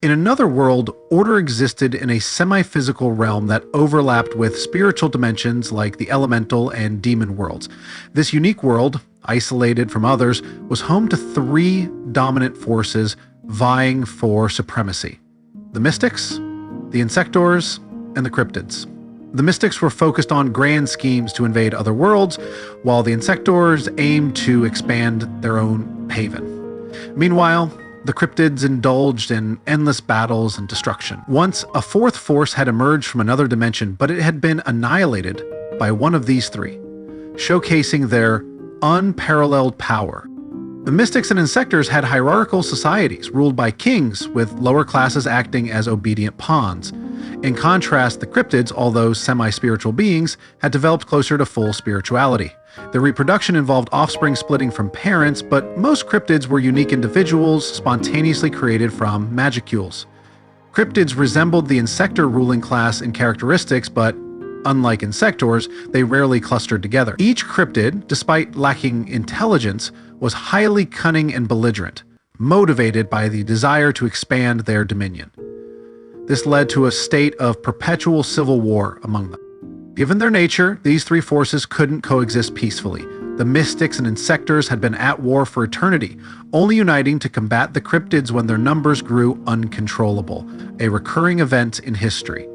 In another world, order existed in a semi-physical realm that overlapped with spiritual dimensions like the elemental and demon worlds. This unique world, isolated from others, was home to three dominant forces vying for supremacy: the Mystics, the Insectors, and the Cryptids. The Mystics were focused on grand schemes to invade other worlds, while the Insectors aimed to expand their own haven. Meanwhile, the Cryptids indulged in endless battles and destruction. Once, a fourth force had emerged from another dimension, but it had been annihilated by one of these three, showcasing their unparalleled power. The Mystics and Insectors had hierarchical societies ruled by kings, with lower classes acting as obedient pawns. In contrast, the Cryptids, although semi-spiritual beings, had developed closer to full spirituality. Their reproduction involved offspring splitting from parents, but most Cryptids were unique individuals spontaneously created from magicules. Cryptids resembled the Insector ruling class in characteristics, but unlike Insectors, they rarely clustered together. Each Cryptid, despite lacking intelligence, was highly cunning and belligerent, motivated by the desire to expand their dominion. This led to a state of perpetual civil war among them. Given their nature, these three forces couldn't coexist peacefully. The Mystics and Insectors had been at war for eternity, only uniting to combat the Cryptids when their numbers grew uncontrollable, a recurring event in history.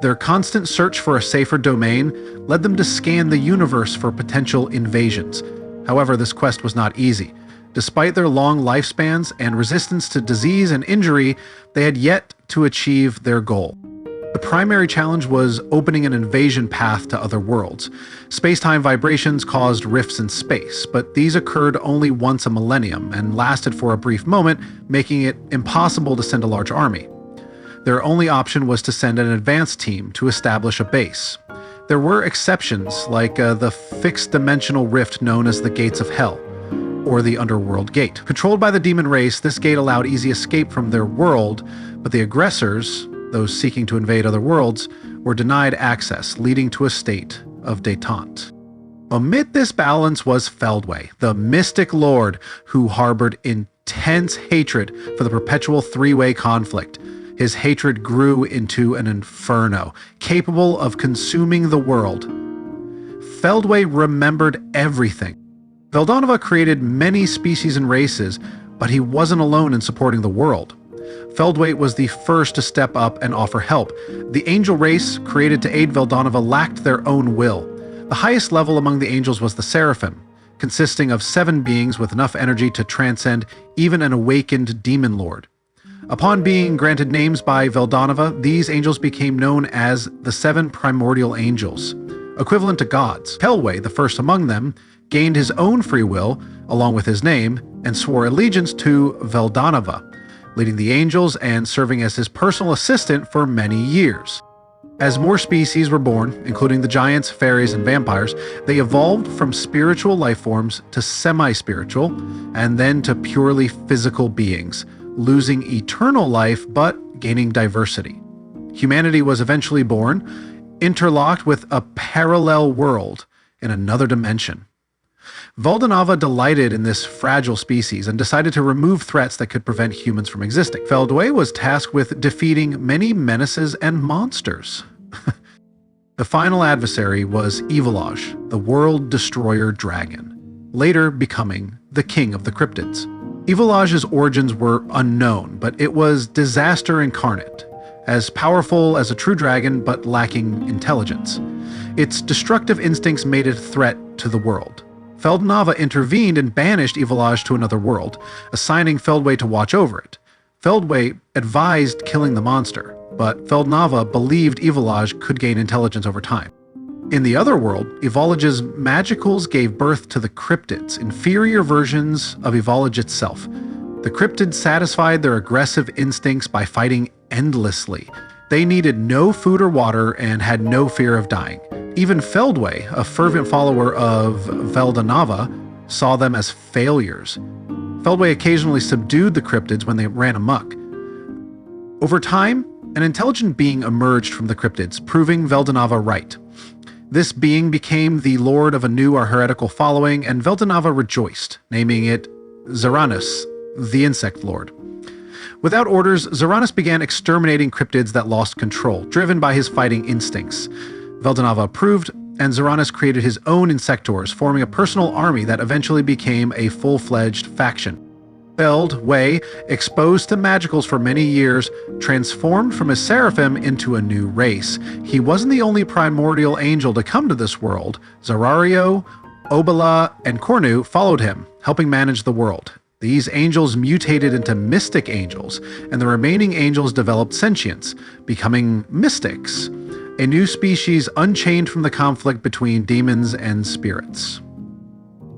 Their constant search for a safer domain led them to scan the universe for potential invasions. However, this quest was not easy. Despite their long lifespans and resistance to disease and injury, they had yet to achieve their goal. The primary challenge was opening an invasion path to other worlds. Space-time vibrations caused rifts in space, but these occurred only once a millennium and lasted for a brief moment, making it impossible to send a large army. Their only option was to send an advance team to establish a base. There were exceptions, like the fixed-dimensional rift known as the Gates of Hell, or the Underworld Gate. Controlled by the demon race, this gate allowed easy escape from their world, but the aggressors, those seeking to invade other worlds, were denied access, leading to a state of détente. Amid this balance was Feldway, the mystic lord who harbored intense hatred for the perpetual three-way conflict. His hatred grew into an inferno, capable of consuming the world. Feldway remembered everything. Veldanova created many species and races, but he wasn't alone in supporting the world. Feldway was the first to step up and offer help. The angel race, created to aid Veldanova, lacked their own will. The highest level among the angels was the Seraphim, consisting of 7 beings with enough energy to transcend even an awakened demon lord. Upon being granted names by Veldanova, these angels became known as the 7 primordial angels, equivalent to gods. Feldway, the first among them, gained his own free will, along with his name, and swore allegiance to Veldanova, leading the angels and serving as his personal assistant for many years. As more species were born, including the giants, fairies, and vampires, they evolved from spiritual life forms to semi-spiritual, and then to purely physical beings, losing eternal life but gaining diversity. Humanity was eventually born, interlocked with a parallel world in another dimension. Veldanova delighted in this fragile species and decided to remove threats that could prevent humans from existing. Feldway was tasked with defeating many menaces and monsters. The final adversary was Epilogue, the world destroyer dragon, later becoming the king of the cryptids. Epilogue's origins were unknown, but it was disaster incarnate, as powerful as a true dragon but lacking intelligence. Its destructive instincts made it a threat to the world. Veldanova intervened and banished Epilogue to another world, assigning Feldway to watch over it. Feldway advised killing the monster, but Veldanova believed Epilogue could gain intelligence over time. In the other world, Epilogue's magicals gave birth to the cryptids, inferior versions of Epilogue itself. The cryptids satisfied their aggressive instincts by fighting endlessly. They needed no food or water and had no fear of dying. Even Feldway, a fervent follower of Veldanova, saw them as failures. Feldway occasionally subdued the cryptids when they ran amok. Over time, an intelligent being emerged from the cryptids, proving Veldanova right. This being became the lord of a new or heretical following, and Veldanova rejoiced, naming it Zeranus, the Insect Lord. Without orders, Zaranis began exterminating cryptids that lost control, driven by his fighting instincts. Veldanava approved, and Zaranis created his own insectors, forming a personal army that eventually became a full-fledged faction. Feldway, exposed to magicals for many years, transformed from a seraphim into a new race. He wasn't the only primordial angel to come to this world. Zarario, Obala, and Cornu followed him, helping manage the world. These angels mutated into mystic angels, and the remaining angels developed sentience, becoming mystics, a new species unchained from the conflict between demons and spirits.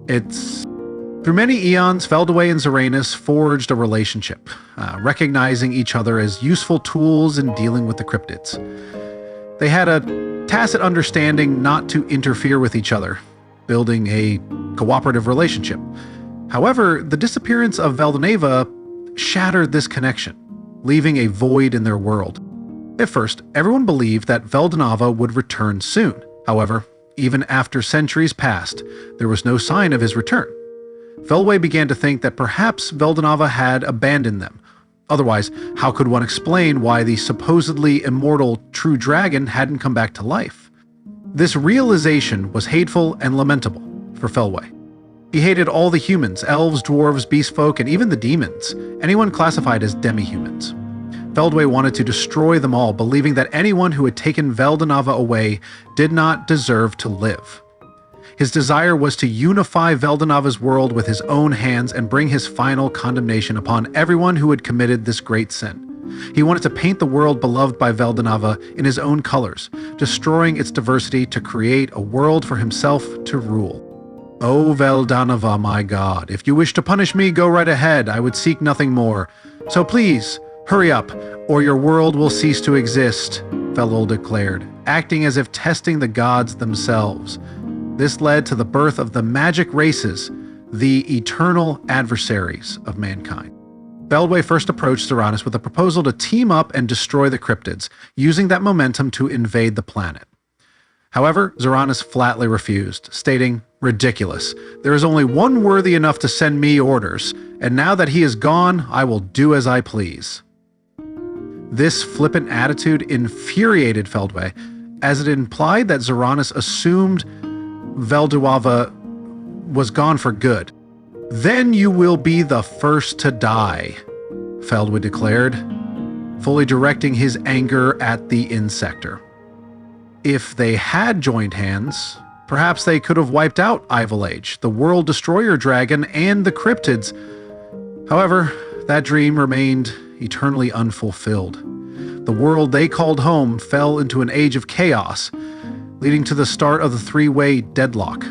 Through many eons, Feldway and Zaranis forged a relationship, recognizing each other as useful tools in dealing with the cryptids. They had a tacit understanding not to interfere with each other, building a cooperative relationship. However, the disappearance of Veldanava shattered this connection, leaving a void in their world. At first, everyone believed that Veldanava would return soon. However, even after centuries passed, there was no sign of his return. Feldway began to think that perhaps Veldanava had abandoned them. Otherwise, how could one explain why the supposedly immortal true dragon hadn't come back to life? This realization was hateful and lamentable for Feldway. He hated all the humans, elves, dwarves, beastfolk, and even the demons, anyone classified as demi-humans. Feldway wanted to destroy them all, believing that anyone who had taken Veldanava away did not deserve to live. His desire was to unify Veldanava's world with his own hands and bring his final condemnation upon everyone who had committed this great sin. He wanted to paint the world beloved by Veldanava in his own colors, destroying its diversity to create a world for himself to rule. "O Veldanava, my God, if you wish to punish me, go right ahead. I would seek nothing more. So please, hurry up, or your world will cease to exist," Feldway declared, acting as if testing the gods themselves. This led to the birth of the magic races, the eternal adversaries of mankind. Feldway first approached Zaranis with a proposal to team up and destroy the cryptids, using that momentum to invade the planet. However, Zaranis flatly refused, stating, "Ridiculous. There is only one worthy enough to send me orders, and now that he is gone, I will do as I please." This flippant attitude infuriated Feldway, as it implied that Zaranis assumed Veldanava was gone for good. "Then you will be the first to die," Feldway declared, fully directing his anger at the insector. If they had joined hands, perhaps they could have wiped out Evil Age, the World Destroyer Dragon, and the cryptids. However, that dream remained eternally unfulfilled. The world they called home fell into an age of chaos, leading to the start of the three-way deadlock.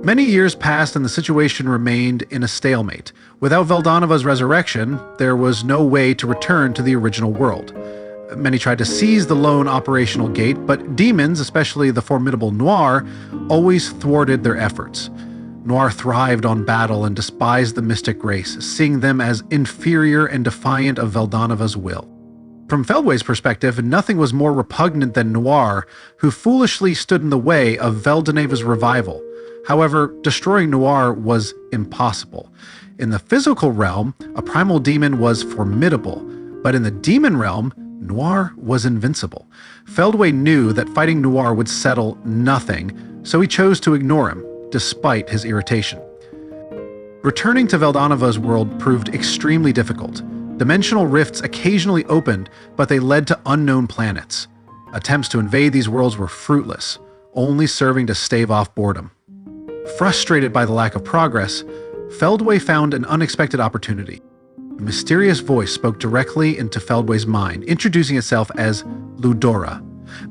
Many years passed and the situation remained in a stalemate. Without Veldanava's resurrection, there was no way to return to the original world. Many tried to seize the lone operational gate, but demons, especially the formidable Noir, always thwarted their efforts. Noir thrived on battle and despised the mystic race, seeing them as inferior and defiant of Veldanava's will. From Feldway's perspective, nothing was more repugnant than Noir, who foolishly stood in the way of Veldanava's revival. However, destroying Noir was impossible. In the physical realm, a primal demon was formidable, but in the demon realm, Noir was invincible. Feldway knew that fighting Noir would settle nothing, so he chose to ignore him, despite his irritation. Returning to Veldanava's world proved extremely difficult. Dimensional rifts occasionally opened, but they led to unknown planets. Attempts to invade these worlds were fruitless, only serving to stave off boredom. Frustrated by the lack of progress, Feldway found an unexpected opportunity. A mysterious voice spoke directly into Feldway's mind, introducing itself as Ludora,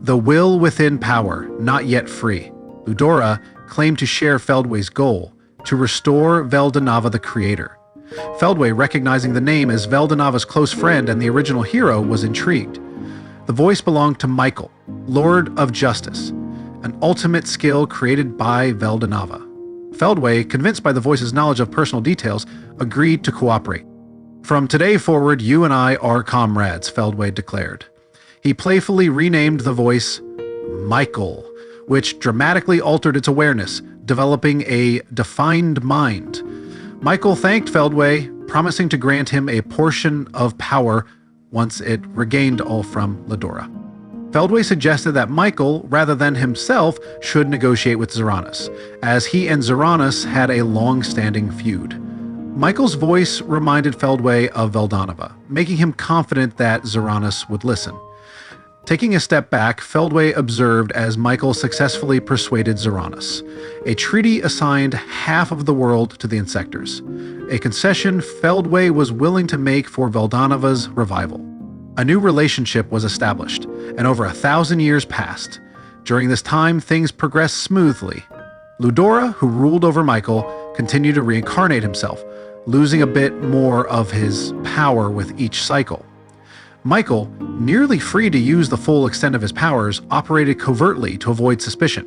the will within power, not yet free. Ludora claimed to share Feldway's goal, to restore Veldanava the Creator. Feldway, recognizing the name as Veldanava's close friend and the original hero, was intrigued. The voice belonged to Michael, Lord of Justice, an ultimate skill created by Veldanava. Feldway, convinced by the voice's knowledge of personal details, agreed to cooperate. "From today forward, you and I are comrades," Feldway declared. He playfully renamed the voice Michael, which dramatically altered its awareness, developing a defined mind. Michael thanked Feldway, promising to grant him a portion of power once it regained all from Ludora. Feldway suggested that Michael, rather than himself, should negotiate with Zeranis, as he and Zeranis had a long-standing feud. Michael's voice reminded Feldway of Veldanova, making him confident that Zeranis would listen. Taking a step back, Feldway observed as Michael successfully persuaded Zeranis. A treaty assigned half of the world to the Insectors, a concession Feldway was willing to make for Veldanova's revival. A new relationship was established, and over 1,000 years passed. During this time, things progressed smoothly. Ludora, who ruled over Michael, continued to reincarnate himself, losing a bit more of his power with each cycle. Michael, nearly free to use the full extent of his powers, operated covertly to avoid suspicion.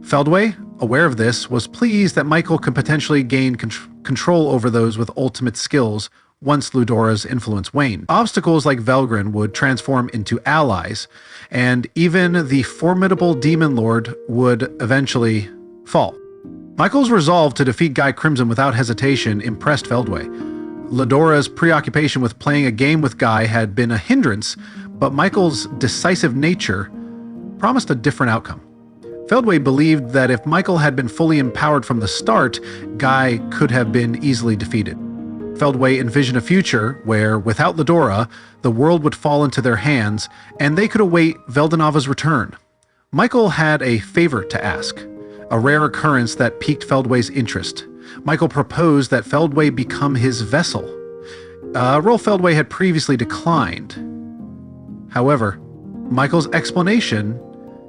Feldway, aware of this, was pleased that Michael could potentially gain control over those with ultimate skills once Ludora's influence waned. Obstacles like Velgrynd would transform into allies, and even the formidable Demon Lord would eventually fall. Michael's resolve to defeat Guy Crimson without hesitation impressed Feldway. Ludora's preoccupation with playing a game with Guy had been a hindrance, but Michael's decisive nature promised a different outcome. Feldway believed that if Michael had been fully empowered from the start, Guy could have been easily defeated. Feldway envisioned a future where, without Ludora, the world would fall into their hands, and they could await Veldanova's return. Michael had a favor to ask, a rare occurrence that piqued Feldway's interest. Michael proposed that Feldway become his vessel, a role Feldway had previously declined. However, Michael's explanation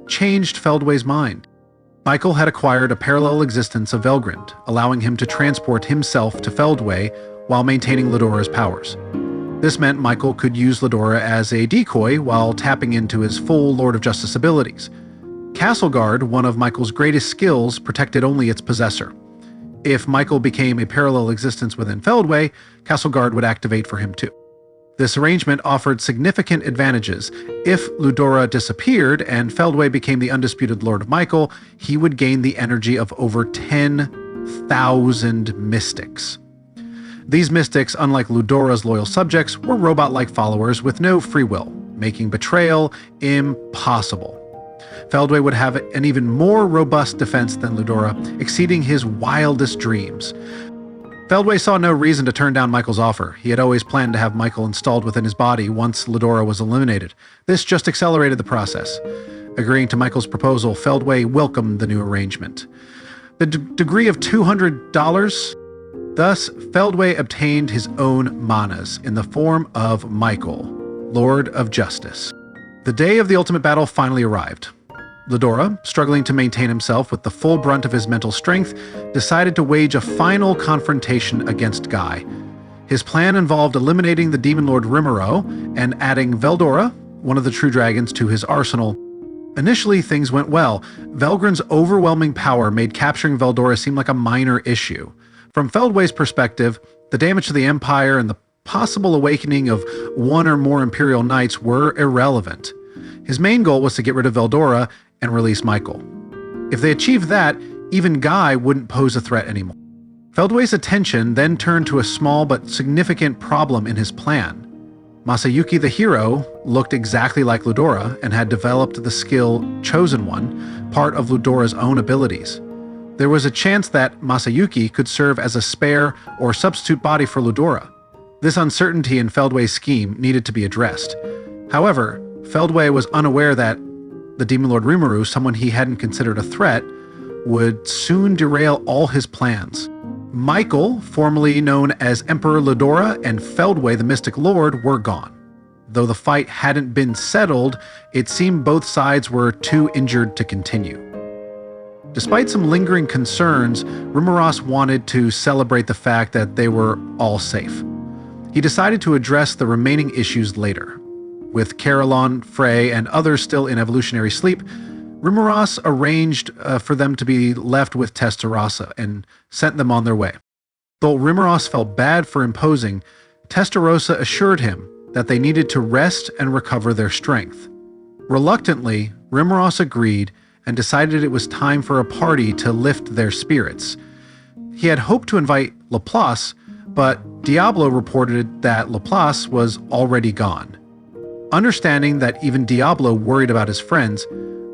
changed Feldway's mind. Michael had acquired a parallel existence of Velgrynd, allowing him to transport himself to Feldway while maintaining Ludora's powers. This meant Michael could use Ludora as a decoy while tapping into his full Lord of Justice abilities. Castle Guard, one of Michael's greatest skills, protected only its possessor. If Michael became a parallel existence within Feldway, Castle Guard would activate for him too. This arrangement offered significant advantages. If Ludora disappeared and Feldway became the undisputed Lord of Michael, he would gain the energy of over 10,000 mystics. These mystics, unlike Ludora's loyal subjects, were robot-like followers with no free will, making betrayal impossible. Feldway would have an even more robust defense than Ludora, exceeding his wildest dreams. Feldway saw no reason to turn down Michael's offer. He had always planned to have Michael installed within his body once Ludora was eliminated. This just accelerated the process. Agreeing to Michael's proposal, Feldway welcomed the new arrangement. The degree of $200. Thus, Feldway obtained his own manas in the form of Michael, Lord of Justice. The day of the ultimate battle finally arrived. Ludora, struggling to maintain himself with the full brunt of his mental strength, decided to wage a final confrontation against Guy. His plan involved eliminating the Demon Lord Rimuru and adding Veldora, one of the true dragons, to his arsenal. Initially, things went well. Velgryn's overwhelming power made capturing Veldora seem like a minor issue. From Feldway's perspective, the damage to the Empire and the possible awakening of one or more Imperial Knights were irrelevant. His main goal was to get rid of Veldora and release Michael. If they achieved that, even Guy wouldn't pose a threat anymore. Feldway's attention then turned to a small but significant problem in his plan. Masayuki the hero looked exactly like Ludora and had developed the skill Chosen One, part of Ludora's own abilities. There was a chance that Masayuki could serve as a spare or substitute body for Ludora. This uncertainty in Feldway's scheme needed to be addressed. However, Feldway was unaware that the Demon Lord Rimuru, someone he hadn't considered a threat, would soon derail all his plans. Michael, formerly known as Emperor Ludora, and Feldway, the Mystic Lord, were gone. Though the fight hadn't been settled, it seemed both sides were too injured to continue. Despite some lingering concerns, Rimuru wanted to celebrate the fact that they were all safe. He decided to address the remaining issues later. With Carolon, Frey, and others still in evolutionary sleep, Rimuru arranged for them to be left with Tensura and sent them on their way. Though Rimuru felt bad for imposing, Tensura assured him that they needed to rest and recover their strength. Reluctantly, Rimuru agreed and decided it was time for a party to lift their spirits. He had hoped to invite Laplace, but Diablo reported that Laplace was already gone. Understanding that even Diablo worried about his friends,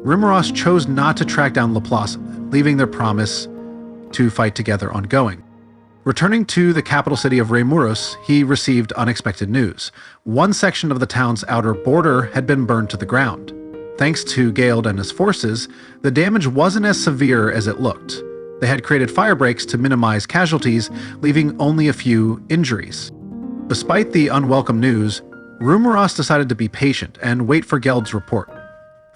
Rimuru chose not to track down Laplace, leaving their promise to fight together ongoing. Returning to the capital city of Rimuru, he received unexpected news. One section of the town's outer border had been burned to the ground. Thanks to Gail and his forces, the damage wasn't as severe as it looked. They had created fire breaks to minimize casualties, leaving only a few injuries. Despite the unwelcome news, Rimuru decided to be patient and wait for Geld's report.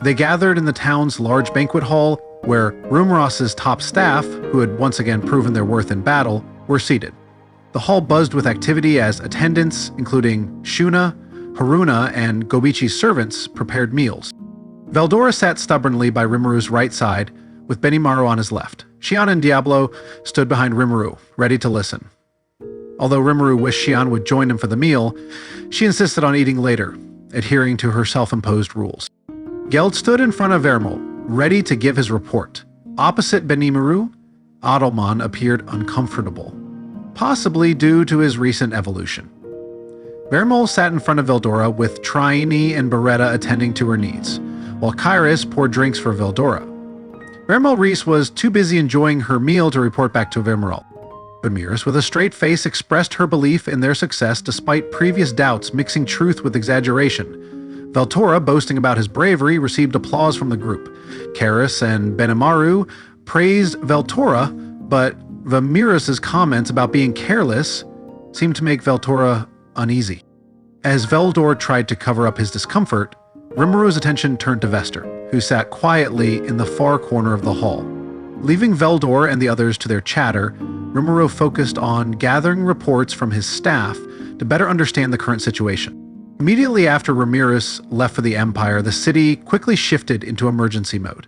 They gathered in the town's large banquet hall, where Rimuru top staff, who had once again proven their worth in battle, were seated. The hall buzzed with activity as attendants, including Shuna, Haruna, and Gobichi's servants, prepared meals. Veldora sat stubbornly by Rimuru's right side, with Benimaru on his left. Shion and Diablo stood behind Rimuru, ready to listen. Although Rimuru wished Shion would join him for the meal, she insisted on eating later, adhering to her self-imposed rules. Geld stood in front of Vermel, ready to give his report. Opposite Benimaru, Adalmann appeared uncomfortable, possibly due to his recent evolution. Vermel sat in front of Veldora with Trini and Beretta attending to her needs, while Kairos poured drinks for Veldora. Vermel Reese was too busy enjoying her meal to report back to Vermeral. Ramiris, with a straight face, expressed her belief in their success despite previous doubts mixing truth with exaggeration. Veldora, boasting about his bravery, received applause from the group. Kairos and Benimaru praised Veldora, but Ramiris' comments about being careless seemed to make Veldora uneasy. As Veldor tried to cover up his discomfort, Rimuru's attention turned to Vester, who sat quietly in the far corner of the hall. Leaving Veldor and the others to their chatter, Rimuru focused on gathering reports from his staff to better understand the current situation. Immediately after Ramiris left for the Empire, the city quickly shifted into emergency mode.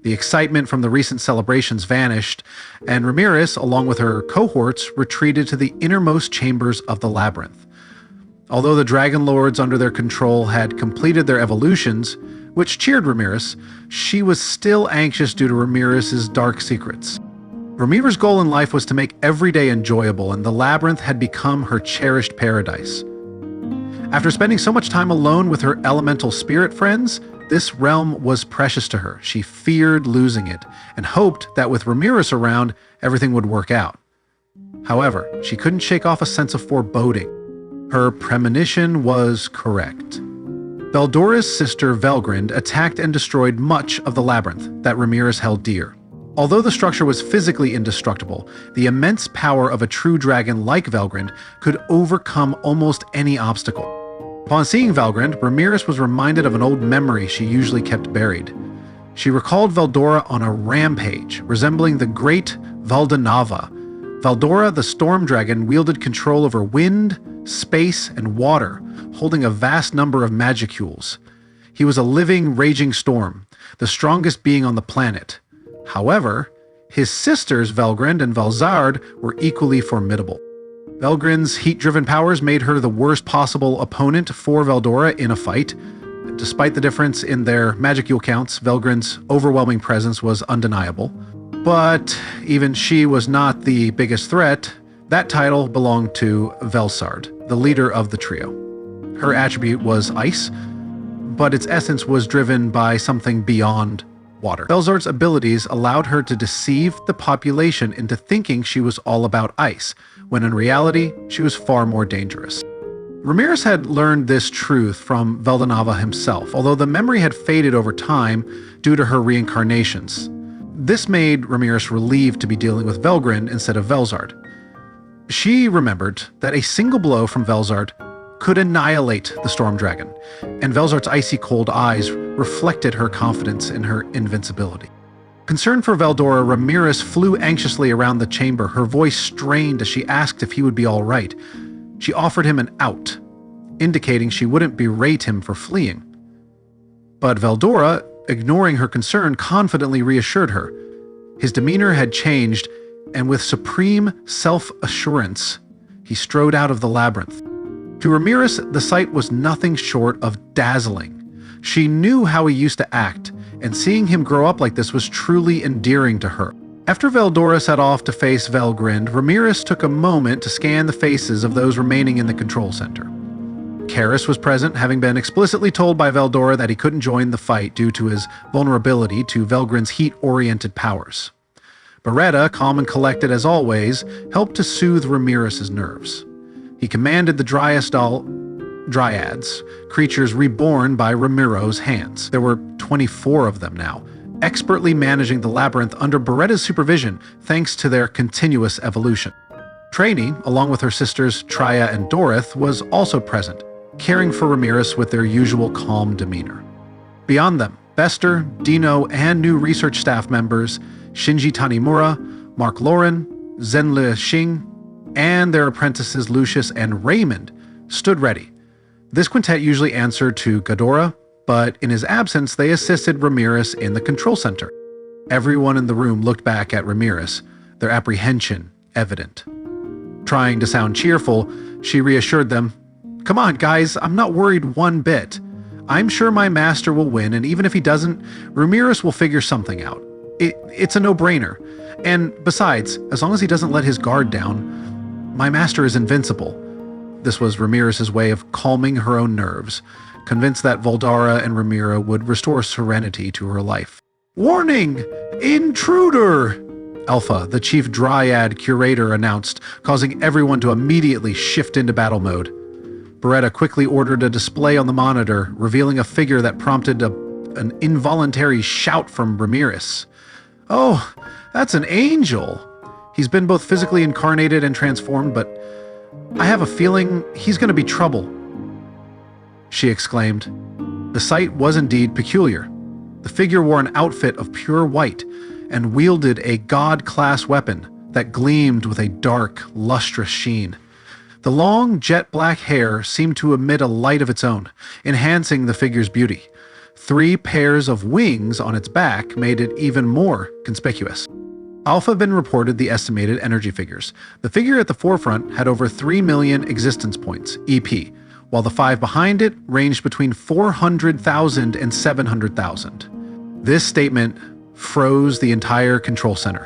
The excitement from the recent celebrations vanished, and Ramiris, along with her cohorts, retreated to the innermost chambers of the labyrinth. Although the Dragon Lords under their control had completed their evolutions, which cheered Ramiris, she was still anxious due to Ramiris' dark secrets. Ramiris' goal in life was to make every day enjoyable, and the labyrinth had become her cherished paradise. After spending so much time alone with her elemental spirit friends, this realm was precious to her. She feared losing it, and hoped that with Ramiris around, everything would work out. However, she couldn't shake off a sense of foreboding. Her premonition was correct. Veldora's sister Velgrynd attacked and destroyed much of the labyrinth that Ramiris held dear. Although the structure was physically indestructible, the immense power of a true dragon like Velgrynd could overcome almost any obstacle. Upon seeing Velgrynd, Ramiris was reminded of an old memory she usually kept buried. She recalled Veldora on a rampage, resembling the great Valdanava. Veldora, the storm dragon, wielded control over wind, space, and water, holding a vast number of magicules. He was a living, raging storm, the strongest being on the planet. However, his sisters Velgrynd and Velzard were equally formidable. Velgrynd's heat-driven powers made her the worst possible opponent for Veldora in a fight. Despite the difference in their magicule counts, Velgrynd's overwhelming presence was undeniable. But even she was not the biggest threat. That title belonged to Velzard, the leader of the trio. Her attribute was ice, but its essence was driven by something beyond water. Velzard's abilities allowed her to deceive the population into thinking she was all about ice, when in reality, she was far more dangerous. Ramiris had learned this truth from Valdanava himself, although the memory had faded over time due to her reincarnations. This made Ramiris relieved to be dealing with Velgrynd instead of Velzard. She remembered that a single blow from Velzard could annihilate the Storm Dragon, and Velzard's icy cold eyes reflected her confidence in her invincibility. Concerned for Veldora, Ramiris flew anxiously around the chamber, her voice strained as she asked if he would be all right. She offered him an out, indicating she wouldn't berate him for fleeing. But Veldora, ignoring her concern, confidently reassured her. His demeanor had changed, and with supreme self-assurance, he strode out of the labyrinth. To Ramiris, the sight was nothing short of dazzling. She knew how he used to act, and seeing him grow up like this was truly endearing to her. After Veldora set off to face Velgrynd, Ramiris took a moment to scan the faces of those remaining in the control center. Karis was present, having been explicitly told by Veldora that he couldn't join the fight due to his vulnerability to Velgrynd's heat-oriented powers. Beretta, calm and collected as always, helped to soothe Ramiris' nerves. He commanded the Dryads, creatures reborn by Ramiro's hands. There were 24 of them now, expertly managing the labyrinth under Beretta's supervision thanks to their continuous evolution. Traini, along with her sisters Trya and Dorith, was also present, caring for Ramiris with their usual calm demeanor. Beyond them, Bester, Deeno, and new research staff members Shinji Tanimura, Mark Lauren, Zenli Xing, and their apprentices Lucius and Raymond stood ready. This quintet usually answered to Ghidorah, but in his absence they assisted Ramiris in the control center. Everyone in the room looked back at Ramiris, their apprehension evident. Trying to sound cheerful, she reassured them, "Come on, guys, I'm not worried one bit. I'm sure my master will win, and even if he doesn't, Ramiris will figure something out. It's a no-brainer. And besides, as long as he doesn't let his guard down, my master is invincible." This was Ramiris' way of calming her own nerves, convinced that Voldara and Rimuru would restore serenity to her life. "Warning! Intruder!" Alpha, the chief Dryad curator, announced, causing everyone to immediately shift into battle mode. Beretta quickly ordered a display on the monitor, revealing a figure that prompted an involuntary shout from Ramiris. "Oh, that's an angel! He's been both physically incarnated and transformed, but I have a feeling he's going to be trouble," she exclaimed. The sight was indeed peculiar. The figure wore an outfit of pure white and wielded a god-class weapon that gleamed with a dark, lustrous sheen. The long, jet-black hair seemed to emit a light of its own, enhancing the figure's beauty. 3 pairs of wings on its back made it even more conspicuous. Alpha Ben reported the estimated energy figures. The figure at the forefront had over 3 million existence points, EP, while the 5 behind it ranged between 400,000 and 700,000. This statement froze the entire control center.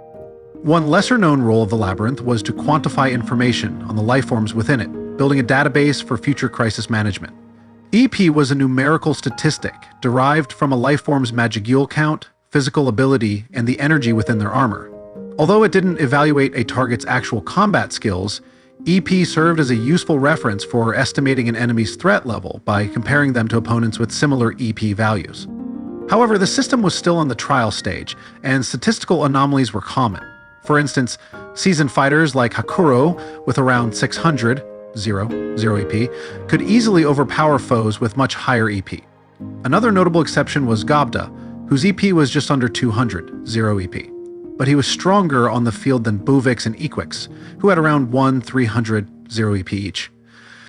One lesser-known role of the labyrinth was to quantify information on the lifeforms within it, building a database for future crisis management. EP was a numerical statistic derived from a lifeform's magicule count, physical ability, and the energy within their armor. Although it didn't evaluate a target's actual combat skills, EP served as a useful reference for estimating an enemy's threat level by comparing them to opponents with similar EP values. However, the system was still on the trial stage, and statistical anomalies were common. For instance, seasoned fighters like Hakuro, with around 600, 0 EP, could easily overpower foes with much higher EP. Another notable exception was Gobda, whose EP was just under 200, 0 EP. But he was stronger on the field than Buvix and Equix, who had around 300, 0 EP each.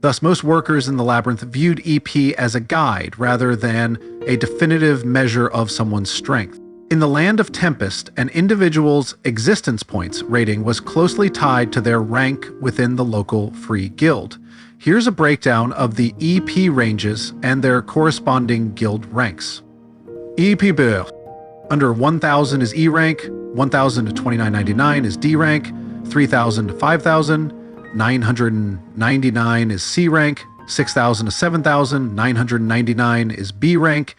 Thus, most workers in the labyrinth viewed EP as a guide rather than a definitive measure of someone's strength. In the Land of Tempest, an individual's existence points rating was closely tied to their rank within the local free guild. Here's a breakdown of the EP ranges and their corresponding guild ranks. EP Beur. Under 1,000 is E rank, 1,000 to 2999 is D rank, 3,000 to 5,000, 999 is C rank, 6,000 to 7,000, 999 is B rank,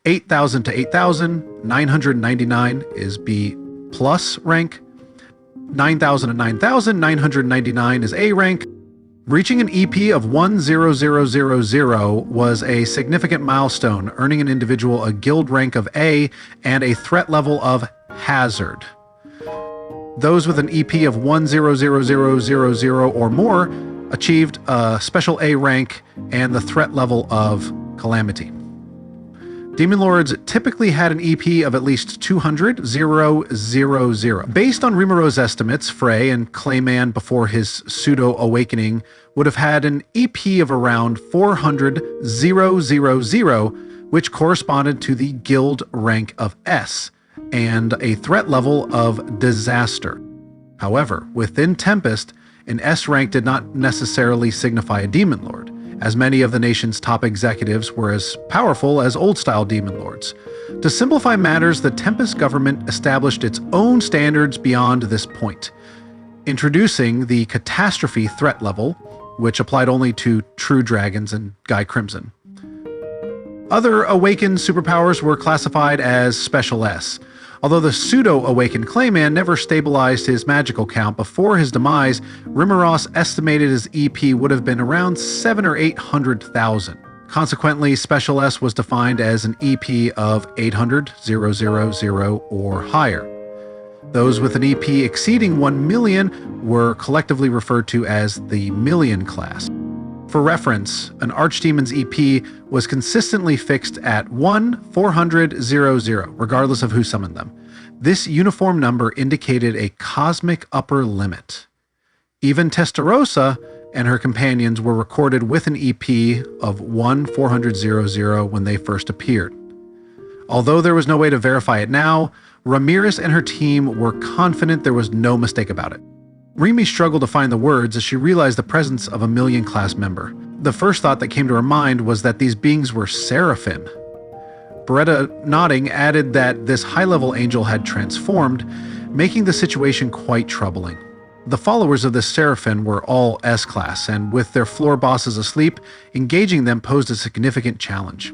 8,000 to 8,000, 999 is B plus rank, 9,000 to 9,000, 999 is A rank. Reaching an EP of 10000 was a significant milestone, earning an individual a guild rank of A and a threat level of Hazard. Those with an EP of 10000 or more achieved a special A rank and the threat level of Calamity. Demon Lords typically had an EP of at least 200, 000. Based on Rimuru's estimates, Frey and Clayman before his pseudo-awakening would have had an EP of around 400, 000, which corresponded to the guild rank of S, and a threat level of Disaster. However, within Tempest, an S rank did not necessarily signify a Demon Lord. as many of the nation's top executives were as powerful as old-style demon lords. To simplify matters, the Tempest government established its own standards beyond this point, introducing the catastrophe threat level, which applied only to true dragons and Guy Crimson. Other awakened superpowers were classified as Special S. Although the pseudo-awakened Clayman never stabilized his magical count, before his demise, Rimuru estimated his EP would have been around 700,000 or 800,000. Consequently, Special S was defined as an EP of 800,000 or higher. Those with an EP exceeding 1 million were collectively referred to as the Million class. For reference, an Archdemon's EP was consistently fixed at 1,400,000, regardless of who summoned them. This uniform number indicated a cosmic upper limit. Even Testarossa and her companions were recorded with an EP of 1,400,000 when they first appeared. Although there was no way to verify it now, Ramiris and her team were confident there was no mistake about it. Rimi struggled to find the words as she realized the presence of a Million-class member. The first thought that came to her mind was that these beings were seraphim. Beretta, nodding, added that this high-level angel had transformed, making the situation quite troubling. The followers of this seraphim were all S-class, and with their floor bosses asleep, engaging them posed a significant challenge.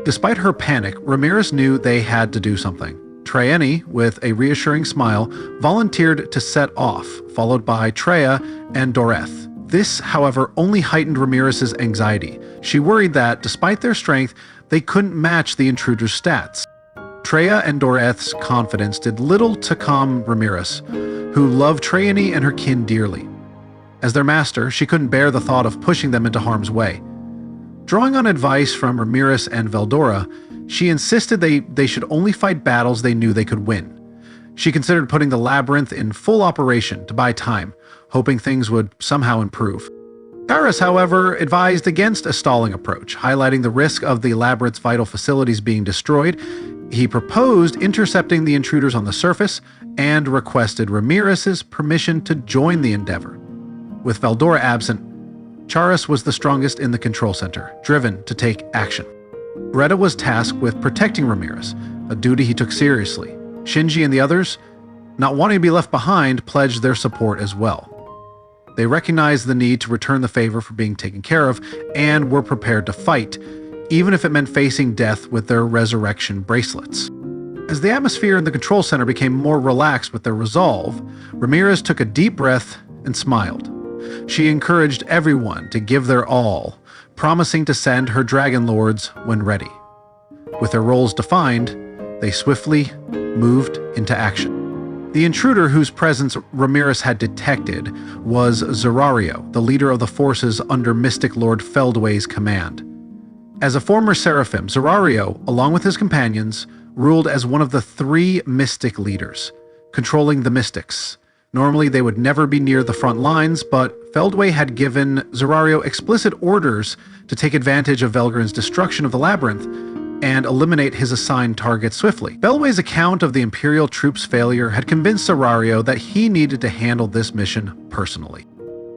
Despite her panic, Ramiris knew they had to do something. Traiani, with a reassuring smile, volunteered to set off, followed by Treya and Doreth. This, however, only heightened Ramiris' anxiety. She worried that, despite their strength, they couldn't match the intruder's stats. Treya and Doreth's confidence did little to calm Ramiris, who loved Traiani and her kin dearly. As their master, she couldn't bear the thought of pushing them into harm's way. Drawing on advice from Ramiris and Veldora, she insisted they should only fight battles they knew they could win. She considered putting the labyrinth in full operation to buy time, hoping things would somehow improve. Taras, however, advised against a stalling approach, highlighting the risk of the labyrinth's vital facilities being destroyed. He proposed intercepting the intruders on the surface and requested Ramiris' permission to join the endeavor. With Veldora absent, Charis was the strongest in the control center, driven to take action. Beretta was tasked with protecting Ramiris, a duty he took seriously. Shinji and the others, not wanting to be left behind, pledged their support as well. They recognized the need to return the favor for being taken care of, and were prepared to fight, even if it meant facing death with their resurrection bracelets. As the atmosphere in the control center became more relaxed with their resolve, Ramiris took a deep breath and smiled. She encouraged everyone to give their all, promising to send her Dragon Lords when ready. With their roles defined, they swiftly moved into action. The intruder whose presence Ramiris had detected was Zerario, the leader of the forces under Mystic Lord Feldway's command. As a former Seraphim, Zerario, along with his companions, ruled as one of the 3 mystic leaders, controlling the mystics. Normally, they would never be near the front lines, but Feldway had given Zerario explicit orders to take advantage of Velgryn's destruction of the labyrinth and eliminate his assigned targets swiftly. Feldway's account of the Imperial troops' failure had convinced Zerario that he needed to handle this mission personally.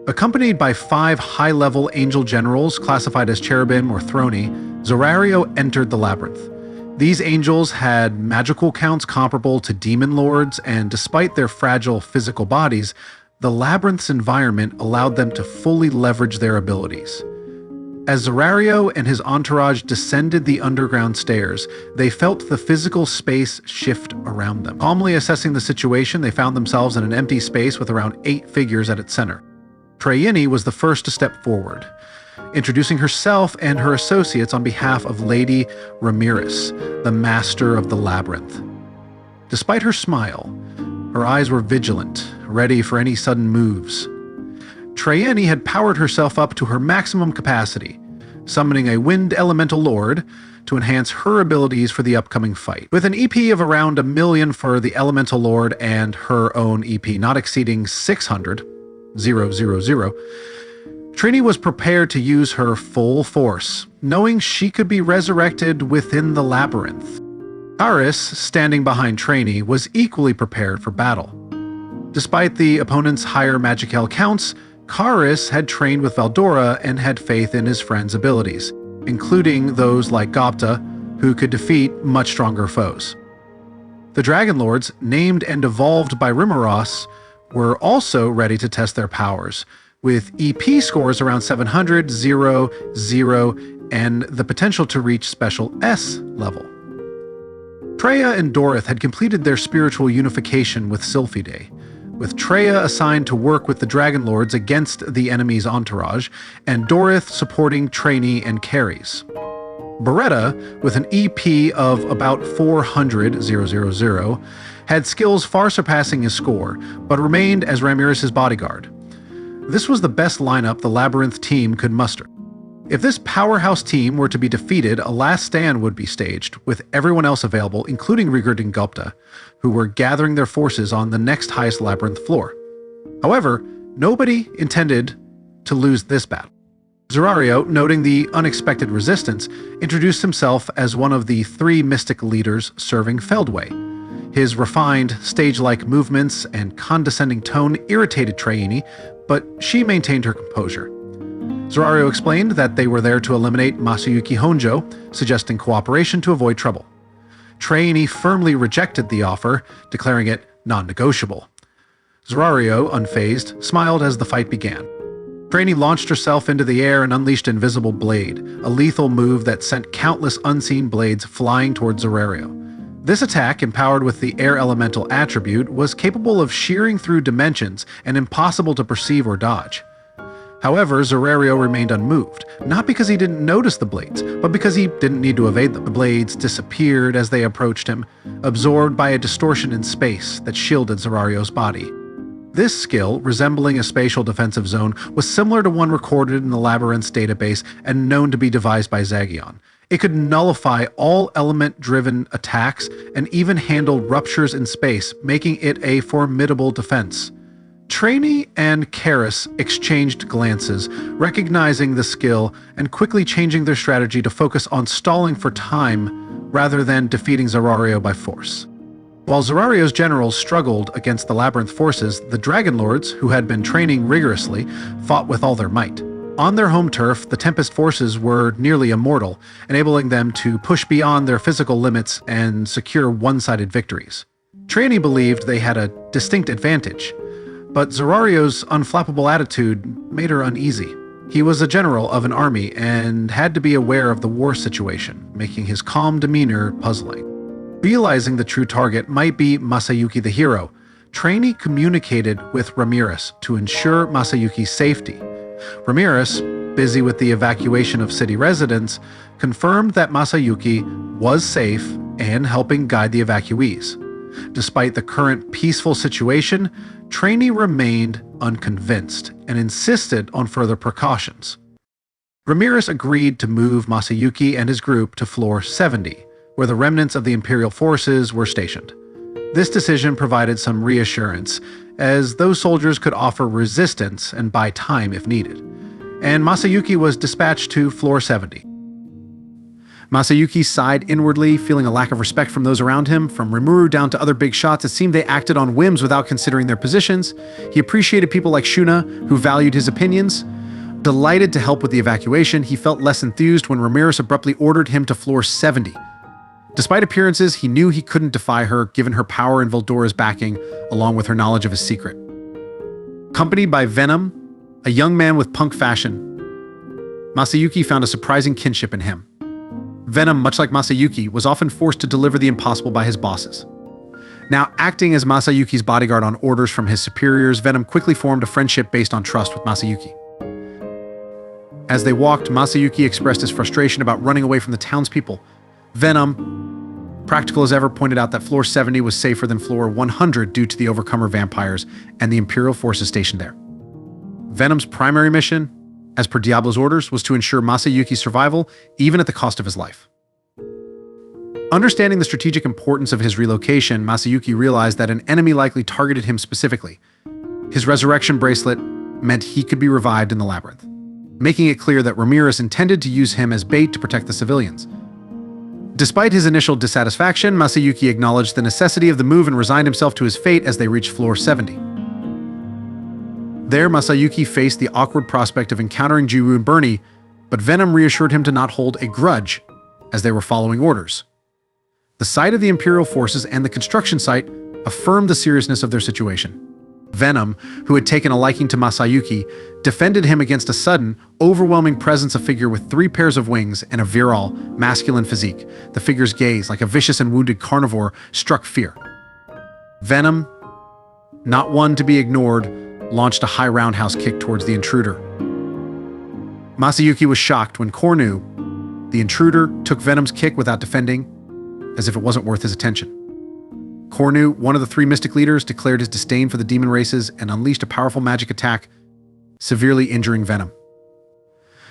Accompanied by 5 high-level angel generals classified as cherubim or throne, Zerario entered the labyrinth. These angels had magical counts comparable to demon lords, and despite their fragile physical bodies, the labyrinth's environment allowed them to fully leverage their abilities. As Zerario and his entourage descended the underground stairs, they felt the physical space shift around them. Calmly assessing the situation, they found themselves in an empty space with around 8 figures at its center. Traiani was the first to step forward, introducing herself and her associates on behalf of Lady Ramiris, the master of the labyrinth. Despite her smile, her eyes were vigilant, ready for any sudden moves. Traiani had powered herself up to her maximum capacity, summoning a wind elemental lord to enhance her abilities for the upcoming fight. With an EP of around 1 million for the elemental lord and her own EP not exceeding 600,000, Trini was prepared to use her full force, knowing she could be resurrected within the labyrinth. Aris, standing behind Trini, was equally prepared for battle. Despite the opponent's higher magical counts, Karis had trained with Veldora and had faith in his friend's abilities, including those like Gopta, who could defeat much stronger foes. The Dragon Lords, named and evolved by Rimuru, were also ready to test their powers, with EP scores around 700, 0, 0, and the potential to reach Special S level. Treya and Dorith had completed their spiritual unification with Sylphide, with Treya assigned to work with the Dragon Lords against the enemy's entourage, and Dorith supporting trainee and carries. Beretta, with an EP of about 400, 000, had skills far surpassing his score, but remained as Ramiris' bodyguard. This was the best lineup the Labyrinth team could muster. If this powerhouse team were to be defeated, a last stand would be staged, with everyone else available, including Reincarnated and Gopta, who were gathering their forces on the next highest Labyrinth floor. However, nobody intended to lose this battle. Zerario, noting the unexpected resistance, introduced himself as one of the 3 mystic leaders serving Feldway. His refined, stage-like movements and condescending tone irritated Traini, but she maintained her composure. Zerario explained that they were there to eliminate Masayuki Honjo, suggesting cooperation to avoid trouble. Traini firmly rejected the offer, declaring it non-negotiable. Zerario, unfazed, smiled as the fight began. Traini launched herself into the air and unleashed Invisible Blade, a lethal move that sent countless unseen blades flying towards Zerario. This attack, empowered with the air elemental attribute, was capable of shearing through dimensions and impossible to perceive or dodge. However, Zerario remained unmoved, not because he didn't notice the blades, but because he didn't need to evade them. The blades disappeared as they approached him, absorbed by a distortion in space that shielded Zerario's body. This skill, resembling a spatial defensive zone, was similar to one recorded in the Labyrinth's database and known to be devised by Zegion. It could nullify all element-driven attacks and even handle ruptures in space, making it a formidable defense. Traini and Karis exchanged glances, recognizing the skill and quickly changing their strategy to focus on stalling for time rather than defeating Zerario by force. While Zerario's generals struggled against the Labyrinth forces, the Dragon Lords, who had been training rigorously, fought with all their might. On their home turf, the Tempest forces were nearly immortal, enabling them to push beyond their physical limits and secure one-sided victories. Traini believed they had a distinct advantage, but Zerario's unflappable attitude made her uneasy. He was a general of an army and had to be aware of the war situation, making his calm demeanor puzzling. Realizing the true target might be Masayuki the hero, Traini communicated with Ramiris to ensure Masayuki's safety. Ramiris, busy with the evacuation of city residents, confirmed that Masayuki was safe and helping guide the evacuees. Despite the current peaceful situation, Traini remained unconvinced and insisted on further precautions. Ramiris agreed to move Masayuki and his group to floor 70, where the remnants of the Imperial forces were stationed. This decision provided some reassurance, as those soldiers could offer resistance and buy time if needed, and Masayuki was dispatched to floor 70. Masayuki sighed inwardly, feeling a lack of respect from those around him. From Rimuru down to other big shots, it seemed they acted on whims without considering their positions. He appreciated people like Shuna, who valued his opinions. Delighted to help with the evacuation, he felt less enthused when Ramiris abruptly ordered him to floor 70. Despite appearances, he knew he couldn't defy her, given her power and Veldora's backing, along with her knowledge of his secret. Accompanied by Venom, a young man with punk fashion, Masayuki found a surprising kinship in him. Venom, much like Masayuki, was often forced to deliver the impossible by his bosses. Now acting as Masayuki's bodyguard on orders from his superiors, Venom quickly formed a friendship based on trust with Masayuki. As they walked, Masayuki expressed his frustration about running away from the townspeople. Venom, practical as ever, pointed out that floor 70 was safer than floor 100 due to the Overcomer vampires and the Imperial forces stationed there. Venom's primary mission, as per Diablo's orders, was to ensure Masayuki's survival, even at the cost of his life. Understanding the strategic importance of his relocation, Masayuki realized that an enemy likely targeted him specifically. His resurrection bracelet meant he could be revived in the Labyrinth, making it clear that Ramiris intended to use him as bait to protect the civilians. Despite his initial dissatisfaction, Masayuki acknowledged the necessity of the move and resigned himself to his fate as they reached floor 70. There, Masayuki faced the awkward prospect of encountering Jiwoo and Bernie, but Venom reassured him to not hold a grudge, as they were following orders. The sight of the Imperial forces and the construction site affirmed the seriousness of their situation. Venom, who had taken a liking to Masayuki, defended him against a sudden, overwhelming presence of figure with 3 pairs of wings and a virile, masculine physique. The figure's gaze, like a vicious and wounded carnivore, struck fear. Venom, not one to be ignored, launched a high roundhouse kick towards the Intruder. Masayuki was shocked when Chronoa, the Intruder, took Venom's kick without defending, as if it wasn't worth his attention. Chronoa, one of the 3 mystic leaders, declared his disdain for the demon races and unleashed a powerful magic attack, severely injuring Venom.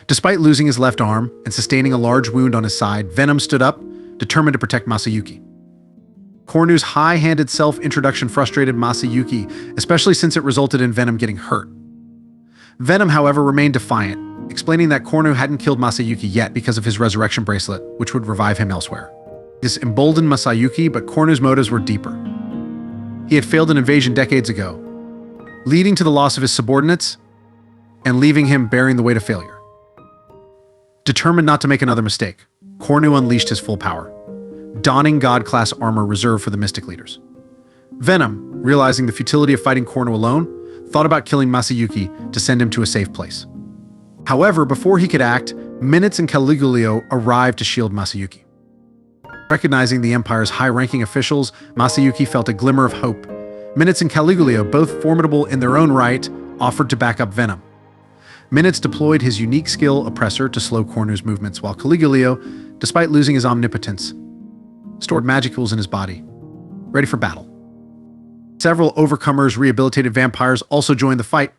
Despite losing his left arm and sustaining a large wound on his side, Venom stood up, determined to protect Masayuki. Chronoa's high-handed self-introduction frustrated Masayuki, especially since it resulted in Venom getting hurt. Venom, however, remained defiant, explaining that Chronoa hadn't killed Masayuki yet because of his resurrection bracelet, which would revive him elsewhere. This emboldened Masayuki, but Chronoa's motives were deeper. He had failed an invasion decades ago, leading to the loss of his subordinates and leaving him bearing the weight of failure. Determined not to make another mistake, Chronoa unleashed his full power, donning God-class armor reserved for the Mystic leaders. Venom, realizing the futility of fighting Chronoa alone, thought about killing Masayuki to send him to a safe place. However, before he could act, Minutes and Caligulio arrived to shield Masayuki. Recognizing the Empire's high-ranking officials, Masayuki felt a glimmer of hope. Minutes and Caligulio, both formidable in their own right, offered to back up Venom. Minutes deployed his unique skill, Oppressor, to slow Chronoa's movements, while Caligulio, despite losing his omnipotence, stored magicals in his body, ready for battle. Several Overcomers rehabilitated vampires also joined the fight.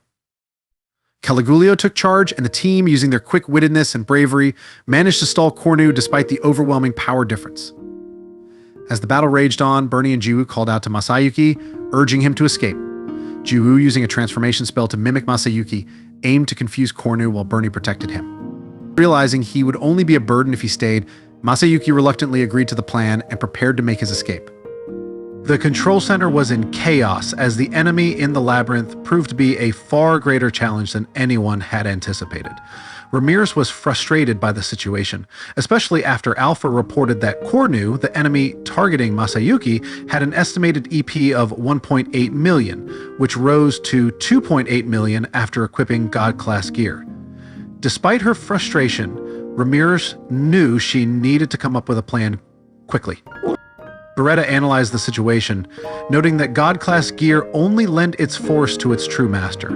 Caligulio took charge, and the team, using their quick-wittedness and bravery, managed to stall Chronoa despite the overwhelming power difference. As the battle raged on, Bernie and Jiwoo called out to Masayuki, urging him to escape. Jiwoo, using a transformation spell to mimic Masayuki, aimed to confuse Chronoa while Bernie protected him. Realizing he would only be a burden if he stayed, Masayuki reluctantly agreed to the plan and prepared to make his escape. The control center was in chaos as the enemy in the labyrinth proved to be a far greater challenge than anyone had anticipated. Ramiris was frustrated by the situation, especially after Alpha reported that Chronoa, the enemy targeting Masayuki, had an estimated EP of 1.8 million, which rose to 2.8 million after equipping God-class gear. Despite her frustration, Ramiris knew she needed to come up with a plan quickly. Beretta analyzed the situation, noting that God-class gear only lent its force to its true master.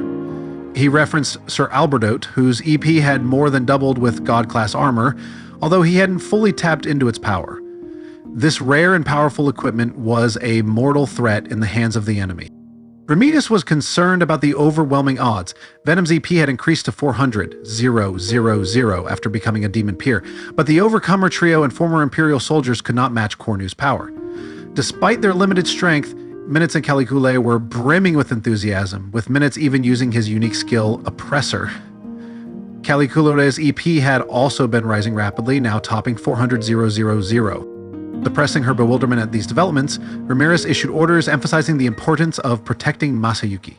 He referenced Sir Alberto, whose EP had more than doubled with God-class armor, although he hadn't fully tapped into its power. This rare and powerful equipment was a mortal threat in the hands of the enemy. Ramiris was concerned about the overwhelming odds. Venom's EP had increased to 400,000 after becoming a demon peer, but the Overcomer trio and former Imperial soldiers could not match Chronoa's power. Despite their limited strength, Minutes and Caligula were brimming with enthusiasm, with Minutes even using his unique skill, Oppressor. Caligula's EP had also been rising rapidly, now topping 400,000. Suppressing her bewilderment at these developments, Ramiris issued orders emphasizing the importance of protecting Masayuki.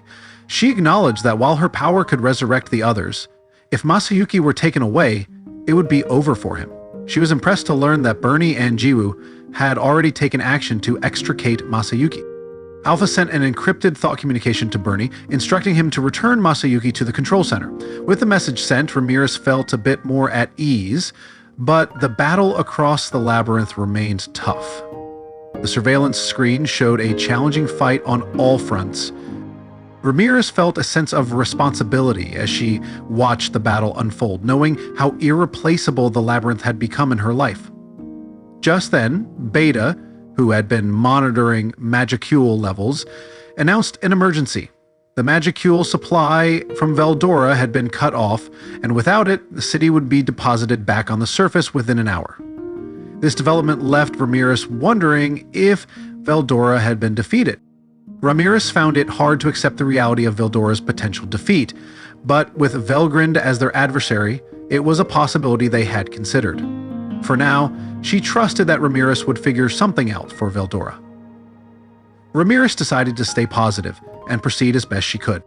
She acknowledged that while her power could resurrect the others, if Masayuki were taken away, it would be over for him. She was impressed to learn that Bernie and Jiwoo had already taken action to extricate Masayuki. Alpha sent an encrypted thought communication to Bernie, instructing him to return Masayuki to the control center. With the message sent, Ramiris felt a bit more at ease, but the battle across the labyrinth remained tough. The surveillance screen showed a challenging fight on all fronts. Ramiris felt a sense of responsibility as she watched the battle unfold, knowing how irreplaceable the labyrinth had become in her life. Just then, Beta, who had been monitoring magicule levels, announced an emergency. The magicule supply from Veldora had been cut off, and without it, the city would be deposited back on the surface within an hour. This development left Ramiris wondering if Veldora had been defeated. Ramiris found it hard to accept the reality of Veldora's potential defeat, but with Velgrynd as their adversary, it was a possibility they had considered. For now, she trusted that Ramiris would figure something out for Veldora. Ramiris decided to stay positive and proceed as best she could.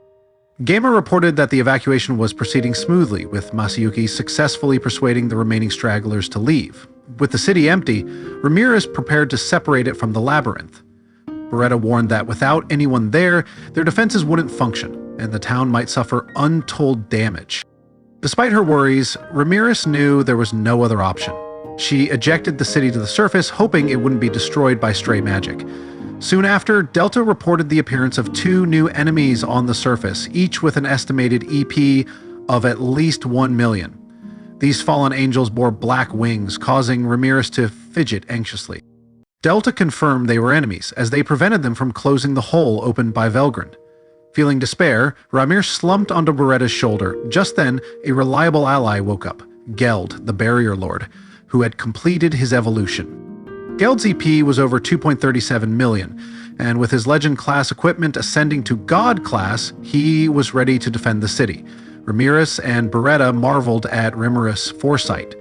Gamma reported that the evacuation was proceeding smoothly, with Masayuki successfully persuading the remaining stragglers to leave. With the city empty, Ramiris prepared to separate it from the labyrinth. Beretta warned that without anyone there, their defenses wouldn't function, and the town might suffer untold damage. Despite her worries, Ramiris knew there was no other option. She ejected the city to the surface, hoping it wouldn't be destroyed by stray magic. Soon after, Delta reported the appearance of 2 new enemies on the surface, each with an estimated EP of at least 1 million. These fallen angels bore black wings, causing Ramiris to fidget anxiously. Delta confirmed they were enemies, as they prevented them from closing the hole opened by Velgrynd. Feeling despair, Ramiris slumped onto Beretta's shoulder. Just then, a reliable ally woke up, Geld, the Barrier Lord, who had completed his evolution. Geld's EP was over 2.37 million, and with his Legend class equipment ascending to God class, he was ready to defend the city. Ramiris and Beretta marveled at Rimurus' foresight.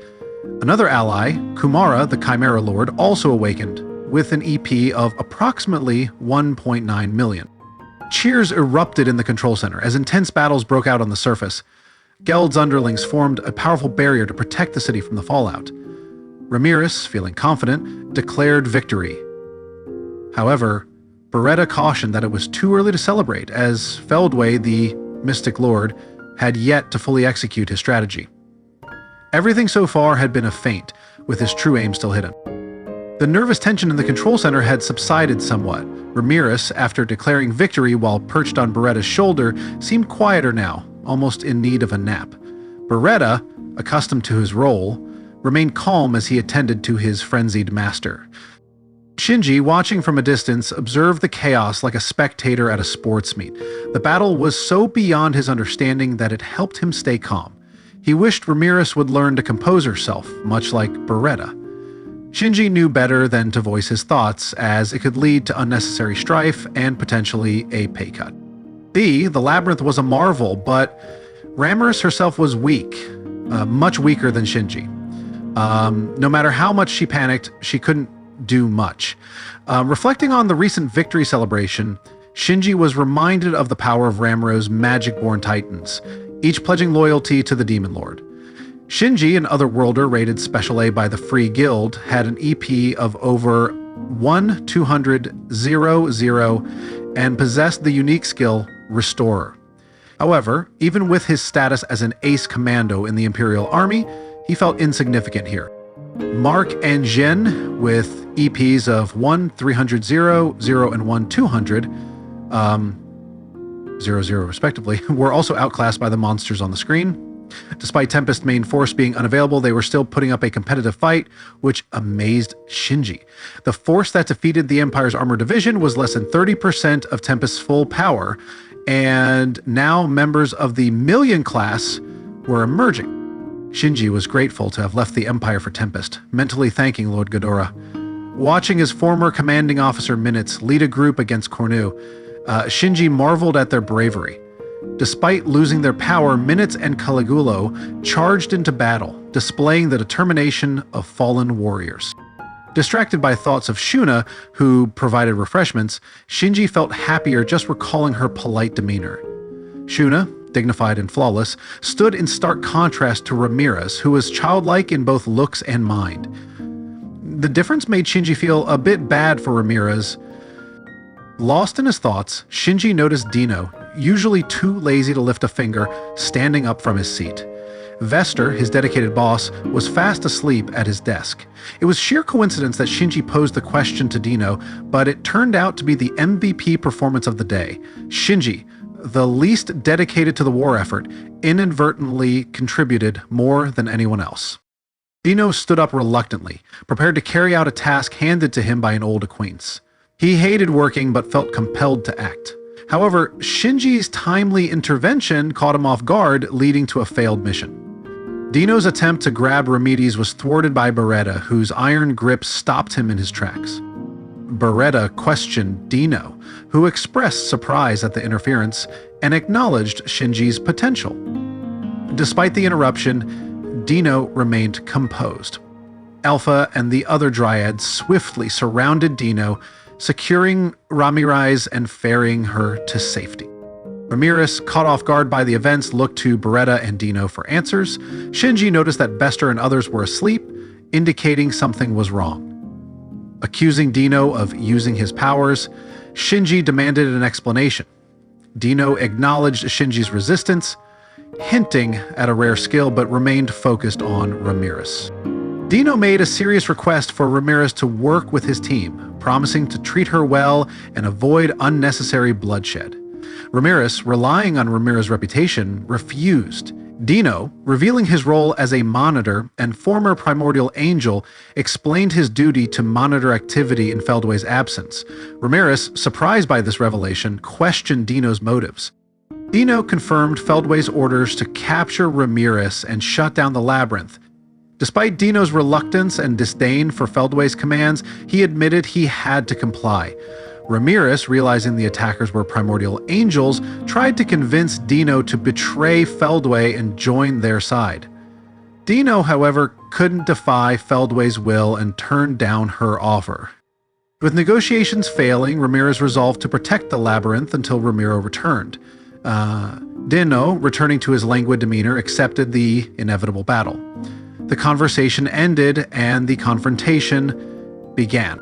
Another ally, Kumara, the Chimera Lord, also awakened, with an EP of approximately 1.9 million. Cheers erupted in the control center as intense battles broke out on the surface. Geld's underlings formed a powerful barrier to protect the city from the fallout. Ramiris, feeling confident, declared victory. However, Beretta cautioned that it was too early to celebrate, as Feldway, the Mystic Lord, had yet to fully execute his strategy. Everything so far had been a feint, with his true aim still hidden. The nervous tension in the control center had subsided somewhat. Ramiris, after declaring victory while perched on Beretta's shoulder, seemed quieter now, almost in need of a nap. Beretta, accustomed to his role, remained calm as he attended to his frenzied master. Shinji, watching from a distance, observed the chaos like a spectator at a sports meet. The battle was so beyond his understanding that it helped him stay calm. He wished Ramiris would learn to compose herself, much like Beretta. Shinji knew better than to voice his thoughts, as it could lead to unnecessary strife and potentially a pay cut. The labyrinth was a marvel, but Ramiris herself was weak, much weaker than Shinji. No matter how much she panicked, she couldn't do much. Reflecting on the recent victory celebration, Shinji was reminded of the power of Ramiru's magic-born titans, each pledging loyalty to the Demon Lord. Shinji, an Otherworlder rated Special A by the Free Guild, had an EP of over 1,200 and possessed the unique skill Restorer. However, even with his status as an ace commando in the Imperial Army, he felt insignificant here. Mark and Jin, with EPs of 1,300, 0, and 1,200, 0 respectively, were also outclassed by the monsters on the screen. Despite Tempest's main force being unavailable, they were still putting up a competitive fight, which amazed Shinji. The force that defeated the Empire's armor division was less than 30% of Tempest's full power, and now members of the Million class were emerging. Shinji was grateful to have left the Empire for Tempest, mentally thanking Lord Ghidorah. Watching his former commanding officer Minutes lead a group against Cornu, Shinji marveled at their bravery. Despite losing their power, Minutes and Caligula charged into battle, displaying the determination of fallen warriors. Distracted by thoughts of Shuna, who provided refreshments, Shinji felt happier just recalling her polite demeanor. Shuna, dignified and flawless, stood in stark contrast to Ramiris, who was childlike in both looks and mind. The difference made Shinji feel a bit bad for Ramiris. Lost in his thoughts, Shinji noticed Deeno, usually too lazy to lift a finger, standing up from his seat. Vester, his dedicated boss, was fast asleep at his desk. It was sheer coincidence that Shinji posed the question to Deeno, but it turned out to be the MVP performance of the day. Shinji, the least dedicated to the war effort, inadvertently contributed more than anyone else. Deeno stood up reluctantly, prepared to carry out a task handed to him by an old acquaintance. He hated working but felt compelled to act. However, Shinji's timely intervention caught him off guard, leading to a failed mission. Deeno's attempt to grab Ramiris was thwarted by Beretta, whose iron grip stopped him in his tracks. Beretta questioned Deeno, who expressed surprise at the interference and acknowledged Shinji's potential. Despite the interruption, Deeno remained composed. Alpha and the other Dryads swiftly surrounded Deeno, securing Ramiris and ferrying her to safety. Ramiris, caught off guard by the events, looked to Beretta and Deeno for answers. Shinji noticed that Bester and others were asleep, indicating something was wrong. Accusing Deeno of using his powers, Shinji demanded an explanation. Deeno acknowledged Shinji's resistance, hinting at a rare skill, but remained focused on Ramiris. Deeno made a serious request for Ramiris to work with his team, promising to treat her well and avoid unnecessary bloodshed. Ramiris, relying on Ramiris' reputation, refused. Deeno, revealing his role as a monitor and former primordial angel, explained his duty to monitor activity in Feldway's absence. Ramiris, surprised by this revelation, questioned Deeno's motives. Deeno confirmed Feldway's orders to capture Ramiris and shut down the labyrinth. Despite Deeno's reluctance and disdain for Feldway's commands, he admitted he had to comply. Ramiris, realizing the attackers were primordial angels, tried to convince Deeno to betray Feldway and join their side. Deeno, however, couldn't defy Feldway's will and turned down her offer. With negotiations failing, Ramiris resolved to protect the labyrinth until Rimuru returned. Deeno, returning to his languid demeanor, accepted the inevitable battle. The conversation ended and the confrontation began.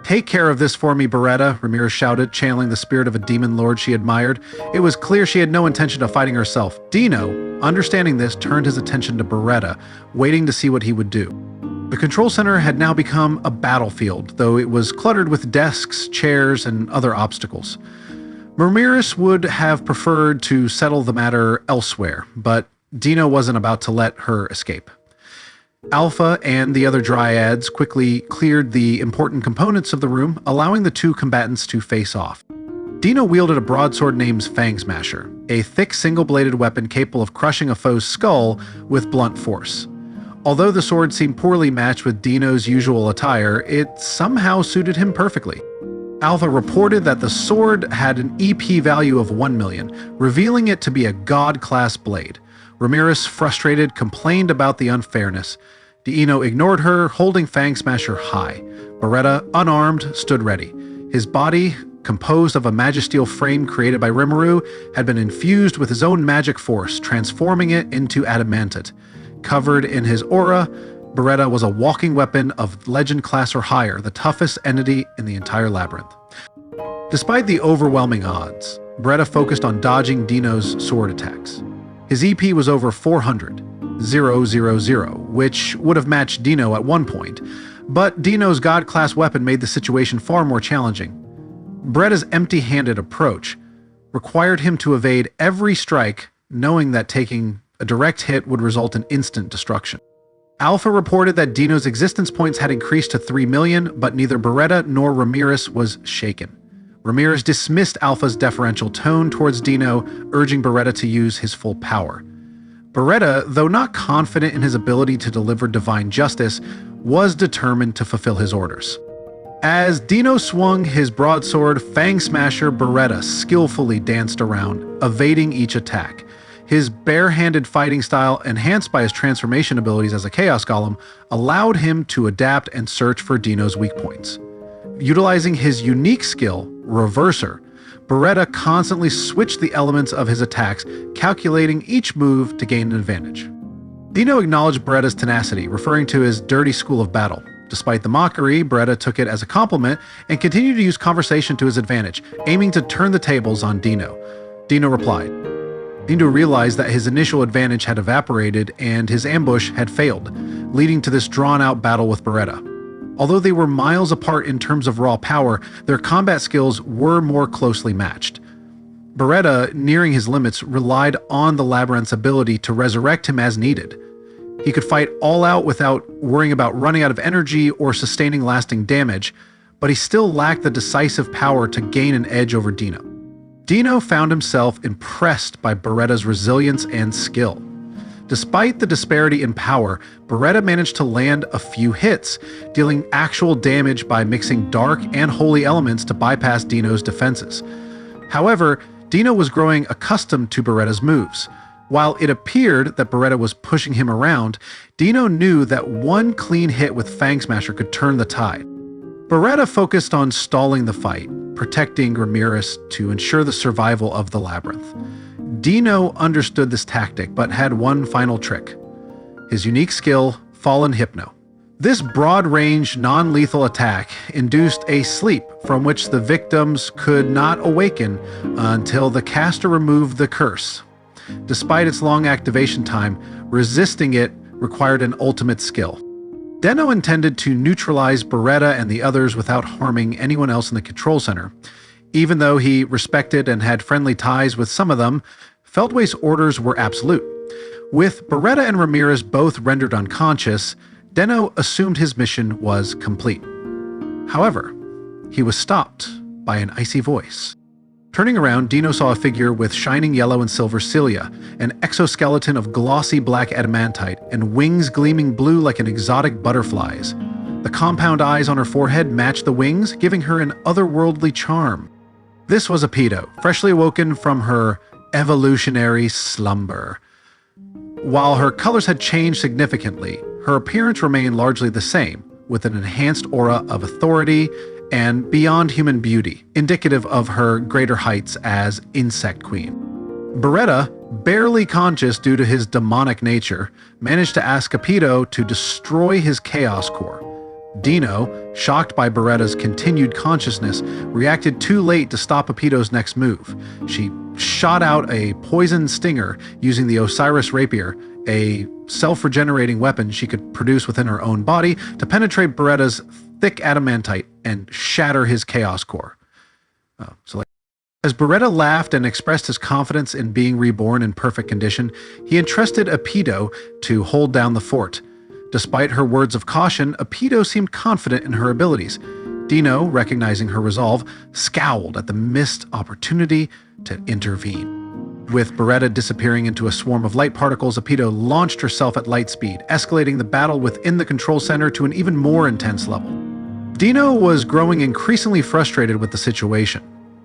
"Take care of this for me, Beretta," Ramiris shouted, channeling the spirit of a demon lord she admired. It was clear she had no intention of fighting herself. Deeno, understanding this, turned his attention to Beretta, waiting to see what he would do. The control center had now become a battlefield, though it was cluttered with desks, chairs, and other obstacles. Ramiris would have preferred to settle the matter elsewhere, but Deeno wasn't about to let her escape. Alpha and the other dryads quickly cleared the important components of the room, allowing the two combatants to face off. Deeno wielded a broadsword named Fang Smasher, a thick single-bladed weapon capable of crushing a foe's skull with blunt force. Although the sword seemed poorly matched with Deeno's usual attire, it somehow suited him perfectly. Alpha reported that the sword had an EP value of 1 million, revealing it to be a god-class blade. Ramiris, frustrated, complained about the unfairness. Deeno ignored her, holding Fang Smasher high. Beretta, unarmed, stood ready. His body, composed of a magisteel frame created by Rimuru, had been infused with his own magic force, transforming it into adamantite. Covered in his aura, Beretta was a walking weapon of legend class or higher, the toughest entity in the entire labyrinth. Despite the overwhelming odds, Beretta focused on dodging Deeno's sword attacks. His EP was over 400, 000, which would have matched Deeno at one point, but Deeno's god-class weapon made the situation far more challenging. Beretta's empty-handed approach required him to evade every strike, knowing that taking a direct hit would result in instant destruction. Alpha reported that Deeno's existence points had increased to 3 million, but neither Beretta nor Ramiris was shaken. Ramiris dismissed Alpha's deferential tone towards Deeno, urging Beretta to use his full power. Beretta, though not confident in his ability to deliver divine justice, was determined to fulfill his orders. As Deeno swung his broadsword, Fang Smasher Beretta skillfully danced around, evading each attack. His bare-handed fighting style, enhanced by his transformation abilities as a Chaos Golem, allowed him to adapt and search for Deeno's weak points. Utilizing his unique skill, Reverser, Beretta constantly switched the elements of his attacks, calculating each move to gain an advantage. Deeno acknowledged Beretta's tenacity, referring to his dirty school of battle. Despite the mockery, Beretta took it as a compliment and continued to use conversation to his advantage, aiming to turn the tables on Deeno. Deeno replied. Deeno realized that his initial advantage had evaporated and his ambush had failed, leading to this drawn-out battle with Beretta. Although they were miles apart in terms of raw power, their combat skills were more closely matched. Beretta, nearing his limits, relied on the labyrinth's ability to resurrect him as needed. He could fight all out without worrying about running out of energy or sustaining lasting damage, but he still lacked the decisive power to gain an edge over Deeno. Deeno found himself impressed by Beretta's resilience and skill. Despite the disparity in power, Beretta managed to land a few hits, dealing actual damage by mixing dark and holy elements to bypass Deeno's defenses. However, Deeno was growing accustomed to Beretta's moves. While it appeared that Beretta was pushing him around, Deeno knew that one clean hit with Fang Smasher could turn the tide. Beretta focused on stalling the fight, protecting Ramiris to ensure the survival of the labyrinth. Deeno understood this tactic, but had one final trick: his unique skill, Fallen Hypno. This broad-range, non-lethal attack induced a sleep from which the victims could not awaken until the caster removed the curse. Despite its long activation time, resisting it required an ultimate skill. Deeno intended to neutralize Beretta and the others without harming anyone else in the control center. Even though he respected and had friendly ties with some of them, Feldway's orders were absolute. With Beretta and Ramiris both rendered unconscious, Deeno assumed his mission was complete. However, he was stopped by an icy voice. Turning around, Deeno saw a figure with shining yellow and silver cilia, an exoskeleton of glossy black adamantite, and wings gleaming blue like an exotic butterfly's. The compound eyes on her forehead matched the wings, giving her an otherworldly charm. This was Apito, freshly awoken from her evolutionary slumber. While her colors had changed significantly, her appearance remained largely the same, with an enhanced aura of authority and beyond human beauty, indicative of her greater heights as Insect Queen. Beretta, barely conscious due to his demonic nature, managed to ask Apito to destroy his Chaos Core. Deeno, shocked by Beretta's continued consciousness, reacted too late to stop Apito's next move. She shot out a poison stinger using the Osiris Rapier, a self-regenerating weapon she could produce within her own body, to penetrate Beretta's thick adamantite and shatter his Chaos Core. As Beretta laughed and expressed his confidence in being reborn in perfect condition, he entrusted Apito to hold down the fort. Despite her words of caution, Apito seemed confident in her abilities. Deeno, recognizing her resolve, scowled at the missed opportunity to intervene. With Beretta disappearing into a swarm of light particles, Apito launched herself at light speed, escalating the battle within the control center to an even more intense level. Deeno was growing increasingly frustrated with the situation.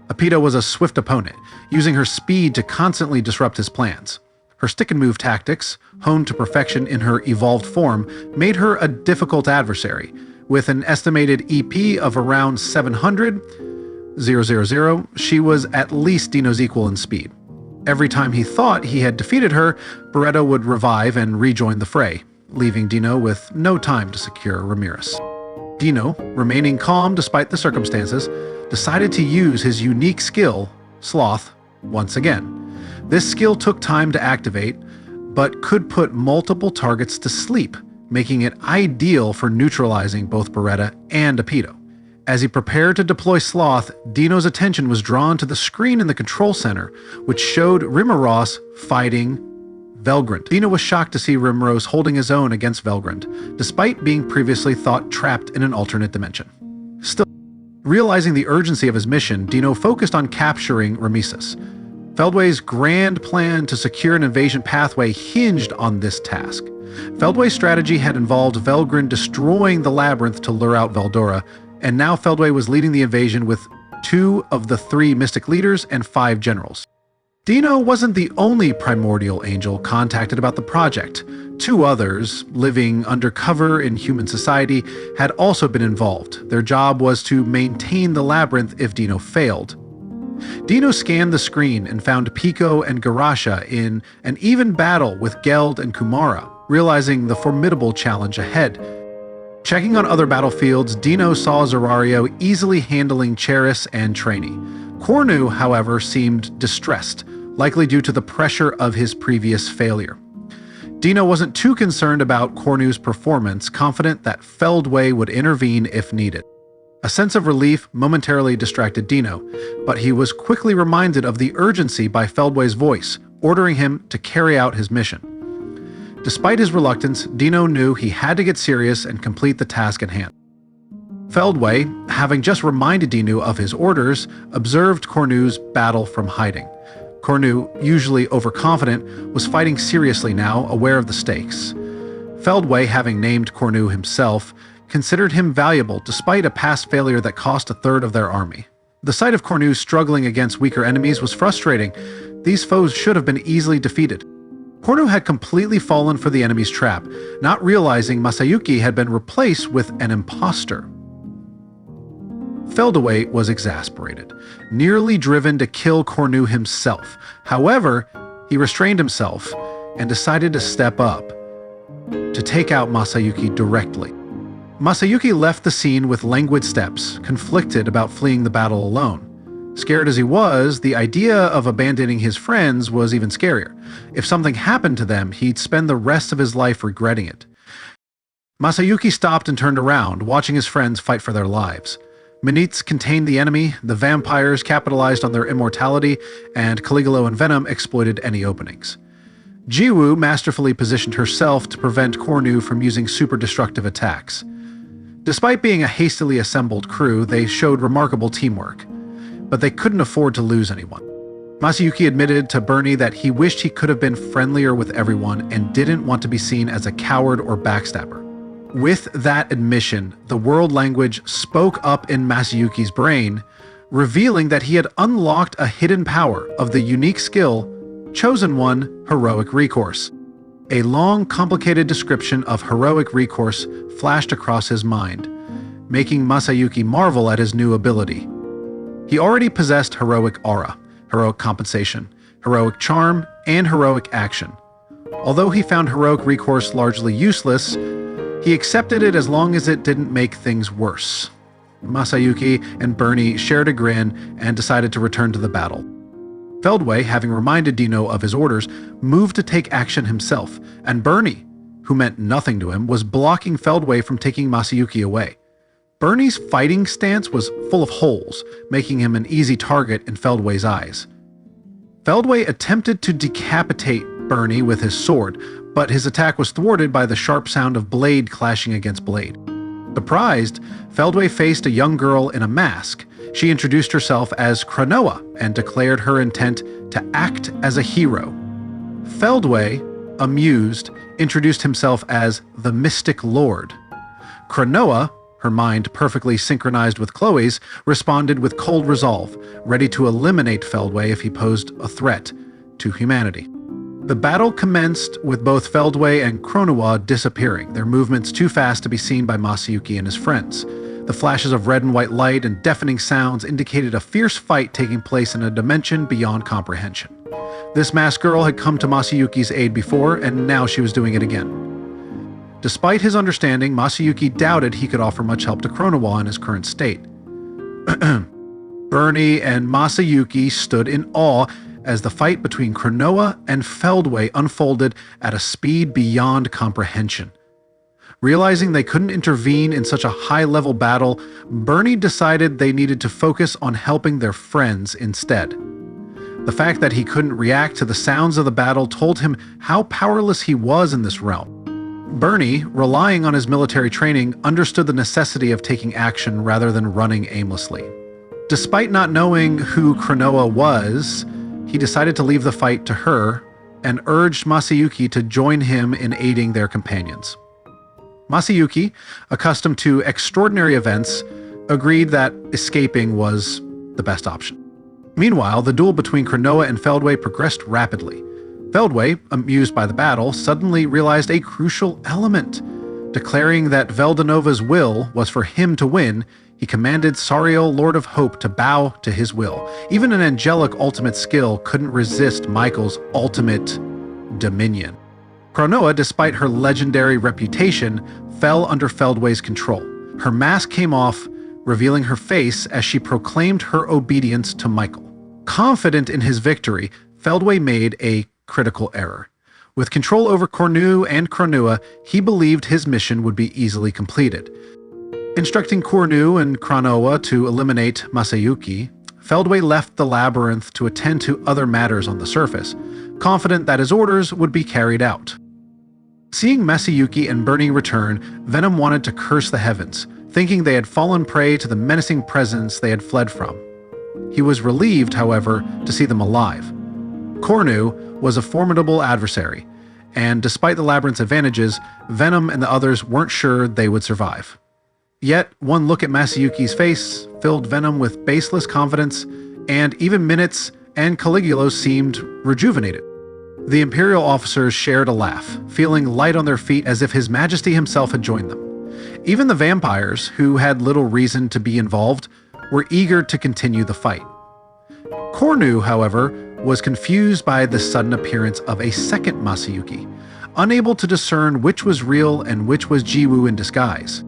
Apito was a swift opponent, using her speed to constantly disrupt his plans. Her stick-and-move tactics, honed to perfection in her evolved form, made her a difficult adversary. With an estimated EP of around 700,000, she was at least Deeno's equal in speed. Every time he thought he had defeated her, Beretta would revive and rejoin the fray, leaving Deeno with no time to secure Ramiris. Deeno, remaining calm despite the circumstances, decided to use his unique skill, Sloth, once again. This skill took time to activate, but could put multiple targets to sleep, making it ideal for neutralizing both Beretta and Apito. As he prepared to deploy Sloth, Deeno's attention was drawn to the screen in the control center, which showed Rimuru fighting Velgrynd. Deeno was shocked to see Rimuru holding his own against Velgrynd, despite being previously thought trapped in an alternate dimension. Still, realizing the urgency of his mission, Deeno focused on capturing Ramiris. Feldway's grand plan to secure an invasion pathway hinged on this task. Feldway's strategy had involved Velgrynd destroying the labyrinth to lure out Veldora, and now Feldway was leading the invasion with 2 of the 3 mystic leaders and 5 generals. Deeno wasn't the only primordial angel contacted about the project. 2 others, living undercover in human society, had also been involved. Their job was to maintain the labyrinth if Deeno failed. Deeno scanned the screen and found Pico and Garasha in an even battle with Geld and Kumara, realizing the formidable challenge ahead. Checking on other battlefields, Deeno saw Zerario easily handling Cheris and Trainee. Cornu, however, seemed distressed, likely due to the pressure of his previous failure. Deeno wasn't too concerned about Cornu's performance, confident that Feldway would intervene if needed. A sense of relief momentarily distracted Deeno, but he was quickly reminded of the urgency by Feldway's voice, ordering him to carry out his mission. Despite his reluctance, Deeno knew he had to get serious and complete the task at hand. Feldway, having just reminded Deeno of his orders, observed Cornu's battle from hiding. Cornu, usually overconfident, was fighting seriously now, aware of the stakes. Feldway, having named Cornu himself, considered him valuable despite a past failure that cost 1/3 of their army. The sight of Cornu struggling against weaker enemies was frustrating. These foes should have been easily defeated. Cornu had completely fallen for the enemy's trap, not realizing Masayuki had been replaced with an imposter. Feldway was exasperated, nearly driven to kill Chronoa himself. However, he restrained himself and decided to step up to take out Masayuki directly. Masayuki left the scene with languid steps, conflicted about fleeing the battle alone. Scared as he was, the idea of abandoning his friends was even scarier. If something happened to them, he'd spend the rest of his life regretting it. Masayuki stopped and turned around, watching his friends fight for their lives. Minutes contained the enemy, the vampires capitalized on their immortality, and Caligula and Venom exploited any openings. Jiwoo masterfully positioned herself to prevent Chronoa from using super destructive attacks. Despite being a hastily assembled crew, they showed remarkable teamwork, but they couldn't afford to lose anyone. Masayuki admitted to Bernie that he wished he could have been friendlier with everyone and didn't want to be seen as a coward or backstabber. With that admission, the world language spoke up in Masayuki's brain, revealing that he had unlocked a hidden power of the unique skill, Chosen One, Heroic Recourse. A long, complicated description of Heroic Recourse flashed across his mind, making Masayuki marvel at his new ability. He already possessed Heroic Aura, Heroic Compensation, Heroic Charm, and Heroic Action. Although he found Heroic Recourse largely useless, he accepted it as long as it didn't make things worse. Masayuki and Bernie shared a grin and decided to return to the battle. Feldway, having reminded Deeno of his orders, moved to take action himself, and Bernie, who meant nothing to him, was blocking Feldway from taking Masayuki away. Bernie's fighting stance was full of holes, making him an easy target in Feldway's eyes. Feldway attempted to decapitate Bernie with his sword, but his attack was thwarted by the sharp sound of blade clashing against blade. Surprised, Feldway faced a young girl in a mask. She introduced herself as Chronoa and declared her intent to act as a hero. Feldway, amused, introduced himself as the Mystic Lord. Chronoa, her mind perfectly synchronized with Chloe's, responded with cold resolve, ready to eliminate Feldway if he posed a threat to humanity. The battle commenced with both Feldway and Chronoa disappearing, their movements too fast to be seen by Masayuki and his friends. The flashes of red and white light and deafening sounds indicated a fierce fight taking place in a dimension beyond comprehension. This masked girl had come to Masayuki's aid before, and now she was doing it again. Despite his understanding, Masayuki doubted he could offer much help to Chronoa in his current state. Bernie and Masayuki stood in awe as the fight between Chronoa and Feldway unfolded at a speed beyond comprehension. Realizing they couldn't intervene in such a high-level battle, Bernie decided they needed to focus on helping their friends instead. The fact that he couldn't react to the sounds of the battle told him how powerless he was in this realm. Bernie, relying on his military training, understood the necessity of taking action rather than running aimlessly. Despite not knowing who Chronoa was, he decided to leave the fight to her and urged Masayuki to join him in aiding their companions. Masayuki, accustomed to extraordinary events, agreed that escaping was the best option. Meanwhile, the duel between Chronoa and Feldway progressed rapidly. Feldway, amused by the battle, suddenly realized a crucial element. Declaring that Veldanova's will was for him to win, he commanded Sariel, Lord of Hope, to bow to his will. Even an angelic ultimate skill couldn't resist Michael's ultimate dominion. Chronoa, despite her legendary reputation, fell under Feldway's control. Her mask came off, revealing her face as she proclaimed her obedience to Michael. Confident in his victory, Feldway made a critical error. With control over Chronoa and Chronoa, he believed his mission would be easily completed. Instructing Chronoa and Chronoa to eliminate Masayuki, Feldway left the labyrinth to attend to other matters on the surface, confident that his orders would be carried out. Seeing Masayuki and Bernie return, Venom wanted to curse the heavens, thinking they had fallen prey to the menacing presence they had fled from. He was relieved, however, to see them alive. Chronoa was a formidable adversary, and despite the labyrinth's advantages, Venom and the others weren't sure they would survive. Yet, one look at Masayuki's face filled Venom with baseless confidence, and even Minutes and Caligula seemed rejuvenated. The Imperial officers shared a laugh, feeling light on their feet as if His Majesty himself had joined them. Even the vampires, who had little reason to be involved, were eager to continue the fight. Chronoa, however, was confused by the sudden appearance of a second Masayuki, unable to discern which was real and which was Jiwoo in disguise.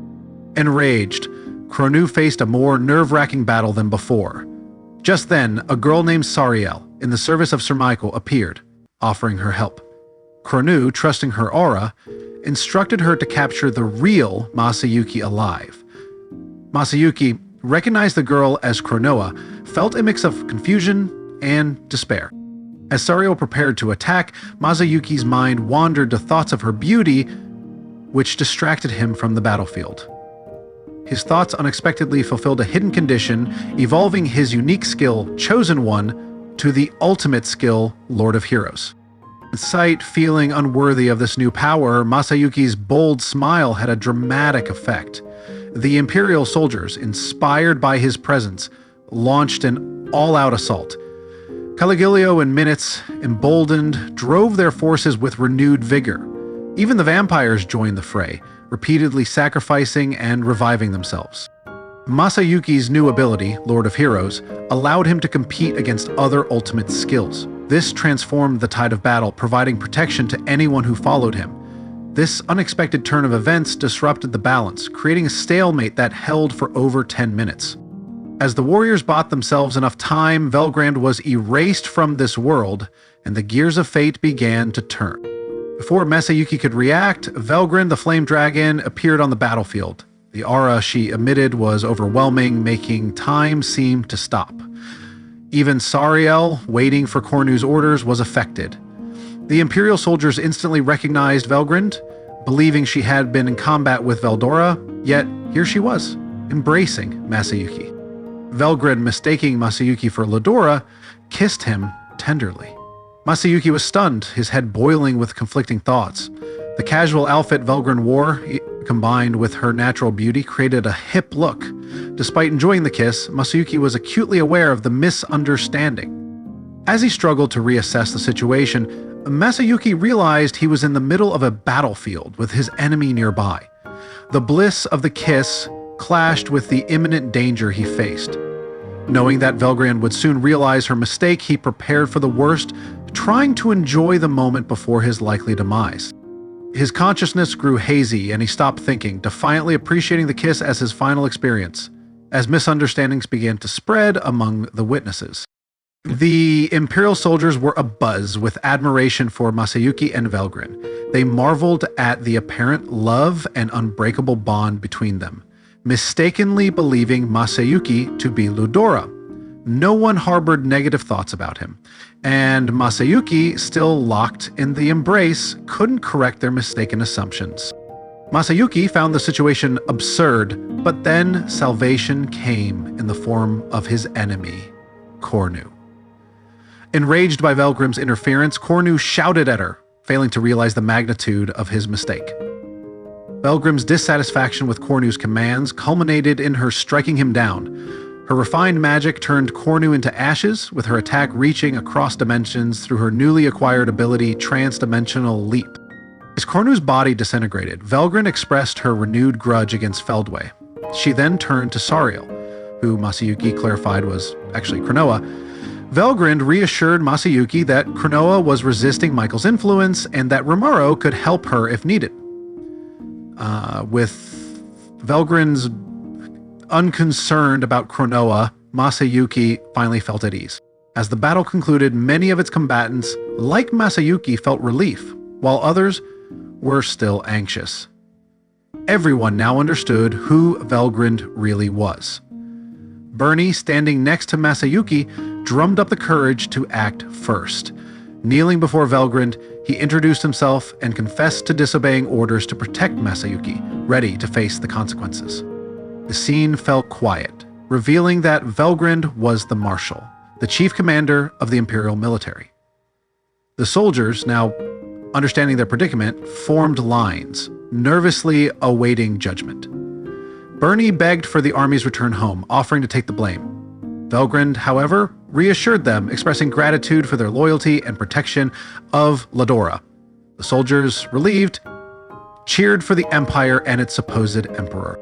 Enraged, Chronoa faced a more nerve-wracking battle than before. Just then, a girl named Sariel, in the service of Sir Michael, appeared, offering her help. Chronoa, trusting her aura, instructed her to capture the real Masayuki alive. Masayuki recognized the girl as Chronoa, felt a mix of confusion and despair. As Sariel prepared to attack, Masayuki's mind wandered to thoughts of her beauty, which distracted him from the battlefield. His thoughts unexpectedly fulfilled a hidden condition, evolving his unique skill, Chosen One, to the ultimate skill, Lord of Heroes. With sight feeling unworthy of this new power, Masayuki's bold smile had a dramatic effect. The Imperial soldiers, inspired by his presence, launched an all-out assault. Caligulio and Minutes, emboldened, drove their forces with renewed vigor. Even the vampires joined the fray, repeatedly sacrificing and reviving themselves. Masayuki's new ability, Lord of Heroes, allowed him to compete against other ultimate skills. This transformed the tide of battle, providing protection to anyone who followed him. This unexpected turn of events disrupted the balance, creating a stalemate that held for over 10 minutes. As the warriors bought themselves enough time, Velgrynd was erased from this world, and the gears of fate began to turn. Before Masayuki could react, Velgrynd the Flame Dragon appeared on the battlefield. The aura she emitted was overwhelming, making time seem to stop. Even Sariel, waiting for Chronoa's orders, was affected. The Imperial soldiers instantly recognized Velgrynd, believing she had been in combat with Veldora, yet here she was, embracing Masayuki. Velgrynd, mistaking Masayuki for Ludora, kissed him tenderly. Masayuki was stunned, his head boiling with conflicting thoughts. The casual outfit Velgrynd wore, combined with her natural beauty, created a hip look. Despite enjoying the kiss, Masayuki was acutely aware of the misunderstanding. As he struggled to reassess the situation, Masayuki realized he was in the middle of a battlefield with his enemy nearby. The bliss of the kiss clashed with the imminent danger he faced. Knowing that Velgrynd would soon realize her mistake, he prepared for the worst, trying to enjoy the moment before his likely demise. His consciousness grew hazy and he stopped thinking, defiantly appreciating the kiss as his final experience, as misunderstandings began to spread among the witnesses. The Imperial soldiers were abuzz with admiration for Masayuki and Velgrynd. They marveled at the apparent love and unbreakable bond between them, mistakenly believing Masayuki to be Ludora. No one harbored negative thoughts about him, and Masayuki, still locked in the embrace, couldn't correct their mistaken assumptions. Masayuki found the situation absurd, but then salvation came in the form of his enemy, Chronoa. Enraged by Velgrynd's interference, Chronoa shouted at her, failing to realize the magnitude of his mistake. Velgrynd's dissatisfaction with Chronoa's commands culminated in her striking him down. Her refined magic turned Chronoa into ashes, with her attack reaching across dimensions through her newly acquired ability, Trans-Dimensional Leap. As Chronoa's body disintegrated, Velgrynd expressed her renewed grudge against Feldway. She then turned to Sariel, who Masayuki clarified was actually Chronoa. Velgrynd reassured Masayuki that Chronoa was resisting Michael's influence and that Rimuru could help her if needed. With Velgrynd's unconcerned about Chronoa, Masayuki finally felt at ease. As the battle concluded, many of its combatants, like Masayuki, felt relief, while others were still anxious. Everyone now understood who Velgrynd really was. Bernie, standing next to Masayuki, drummed up the courage to act first. Kneeling before Velgrynd, he introduced himself and confessed to disobeying orders to protect Masayuki, ready to face the consequences. The scene fell quiet, revealing that Velgrynd was the Marshal, the chief commander of the Imperial military. The soldiers, now understanding their predicament, formed lines, nervously awaiting judgment. Bernie begged for the army's return home, offering to take the blame. Velgrynd, however, reassured them, expressing gratitude for their loyalty and protection of Ludora. The soldiers, relieved, cheered for the Empire and its supposed emperor.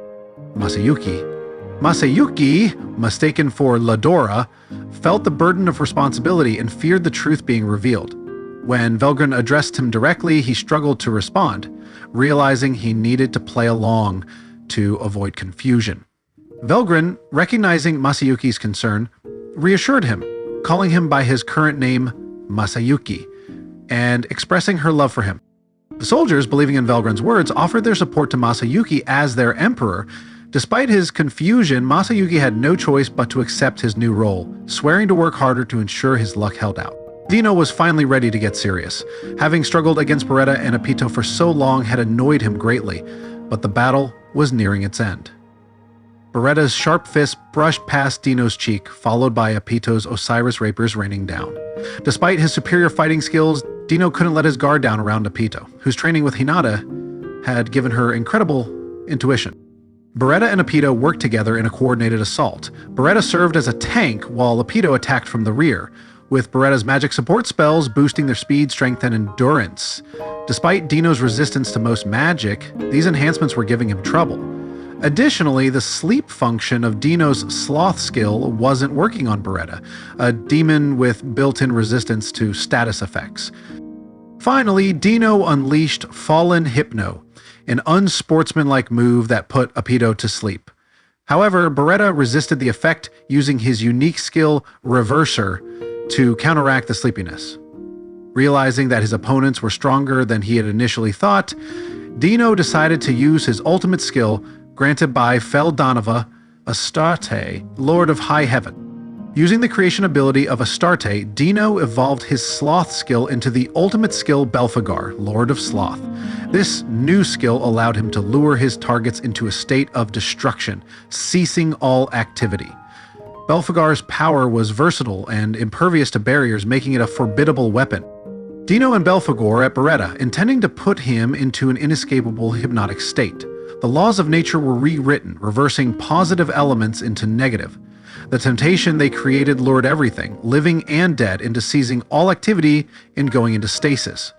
Masayuki Masayuki, mistaken for Ludora, felt the burden of responsibility and feared the truth being revealed. When Velgrynd addressed him directly, he struggled to respond, realizing he needed to play along to avoid confusion. Velgrynd, recognizing Masayuki's concern, reassured him, calling him by his current name, Masayuki, and expressing her love for him. The soldiers, believing in Velgrynd's words, offered their support to Masayuki as their emperor. Despite his confusion, Masayuki had no choice but to accept his new role, swearing to work harder to ensure his luck held out. Deeno was finally ready to get serious. Having struggled against Beretta and Apito for so long had annoyed him greatly, but the battle was nearing its end. Beretta's sharp fist brushed past Deeno's cheek, followed by Apito's Osiris Rapers raining down. Despite his superior fighting skills, Deeno couldn't let his guard down around Apito, whose training with Hinata had given her incredible intuition. Beretta and Apito worked together in a coordinated assault. Beretta served as a tank while Apito attacked from the rear, with Beretta's magic support spells boosting their speed, strength, and endurance. Despite Deeno's resistance to most magic, these enhancements were giving him trouble. Additionally, the sleep function of Deeno's sloth skill wasn't working on Beretta, a demon with built-in resistance to status effects. Finally, Deeno unleashed Fallen Hypno, an unsportsmanlike move that put Apito to sleep. However, Beretta resisted the effect using his unique skill, Reverser, to counteract the sleepiness. Realizing that his opponents were stronger than he had initially thought, Deeno decided to use his ultimate skill, granted by Feldway Astarte, Lord of High Heaven. Using the creation ability of Astarte, Deeno evolved his sloth skill into the ultimate skill Belphegor, Lord of Sloth. This new skill allowed him to lure his targets into a state of destruction, ceasing all activity. Belphegor's power was versatile and impervious to barriers, making it a formidable weapon. Deeno and Belphegor at Beretta, intending to put him into an inescapable hypnotic state. The laws of nature were rewritten, reversing positive elements into negative. The temptation they created lured everything, living and dead, into seizing all activity and going into stasis.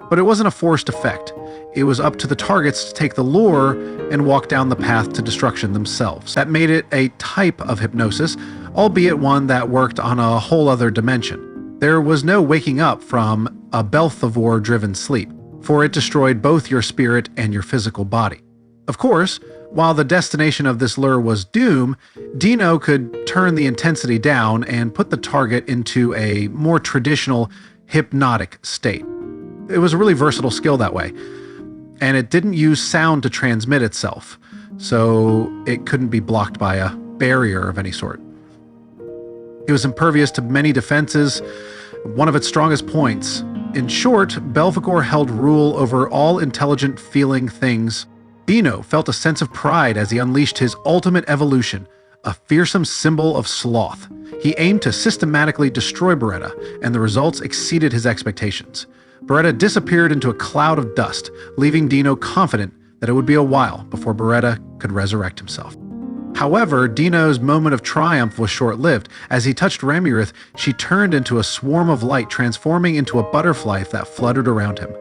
But it wasn't a forced effect. It was up to the targets to take the lure and walk down the path to destruction themselves. That made it a type of hypnosis, albeit one that worked on a whole other dimension. There was no waking up from a Belphegor-driven sleep, for it destroyed both your spirit and your physical body. Of course, while the destination of this lure was doom, Deeno could turn the intensity down and put the target into a more traditional hypnotic state. It was a really versatile skill that way, and it didn't use sound to transmit itself, so it couldn't be blocked by a barrier of any sort. It was impervious to many defenses, one of its strongest points. In short, Belphegor held rule over all intelligent feeling things. Deeno felt a sense of pride as he unleashed his ultimate evolution, a fearsome symbol of sloth. He aimed to systematically destroy Beretta, and the results exceeded his expectations. Beretta disappeared into a cloud of dust, leaving Deeno confident that it would be a while before Beretta could resurrect himself. However, Deeno's moment of triumph was short-lived. As he touched Ramiris, she turned into a swarm of light, transforming into a butterfly that fluttered around him.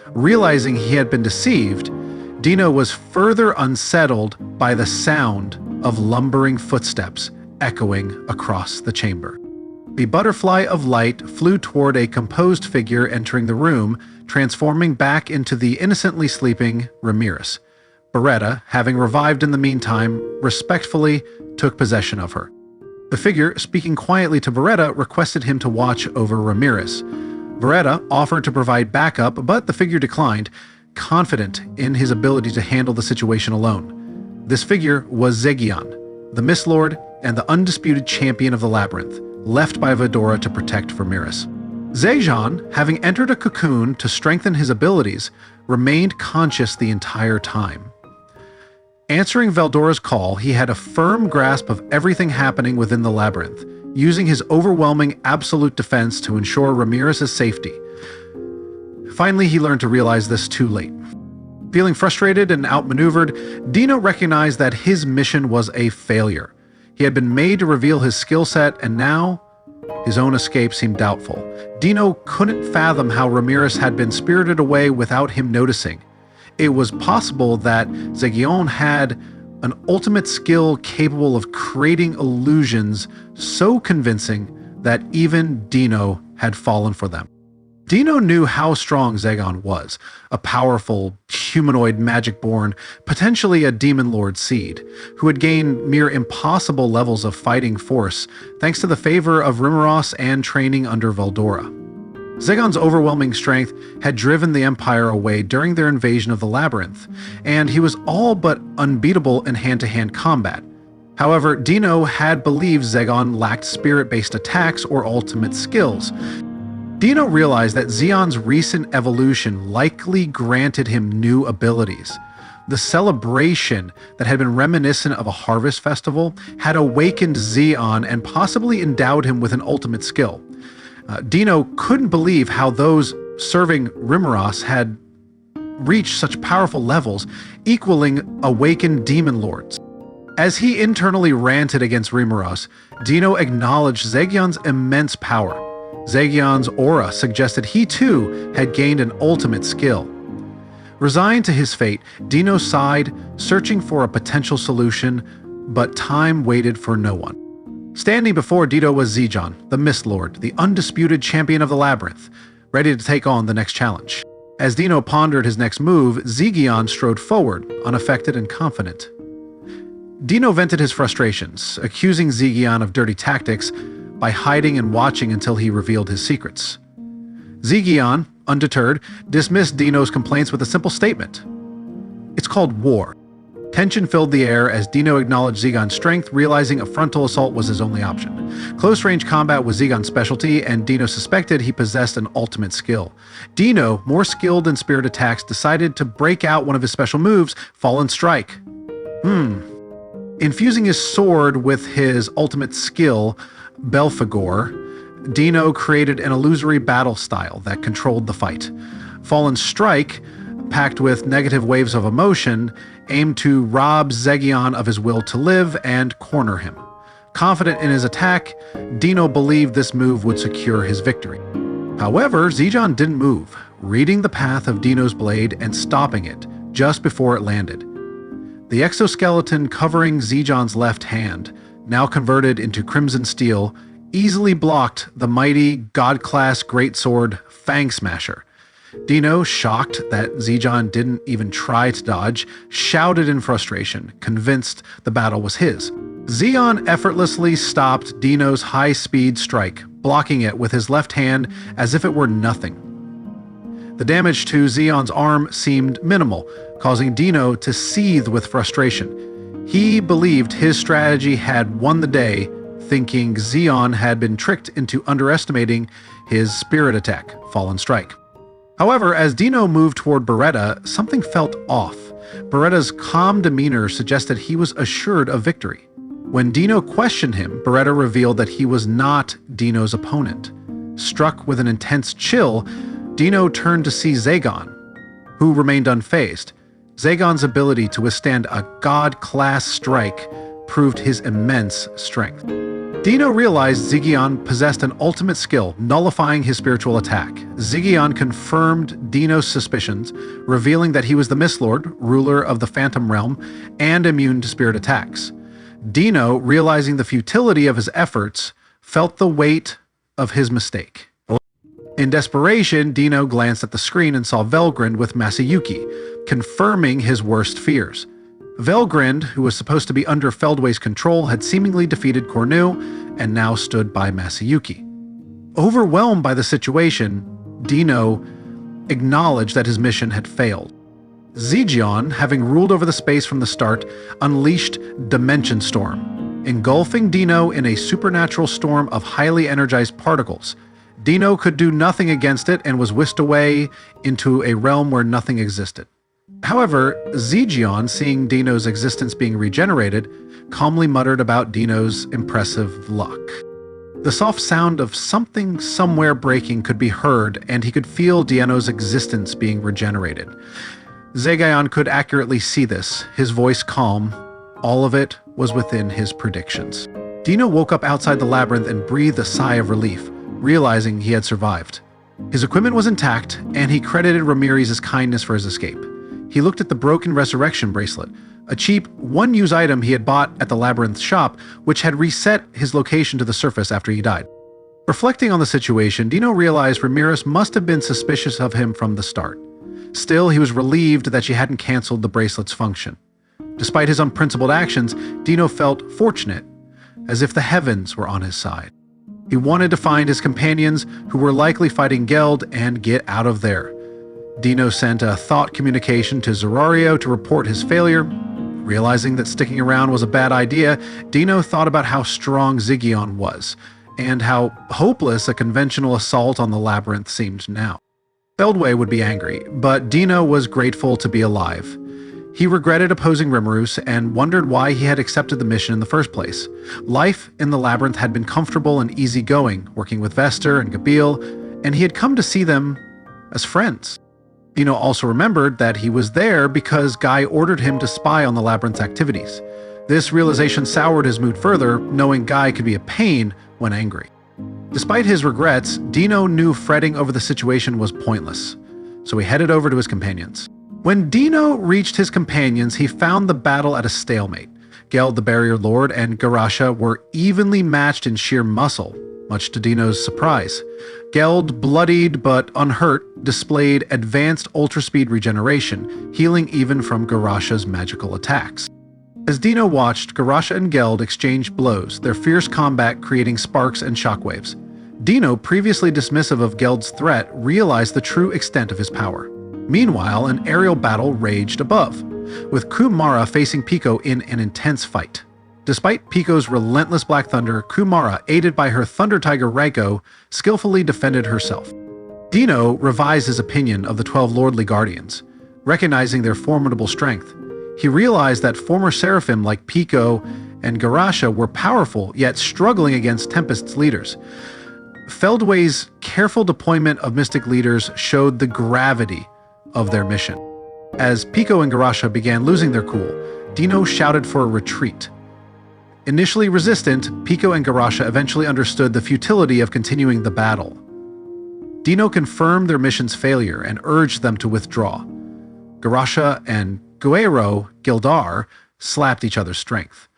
Realizing he had been deceived, Deeno was further unsettled by the sound of lumbering footsteps echoing across the chamber. The butterfly of light flew toward a composed figure entering the room, transforming back into the innocently sleeping Ramiris. Beretta, having revived in the meantime, respectfully took possession of her. The figure, speaking quietly to Beretta, requested him to watch over Ramiris. Beretta offered to provide backup, but the figure declined, confident in his ability to handle the situation alone. This figure was Zegion, the Mist Lord and the undisputed champion of the Labyrinth, left by Vedora to protect Ramiris. Zegion, having entered a cocoon to strengthen his abilities, remained conscious the entire time. Answering Veldora's call, he had a firm grasp of everything happening within the labyrinth, using his overwhelming absolute defense to ensure Ramiris' safety. Finally, he learned to realize this too late. Feeling frustrated and outmaneuvered, Deeno recognized that his mission was a failure. He had been made to reveal his skill set, and now his own escape seemed doubtful. Deeno couldn't fathom how Ramiris had been spirited away without him noticing. It was possible that Zegion had an ultimate skill capable of creating illusions so convincing that even Deeno had fallen for them. Deeno knew how strong Zegion was, a powerful, humanoid magic-born, potentially a demon lord seed, who had gained mere impossible levels of fighting force thanks to the favor of Ramiris and training under Ludora. Zegion's overwhelming strength had driven the Empire away during their invasion of the Labyrinth, and he was all but unbeatable in hand-to-hand combat. However, Deeno had believed Zegion lacked spirit-based attacks or ultimate skills. Deeno realized that Zeon's recent evolution likely granted him new abilities. The celebration that had been reminiscent of a harvest festival had awakened Zeon and possibly endowed him with an ultimate skill. Deeno couldn't believe how those serving Ramiris had reached such powerful levels, equaling awakened demon lords. As he internally ranted against Ramiris, Deeno acknowledged Zegion's immense power. Zegion's aura suggested he too had gained an ultimate skill. Resigned to his fate, Deeno sighed, searching for a potential solution, but time waited for no one. Standing before Deeno was Zegion, the Mist Lord, the undisputed champion of the Labyrinth, ready to take on the next challenge. As Deeno pondered his next move, Zegion strode forward, unaffected and confident. Deeno vented his frustrations, accusing Zegion of dirty tactics by hiding and watching until he revealed his secrets. Zegion, undeterred, dismissed Deeno's complaints with a simple statement. It's called war. Tension filled the air as Deeno acknowledged Zegion's strength, realizing a frontal assault was his only option. Close-range combat was Zegion's specialty, and Deeno suspected he possessed an ultimate skill. Deeno, more skilled in spirit attacks, decided to break out one of his special moves, Fallen Strike. Infusing his sword with his ultimate skill, Belphegor, Deeno created an illusory battle style that controlled the fight. Fallen Strike, packed with negative waves of emotion, aimed to rob Zegion of his will to live and corner him. Confident in his attack, Deeno believed this move would secure his victory. However, Zegion didn't move, reading the path of Deeno's blade and stopping it just before it landed. The exoskeleton covering Zegion's left hand, now converted into crimson steel, easily blocked the mighty god-class greatsword Fang Smasher. Deeno, shocked that Zegion didn't even try to dodge, shouted in frustration, convinced the battle was his. Zegion effortlessly stopped Deeno's high-speed strike, blocking it with his left hand as if it were nothing. The damage to Zegion's arm seemed minimal, causing Deeno to seethe with frustration. He believed his strategy had won the day, thinking Zegion had been tricked into underestimating his spirit attack, Fallen Strike. However, as Deeno moved toward Beretta, something felt off. Beretta's calm demeanor suggested he was assured of victory. When Deeno questioned him, Beretta revealed that he was not Deeno's opponent. Struck with an intense chill, Deeno turned to see Zegion, who remained unfazed. Zegion's ability to withstand a god-class strike proved his immense strength. Deeno realized Zegion possessed an ultimate skill, nullifying his spiritual attack. Zegion confirmed Deeno's suspicions, revealing that he was the Mist Lord, ruler of the Phantom Realm, and immune to spirit attacks. Deeno, realizing the futility of his efforts, felt the weight of his mistake. In desperation, Deeno glanced at the screen and saw Velgrynd with Masayuki, confirming his worst fears. Velgrynd, who was supposed to be under Feldway's control, had seemingly defeated Chronoa and now stood by Masayuki. Overwhelmed by the situation, Deeno acknowledged that his mission had failed. Zegion, having ruled over the space from the start, unleashed Dimension Storm, engulfing Deeno in a supernatural storm of highly energized particles. Deeno could do nothing against it and was whisked away into a realm where nothing existed. However, Zegion, seeing Deeno's existence being regenerated, calmly muttered about Deeno's impressive luck. The soft sound of something somewhere breaking could be heard, and he could feel Deeno's existence being regenerated. Zegion could accurately see this, his voice calm. All of it was within his predictions. Deeno woke up outside the labyrinth and breathed a sigh of relief, realizing he had survived. His equipment was intact, and he credited Ramiris' kindness for his escape. He looked at the broken resurrection bracelet, a cheap, one-use item he had bought at the Labyrinth shop, which had reset his location to the surface after he died. Reflecting on the situation, Deeno realized Ramiris must have been suspicious of him from the start. Still, he was relieved that she hadn't cancelled the bracelet's function. Despite his unprincipled actions, Deeno felt fortunate, as if the heavens were on his side. He wanted to find his companions, who were likely fighting Geld, and get out of there. Deeno sent a thought communication to Zerario to report his failure. Realizing that sticking around was a bad idea, Deeno thought about how strong Zegion was, and how hopeless a conventional assault on the Labyrinth seemed now. Feldway would be angry, but Deeno was grateful to be alive. He regretted opposing Rimuru and wondered why he had accepted the mission in the first place. Life in the Labyrinth had been comfortable and easygoing, working with Vester and Gabil, and he had come to see them as friends. Deeno also remembered that he was there because Guy ordered him to spy on the Labyrinth's activities. This realization soured his mood further, knowing Guy could be a pain when angry. Despite his regrets, Deeno knew fretting over the situation was pointless, so he headed over to his companions. When Deeno reached his companions, he found the battle at a stalemate. Geld, the Barrier Lord, and Garasha were evenly matched in sheer muscle, much to Deeno's surprise. Geld, bloodied but unhurt, displayed advanced ultra-speed regeneration, healing even from Garasha's magical attacks. As Deeno watched, Garasha and Geld exchange blows, their fierce combat creating sparks and shockwaves. Deeno, previously dismissive of Geld's threat, realized the true extent of his power. Meanwhile, an aerial battle raged above, with Kumara facing Pico in an intense fight. Despite Pico's relentless Black Thunder, Kumara, aided by her Thunder Tiger Raiko, skillfully defended herself. Deeno revised his opinion of the 12 Lordly Guardians, recognizing their formidable strength. He realized that former Seraphim like Pico and Garasha were powerful, yet struggling against Tempest's leaders. Feldway's careful deployment of Mystic leaders showed the gravity of their mission. As Pico and Garasha began losing their cool, Deeno shouted for a retreat. Initially resistant, Pico and Garasha eventually understood the futility of continuing the battle. Deeno confirmed their mission's failure and urged them to withdraw. Garasha and Guerrero Gildar slapped each other's strength.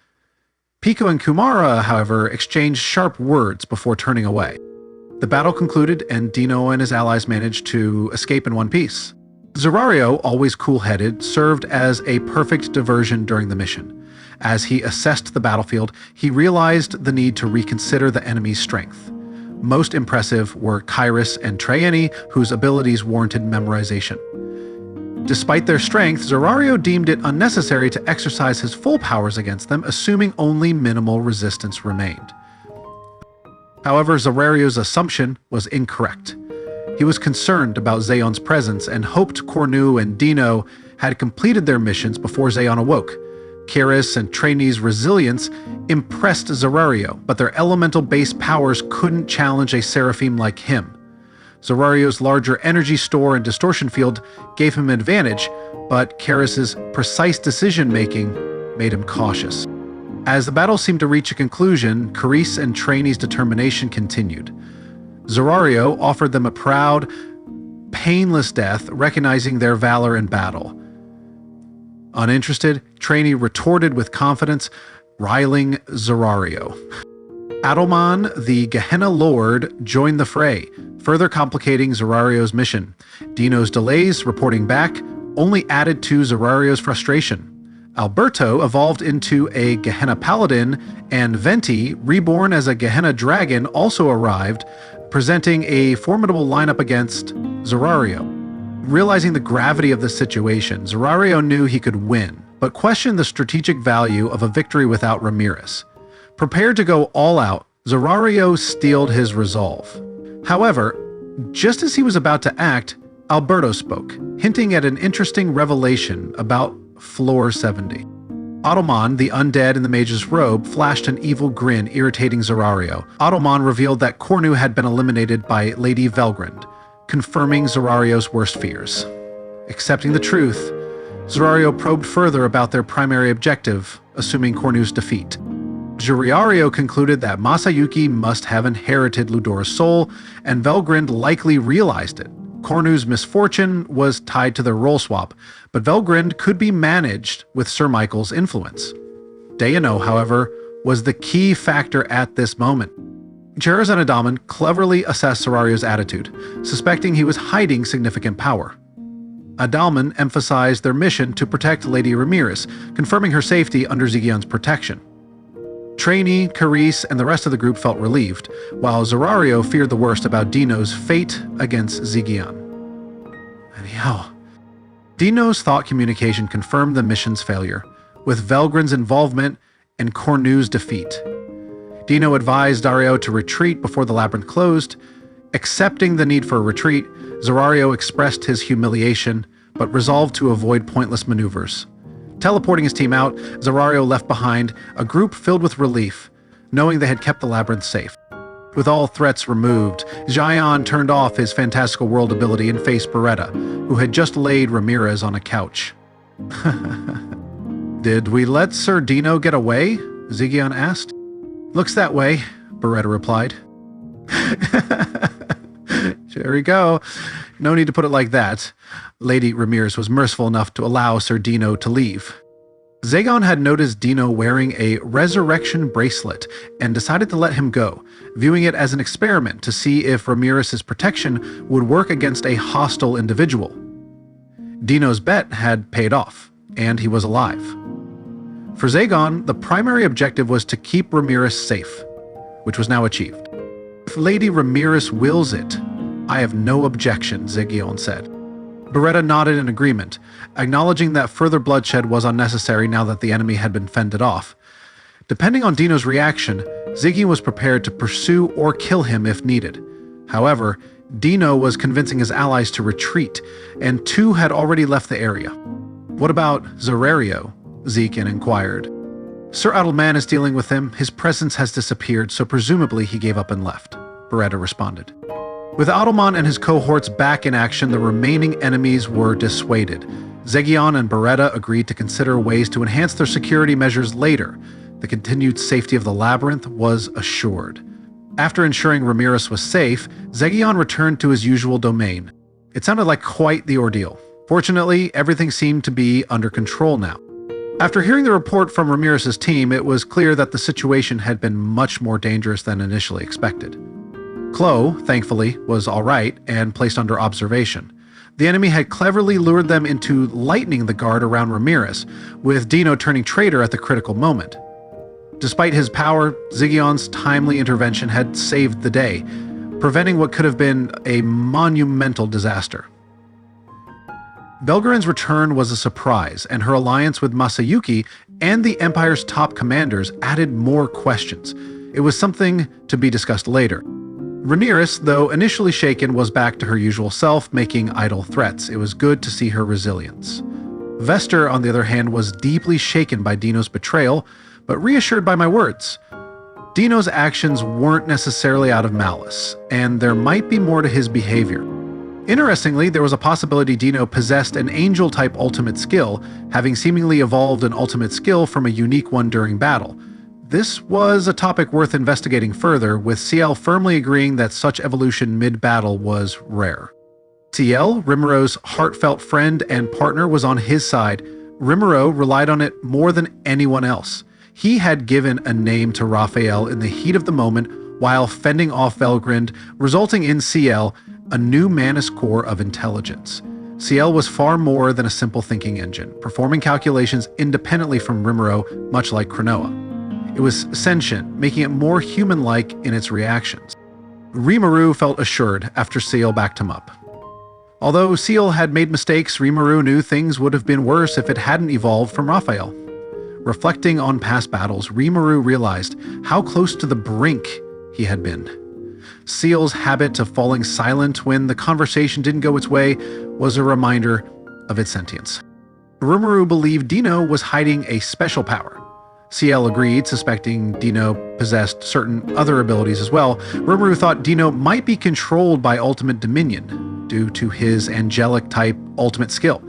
Pico and Kumara, however, exchanged sharp words before turning away. The battle concluded, and Deeno and his allies managed to escape in one piece. Zerario, always cool-headed, served as a perfect diversion during the mission. As he assessed the battlefield, he realized the need to reconsider the enemy's strength. Most impressive were Kairos and Traiani, whose abilities warranted memorization. Despite their strength, Zerario deemed it unnecessary to exercise his full powers against them, assuming only minimal resistance remained. However, Zerario's assumption was incorrect. He was concerned about Zeon's presence and hoped Cornu and Deeno had completed their missions before Zeon awoke. Kairos and Traini's resilience impressed Zerario, but their elemental-based powers couldn't challenge a Seraphim like him. Zerario's larger energy store and distortion field gave him an advantage, but Kairos's precise decision-making made him cautious. As the battle seemed to reach a conclusion, Kairos and Traini's determination continued. Zerario offered them a proud, painless death, recognizing their valor in battle. Uninterested, Traini retorted with confidence, riling Zerario. Adalmann, the Gehenna Lord, joined the fray, further complicating Zerario's mission. Deeno's delays, reporting back, only added to Zerario's frustration. Alberto evolved into a Gehenna Paladin, and Venti, reborn as a Gehenna Dragon, also arrived, presenting a formidable lineup against Zerario. Realizing the gravity of the situation, Zerario knew he could win, but questioned the strategic value of a victory without Ramiris. Prepared to go all out, Zerario steeled his resolve. However, just as he was about to act, Alberto spoke, hinting at an interesting revelation about Floor 70. Adalmann, the undead in the mage's robe, flashed an evil grin, irritating Zerario. Adalmann revealed that Cornu had been eliminated by Lady Velgrynd, confirming Zerario's worst fears. Accepting the truth, Zerario probed further about their primary objective, assuming Cornu's defeat. Zerario concluded that Masayuki must have inherited Ludora's soul, and Velgrynd likely realized it. Cornu's misfortune was tied to their role swap, but Velgrynd could be managed with Sir Michael's influence. Deeno, however, was the key factor at this moment. Cheras and Adalmann cleverly assessed Serrario's attitude, suspecting he was hiding significant power. Adalmann emphasized their mission to protect Lady Ramiris, confirming her safety under Zegion's protection. Trainee, Carice, and the rest of the group felt relieved, while Serrario feared the worst about Deeno's fate against Zegion. Anyhow, Deeno's thought communication confirmed the mission's failure, with Velgrynd's involvement and Cornu's defeat. Deeno advised Dario to retreat before the labyrinth closed. Accepting the need for a retreat, Serrario expressed his humiliation, but resolved to avoid pointless maneuvers. Teleporting his team out, Serrario left behind a group filled with relief, knowing they had kept the labyrinth safe. With all threats removed, Shion turned off his fantastical world ability and faced Beretta, who had just laid Ramiris on a couch. "Did we let Sir Deeno get away?" Zegion asked. "Looks that way," Beretta replied. There we go. No need to put it like that. Lady Ramiris was merciful enough to allow Sir Deeno to leave. Zegion had noticed Deeno wearing a resurrection bracelet and decided to let him go, viewing it as an experiment to see if Ramiris' protection would work against a hostile individual. Deeno's bet had paid off, and he was alive. For Zegion, the primary objective was to keep Ramiris safe, which was now achieved. "If Lady Ramiris wills it, I have no objection," Zegion said. Beretta nodded in agreement, acknowledging that further bloodshed was unnecessary now that the enemy had been fended off. Depending on Deeno's reaction, Zegion was prepared to pursue or kill him if needed. However, Deeno was convincing his allies to retreat, and two had already left the area. "What about Serrario?" Zegion inquired. "Sir Adalmann is dealing with him. His presence has disappeared, so presumably he gave up and left," Beretta responded. With Adalmann and his cohorts back in action, the remaining enemies were dissuaded. Zegion and Beretta agreed to consider ways to enhance their security measures later. The continued safety of the labyrinth was assured. After ensuring Ramiris was safe, Zegion returned to his usual domain. It sounded like quite the ordeal. Fortunately, everything seemed to be under control now. After hearing the report from Ramiris' team, it was clear that the situation had been much more dangerous than initially expected. Chloe, thankfully, was alright and placed under observation. The enemy had cleverly lured them into lightening the guard around Ramiris, with Deeno turning traitor at the critical moment. Despite his power, Zegion's timely intervention had saved the day, preventing what could have been a monumental disaster. Velgryn's return was a surprise, and her alliance with Masayuki and the Empire's top commanders added more questions. It was something to be discussed later. Ramiris, though initially shaken, was back to her usual self, making idle threats. It was good to see her resilience. Vester, on the other hand, was deeply shaken by Deeno's betrayal, but reassured by my words. Deeno's actions weren't necessarily out of malice, and there might be more to his behavior. Interestingly, there was a possibility Deeno possessed an angel-type ultimate skill, having seemingly evolved an ultimate skill from a unique one during battle. This was a topic worth investigating further, with CL firmly agreeing that such evolution mid-battle was rare. CL, Rimuru's heartfelt friend and partner, was on his side. Rimuru relied on it more than anyone else. He had given a name to Raphael in the heat of the moment while fending off Velgrynd, resulting in CL a new Manus core of intelligence. CL was far more than a simple thinking engine, performing calculations independently from Rimuru, much like Chronoa. It was sentient, making it more human-like in its reactions. Rimuru felt assured after Seal backed him up. Although Seal had made mistakes, Rimuru knew things would have been worse if it hadn't evolved from Raphael. Reflecting on past battles, Rimuru realized how close to the brink he had been. Seal's habit of falling silent when the conversation didn't go its way was a reminder of its sentience. Rimuru believed Deeno was hiding a special power. CL agreed, suspecting Deeno possessed certain other abilities as well. Rimuru thought Deeno might be controlled by Ultimate Dominion, due to his angelic-type ultimate skill.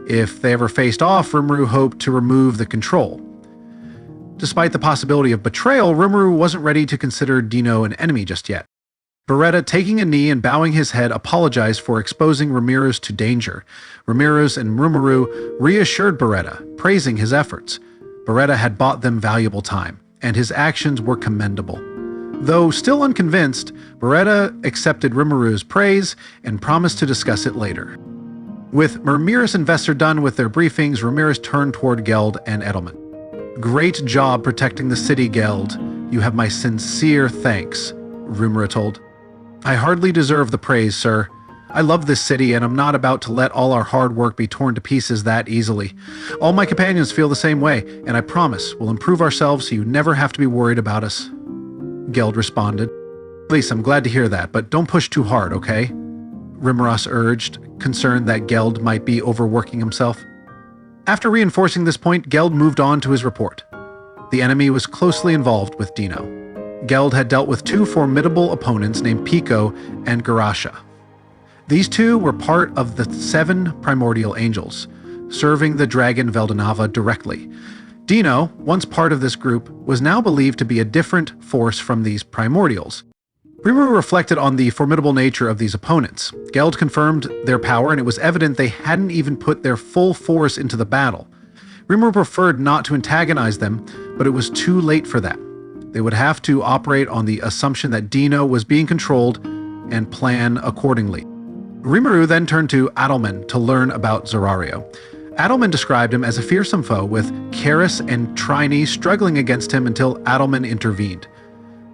If they ever faced off, Rimuru hoped to remove the control. Despite the possibility of betrayal, Rimuru wasn't ready to consider Deeno an enemy just yet. Beretta, taking a knee and bowing his head, apologized for exposing Ramiris to danger. Ramiris and Rimuru reassured Beretta, praising his efforts. Beretta had bought them valuable time, and his actions were commendable. Though still unconvinced, Beretta accepted Rimuru's praise and promised to discuss it later. With Ramiris and Vesser done with their briefings, Ramiris turned toward Geld and Adalmann. "Great job protecting the city, Geld. You have my sincere thanks," Rimuru told. "I hardly deserve the praise, sir. I love this city, and I'm not about to let all our hard work be torn to pieces that easily. All my companions feel the same way, and I promise we'll improve ourselves so you never have to be worried about us." Geld responded. "At least I'm glad to hear that, but don't push too hard, okay?" Rimuru urged, concerned that Geld might be overworking himself. After reinforcing this point, Geld moved on to his report. The enemy was closely involved with Deeno. Geld had dealt with two formidable opponents named Pico and Garasha. These two were part of the 7 primordial angels, serving the dragon Veldonava directly. Deeno, once part of this group, was now believed to be a different force from these primordials. Rimuru reflected on the formidable nature of these opponents. Geld confirmed their power, and it was evident they hadn't even put their full force into the battle. Rimuru preferred not to antagonize them, but it was too late for that. They would have to operate on the assumption that Deeno was being controlled and plan accordingly. Rimuru then turned to Adalmann to learn about Zorario. Adalmann described him as a fearsome foe, with Karis and Trini struggling against him until Adalmann intervened.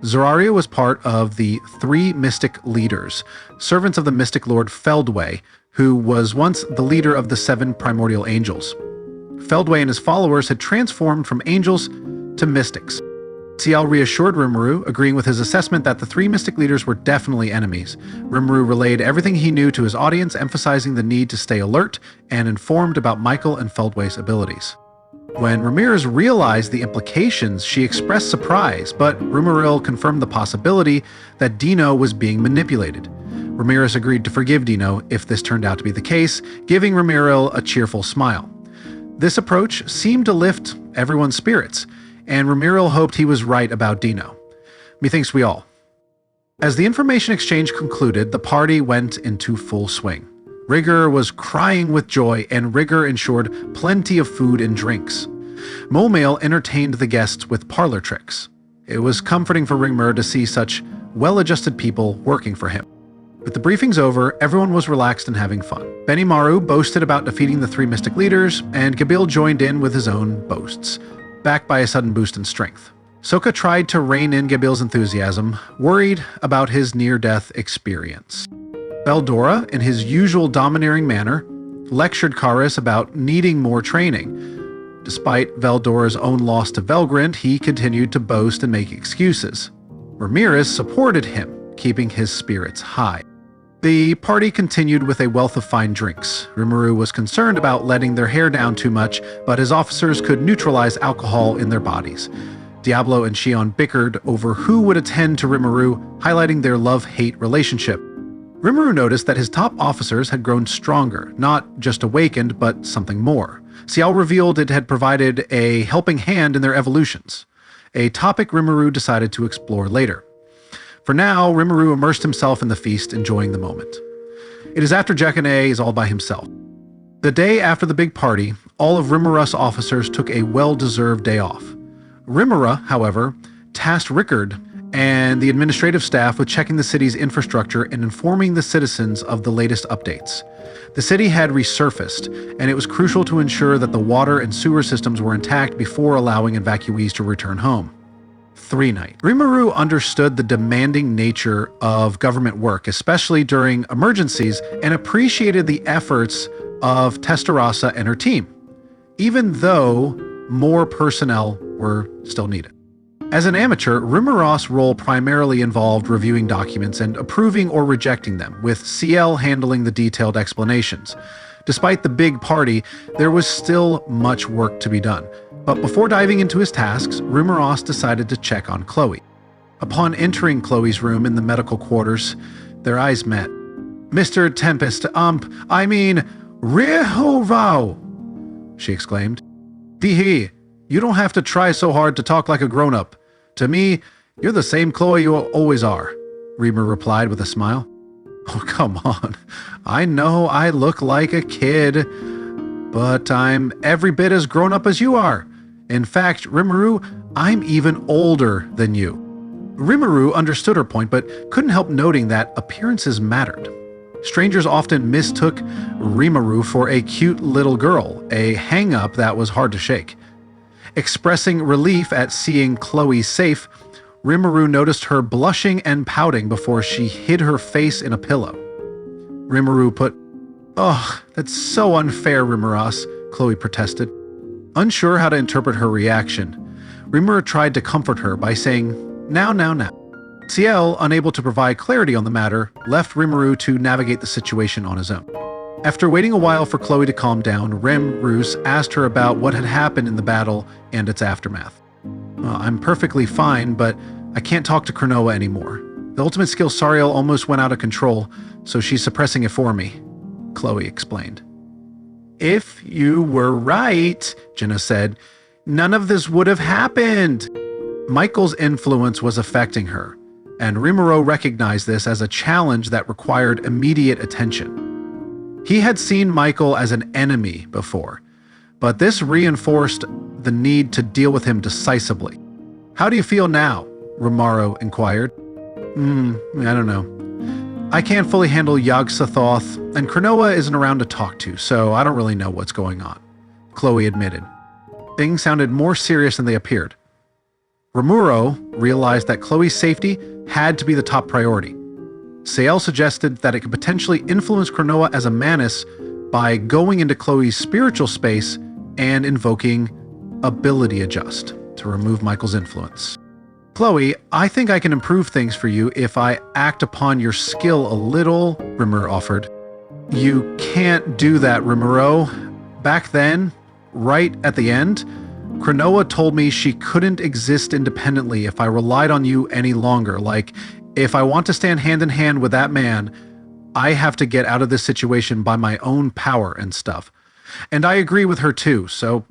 Zorario was part of the 3 mystic leaders, servants of the mystic lord Feldway, who was once the leader of the 7 primordial angels. Feldway and his followers had transformed from angels to mystics. Ciel reassured Rimuru, agreeing with his assessment that the 3 mystic leaders were definitely enemies. Rimuru relayed everything he knew to his audience, emphasizing the need to stay alert and informed about Michael and Feldway's abilities. When Ramiris realized the implications, she expressed surprise, but Rimuru confirmed the possibility that Deeno was being manipulated. Ramiris agreed to forgive Deeno if this turned out to be the case, giving Rimuru a cheerful smile. This approach seemed to lift everyone's spirits, and Rimuru hoped he was right about Deeno. Methinks we all. As the information exchange concluded, the party went into full swing. Rigger was crying with joy, and Rigger ensured plenty of food and drinks. Momale entertained the guests with parlor tricks. It was comforting for Rimuru to see such well-adjusted people working for him. With the briefings over, everyone was relaxed and having fun. Benimaru boasted about defeating the 3 mystic leaders, and Gabil joined in with his own boasts, backed by a sudden boost in strength. Soka tried to rein in Gabil's enthusiasm, worried about his near-death experience. Veldora, in his usual domineering manner, lectured Karis about needing more training. Despite Veldora's own loss to Velgrynd, he continued to boast and make excuses. Ramiris supported him, keeping his spirits high. The party continued with a wealth of fine drinks. Rimuru was concerned about letting their hair down too much, but his officers could neutralize alcohol in their bodies. Diablo and Shion bickered over who would attend to Rimuru, highlighting their love-hate relationship. Rimuru noticed that his top officers had grown stronger, not just awakened, but something more. Ciel revealed it had provided a helping hand in their evolutions, a topic Rimuru decided to explore later. For now, Rimuru immersed himself in the feast, enjoying the moment. It is after Jakane is all by himself. The day after the big party, all of Rimuru's officers took a well-deserved day off. Rimuru, however, tasked Rickard and the administrative staff with checking the city's infrastructure and informing the citizens of the latest updates. The city had resurfaced, and it was crucial to ensure that the water and sewer systems were intact before allowing evacuees to return home. 3 night. Rimuru understood the demanding nature of government work, especially during emergencies, and appreciated the efforts of Tensura and her team, even though more personnel were still needed. As an amateur, Rimuru's role primarily involved reviewing documents and approving or rejecting them, with CL handling the detailed explanations. Despite the big party, there was still much work to be done. But before diving into his tasks, Rimuru decided to check on Chloe. Upon entering Chloe's room in the medical quarters, their eyes met. "Mr. Tempest, Riho-rao," she exclaimed. "Dihi, you don't have to try so hard to talk like a grown-up. To me, you're the same Chloe you always are." Rimuru replied with a smile. Oh, come on. I know I look like a kid, but I'm every bit as grown up as you are. In fact, Rimuru, I'm even older than you. Rimuru understood her point, but couldn't help noting that appearances mattered. Strangers often mistook Rimuru for a cute little girl, a hang-up that was hard to shake. Expressing relief at seeing Chloe safe, Rimuru noticed her blushing and pouting before she hid her face in a pillow. Rimuru put, "Oh, that's so unfair, Rimuru," Chloe protested. Unsure how to interpret her reaction, Rimuru tried to comfort her by saying, Now. Ciel, unable to provide clarity on the matter, left Rimuru to navigate the situation on his own. After waiting a while for Chloe to calm down, Rimuru asked her about what had happened in the battle and its aftermath. I'm perfectly fine, but I can't talk to Chronoa anymore. The ultimate skill Sariel almost went out of control, so she's suppressing it for me, Chloe explained. If you were right, Jenna said, none of this would have happened. Michael's influence was affecting her, and Rimuru recognized this as a challenge that required immediate attention. He had seen Michael as an enemy before, but this reinforced the need to deal with him decisively. How do you feel now? Rimuru inquired. I don't know. I can't fully handle Yog-Sothoth, and Chronoa isn't around to talk to, so I don't really know what's going on, Chloe admitted. Things sounded more serious than they appeared. Rimuru realized that Chloe's safety had to be the top priority. Ciel suggested that it could potentially influence Chronoa as a Manus by going into Chloe's spiritual space and invoking Ability Adjust to remove Michael's influence. Chloe, I think I can improve things for you if I act upon your skill a little, Rimuru offered. You can't do that, Rimuru. Back then, right at the end, Chronoa told me she couldn't exist independently if I relied on you any longer. Like, if I want to stand hand in hand with that man, I have to get out of this situation by my own power and stuff. And I agree with her too, so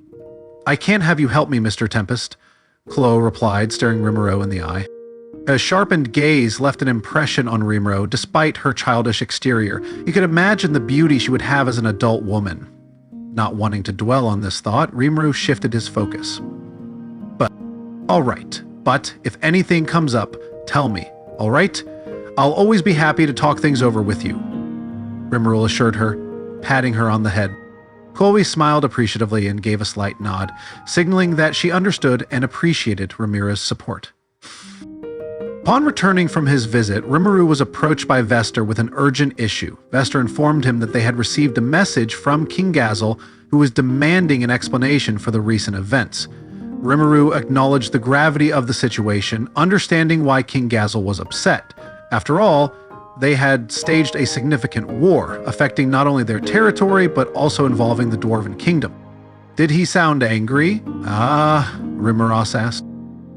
I can't have you help me, Mr. Tempest, Chloe replied, staring Rimuru in the eye. A sharpened gaze left an impression on Rimuru despite her childish exterior. You could imagine the beauty she would have as an adult woman. Not wanting to dwell on this thought, Rimuru shifted his focus. All right, but if anything comes up, tell me, all right? I'll always be happy to talk things over with you, Rimuru assured her, patting her on the head. Chloe smiled appreciatively and gave a slight nod, signaling that she understood and appreciated Ramiris' support. Upon returning from his visit, Rimuru was approached by Vester with an urgent issue. Vester informed him that they had received a message from King Gazel, who was demanding an explanation for the recent events. Rimuru acknowledged the gravity of the situation, understanding why King Gazel was upset. After all, they had staged a significant war, affecting not only their territory, but also involving the Dwarven Kingdom. Did he sound angry? Rimuru asked.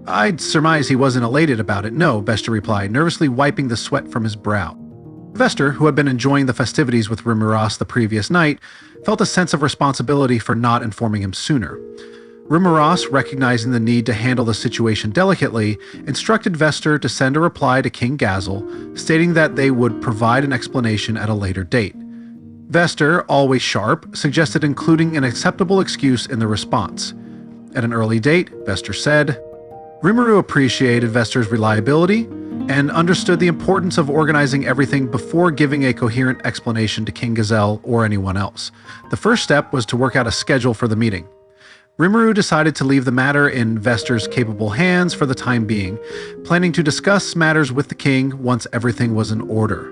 I'd surmise he wasn't elated about it, no, Vester replied, nervously wiping the sweat from his brow. Vester, who had been enjoying the festivities with Rimuru the previous night, felt a sense of responsibility for not informing him sooner. Rimuru, recognizing the need to handle the situation delicately, instructed Vester to send a reply to King Gazel, stating that they would provide an explanation at a later date. Vester, always sharp, suggested including an acceptable excuse in the response. At an early date, Vester said, Rimuru appreciated Vester's reliability and understood the importance of organizing everything before giving a coherent explanation to King Gazel or anyone else. The first step was to work out a schedule for the meeting. Rimuru decided to leave the matter in Vester's capable hands for the time being, planning to discuss matters with the king once everything was in order.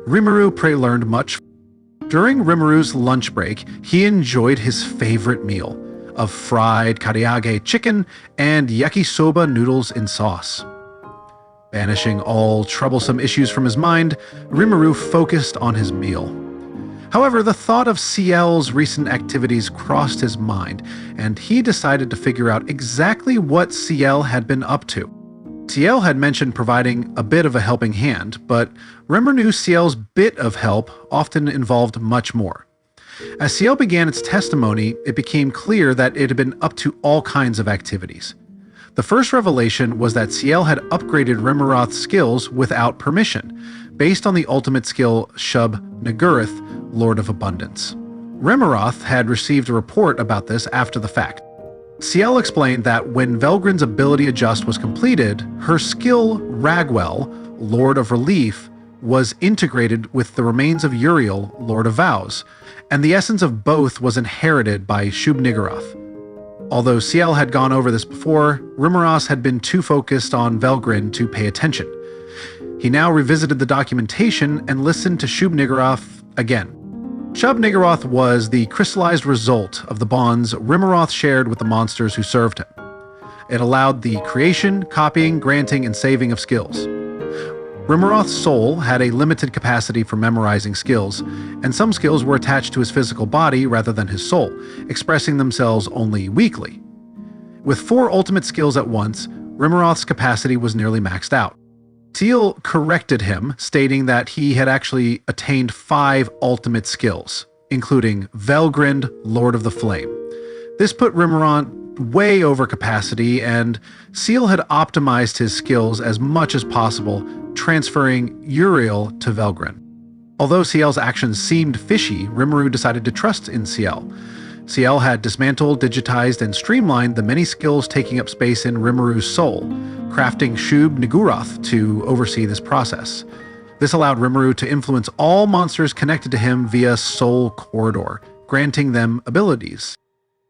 Rimuru learned much. During Rimuru's lunch break, he enjoyed his favorite meal of fried karaage chicken and yakisoba noodles in sauce. Banishing all troublesome issues from his mind, Rimuru focused on his meal. However, the thought of Ciel's recent activities crossed his mind, and he decided to figure out exactly what Ciel had been up to. Ciel had mentioned providing a bit of a helping hand, but Rimuru knew Ciel's bit of help often involved much more. As Ciel began its testimony, it became clear that it had been up to all kinds of activities. The first revelation was that Ciel had upgraded Rimuroth's skills without permission, based on the ultimate skill Shub-Niggurath, Lord of Abundance. Rimuroth had received a report about this after the fact. Ciel explained that when Velgryn's ability adjust was completed, her skill Ragwell, Lord of Relief, was integrated with the remains of Uriel, Lord of Vows, and the essence of both was inherited by Shub-Niggurath. Although Ciel had gone over this before, Rimuroth had been too focused on Velgrynd to pay attention. He now revisited the documentation and listened to Shub-Niggurath again. Shub-Niggurath was the crystallized result of the bonds Rimuroth shared with the monsters who served him. It allowed the creation, copying, granting, and saving of skills. Rimuroth's soul had a limited capacity for memorizing skills, and some skills were attached to his physical body rather than his soul, expressing themselves only weakly. With 4 ultimate skills at once, Rimuroth's capacity was nearly maxed out. Ciel corrected him, stating that he had actually attained 5 ultimate skills, including Velgrynd, Lord of the Flame. This put Rimuroth way over capacity, and Ciel had optimized his skills as much as possible, transferring Uriel to Velgrynd. Although Ciel's actions seemed fishy, Rimuru decided to trust in Ciel. Ciel had dismantled, digitized, and streamlined the many skills taking up space in Rimuru's soul, crafting Shub-Niggurath to oversee this process. This allowed Rimuru to influence all monsters connected to him via Soul Corridor, granting them abilities.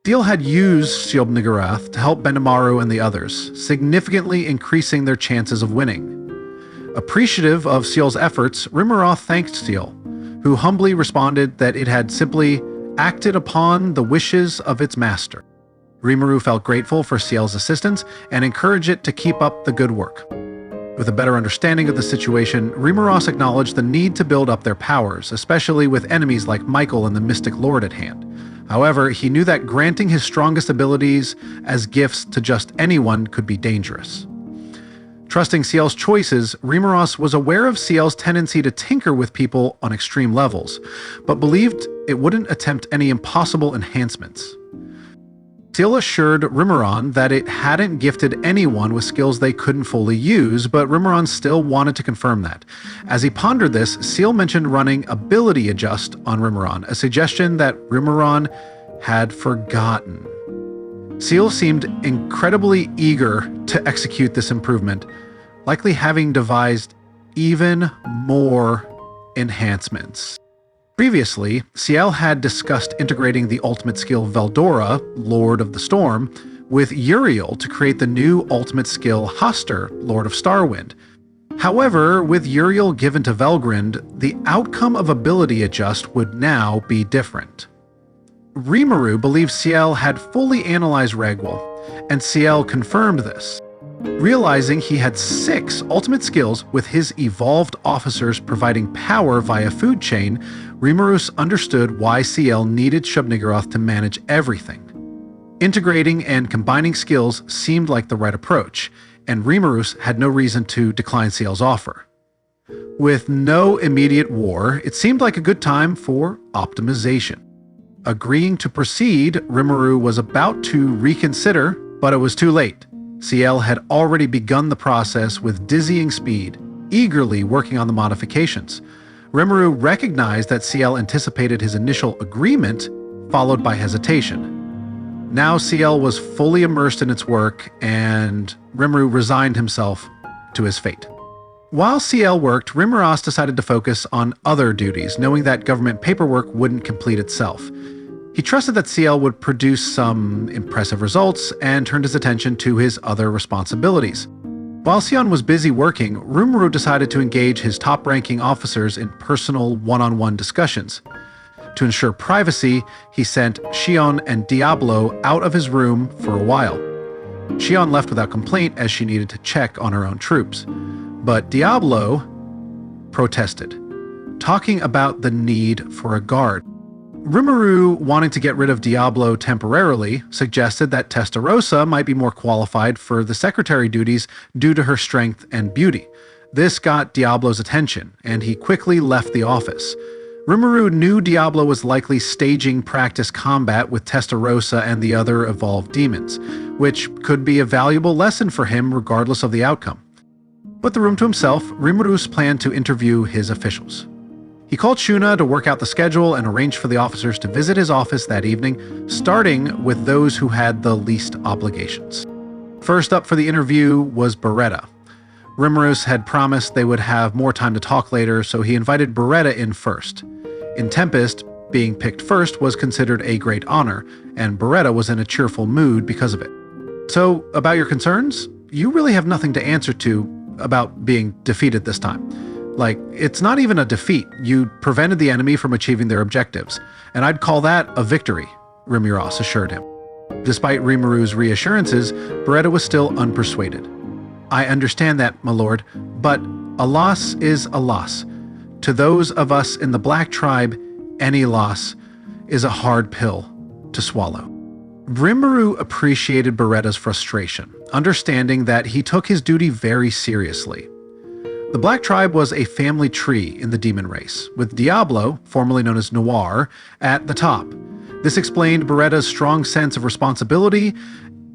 Ciel had used Shub-Niggurath to help Benimaru and the others, significantly increasing their chances of winning. Appreciative of Ciel's efforts, Rimuroth thanked Ciel, who humbly responded that it had simply acted upon the wishes of its master. Rimuru felt grateful for Ciel's assistance and encouraged it to keep up the good work. With a better understanding of the situation, Rimuroth acknowledged the need to build up their powers, especially with enemies like Michael and the Mystic Lord at hand. However, he knew that granting his strongest abilities as gifts to just anyone could be dangerous. Trusting Ciel's choices, Rimuroth was aware of Ciel's tendency to tinker with people on extreme levels, but believed it wouldn't attempt any impossible enhancements. Ciel assured Rimuroth that it hadn't gifted anyone with skills they couldn't fully use, but Rimuroth still wanted to confirm that. As he pondered this, Ciel mentioned running Ability Adjust on Rimuroth, a suggestion that Rimuroth had forgotten. Ciel seemed incredibly eager to execute this improvement, likely having devised even more enhancements. Previously, Ciel had discussed integrating the ultimate skill Veldora, Lord of the Storm, with Uriel to create the new ultimate skill Hoster, Lord of Starwind. However, with Uriel given to Velgrynd, the outcome of Ability Adjust would now be different. Rimuru believed Ciel had fully analyzed Ragwell, and Ciel confirmed this. Realizing he had 6 ultimate skills with his evolved officers providing power via food chain, Rimuru understood why Ciel needed Shub-Niggurath to manage everything. Integrating and combining skills seemed like the right approach, and Rimuru had no reason to decline Ciel's offer. With no immediate war, it seemed like a good time for optimization. Agreeing to proceed, Rimuru was about to reconsider, but it was too late. Ciel had already begun the process with dizzying speed, eagerly working on the modifications. Rimuru recognized that Ciel anticipated his initial agreement, followed by hesitation. Now Ciel was fully immersed in its work, and Rimuru resigned himself to his fate. While Ciel worked, Rimuru decided to focus on other duties, knowing that government paperwork wouldn't complete itself. He trusted that Ciel would produce some impressive results and turned his attention to his other responsibilities. While Shion was busy working, Rimuru decided to engage his top-ranking officers in personal one-on-one discussions. To ensure privacy, he sent Shion and Diablo out of his room for a while. Shion left without complaint as she needed to check on her own troops. But Diablo protested, talking about the need for a guard. Rimuru, wanting to get rid of Diablo temporarily, suggested that Testarossa might be more qualified for the secretary duties due to her strength and beauty. This got Diablo's attention, and he quickly left the office. Rimuru knew Diablo was likely staging practice combat with Testarossa and the other evolved demons, which could be a valuable lesson for him regardless of the outcome. With the room to himself, Rimuru's planned to interview his officials. He called Shuna to work out the schedule and arranged for the officers to visit his office that evening, starting with those who had the least obligations. First up for the interview was Beretta. Rimuru had promised they would have more time to talk later, so he invited Beretta in first. In Tempest, being picked first was considered a great honor, and Beretta was in a cheerful mood because of it. So, about your concerns? You really have nothing to answer to about being defeated this time. Like, it's not even a defeat. You prevented the enemy from achieving their objectives, and I'd call that a victory, Rimuru assured him. Despite Rimuru's reassurances, Beretta was still unpersuaded. I understand that, my lord, but a loss is a loss. To those of us in the Black Tribe, any loss is a hard pill to swallow. Rimuru appreciated Beretta's frustration, understanding that he took his duty very seriously. The Black Tribe was a family tree in the demon race, with Diablo, formerly known as Noir, at the top. This explained Beretta's strong sense of responsibility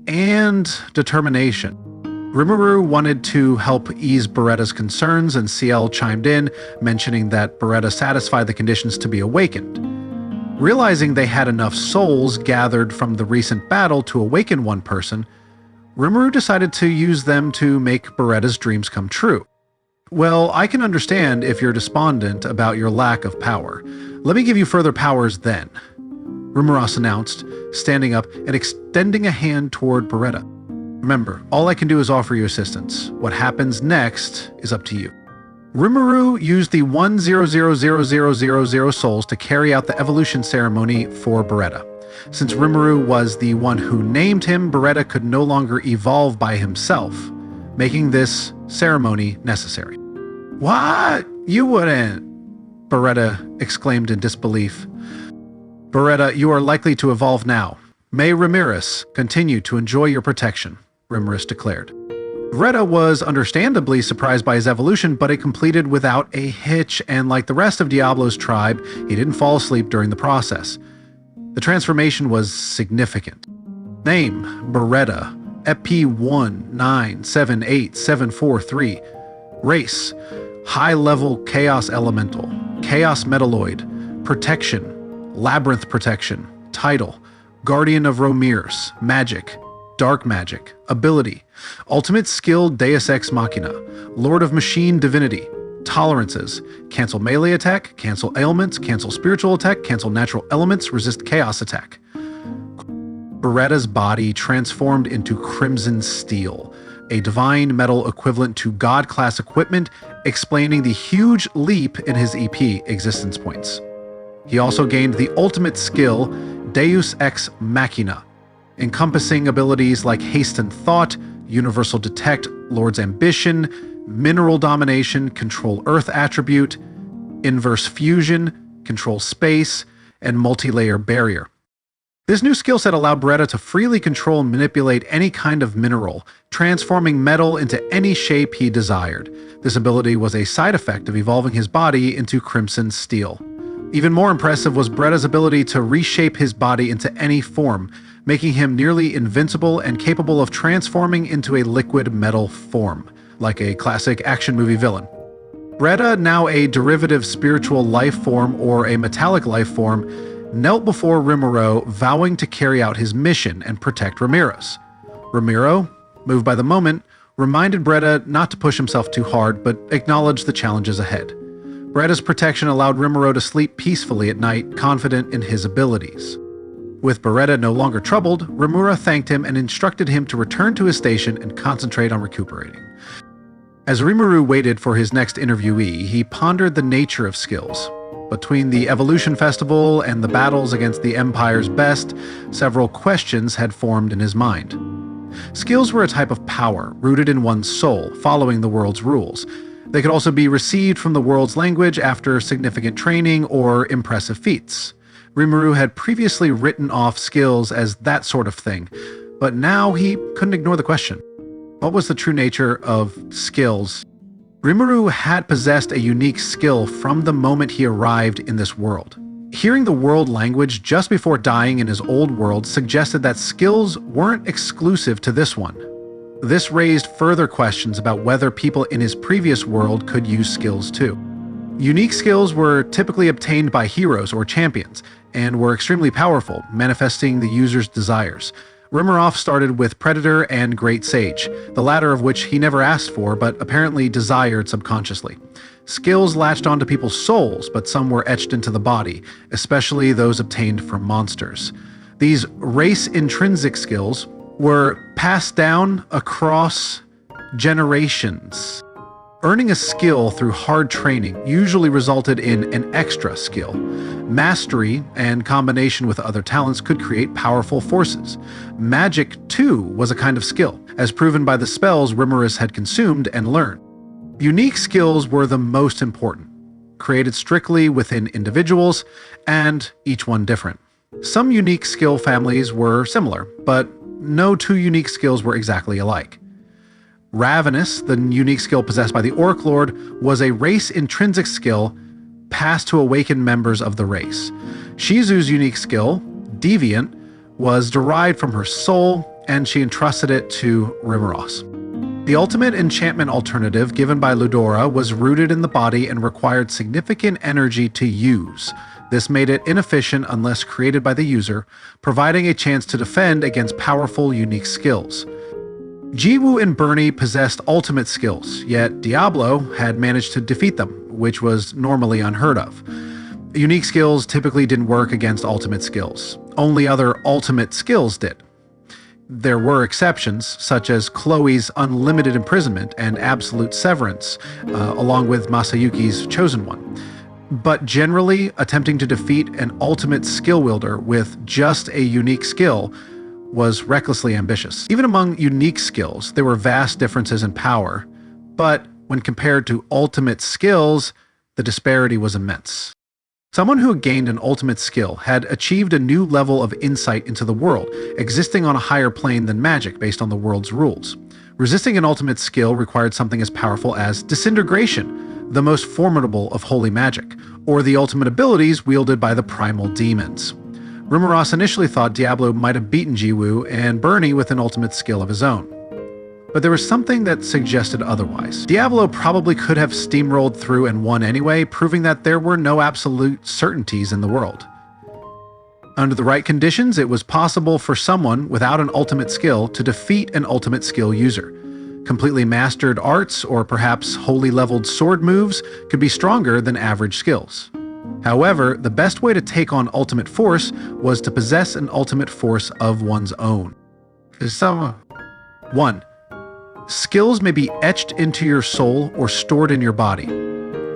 and determination. Rimuru wanted to help ease Beretta's concerns, and CL chimed in, mentioning that Beretta satisfied the conditions to be awakened. Realizing they had enough souls gathered from the recent battle to awaken one person, Rimuru decided to use them to make Beretta's dreams come true. Well, I can understand if you're despondent about your lack of power. Let me give you further powers then, Rimuru announced, standing up and extending a hand toward Beretta. Remember, all I can do is offer you assistance. What happens next is up to you. Rimuru used the 1000000 souls to carry out the evolution ceremony for Beretta. Since Rimuru was the one who named him, Beretta could no longer evolve by himself, making this ceremony necessary. What? You wouldn't? Beretta exclaimed in disbelief. Beretta, you are likely to evolve now. May Ramiris continue to enjoy your protection, Ramiris declared. Beretta was understandably surprised by his evolution, but it completed without a hitch, and like the rest of Diablo's tribe, he didn't fall asleep during the process. The transformation was significant. Name: Beretta, EP197873. Race: high-level Chaos Elemental, Chaos Metalloid. Protection: Labyrinth Protection. Title: Guardian of Ramiris. Magic: Dark Magic. Ability: Ultimate Skill Deus Ex Machina, Lord of Machine Divinity. Tolerances: cancel melee attack, cancel ailments, cancel spiritual attack, cancel natural elements, resist chaos attack. Beretta's body transformed into crimson steel, a divine metal equivalent to god-class equipment, explaining the huge leap in his EP existence points. He also gained the ultimate skill, Deus Ex Machina, encompassing abilities like Hasten Thought, Universal Detect, Lord's Ambition, Mineral Domination, Control Earth Attribute, Inverse Fusion, Control Space, and Multi-Layer Barrier. This new skill set allowed Beretta to freely control and manipulate any kind of mineral, transforming metal into any shape he desired. This ability was a side effect of evolving his body into crimson steel. Even more impressive was Beretta's ability to reshape his body into any form, making him nearly invincible and capable of transforming into a liquid metal form, like a classic action movie villain. Beretta, now a derivative spiritual life form or a metallic life form, knelt before Rimuru, vowing to carry out his mission and protect Ramiris. Rimuru, moved by the moment, reminded Beretta not to push himself too hard, but acknowledged the challenges ahead. Beretta's protection allowed Rimuru to sleep peacefully at night, confident in his abilities. With Beretta no longer troubled, Rimuru thanked him and instructed him to return to his station and concentrate on recuperating. As Rimuru waited for his next interviewee, he pondered the nature of skills. Between the Evolution Festival and the battles against the Empire's best, several questions had formed in his mind. Skills were a type of power, rooted in one's soul, following the world's rules. They could also be received from the world's language after significant training or impressive feats. Rimuru had previously written off skills as that sort of thing, but now he couldn't ignore the question. What was the true nature of skills? Rimuru had possessed a unique skill from the moment he arrived in this world. Hearing the world language just before dying in his old world suggested that skills weren't exclusive to this one. This raised further questions about whether people in his previous world could use skills too. Unique skills were typically obtained by heroes or champions, and were extremely powerful, manifesting the user's desires. Rimuru started with Predator and Great Sage, the latter of which he never asked for but apparently desired subconsciously. Skills latched onto people's souls, but some were etched into the body, especially those obtained from monsters. These race-intrinsic skills were passed down across generations. Earning a skill through hard training usually resulted in an extra skill. Mastery and combination with other talents could create powerful forces. Magic, too, was a kind of skill, as proven by the spells Ramiris had consumed and learned. Unique skills were the most important, created strictly within individuals, and each one different. Some unique skill families were similar, but no two unique skills were exactly alike. Ravenous, the unique skill possessed by the Orc Lord, was a race-intrinsic skill passed to awakened members of the race. Shizu's unique skill, Deviant, was derived from her soul, and she entrusted it to Ramiris. The ultimate enchantment alternative given by Ludora was rooted in the body and required significant energy to use. This made it inefficient unless created by the user, providing a chance to defend against powerful unique skills. Jiwoo and Bernie possessed ultimate skills, yet Diablo had managed to defeat them, which was normally unheard of. Unique skills typically didn't work against ultimate skills. Only other ultimate skills did. There were exceptions, such as Chloe's unlimited imprisonment and absolute severance, along with Masayuki's chosen one. But generally, attempting to defeat an ultimate skill wielder with just a unique skill was recklessly ambitious. Even among unique skills, there were vast differences in power, but when compared to ultimate skills, the disparity was immense. Someone who gained an ultimate skill had achieved a new level of insight into the world, existing on a higher plane than magic based on the world's rules. Resisting an ultimate skill required something as powerful as Disintegration, the most formidable of holy magic, or the ultimate abilities wielded by the Primal Demons. Ramiris initially thought Diablo might have beaten Jiwoo and Bernie with an ultimate skill of his own. But there was something that suggested otherwise. Diablo probably could have steamrolled through and won anyway, proving that there were no absolute certainties in the world. Under the right conditions, it was possible for someone without an ultimate skill to defeat an ultimate skill user. Completely mastered arts or perhaps wholly leveled sword moves could be stronger than average skills. However, the best way to take on ultimate force was to possess an ultimate force of one's own. 1. Skills may be etched into your soul or stored in your body.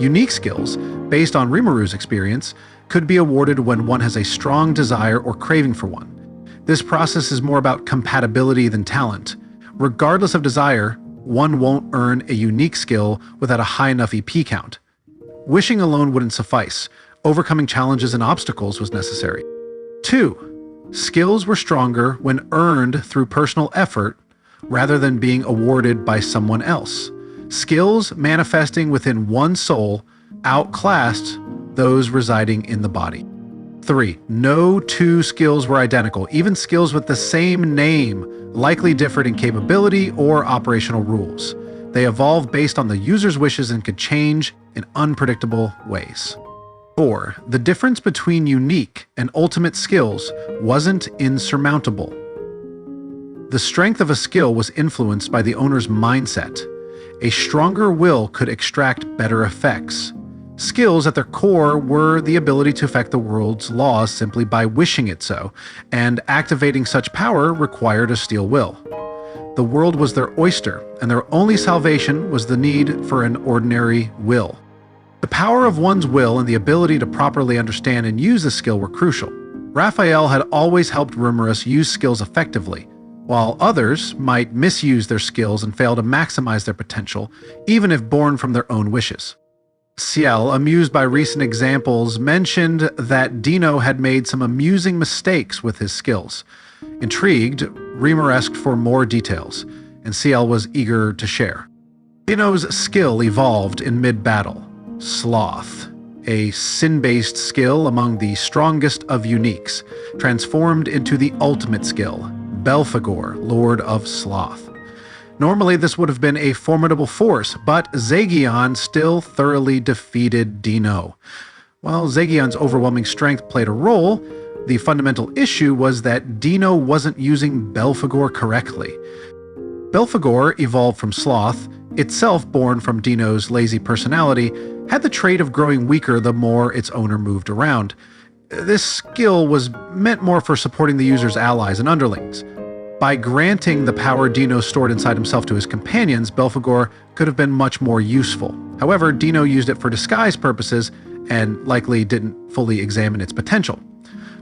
Unique skills, based on Rimuru's experience, could be awarded when one has a strong desire or craving for one. This process is more about compatibility than talent. Regardless of desire, one won't earn a unique skill without a high enough EP count. Wishing alone wouldn't suffice. Overcoming challenges and obstacles was necessary. 2. Skills were stronger when earned through personal effort rather than being awarded by someone else. Skills manifesting within one soul outclassed those residing in the body. 3. No two skills were identical. Even skills with the same name likely differed in capability or operational rules. They evolved based on the user's wishes and could change in unpredictable ways. 4. The difference between unique and ultimate skills wasn't insurmountable. The strength of a skill was influenced by the owner's mindset. A stronger will could extract better effects. Skills at their core were the ability to affect the world's laws simply by wishing it so, and activating such power required a steel will. The world was their oyster, and their only salvation was the need for an ordinary will. The power of one's will and the ability to properly understand and use the skill were crucial. Raphael had always helped Ramiris use skills effectively, while others might misuse their skills and fail to maximize their potential, even if born from their own wishes. Ciel, amused by recent examples, mentioned that Deeno had made some amusing mistakes with his skills. Intrigued, Rimuru asked for more details, and Ciel was eager to share. Deeno's skill evolved in mid-battle. Sloth, a sin-based skill among the strongest of uniques, transformed into the ultimate skill, Belphegor, Lord of Sloth. Normally this would have been a formidable force, but Zegion still thoroughly defeated Deeno. While Zegion's overwhelming strength played a role, the fundamental issue was that Deeno wasn't using Belphegor correctly. Belphegor, evolved from Sloth, itself born from Deeno's lazy personality, had the trait of growing weaker the more its owner moved around. This skill was meant more for supporting the user's allies and underlings. By granting the power Deeno stored inside himself to his companions, Belphegor could have been much more useful. However, Deeno used it for disguise purposes and likely didn't fully examine its potential.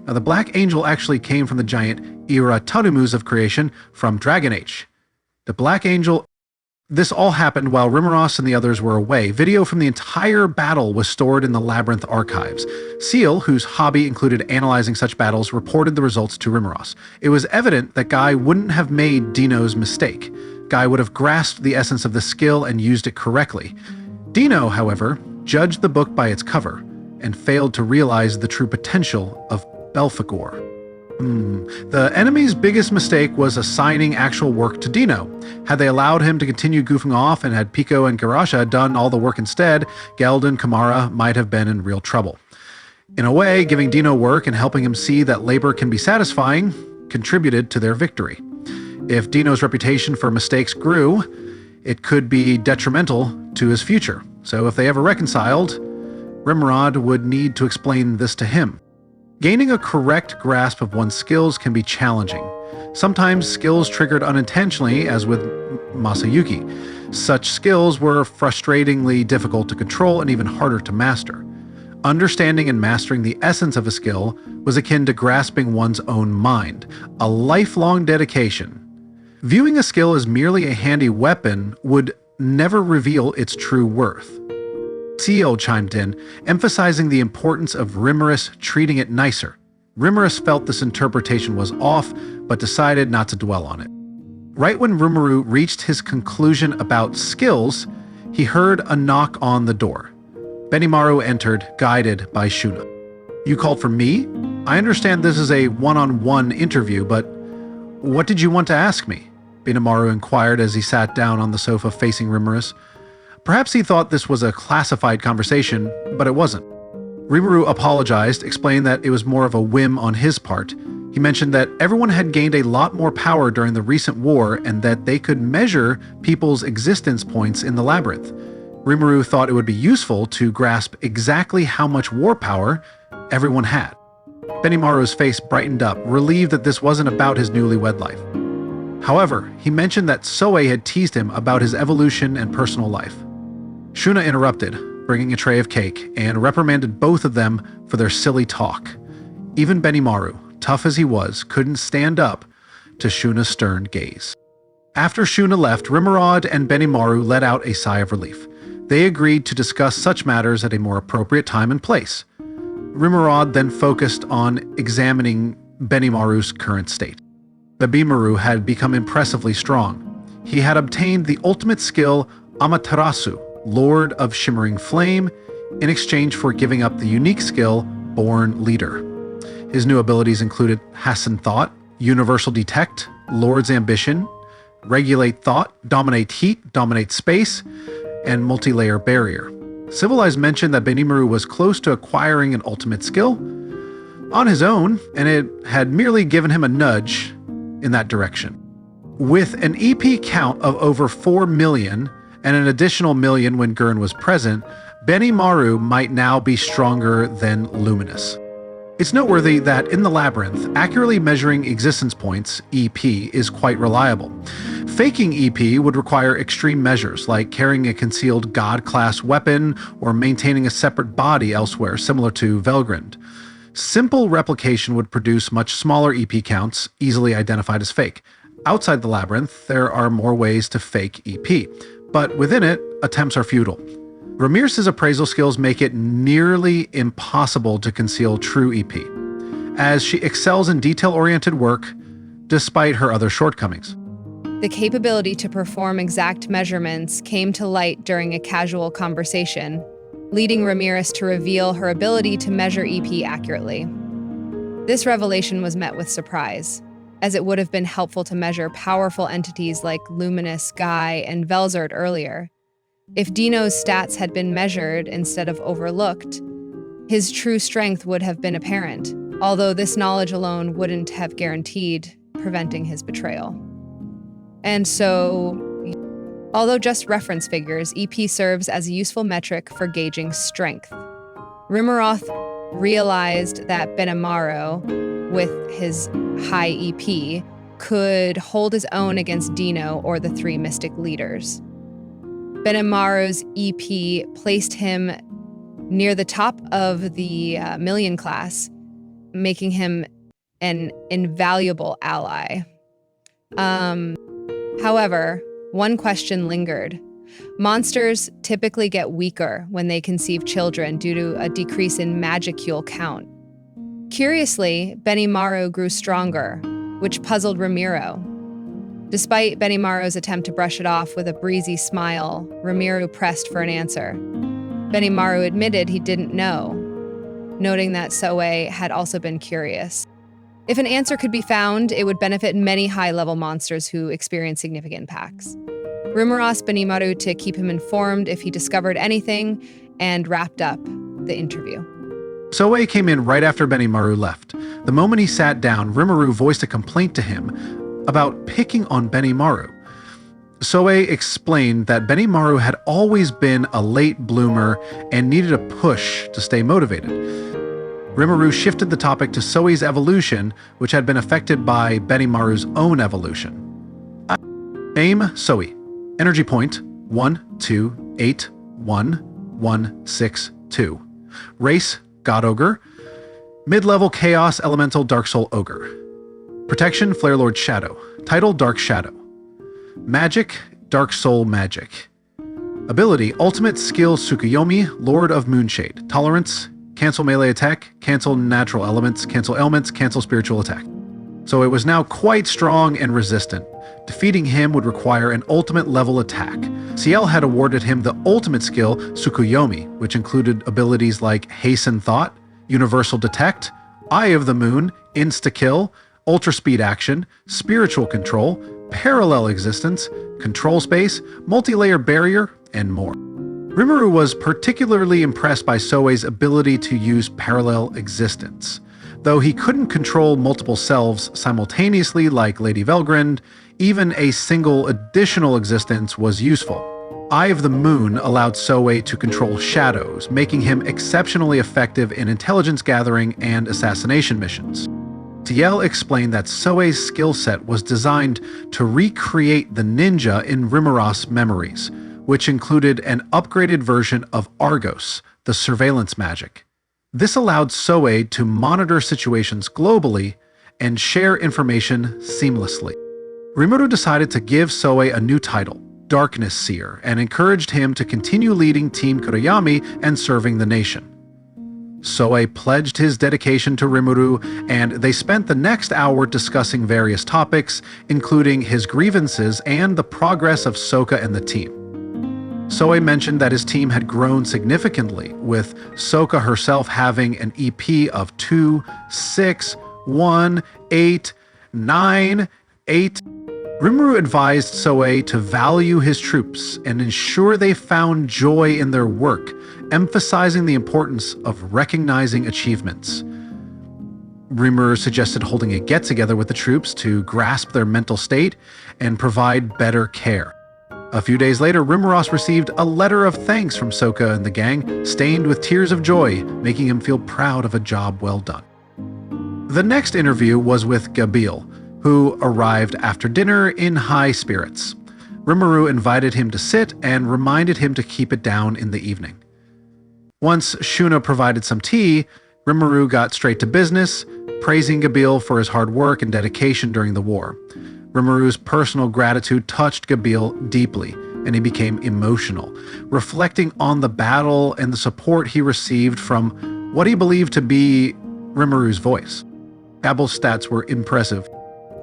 Now, the Black Angel actually came from the giant Iratarumuz of creation from Dragon Age. The Black Angel. This all happened while Rimuru and the others were away. Video from the entire battle was stored in the Labyrinth archives. Seal, whose hobby included analyzing such battles, reported the results to Rimuru. It was evident that Guy wouldn't have made Deeno's mistake. Guy would have grasped the essence of the skill and used it correctly. Deeno, however, judged the book by its cover and failed to realize the true potential of Belphegor. The enemy's biggest mistake was assigning actual work to Deeno. Had they allowed him to continue goofing off and had Pico and Garasha done all the work instead, Geld and Kumara might have been in real trouble. In a way, giving Deeno work and helping him see that labor can be satisfying contributed to their victory. If Deeno's reputation for mistakes grew, it could be detrimental to his future. So if they ever reconciled, Rimuru would need to explain this to him. Gaining a correct grasp of one's skills can be challenging. Sometimes skills triggered unintentionally, as with Masayuki. Such skills were frustratingly difficult to control and even harder to master. Understanding and mastering the essence of a skill was akin to grasping one's own mind, a lifelong dedication. Viewing a skill as merely a handy weapon would never reveal its true worth. Seal chimed in, emphasizing the importance of Ramiris treating it nicer. Ramiris felt this interpretation was off, but decided not to dwell on it. Right when Rimuru reached his conclusion about skills, he heard a knock on the door. Benimaru entered, guided by Shuna. "You called for me? I understand this is a one-on-one interview, but what did you want to ask me?" Benimaru inquired as he sat down on the sofa facing Ramiris. Perhaps he thought this was a classified conversation, but it wasn't. Rimuru apologized, explained that it was more of a whim on his part. He mentioned that everyone had gained a lot more power during the recent war and that they could measure people's existence points in the labyrinth. Rimuru thought it would be useful to grasp exactly how much war power everyone had. Benimaru's face brightened up, relieved that this wasn't about his newlywed life. However, he mentioned that Soei had teased him about his evolution and personal life. Shuna interrupted, bringing a tray of cake, and reprimanded both of them for their silly talk. Even Benimaru, tough as he was, couldn't stand up to Shuna's stern gaze. After Shuna left, Rimuru and Benimaru let out a sigh of relief. They agreed to discuss such matters at a more appropriate time and place. Rimuru then focused on examining Benimaru's current state. Benimaru had become impressively strong. He had obtained the ultimate skill Amaterasu, Lord of Shimmering Flame, in exchange for giving up the unique skill Born Leader. His new abilities included Hasten Thought, Universal Detect, Lord's Ambition, Regulate Thought, Dominate Heat, Dominate Space, and Multi-Layer Barrier. Civilized mentioned that Benimaru was close to acquiring an ultimate skill on his own, and it had merely given him a nudge in that direction. With an EP count of over 4 million, and an additional million when Gurn was present, Benimaru might now be stronger than Luminous. It's noteworthy that in the Labyrinth, accurately measuring existence points, EP, is quite reliable. Faking EP would require extreme measures, like carrying a concealed God-class weapon or maintaining a separate body elsewhere, similar to Velgrynd. Simple replication would produce much smaller EP counts, easily identified as fake. Outside the Labyrinth, there are more ways to fake EP, but within it, attempts are futile. Ramiris' appraisal skills make it nearly impossible to conceal true EP, as she excels in detail-oriented work despite her other shortcomings. The capability to perform exact measurements came to light during a casual conversation, leading Ramiris to reveal her ability to measure EP accurately. This revelation was met with surprise, as it would have been helpful to measure powerful entities like Luminous, Guy, and Velzard earlier. If Deeno's stats had been measured instead of overlooked, his true strength would have been apparent, although this knowledge alone wouldn't have guaranteed preventing his betrayal. And so, although just reference figures, EP serves as a useful metric for gauging strength. Rimuru realized that Benimaru, with his high EP, could hold his own against Deeno or the three mystic leaders. Benimaru's EP placed him near the top of the million class, making him an invaluable ally. However, one question lingered. Monsters typically get weaker when they conceive children due to a decrease in magicule count. Curiously, Benimaru grew stronger, which puzzled Rimuru. Despite Benimaru's attempt to brush it off with a breezy smile, Rimuru pressed for an answer. Benimaru admitted he didn't know, noting that Soei had also been curious. If an answer could be found, it would benefit many high-level monsters who experience significant impacts. Rimuru asked Benimaru to keep him informed if he discovered anything, and wrapped up the interview. Soei came in right after Benimaru left. The moment he sat down, Rimuru voiced a complaint to him about picking on Benimaru. Soei explained that Benimaru had always been a late bloomer and needed a push to stay motivated. Rimuru shifted the topic to Soei's evolution, which had been affected by Benimaru's own evolution. Name Soei. Energy point 1281162. Race God Ogre. Mid-level Chaos Elemental Dark Soul Ogre. Protection Flare Lord Shadow. Title Dark Shadow. Magic Dark Soul Magic. Ability Ultimate Skill Tsukuyomi Lord of Moonshade. Tolerance cancel melee attack, cancel natural elements, cancel ailments, cancel spiritual attack. So it was now quite strong and resistant. Defeating him would require an ultimate level attack. CL had awarded him the ultimate skill, Tsukuyomi, which included abilities like Hasten Thought, Universal Detect, Eye of the Moon, Insta-Kill, Ultra Speed Action, Spiritual Control, Parallel Existence, Control Space, Multi-Layer Barrier, and more. Rimuru was particularly impressed by Soei's ability to use Parallel Existence. Though he couldn't control multiple selves simultaneously like Lady Velgrynd, even a single additional existence was useful. Eye of the Moon allowed Soei to control shadows, making him exceptionally effective in intelligence gathering and assassination missions. TL explained that Soei's skill set was designed to recreate the ninja in Rimuru's memories, which included an upgraded version of Argos, the surveillance magic. This allowed Soei to monitor situations globally and share information seamlessly. Rimuru decided to give Soei a new title, Darkness Seer, and encouraged him to continue leading Team Kurayami and serving the nation. Soei pledged his dedication to Rimuru, and they spent the next hour discussing various topics, including his grievances and the progress of Soka and the team. Soei mentioned that his team had grown significantly, with Soka herself having an EP of 2, 6, 1, 8, 9, 8. Rimuru advised Soei to value his troops and ensure they found joy in their work, emphasizing the importance of recognizing achievements. Rimuru suggested holding a get-together with the troops to grasp their mental state and provide better care. A few days later, Rimuru received a letter of thanks from Soka and the gang, stained with tears of joy, making him feel proud of a job well done. The next interview was with Gabil, who arrived after dinner in high spirits. Rimuru invited him to sit and reminded him to keep it down in the evening. Once Shuna provided some tea, Rimuru got straight to business, praising Gabil for his hard work and dedication during the war. Rimuru's personal gratitude touched Gabil deeply, and he became emotional, reflecting on the battle and the support he received from what he believed to be Rimuru's voice. Gabil's stats were impressive.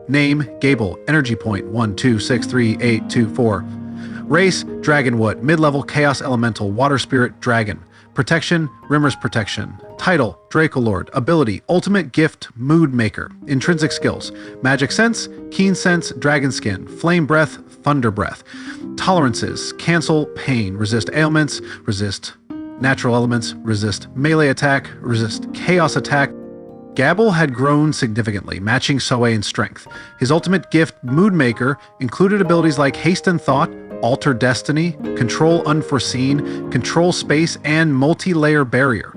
Name, Gabil, energy point 1263824. Race, Dragonwood, mid-level Chaos Elemental, Water Spirit, Dragon. Protection, Rimmer's Protection. Title, Dracolord. Ability, Ultimate Gift, Mood Maker. Intrinsic skills, Magic Sense, Keen Sense, Dragon Skin, Flame Breath, Thunder Breath. Tolerances, Cancel Pain, Resist Ailments, Resist Natural Elements, Resist Melee Attack, Resist Chaos Attack. Gabil had grown significantly, matching Soei in strength. His ultimate gift, Mood Maker, included abilities like Haste and Thought, Alter Destiny, Control Unforeseen, Control Space, and Multi-Layer Barrier.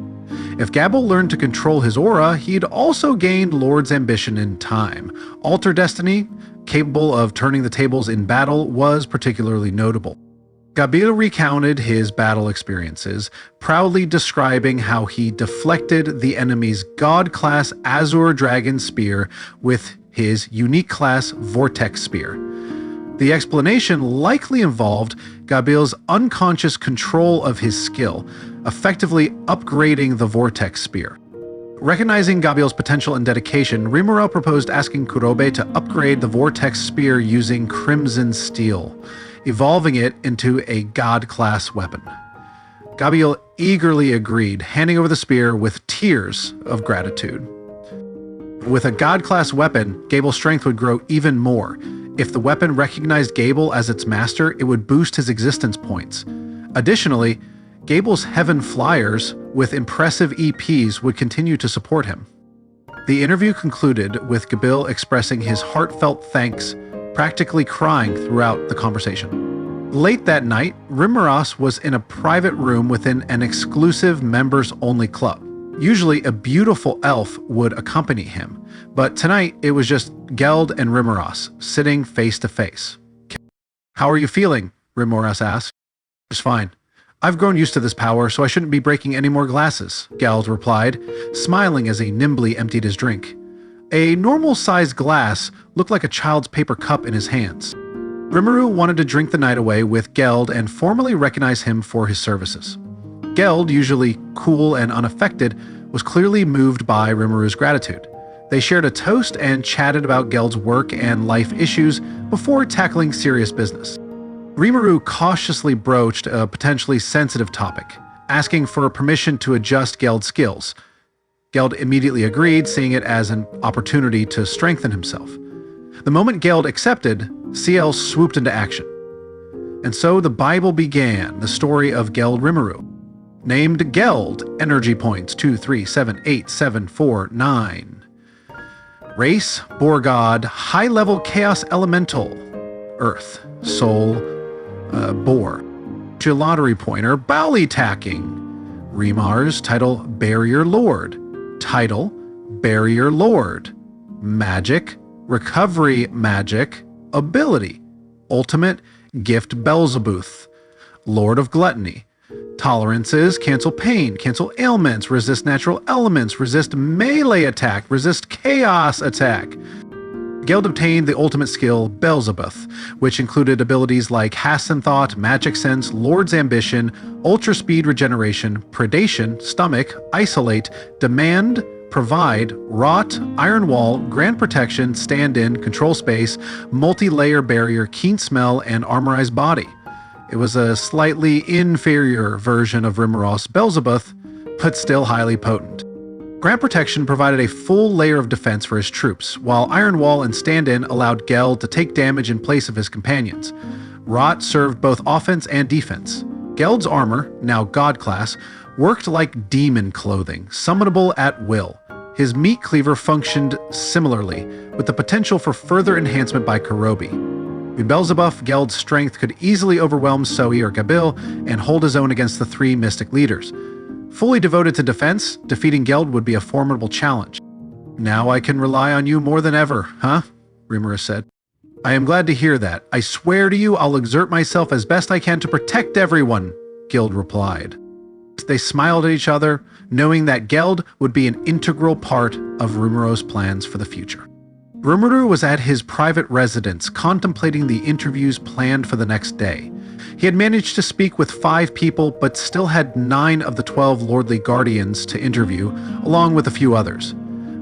If Gabil learned to control his aura, he'd also gained Lord's Ambition in time. Alter Destiny, capable of turning the tables in battle, was particularly notable. Gabil recounted his battle experiences, proudly describing how he deflected the enemy's God-class Azure Dragon Spear with his unique class Vortex Spear. The explanation likely involved Gabil's unconscious control of his skill, effectively upgrading the Vortex Spear. Recognizing Gabil's potential and dedication, Rimuru proposed asking Kurobe to upgrade the Vortex Spear using Crimson Steel, evolving it into a God-class weapon. Gabil eagerly agreed, handing over the spear with tears of gratitude. With a God-class weapon, Gabil's strength would grow even more. If the weapon recognized Gabil as its master, it would boost his existence points. Additionally, Gabil's Heaven Flyers with impressive EPs would continue to support him. The interview concluded with Gabil expressing his heartfelt thanks, practically crying throughout the conversation. Late that night, Rimuru was in a private room within an exclusive members-only club. Usually a beautiful elf would accompany him, but tonight it was just Geld and Rimuru sitting face to face. "How are you feeling?" Rimuru asked. "Just fine. I've grown used to this power, so I shouldn't be breaking any more glasses," Geld replied, smiling as he nimbly emptied his drink. A normal-sized glass looked like a child's paper cup in his hands. Rimuru wanted to drink the night away with Geld and formally recognize him for his services. Geld, usually cool and unaffected, was clearly moved by Rimuru's gratitude. They shared a toast and chatted about Geld's work and life issues before tackling serious business. Rimuru cautiously broached a potentially sensitive topic, asking for permission to adjust Geld's skills. Geld immediately agreed, seeing it as an opportunity to strengthen himself. The moment Geld accepted, CL swooped into action. And so the Bible began, the story of Geld Rimuru. Named Geld, energy points 2378749. Race, Boar God, high-level Chaos Elemental. Earth, Soul, Boar. Lottery pointer, Bowly Tacking. Remars, title, Barrier Lord. Title, Barrier Lord. Magic, Recovery Magic. Ability, Ultimate Gift Belzebuth. Lord of Gluttony. Tolerances, Cancel Pain, Cancel Ailments, Resist Natural Elements, Resist Melee Attack, Resist Chaos Attack. Geld obtained the ultimate skill, Belzebuth, which included abilities like Hasten Thought, Magic Sense, Lord's Ambition, Ultra Speed Regeneration, Predation, Stomach, Isolate, Demand, Provide, Rot, Iron Wall, Grand Protection, Stand-In, Control Space, Multi-Layer Barrier, Keen Smell, and Armorized Body. It was a slightly inferior version of Rimuru's Belzebuth, but still highly potent. Grand Protection provided a full layer of defense for his troops, while Iron Wall and Stand-In allowed Geld to take damage in place of his companions. Rot served both offense and defense. Geld's armor, now God class, worked like demon clothing, summonable at will. His Meat Cleaver functioned similarly, with the potential for further enhancement by Kurobe. With Belzebuth, Geld's strength could easily overwhelm Soei or Gabil and hold his own against the three mystic leaders. Fully devoted to defense, defeating Geld would be a formidable challenge. "Now I can rely on you more than ever, huh?" Rimuru said. "I am glad to hear that. I swear to you I'll exert myself as best I can to protect everyone," Geld replied. They smiled at each other, knowing that Geld would be an integral part of Rimuru's plans for the future. Rimuru was at his private residence contemplating the interviews planned for the next day. He had managed to speak with 5 people, but still had 9 of the 12 Lordly Guardians to interview, along with a few others.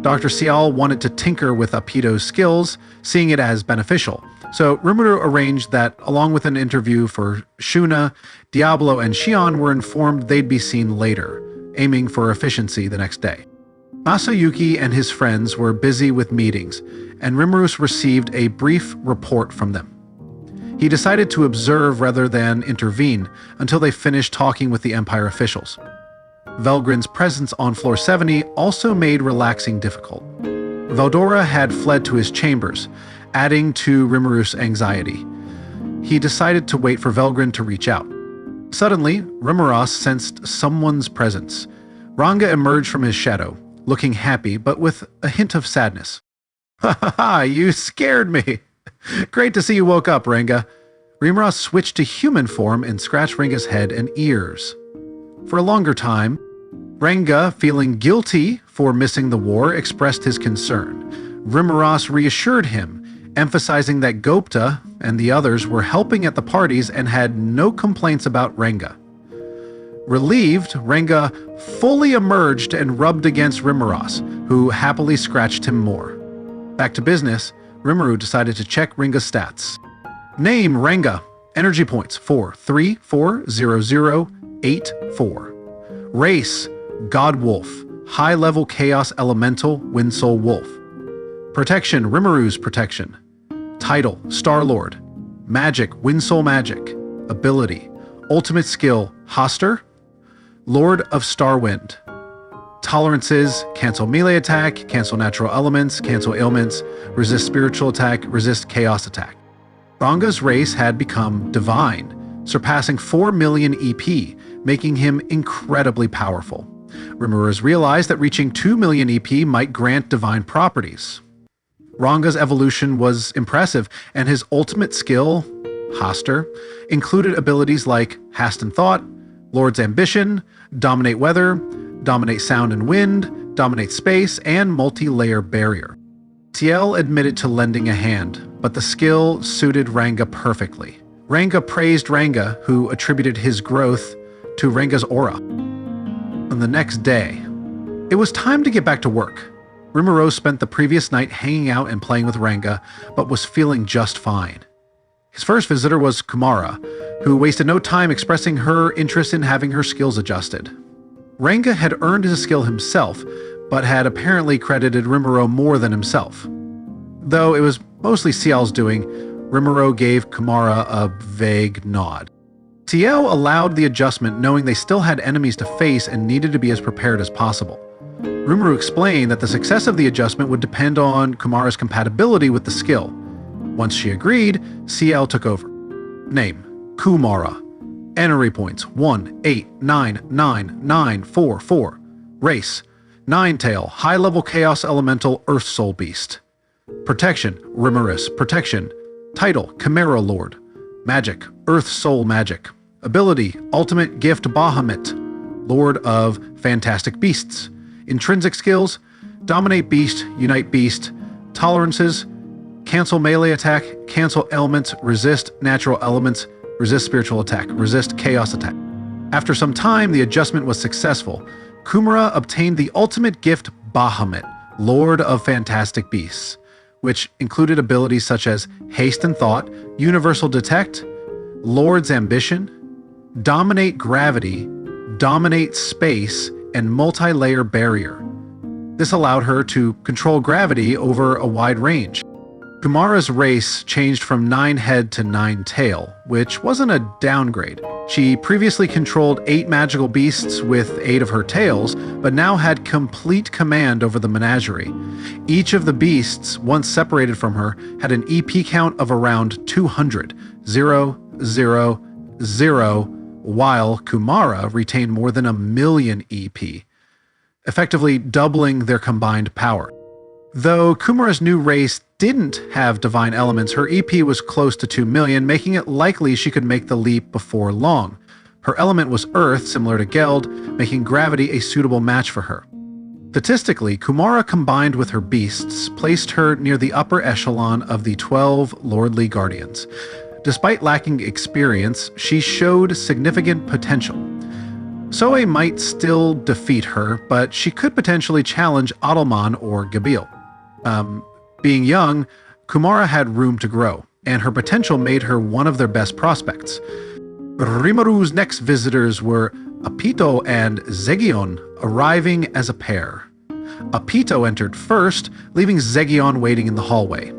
Dr. Cial wanted to tinker with Apito's skills, seeing it as beneficial. So Rimuru arranged that, along with an interview for Shuna, Diablo and Shion were informed they'd be seen later, aiming for efficiency the next day. Masayuki and his friends were busy with meetings, and Rimuru received a brief report from them. He decided to observe rather than intervene until they finished talking with the Empire officials. Velgryn's presence on floor 70 also made relaxing difficult. Ludora had fled to his chambers, adding to Rimuru's anxiety. He decided to wait for Velgrynd to reach out. Suddenly, Rimuru sensed someone's presence. Ranga emerged from his shadow, looking happy but with a hint of sadness. "Ha ha ha, you scared me! Great to see you woke up, Ranga." Rimuru switched to human form and scratched Ranga's head and ears. For a longer time, Ranga, feeling guilty for missing the war, expressed his concern. Rimuru reassured him, emphasizing that Gopta and the others were helping at the parties and had no complaints about Ranga. Relieved, Ranga fully emerged and rubbed against Rimuru, who happily scratched him more. Back to business, Rimuru decided to check Ranga's stats. Name: Ranga. Energy points: 4340084. Race: God Wolf. High-level Chaos Elemental, Windsoul Wolf. Protection: Rimuru's Protection. Title: Star-Lord. Magic: Windsoul Magic. Ability: Ultimate Skill: Hoster. Lord of Starwind. Tolerances: cancel melee attack, cancel natural elements, cancel ailments, resist spiritual attack, resist chaos attack. Ranga's race had become divine, surpassing 4 million EP, making him incredibly powerful. Rimuru realized that reaching 2 million EP might grant divine properties. Ranga's evolution was impressive, and his ultimate skill, Hoster, included abilities like Hasten Thought, Lord's Ambition, Dominate Weather, Dominate Sound and Wind, Dominate Space, and Multi-Layer Barrier. Ciel admitted to lending a hand, but the skill suited Ranga perfectly. Ranga praised Ranga, who attributed his growth to Ranga's aura. On the next day, it was time to get back to work. Rimuru spent the previous night hanging out and playing with Ranga, but was feeling just fine. His first visitor was Kumara, who wasted no time expressing her interest in having her skills adjusted. Ranga had earned his skill himself, but had apparently credited Rimuru more than himself. Though it was mostly Ciel's doing, Rimuru gave Kumara a vague nod. Ciel allowed the adjustment, knowing they still had enemies to face and needed to be as prepared as possible. Rimuru explained that the success of the adjustment would depend on Kumara's compatibility with the skill. Once she agreed, Ciel took over. Name: Kumara. Energy points: 1899944. Race: Ninetail, high-level Chaos Elemental Earth Soul Beast. Protection: Ramiris. Protection. Title: Chimera Lord. Magic: Earth Soul Magic. Ability: Ultimate Gift Bahamut, Lord of Fantastic Beasts. Intrinsic skills: Dominate Beast, Unite Beast. Tolerances: Cancel melee attack, cancel ailments, resist natural elements, resist spiritual attack, resist chaos attack. After some time, the adjustment was successful. Kumara obtained the ultimate gift Bahamut, Lord of Fantastic Beasts, which included abilities such as Haste and Thought, Universal Detect, Lord's Ambition, Dominate Gravity, Dominate Space, and Multi-Layer Barrier. This allowed her to control gravity over a wide range. Kumara's race changed from 9-head to 9-tail, which wasn't a downgrade. She previously controlled 8 magical beasts with 8 of her tails, but now had complete command over the menagerie. Each of the beasts, once separated from her, had an EP count of around 200, 0, 0, 0, while Kumara retained more than 1 million EP, effectively doubling their combined power. Though Kumara's new race didn't have divine elements, her EP was close to 2 million, making it likely she could make the leap before long. Her element was Earth, similar to Geld, making gravity a suitable match for her. Statistically, Kumara combined with her beasts placed her near the upper echelon of the 12 Lordly Guardians. Despite lacking experience, she showed significant potential. Soei might still defeat her, but she could potentially challenge Adalmann or Gabil. Being young, Kumara had room to grow, and her potential made her one of their best prospects. Rimuru's next visitors were Apito and Zegion, arriving as a pair. Apito entered first, leaving Zegion waiting in the hallway.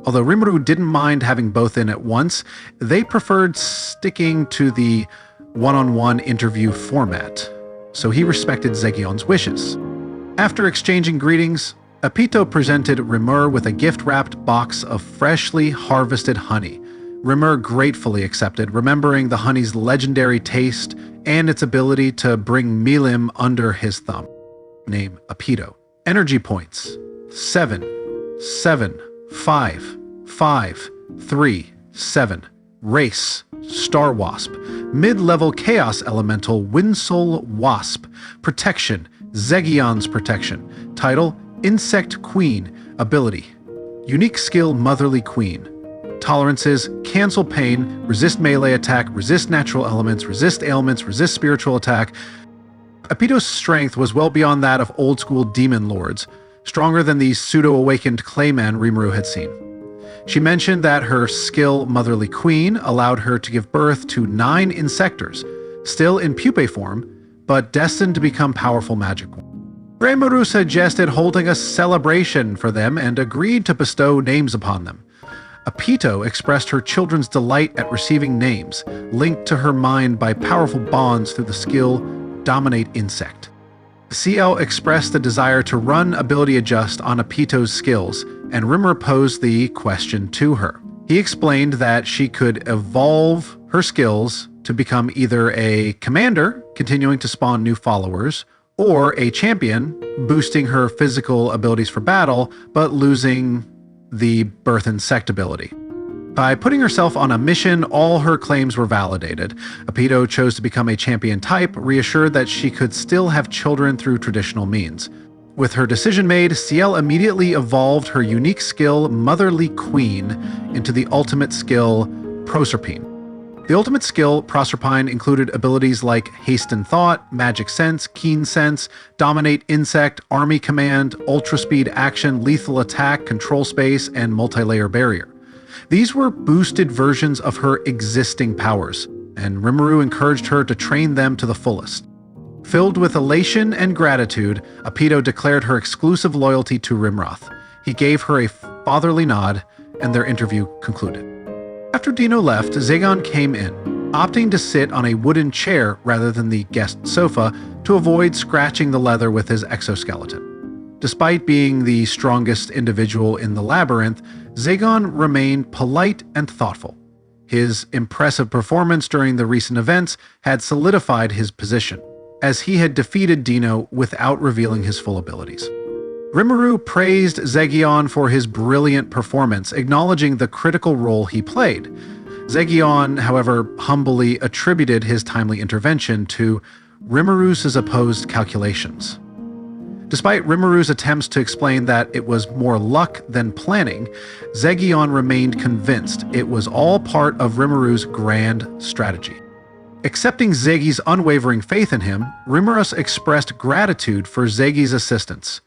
Although Rimuru didn't mind having both in at once, they preferred sticking to the one-on-one interview format, so he respected Zegion's wishes. After exchanging greetings, Apito presented Rimuru with a gift-wrapped box of freshly harvested honey. Rimuru gratefully accepted, remembering the honey's legendary taste and its ability to bring Milim under his thumb. Name Apito. Energy points 7, 7, 5, 5, 3, 7. Race Star Wasp. Mid-level Chaos Elemental Windsoul Wasp. Protection Zegion's Protection. Title Insect Queen. Ability Unique Skill Motherly Queen. Tolerances: Cancel Pain, Resist Melee Attack, Resist Natural Elements, Resist Ailments, Resist Spiritual Attack. Apito's strength was well beyond that of old-school demon lords, stronger than the pseudo-awakened clayman Rimuru had seen. She mentioned that her skill Motherly Queen allowed her to give birth to 9 insectors, still in pupae form, but destined to become powerful magic ones. Rimuru suggested holding a celebration for them and agreed to bestow names upon them. Apito expressed her children's delight at receiving names, linked to her mind by powerful bonds through the skill Dominate Insect. CL expressed the desire to run ability adjust on Apito's skills, and Rimuru posed the question to her. He explained that she could evolve her skills to become either a commander, continuing to spawn new followers, or a champion, boosting her physical abilities for battle, but losing the Birth Insect ability. By putting herself on a mission, all her claims were validated. Apito chose to become a champion type, reassured that she could still have children through traditional means. With her decision made, Ciel immediately evolved her unique skill Motherly Queen into the ultimate skill Proserpine. The ultimate skill, Proserpine, included abilities like Hasten Thought, Magic Sense, Keen Sense, Dominate Insect, Army Command, Ultra Speed Action, Lethal Attack, Control Space, and Multi-Layer Barrier. These were boosted versions of her existing powers, and Rimuru encouraged her to train them to the fullest. Filled with elation and gratitude, Apito declared her exclusive loyalty to Rimroth. He gave her a fatherly nod, and their interview concluded. After Deeno left, Zegion came in, opting to sit on a wooden chair rather than the guest sofa to avoid scratching the leather with his exoskeleton. Despite being the strongest individual in the labyrinth, Zegion remained polite and thoughtful. His impressive performance during the recent events had solidified his position, as he had defeated Deeno without revealing his full abilities. Rimuru praised Zegion for his brilliant performance, acknowledging the critical role he played. Zegion, however, humbly attributed his timely intervention to Rimuru's supposed calculations. Despite Rimuru's attempts to explain that it was more luck than planning, Zegion remained convinced it was all part of Rimuru's grand strategy. Accepting Zegi's unwavering faith in him, Rimuru expressed gratitude for Zegi's assistance.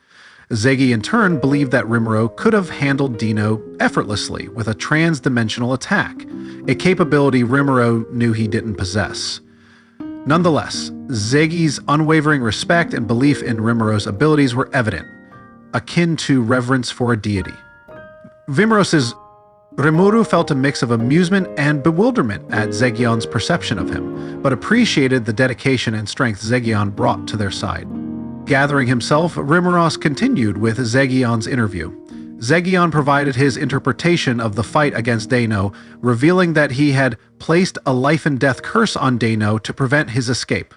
Zegi in turn believed that Rimuru could have handled Deeno effortlessly with a trans-dimensional attack, a capability Rimuru knew he didn't possess. Nonetheless, Zegi's unwavering respect and belief in Rimuru's abilities were evident, akin to reverence for a deity. Rimuru felt a mix of amusement and bewilderment at Zegion's perception of him, but appreciated the dedication and strength Zegion brought to their side. Gathering himself, Rimuru continued with Zegion's interview. Zegion provided his interpretation of the fight against Deeno, revealing that he had placed a life-and-death curse on Deeno to prevent his escape.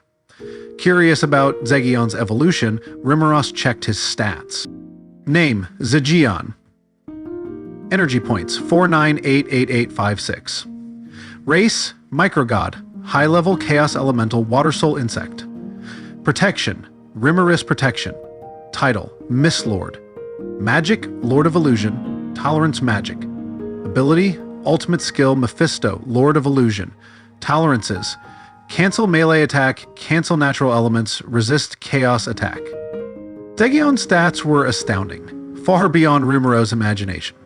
Curious about Zegion's evolution, Rimuru checked his stats. Name: Zegion. Energy points: 498886. Race: Microgod. High-level Chaos Elemental Water Soul Insect. Protection: Ramiris Protection. Title: Mistlord. Magic: Lord of Illusion. Tolerance: Magic. Ability: Ultimate Skill Mephisto, Lord of Illusion. Tolerances: Cancel melee attack, cancel natural elements, resist chaos attack. Zegion's stats were astounding, far beyond Rimuru's imagination.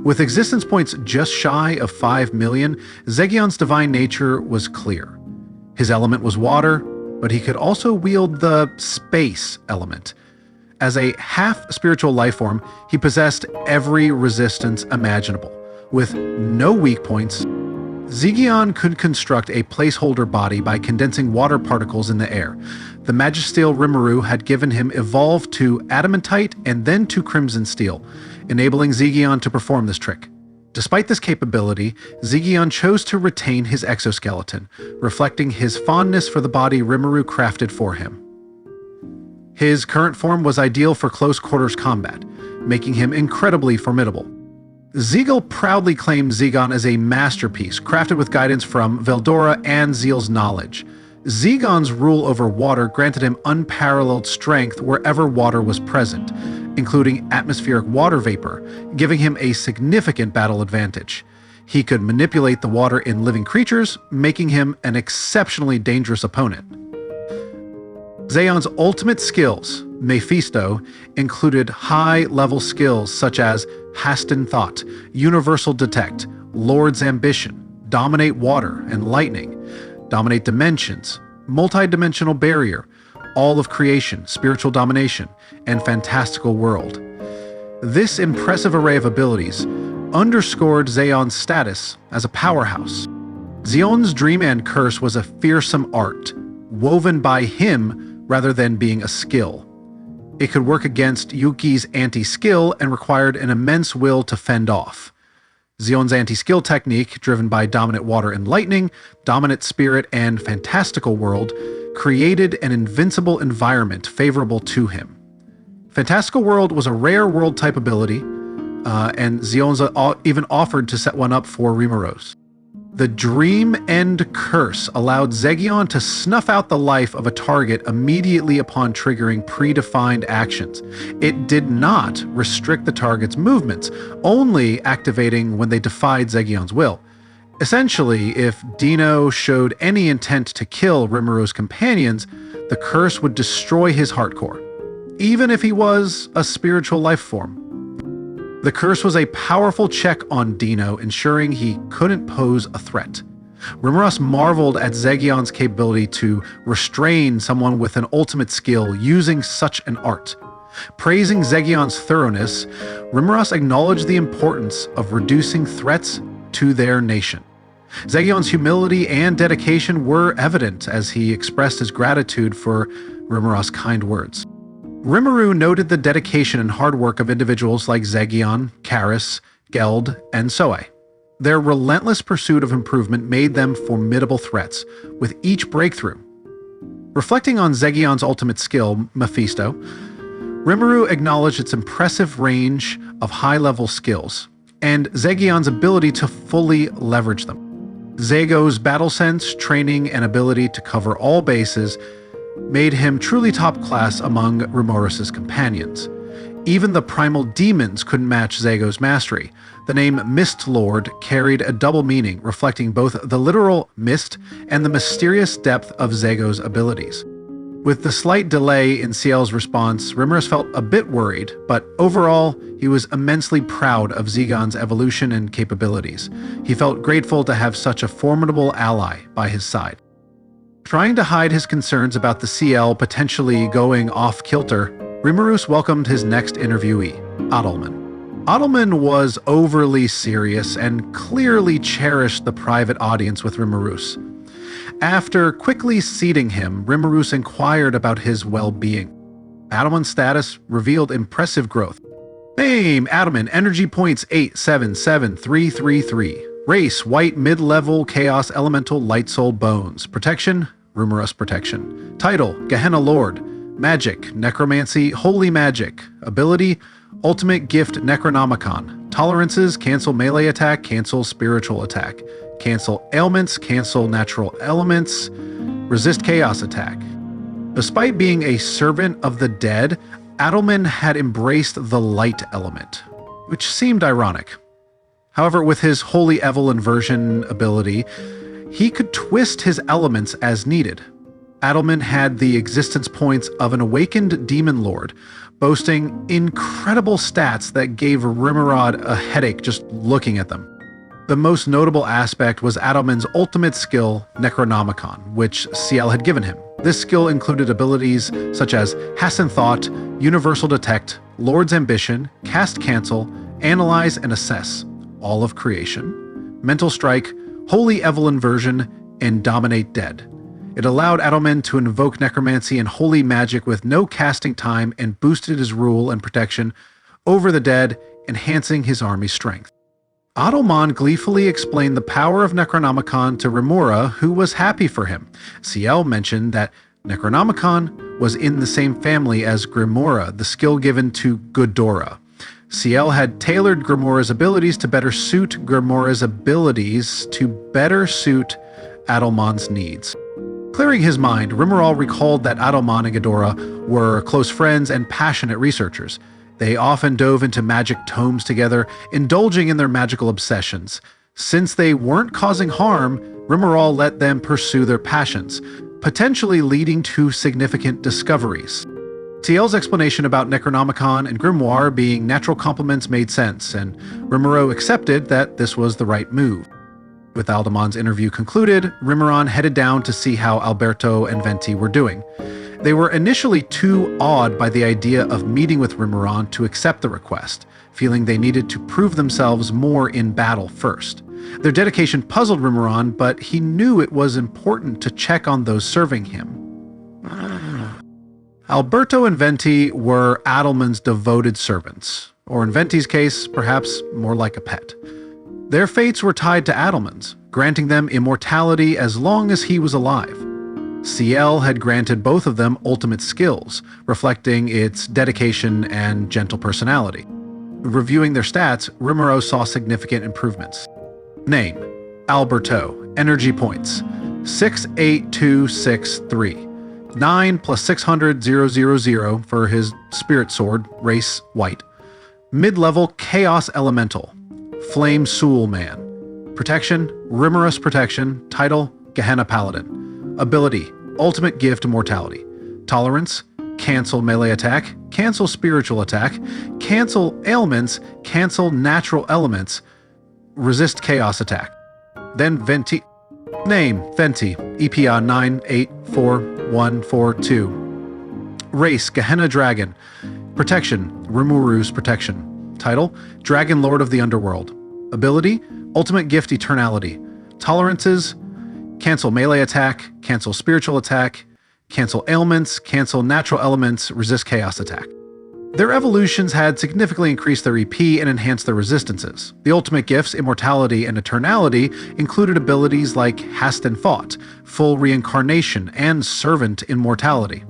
With existence points just shy of 5 million, Zegion's divine nature was clear. His element was water, but he could also wield the space element. As a half-spiritual lifeform, he possessed every resistance imaginable. With no weak points, Zegion could construct a placeholder body by condensing water particles in the air. The Magisteel Rimuru had given him evolve to Adamantite and then to Crimson Steel, enabling Zegion to perform this trick. Despite this capability, Zegion chose to retain his exoskeleton, reflecting his fondness for the body Rimuru crafted for him. His current form was ideal for close-quarters combat, making him incredibly formidable. Zegiel proudly claimed Zegon as a masterpiece, crafted with guidance from Veldora and Zeal's knowledge. Zegon's rule over water granted him unparalleled strength wherever water was present, including atmospheric water vapor, giving him a significant battle advantage. He could manipulate the water in living creatures, making him an exceptionally dangerous opponent. Zeon's ultimate skills, Mephisto, included high-level skills such as Hasten Thought, Universal Detect, Lord's Ambition, Dominate Water and Lightning, Dominate Dimensions, Multi-Dimensional Barrier, All of Creation, Spiritual Domination, and Fantastical World. This impressive array of abilities underscored Zeon's status as a powerhouse. Zeon's Dream and Curse was a fearsome art, woven by him rather than being a skill. It could work against Yuki's anti-skill and required an immense will to fend off. Zeon's anti-skill technique, driven by Dominant Water and Lightning, Dominant Spirit, and Fantastical World, created an invincible environment favorable to him. Fantastical World was a rare world-type ability, and Zeon's even offered to set one up for Rimuru's. The Dream and Curse allowed Zegion to snuff out the life of a target immediately upon triggering predefined actions. It did not restrict the target's movements, only activating when they defied Zegion's will. Essentially, if Deeno showed any intent to kill Rimuru's companions, the curse would destroy his hardcore, even if he was a spiritual life form. The curse was a powerful check on Deeno, ensuring he couldn't pose a threat. Rimuru marveled at Zegion's capability to restrain someone with an ultimate skill using such an art. Praising Zegion's thoroughness, Rimuru acknowledged the importance of reducing threats to their nation. Zegion's humility and dedication were evident as he expressed his gratitude for Rimuru's kind words. Rimuru noted the dedication and hard work of individuals like Zegion, Karis, Geld, and Soei. Their relentless pursuit of improvement made them formidable threats, with each breakthrough. Reflecting on Zegion's ultimate skill, Mephisto, Rimuru acknowledged its impressive range of high-level skills, and Zegion's ability to fully leverage them. Zego's battle sense, training, and ability to cover all bases made him truly top class among Rimurus's companions. Even the Primal Demons couldn't match Zego's mastery. The name Mist Lord carried a double meaning, reflecting both the literal mist and the mysterious depth of Zego's abilities. With the slight delay in Ciel's response, Rimuru felt a bit worried, but overall, he was immensely proud of Zegon's evolution and capabilities. He felt grateful to have such a formidable ally by his side. Trying to hide his concerns about the CL potentially going off-kilter, Rimuru welcomed his next interviewee, Adalmann. Adalmann was overly serious and clearly cherished the private audience with Rimuru. After quickly seating him, Rimuru inquired about his well-being. Adalmann's status revealed impressive growth. Name, Adalmann, energy points 877333. Race, white mid-level chaos elemental light soul bones. Protection, Rimuru protection. Title, Gehenna Lord. Magic, necromancy, holy magic. Ability, ultimate gift Necronomicon. Tolerances, cancel melee attack, cancel spiritual attack. Cancel ailments, cancel natural elements. Resist chaos attack. Despite being a servant of the dead, Adalmann had embraced the light element, which seemed ironic. However, with his Holy Evil Inversion ability, he could twist his elements as needed. Adalmann had the existence points of an awakened demon lord, boasting incredible stats that gave Rimuru a headache just looking at them. The most notable aspect was Adalmann's ultimate skill, Necronomicon, which CL had given him. This skill included abilities such as Hasten Thought, Universal Detect, Lord's Ambition, Cast Cancel, Analyze and Assess, All of Creation, Mental Strike, Holy Evil Inversion, and Dominate Dead. It allowed Adalmann to invoke necromancy and holy magic with no casting time and boosted his rule and protection over the dead, enhancing his army's strength. Adalmann gleefully explained the power of Necronomicon to Rimuru, who was happy for him. CL mentioned that Necronomicon was in the same family as Grimoire, the skill given to Godora. CL had tailored Grimoire's abilities to better suit Grimoire's abilities to better suit Adalmann's needs. Clearing his mind, Rimuru recalled that Adalmann and Godora were close friends and passionate researchers. They often dove into magic tomes together, indulging in their magical obsessions. Since they weren't causing harm, Rimuru let them pursue their passions, potentially leading to significant discoveries. CL's explanation about Necronomicon and Grimoire being natural complements made sense, and Rimuru accepted that this was the right move. With Adalmann's interview concluded, Rimuru headed down to see how Alberto and Venti were doing. They were initially too awed by the idea of meeting with Rimuru to accept the request, feeling they needed to prove themselves more in battle first. Their dedication puzzled Rimuru, but he knew it was important to check on those serving him. Alberto and Venti were Adalmann's devoted servants, or in Venti's case, perhaps more like a pet. Their fates were tied to Adalmann's, granting them immortality as long as he was alive. CL had granted both of them ultimate skills, reflecting its dedication and gentle personality. Reviewing their stats, Rimuru saw significant improvements. Name: Alberto. Energy points: 68263. 9 plus 600 000 for his spirit sword, race white. Mid-level Chaos Elemental. Flame Soul Man. Protection: Rimurus Protection. Title: Gehenna Paladin. Ability: Ultimate Gift Immortality. Tolerance: Cancel Melee Attack, Cancel Spiritual Attack, Cancel Ailments, Cancel Natural Elements, Resist Chaos Attack. Then Venti. Name: Venti. EPA 984142. Race: Gehenna Dragon. Protection: Rimuru's Protection. Title: Dragon Lord of the Underworld. Ability: Ultimate Gift Eternality. Tolerances: Cancel Melee Attack, Cancel Spiritual Attack, Cancel Ailments, Cancel Natural Elements, Resist Chaos Attack. Their evolutions had significantly increased their EP and enhanced their resistances. The ultimate gifts, Immortality and Eternality, included abilities like Hasten Thought, Full Reincarnation, and Servant Immortality.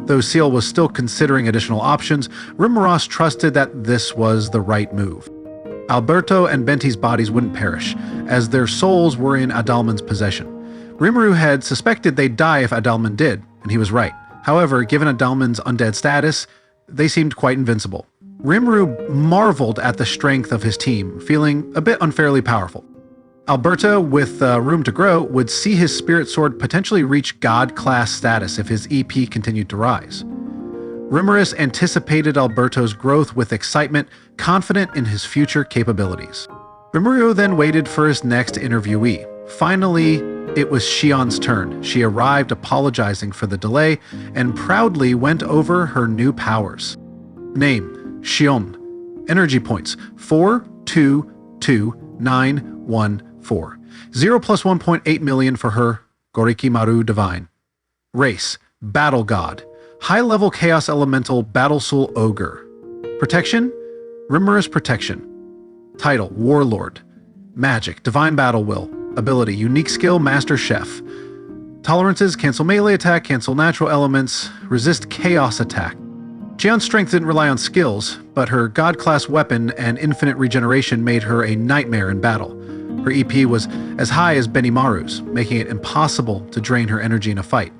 Though Seal was still considering additional options, Rimuru trusted that this was the right move. Alberto and Venti's bodies wouldn't perish, as their souls were in Adalmann's possession. Rimuru had suspected they'd die if Adalmann did, and he was right. However, given Adalmann's undead status, they seemed quite invincible. Rimuru marveled at the strength of his team, feeling a bit unfairly powerful. Alberto, with room to grow, would see his spirit sword potentially reach God-class status if his EP continued to rise. Ramiris anticipated Alberto's growth with excitement, confident in his future capabilities. Rimuru then waited for his next interviewee. Finally, it was Shion's turn. She arrived apologizing for the delay and proudly went over her new powers. Name: Shion. Energy points: 422914. 0 plus 1.8 million for her Gorikimaru Divine. Race: Battle God. High-level Chaos Elemental Battle Soul Ogre. Protection: Rimurus Protection. Title: Warlord. Magic: Divine Battle Will. Ability: Unique Skill Master Chef. Tolerances: Cancel Melee Attack, Cancel Natural Elements, Resist Chaos Attack. Shion's strength didn't rely on skills, but her God-class weapon and infinite regeneration made her a nightmare in battle. Her EP was as high as Benimaru's, making it impossible to drain her energy in a fight.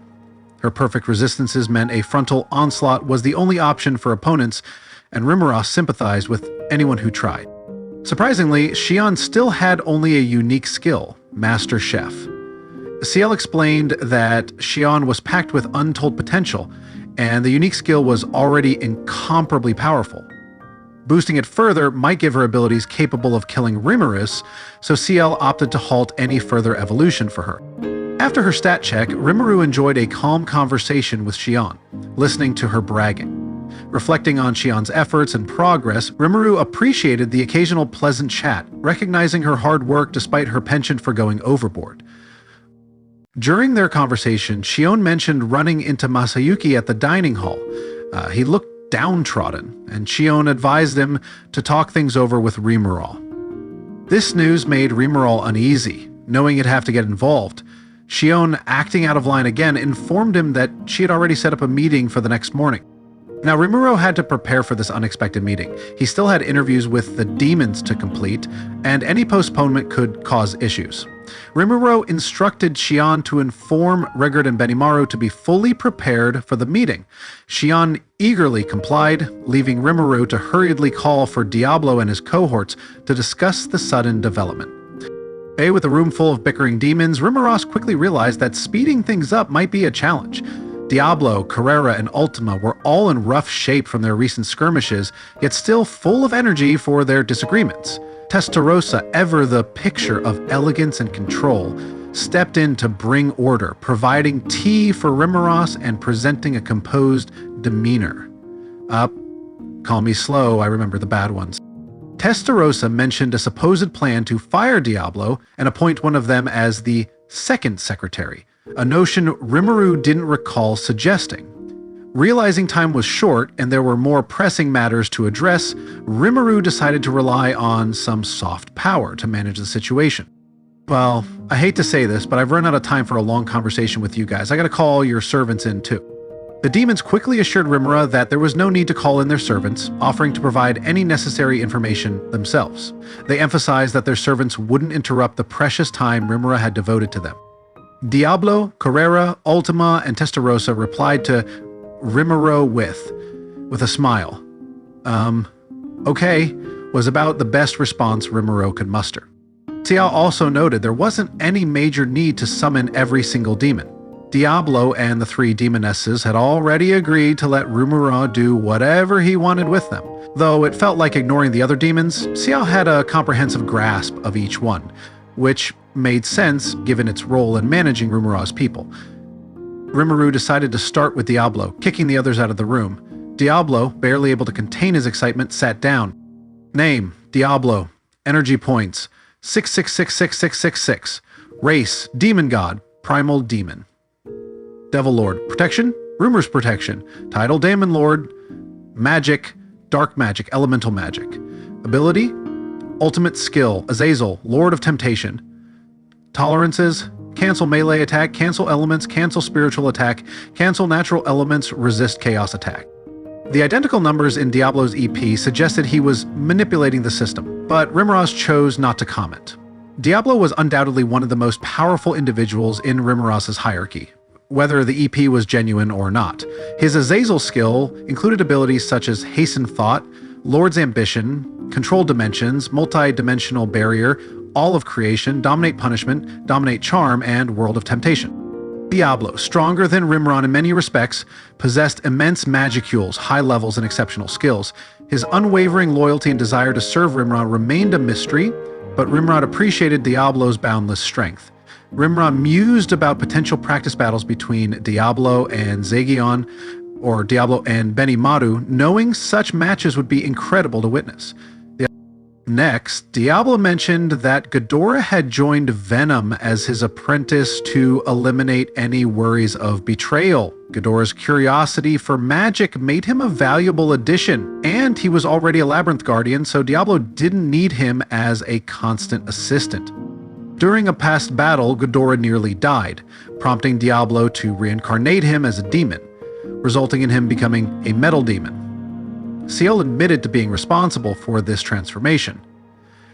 Her perfect resistances meant a frontal onslaught was the only option for opponents, and Rimuru sympathized with anyone who tried. Surprisingly, Shion still had only a unique skill, Master Chef. CL explained that Shion was packed with untold potential, and the unique skill was already incomparably powerful. Boosting it further might give her abilities capable of killing Ramiris, so CL opted to halt any further evolution for her. After her stat check, Rimuru enjoyed a calm conversation with Shion, listening to her bragging. Reflecting on Shion's efforts and progress, Rimuru appreciated the occasional pleasant chat, recognizing her hard work despite her penchant for going overboard. During their conversation, Shion mentioned running into Masayuki at the dining hall. He looked downtrodden, and Shion advised him to talk things over with Rimuru. This news made Rimuru uneasy, knowing he'd have to get involved. Shion, acting out of line again, informed him that she had already set up a meeting for the next morning. Now, Rimuru had to prepare for this unexpected meeting. He still had interviews with the demons to complete, and any postponement could cause issues. Rimuru instructed Shion to inform Velgrynd and Benimaru to be fully prepared for the meeting. Shion eagerly complied, leaving Rimuru to hurriedly call for Diablo and his cohorts to discuss the sudden development. With a room full of Bickering Demons, Rimuru quickly realized that speeding things up might be a challenge. Diablo, Carrera, and Ultima were all in rough shape from their recent skirmishes, yet still full of energy for their disagreements. Tensura, ever the picture of elegance and control, stepped in to bring order, providing tea for Rimuru and presenting a composed demeanor. Call me slow, I remember the bad ones. Tensura mentioned a supposed plan to fire Diablo and appoint one of them as the second secretary, a notion Rimuru didn't recall suggesting. Realizing time was short and there were more pressing matters to address, Rimuru decided to rely on some soft power to manage the situation. Well, I hate to say this, but I've run out of time for a long conversation with you guys. I gotta call your servants in too. The demons quickly assured Rimuru that there was no need to call in their servants, offering to provide any necessary information themselves. They emphasized that their servants wouldn't interrupt the precious time Rimuru had devoted to them. Diablo, Carrera, Ultima, and Tensura replied to Rimuru with a smile. Okay, was about the best response Rimuru could muster. Xiao also noted there wasn't any major need to summon every single demon. Diablo and the three demonesses had already agreed to let Rimuru do whatever he wanted with them. Though it felt like ignoring the other demons, Xiao had a comprehensive grasp of each one, which made sense given its role in managing Rimuru's people. Rimuru decided to start with Diablo, kicking the others out of the room. Diablo, barely able to contain his excitement, sat down. Name, Diablo. Energy points, 6666666. Race, Demon God, Primal Demon. Devil Lord, Protection, Rumor's Protection. Title, Daemon Lord. Magic, Dark Magic, Elemental Magic. Ability, Ultimate Skill, Azazel, Lord of Temptation. Tolerances, cancel melee attack, cancel elements, cancel spiritual attack, cancel natural elements, resist chaos attack. The identical numbers in Diablo's EP suggested he was manipulating the system, but Rimuru chose not to comment. Diablo was undoubtedly one of the most powerful individuals in Rimuru's hierarchy, whether the EP was genuine or not. His Azazel skill included abilities such as Hasten Thought, Lord's Ambition, Control Dimensions, Multi-Dimensional Barrier, All of Creation, Dominate Punishment, Dominate Charm, and World of Temptation. Diablo, stronger than Rimuru in many respects, possessed immense magicules, high levels, and exceptional skills. His unwavering loyalty and desire to serve Rimuru remained a mystery, but Rimuru appreciated Diablo's boundless strength. Rimuru mused about potential practice battles between Diablo and Zegion, or Diablo and Benimaru, knowing such matches would be incredible to witness. Next, Diablo mentioned that Ghidorah had joined Venom as his apprentice to eliminate any worries of betrayal. Ghidorah's curiosity for magic made him a valuable addition, and he was already a Labyrinth Guardian, so Diablo didn't need him as a constant assistant. During a past battle, Ghidorah nearly died, prompting Diablo to reincarnate him as a demon, resulting in him becoming a metal demon. Ciel admitted to being responsible for this transformation.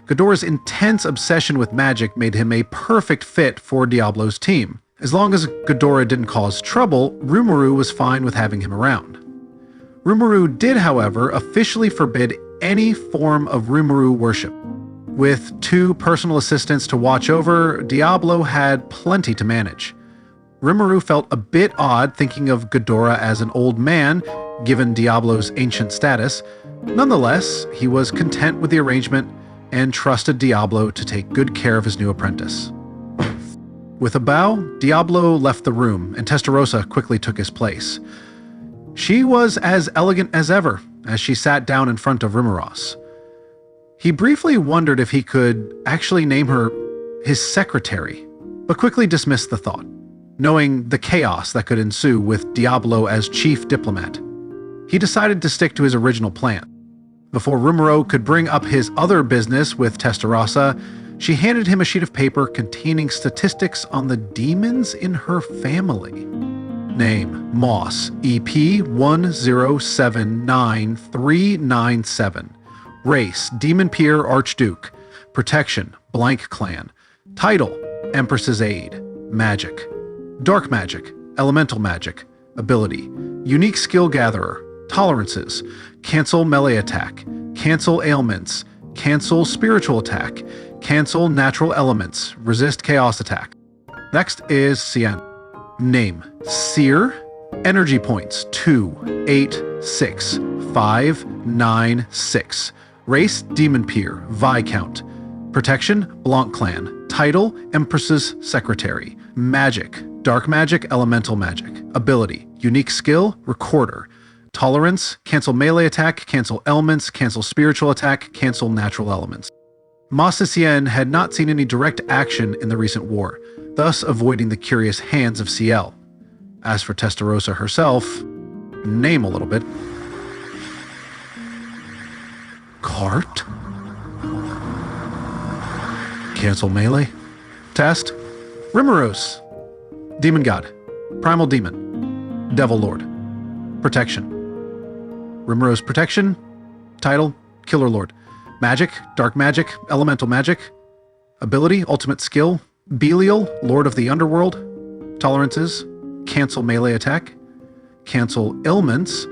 Ghidorah's intense obsession with magic made him a perfect fit for Diablo's team. As long as Ghidorah didn't cause trouble, Rimuru was fine with having him around. Rimuru did, however, officially forbid any form of Rimuru worship. With 2 personal assistants to watch over, Diablo had plenty to manage. Rimuru felt a bit odd thinking of Ghidorah as an old man, given Diablo's ancient status. Nonetheless, he was content with the arrangement and trusted Diablo to take good care of his new apprentice. With a bow, Diablo left the room, and Testarossa quickly took his place. She was as elegant as ever as she sat down in front of Rimuru. He briefly wondered if he could actually name her his secretary, but quickly dismissed the thought, knowing the chaos that could ensue with Diablo as chief diplomat. He decided to stick to his original plan. Before Rimuru could bring up his other business with Testarossa, she handed him a sheet of paper containing statistics on the demons in her family. Name: Moss, EP 10799397. Race: Demon Peer Archduke. Protection: Blank Clan. Title: Empress's Aid. Magic: Dark Magic, Elemental Magic. Ability: Unique Skill Gatherer. Tolerances: Cancel Melee Attack, Cancel Ailments, Cancel Spiritual Attack, Cancel Natural Elements, Resist Chaos Attack. Next is Cien. Name: Seer. Energy points: 2, 8, 6, 5, 9, 6. Race: Demon Peer, Viscount. Protection: Blanc Clan. Title: Empress's Secretary. Magic: Dark Magic, Elemental Magic. Ability: Unique Skill, Recorder. Tolerance: Cancel Melee Attack, Cancel Elements, Cancel Spiritual Attack, Cancel Natural Elements. Masa Cien had not seen any direct action in the recent war, thus avoiding the curious hands of Ciel. As for Testarossa herself, name a little bit. Cart? Cancel Melee? Test? Rimuru. Demon God. Primal Demon. Devil Lord. Protection. Rimuru's Protection. Title: Killer Lord. Magic: Dark Magic, Elemental Magic. Ability: Ultimate Skill, Belial, Lord of the Underworld. Tolerances: Cancel Melee Attack, Cancel Ailments,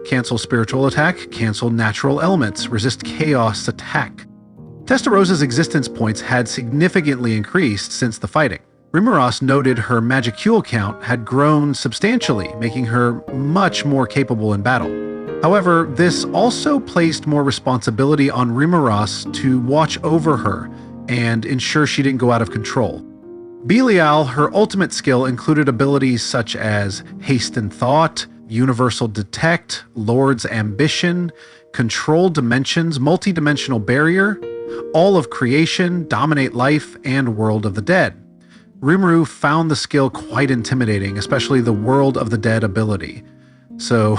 Cancel Spiritual Attack, Cancel Natural Elements, Resist Chaos Attack. Testarossa's existence points had significantly increased since the fighting. Rimuru noted her Magicule count had grown substantially, making her much more capable in battle. However, this also placed more responsibility on Rimuru to watch over her and ensure she didn't go out of control. Belial, her ultimate skill, included abilities such as Hasten Thought, Universal Detect, Lord's Ambition, Control Dimensions, Multidimensional Barrier, All of Creation, Dominate Life, and World of the Dead. Rimuru found the skill quite intimidating, especially the World of the Dead ability. So,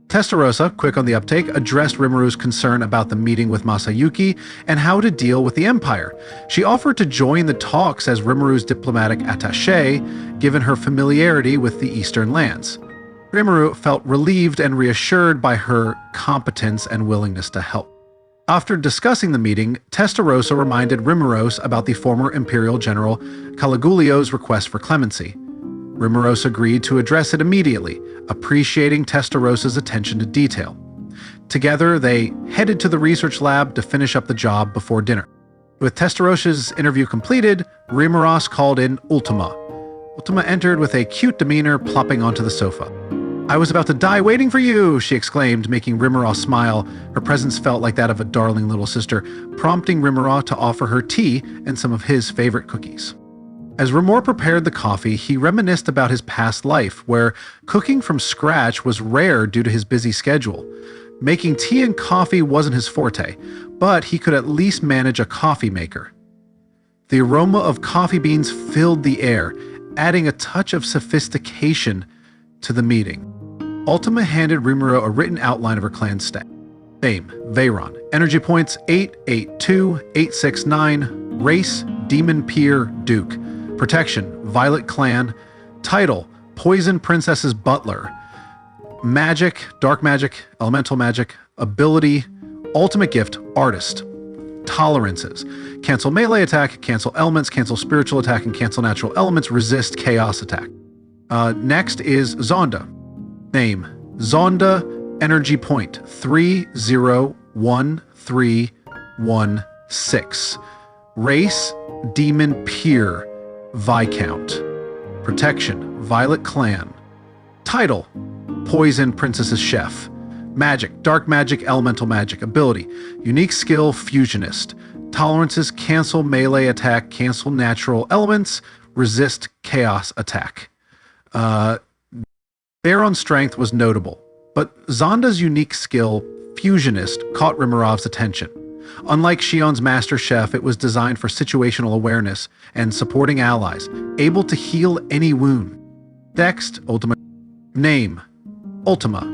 Testarossa, quick on the uptake, addressed Rimuru's concern about the meeting with Masayuki and how to deal with the Empire. She offered to join the talks as Rimuru's diplomatic attaché, given her familiarity with the Eastern lands. Rimuru felt relieved and reassured by her competence and willingness to help. After discussing the meeting, Testarossa reminded Rimuru about the former Imperial General Caligulio's request for clemency. Rimuru agreed to address it immediately, appreciating Testarossa's attention to detail. Together, they headed to the research lab to finish up the job before dinner. With Testarossa's interview completed, Rimuru called in Ultima. Ultima entered with a cute demeanor, plopping onto the sofa. "I was about to die waiting for you," she exclaimed, making Rimuru smile. Her presence felt like that of a darling little sister, prompting Rimuru to offer her tea and some of his favorite cookies. As Rimuru prepared the coffee, he reminisced about his past life, where cooking from scratch was rare due to his busy schedule. Making tea and coffee wasn't his forte, but he could at least manage a coffee maker. The aroma of coffee beans filled the air, adding a touch of sophistication to the meeting. Ultima handed Rimuru a written outline of her clan's stat. Name: Veyron. Energy points: 882-869. Race: Demon Peer Duke. Protection: Violet Clan. Title: Poison Princess's Butler. Magic: Dark Magic, Elemental Magic. Ability: Ultimate Gift, Artist. Tolerances: Cancel Melee Attack, Cancel Elements, Cancel Spiritual Attack, and Cancel Natural Elements, Resist Chaos Attack. Next is Zonda. Name: Zonda. Energy point: 301316. 6. Race, Demon Peer, Viscount. Protection, Violet Clan. Title, Poison Princess's Chef. Magic, Dark Magic, Elemental Magic. Ability, Unique Skill, Fusionist. Tolerances, cancel melee attack, cancel natural elements, resist chaos attack. Their on strength was notable, but Zonda's unique skill, Fusionist, caught Rimurov's attention. Unlike Shion's Master Chef, it was designed for situational awareness and supporting allies, able to heal any wound. Dex, Ultima. Name, Ultima.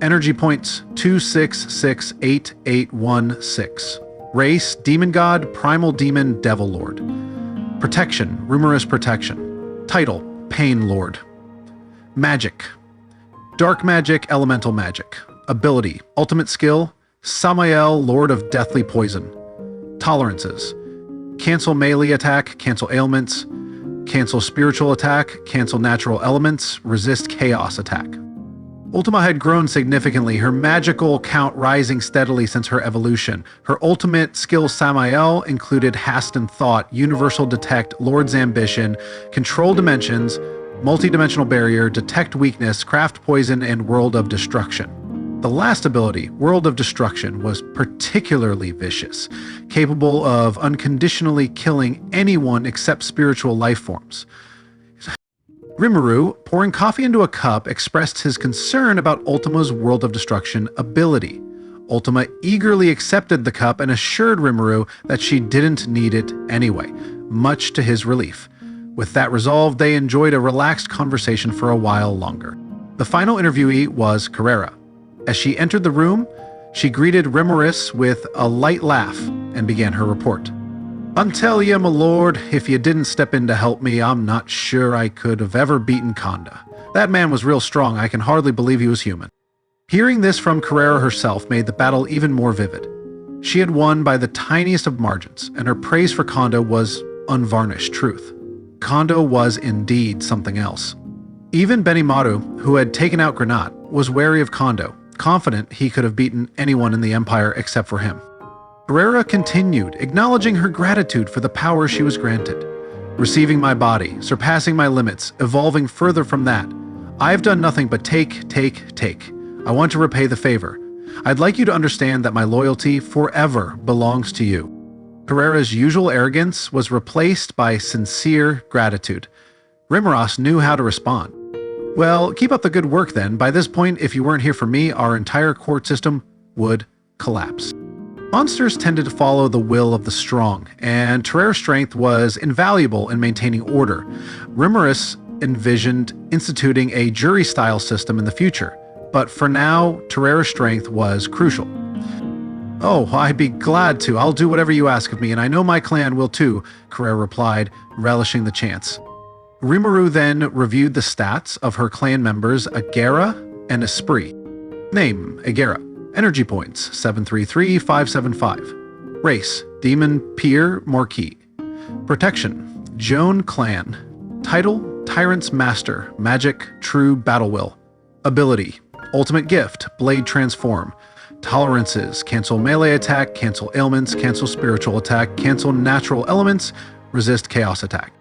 Energy points, 2668816. Race, Demon God, Primal Demon, Devil Lord. Protection, Ramiris Protection. Title, Pain Lord. Magic, Dark Magic, Elemental Magic. Ability, Ultimate Skill, Samael, Lord of Deathly Poison. Tolerances, cancel melee attack, cancel ailments, cancel spiritual attack, cancel natural elements, resist chaos attack. Ultima had grown significantly, her magical count rising steadily since her evolution. Her ultimate skill Samael included Hasten Thought, Universal Detect, Lord's Ambition, Control Dimensions, Multi-Dimensional Barrier, Detect Weakness, Craft Poison, and World of Destruction. The last ability, World of Destruction, was particularly vicious, capable of unconditionally killing anyone except spiritual life forms. Rimuru, pouring coffee into a cup, expressed his concern about Ultima's World of Destruction ability. Ultima eagerly accepted the cup and assured Rimuru that she didn't need it anyway, much to his relief. With that resolve, they enjoyed a relaxed conversation for a while longer. The final interviewee was Carrera. As she entered the room, she greeted Ramiris with a light laugh and began her report. "Until ye, my lord, if you didn't step in to help me, I'm not sure I could have ever beaten Konda. That man was real strong, I can hardly believe he was human." Hearing this from Carrera herself made the battle even more vivid. She had won by the tiniest of margins, and her praise for Konda was unvarnished truth. Konda was indeed something else. Even Benimaru, who had taken out Granat, was wary of Kondo, confident he could have beaten anyone in the Empire except for him. Carrera continued, acknowledging her gratitude for the power she was granted. "Receiving my body, surpassing my limits, evolving further from that. I've done nothing but take. I want to repay the favor. I'd like you to understand that my loyalty forever belongs to you." Carrera's usual arrogance was replaced by sincere gratitude. Rimuros knew how to respond. "Well, keep up the good work then. By this point, if you weren't here for me, our entire court system would collapse." Monsters tended to follow the will of the strong, and Terrera's strength was invaluable in maintaining order. Ramiris envisioned instituting a jury-style system in the future, but for now, Terrera's strength was crucial. "Oh, I'd be glad to. I'll do whatever you ask of me, and I know my clan will too," Carrera replied, relishing the chance. Rimuru then reviewed the stats of her clan members Agera and Esprit. Name, Agera. Energy points, 733-575. Race, Demon Peer Marquis. Protection, Joan Clan. Title, Tyrant's Master, Magic, True Battle Will. Ability, Ultimate Gift, Blade Transform. Tolerances, cancel melee attack, cancel ailments, cancel spiritual attack, cancel natural elements, resist chaos attack.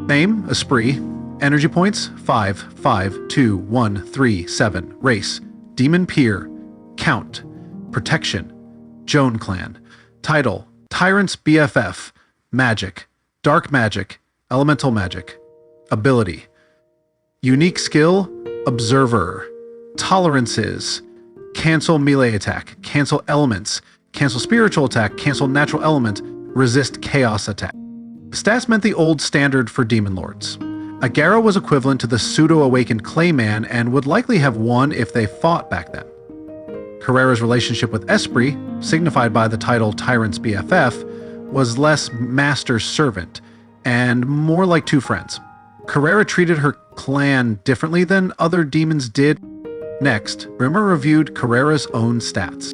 Name, Esprit. Energy points, 5, 5, 2, 1, 3, 7. Race, Demon Peer. Count. Protection, Joan Clan. Title, Tyrant's BFF. Magic, Dark Magic, Elemental Magic. Ability, Unique Skill, Observer. Tolerances, cancel melee attack, cancel elements, cancel spiritual attack, cancel natural element, resist chaos attack. Stats meant the old standard for Demon Lords. Agera was equivalent to the pseudo-awakened Clayman and would likely have won if they fought back then. Carrera's relationship with Esprit, signified by the title Tyrant's BFF, was less master's servant and more like two friends. Carrera treated her clan differently than other demons did. Next, Rimmer reviewed Carrera's own stats.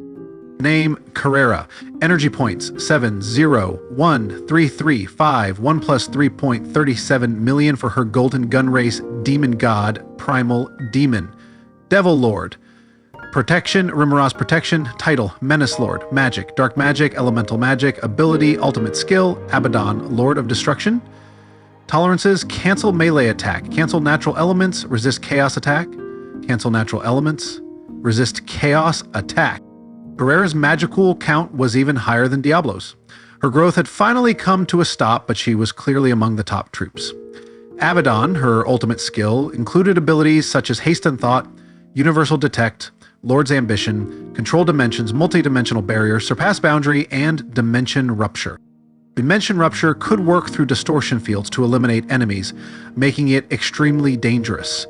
Name, Carrera. Energy points, 7, 0, 1, 3, 3, 5, 1 plus 3.37 million for her Golden Gun Race Demon God, Primal Demon. Devil Lord. Protection, Rimuru's protection. Title, Menace Lord. Magic, Dark Magic, Elemental Magic. Ability, Ultimate Skill, Abaddon, Lord of Destruction. Tolerances, cancel melee attack. Cancel natural elements, resist chaos attack. Cancel natural elements, resist chaos attack. Carrera's magical count was even higher than Diablo's. Her growth had finally come to a stop, but she was clearly among the top troops. Abaddon, her ultimate skill, included abilities such as Haste and Thought, Universal Detect, Lord's Ambition, Control Dimensions, Multidimensional Barrier, Surpass Boundary, and Dimension Rupture. Dimension Rupture could work through distortion fields to eliminate enemies, making it extremely dangerous.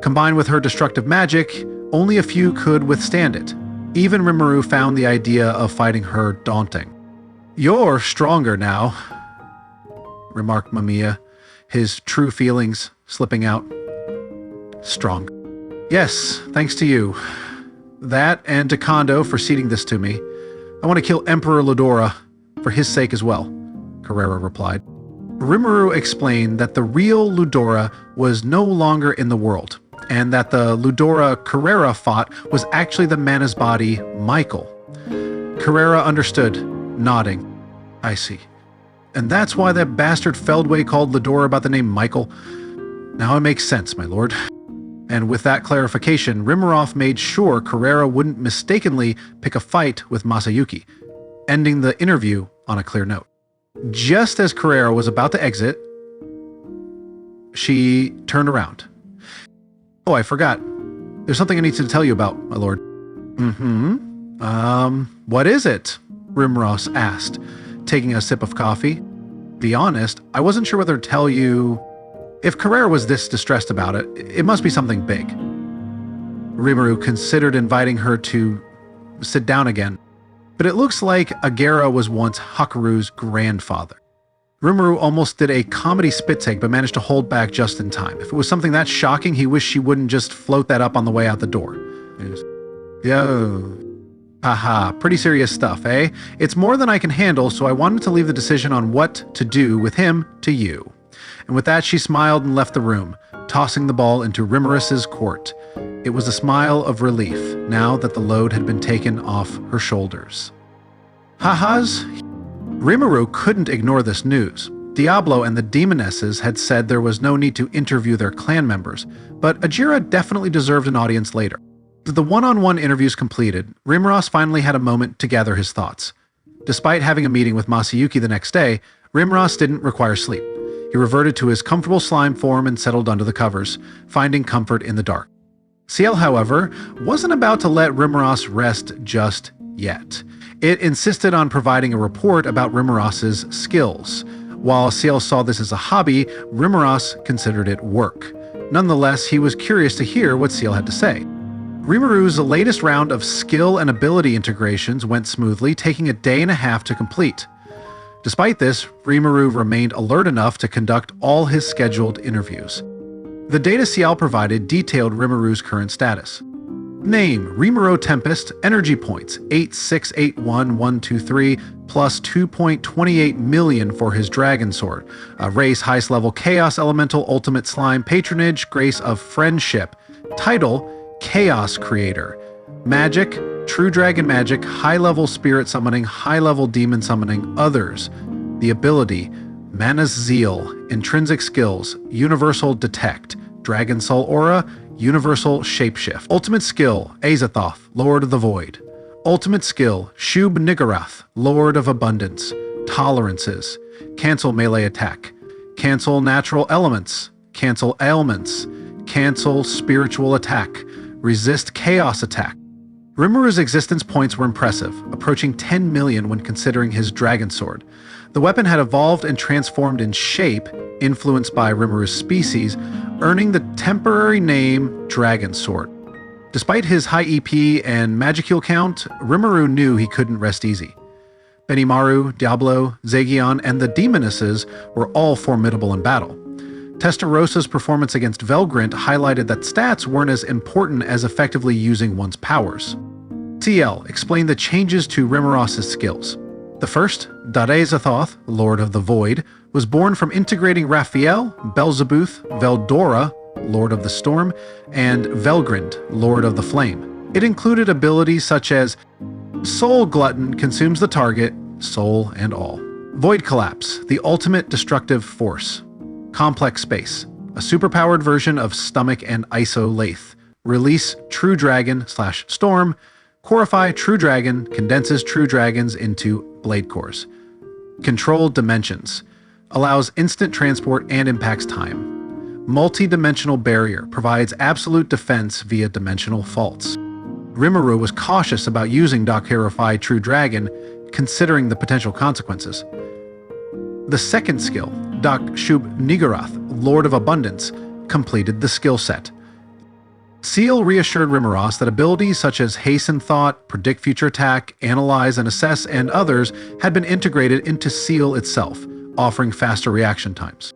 Combined with her destructive magic, only a few could withstand it. Even Rimuru found the idea of fighting her daunting. "You're stronger now," remarked Mamiya, his true feelings slipping out. "Strong. Yes, thanks to you. That and to Kondo for ceding this to me. I want to kill Emperor Ludora, for his sake as well," Carrera replied. Rimuru explained that the real Ludora was no longer in the world, and that the Ludora Carrera fought was actually the Mana's body, Michael. Carrera understood, nodding. "I see. And that's why that bastard Feldway called Ludora about the name Michael? Now it makes sense, my lord." And with that clarification, Rimuru made sure Carrera wouldn't mistakenly pick a fight with Masayuki, ending the interview on a clear note. Just as Carrera was about to exit, she turned around. "Oh, I forgot. There's something I need to tell you about, my lord." What is it?" Rimuru asked, taking a sip of coffee. "Be honest, I wasn't sure whether to tell you. If Carrera was this distressed about it, it must be something big." Rimuru considered inviting her to sit down again, but it looks like Agera was once Hakuru's grandfather. Rimuru almost did a comedy spit take, but managed to hold back just in time. If it was something that shocking, he wished she wouldn't just float that up on the way out the door. "Yo. Haha, pretty serious stuff, eh? It's more than I can handle, so I wanted to leave the decision on what to do with him to you." And with that, she smiled and left the room, tossing the ball into Ramiris's court. It was a smile of relief, now that the load had been taken off her shoulders. "Ha-has?" Rimuru couldn't ignore this news. Diablo and the Demonesses had said there was no need to interview their clan members, but Agera definitely deserved an audience later. With the one-on-one interviews completed, Rimuru finally had a moment to gather his thoughts. Despite having a meeting with Masayuki the next day, Rimuru didn't require sleep. He reverted to his comfortable slime form and settled under the covers, finding comfort in the dark. Ciel, however, wasn't about to let Rimuru rest just yet. It insisted on providing a report about Rimuru's skills. While Ciel saw this as a hobby, Rimuru considered it work. Nonetheless, he was curious to hear what Ciel had to say. Rimuru's latest round of skill and ability integrations went smoothly, taking a day and a half to complete. Despite this, Rimuru remained alert enough to conduct all his scheduled interviews. The data Ciel provided detailed Rimuru's current status. Name, Rimuru Tempest, energy points, 8681123, plus 2.28 million for his Dragon Sword. Race, highest level Chaos Elemental, Ultimate Slime, Patronage, Grace of Friendship. Title, Chaos Creator. Magic, True Dragon Magic, high-level Spirit Summoning, high-level Demon Summoning, Others. The ability, Mana's Zeal, Intrinsic Skills, Universal Detect, Dragon Soul Aura, Universal Shapeshift. Ultimate Skill, Azathoth, Lord of the Void. Ultimate Skill, Shub Niggurath, Lord of Abundance. Tolerances, Cancel Melee Attack, Cancel Natural Elements, Cancel Ailments, Cancel Spiritual Attack, Resist Chaos Attack. Rimuru's existence points were impressive, approaching 10 million when considering his Dragon Sword. The weapon had evolved and transformed in shape, influenced by Rimuru's species, earning the temporary name Dragon Sword. Despite his high EP and Magicule count, Rimuru knew he couldn't rest easy. Benimaru, Diablo, Zegion, and the Demonesses were all formidable in battle. Testarosa's performance against Velgrynd highlighted that stats weren't as important as effectively using one's powers. Ciel explained the changes to Rimuru's skills. The first, Darezathoth, Lord of the Void, was born from integrating Raphael, Belzebuth, Veldora, Lord of the Storm, and Velgrynd, Lord of the Flame. It included abilities such as Soul Glutton consumes the target, soul and all. Void Collapse, the ultimate destructive force. Complex Space, a superpowered version of Stomach and Iso Lathe. Release True Dragon/Storm. Corify True Dragon condenses True Dragons into Blade Cores. Controlled Dimensions, allows instant transport and impacts time. Multi-dimensional Barrier provides absolute defense via dimensional faults. Rimuru was cautious about using Dokirify True Dragon, considering the potential consequences. The second skill, Dak Shub Nigarath, Lord of Abundance, completed the skill set. Seal reassured Rimuros that abilities such as Hasten Thought, Predict Future Attack, Analyze and Assess, and others had been integrated into Seal itself, offering faster reaction times.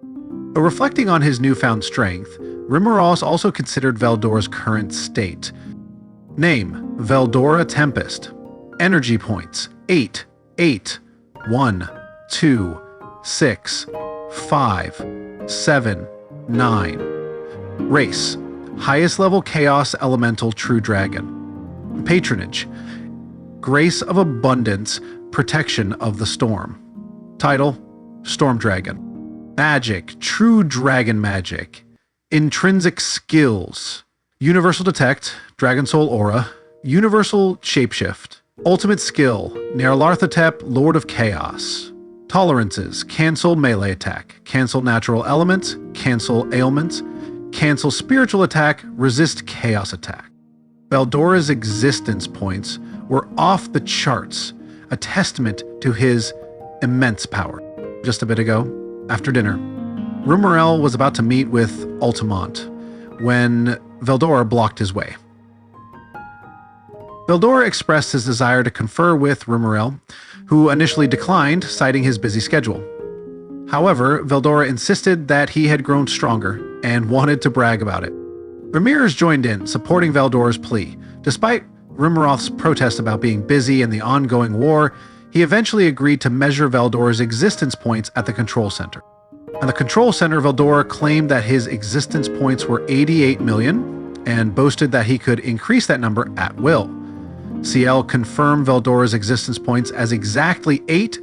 But reflecting on his newfound strength, Rimuros also considered Veldora's current state. Name, Veldora Tempest. Energy points, 8, 8, 1, 2, 6, 5, 7, 9. Race, highest level Chaos Elemental True Dragon. Patronage, Grace of Abundance, Protection of the Storm. Title, Storm Dragon. Magic, True Dragon Magic. Intrinsic Skills, Universal Detect, Dragon Soul Aura, Universal Shapeshift. Ultimate Skill, Nyarlathotep, Lord of Chaos. Tolerances, Cancel Melee Attack, Cancel Natural Elements, Cancel Ailments, Cancel Spiritual Attack, Resist Chaos Attack. Veldora's existence points were off the charts, a testament to his immense power. Just a bit ago, after dinner, Rumorel was about to meet with Altamont when Veldora blocked his way. Veldora expressed his desire to confer with Rumorel, who initially declined, citing his busy schedule. However, Veldora insisted that he had grown stronger and wanted to brag about it. Ramiris joined in, supporting Veldora's plea. Despite Rimuroth's protest about being busy in the ongoing war, he eventually agreed to measure Veldora's existence points at the Control Center. At the Control Center, Veldora claimed that his existence points were 88 million and boasted that he could increase that number at will. CL confirmed Veldora's existence points as exactly 8,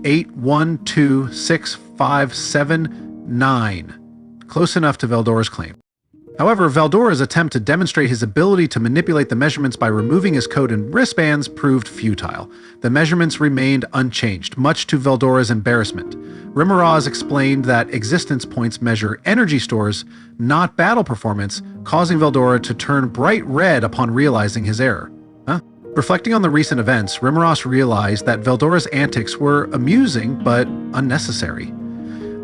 8, 1, 2, 6, 5, 7, 9. Close enough to Veldora's claim. However, Veldora's attempt to demonstrate his ability to manipulate the measurements by removing his code and wristbands proved futile. The measurements remained unchanged, much to Veldora's embarrassment. Rimuros explained that existence points measure energy stores, not battle performance, causing Veldora to turn bright red upon realizing his error. Reflecting on the recent events, Rimuros realized that Veldora's antics were amusing but unnecessary.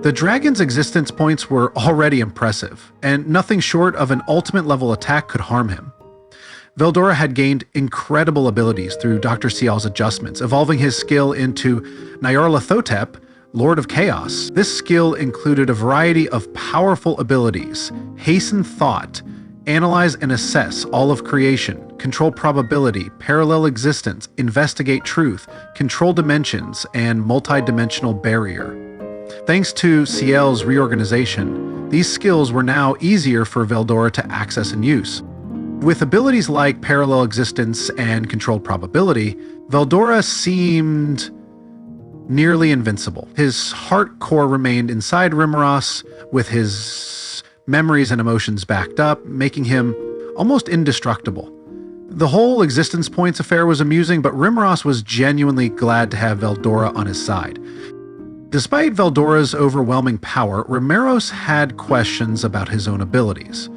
The dragon's existence points were already impressive, and nothing short of an ultimate level attack could harm him. Veldora had gained incredible abilities through Dr. Cial's adjustments, evolving his skill into Nyarlathotep, Lord of Chaos. This skill included a variety of powerful abilities: Hasten Thought, Analyze and Assess all of creation, Control Probability, Parallel Existence, Investigate Truth, Control Dimensions, and Multi-Dimensional Barrier. Thanks to Ciel's reorganization, these skills were now easier for Veldora to access and use. With abilities like Parallel Existence and Controlled Probability, Veldora seemed nearly invincible. His heart core remained inside Rimuros, with his memories and emotions backed up, making him almost indestructible. The whole existence points affair was amusing, but Rimuros was genuinely glad to have Veldora on his side. Despite Veldora's overwhelming power, Ramiris had questions about his own abilities.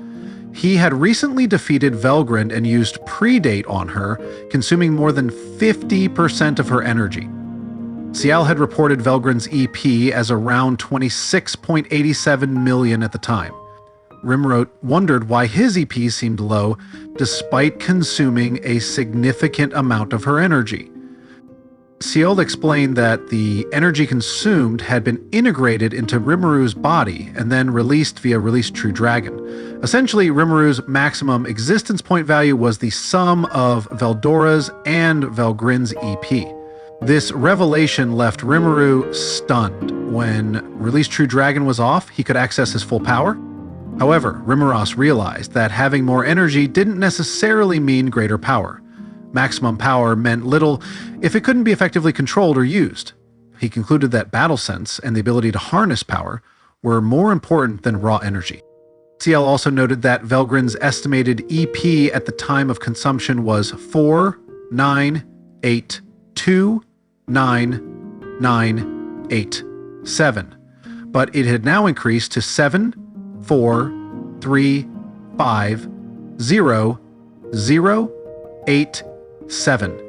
He had recently defeated Velgrynd and used Predate on her, consuming more than 50% of her energy. Ciel had reported Velgrynd's EP as around 26.87 million at the time. Rimuru wondered why his EP seemed low, despite consuming a significant amount of her energy. Ciel explained that the energy consumed had been integrated into Rimuru's body and then released via Release True Dragon. Essentially, Rimuru's maximum existence point value was the sum of Veldora's and Velgryn's EP. This revelation left Rimuru stunned. When Release True Dragon was off, he could access his full power. However, Rimuru realized that having more energy didn't necessarily mean greater power. Maximum power meant little if it couldn't be effectively controlled or used. He concluded that battle sense and the ability to harness power were more important than raw energy. CL also noted that Velgryn's estimated EP at the time of consumption was 4, 9, 8, 2, 9, 9, 8, 7, but it had now increased to 7, 4, 3, 5, 0, 0, 8, 7.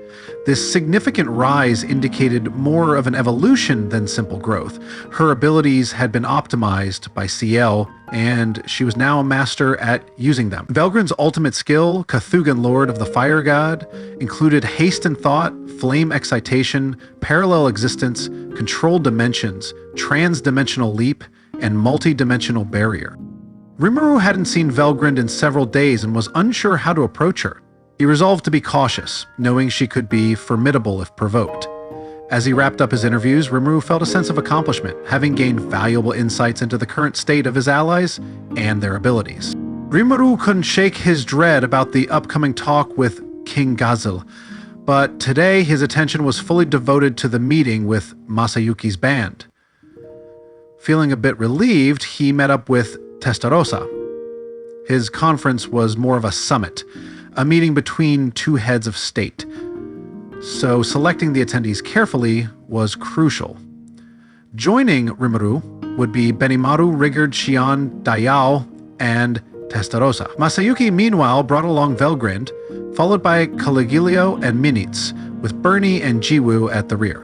This significant rise indicated more of an evolution than simple growth. Her abilities had been optimized by CL, and she was now a master at using them. Velgryn's ultimate skill, Cthughan Lord of the Fire God, included haste and thought, flame excitation, parallel existence, controlled dimensions, trans-dimensional leap, and multi-dimensional barrier. Rimuru hadn't seen Velgrynd in several days and was unsure how to approach her. He resolved to be cautious, knowing she could be formidable if provoked. As he wrapped up his interviews, Rimuru felt a sense of accomplishment, having gained valuable insights into the current state of his allies and their abilities. Rimuru couldn't shake his dread about the upcoming talk with King Gabil, but today his attention was fully devoted to the meeting with Masayuki's band. Feeling a bit relieved, he met up with Testarossa. His conference was more of a summit, a meeting between two heads of state, so selecting the attendees carefully was crucial. Joining Rimuru would be Benimaru, Rigurd, Shion, Diablo, and Testarossa. Masayuki, meanwhile, brought along Velgrynd, followed by Caligulio and Minitz, with Bernie and Jiwoo at the rear.